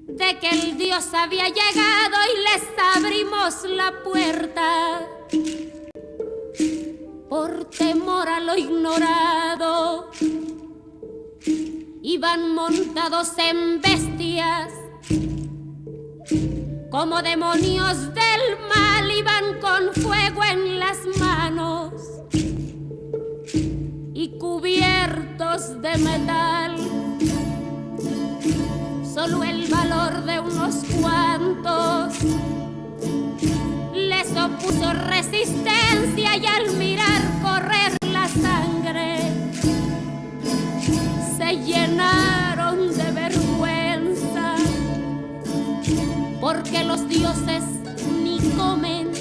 de que el Dios había llegado y les abrimos la puerta. Por temor a lo ignorado, iban montados en bestias, como demonios del mal, iban con fuego en las manos y cubiertos de metal. Solo el valor de unos cuantos les opuso resistencia, y al mirar correr la sangre se llenaron de vergüenza, porque los dioses ni comen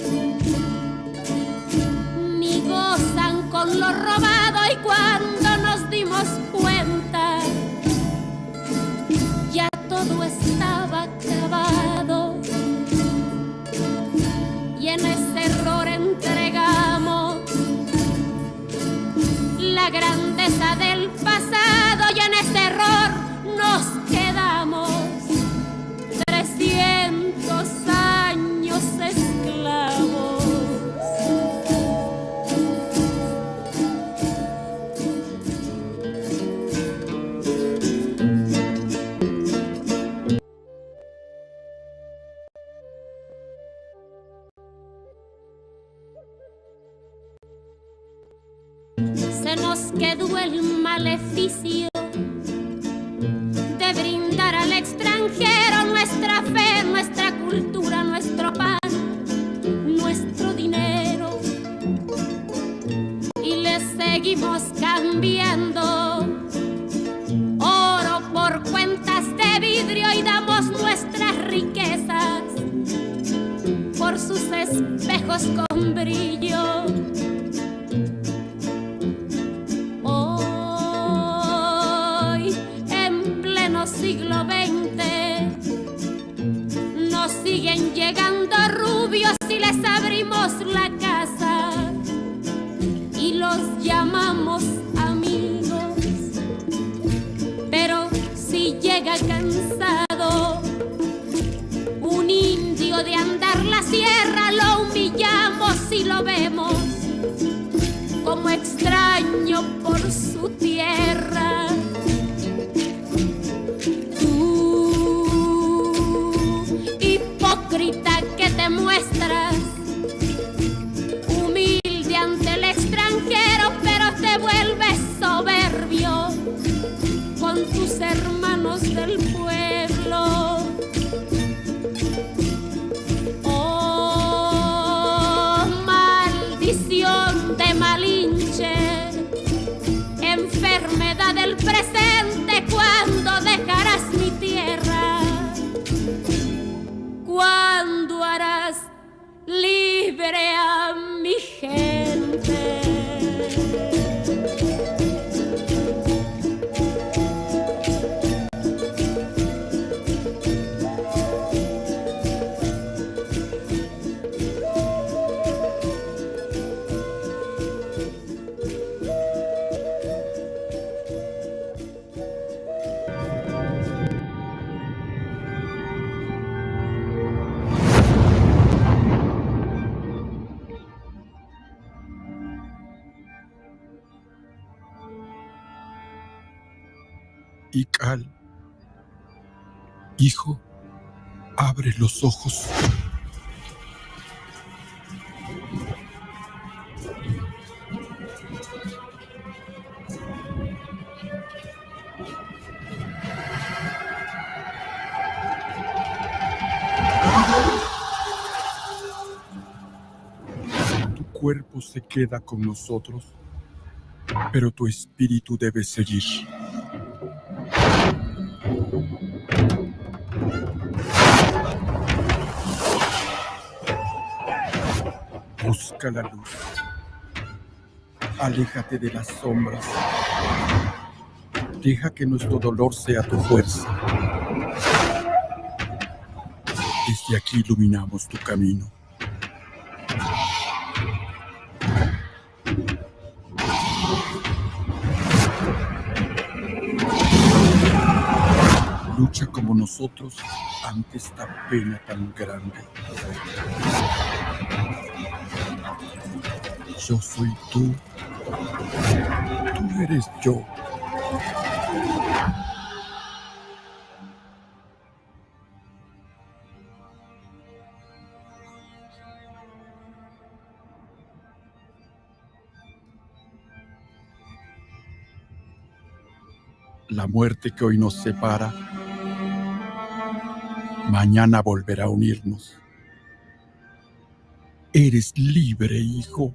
ni gozan con lo robado. Y cuando nos dimos cuenta, ya todo estaba acabado, y en ese error entregamos la grandeza del pasado, y en ese error nos quedamos 300 años esclavos. Se nos quedó el maleficio de brindar al extranjero nuestra fe, nuestra cultura, nuestro pan, nuestro dinero, y le seguimos cambiando oro por cuentas de vidrio, y damos nuestras riquezas por sus espejos con brillo. Siglo XX nos siguen llegando rubios y les abrimos la casa y los llamamos amigos, pero si llega cansado un indio de andar la sierra, lo humillamos y lo vemos como extraño hermanos del pueblo. Oh, maldición de Malinche, enfermedad del presente, ¿cuándo dejarás mi tierra? ¿Cuándo harás libre a mi gente? Ical, hijo, abre los ojos. Tu cuerpo se queda con nosotros, pero tu espíritu debe seguir. Busca la luz. Aléjate de las sombras. Deja que nuestro dolor sea tu fuerza. Desde aquí iluminamos tu camino. Lucha como nosotros ante esta pena tan grande. Yo soy tú. Tú eres yo. La muerte que hoy nos separa, mañana volverá a unirnos. Eres libre, hijo.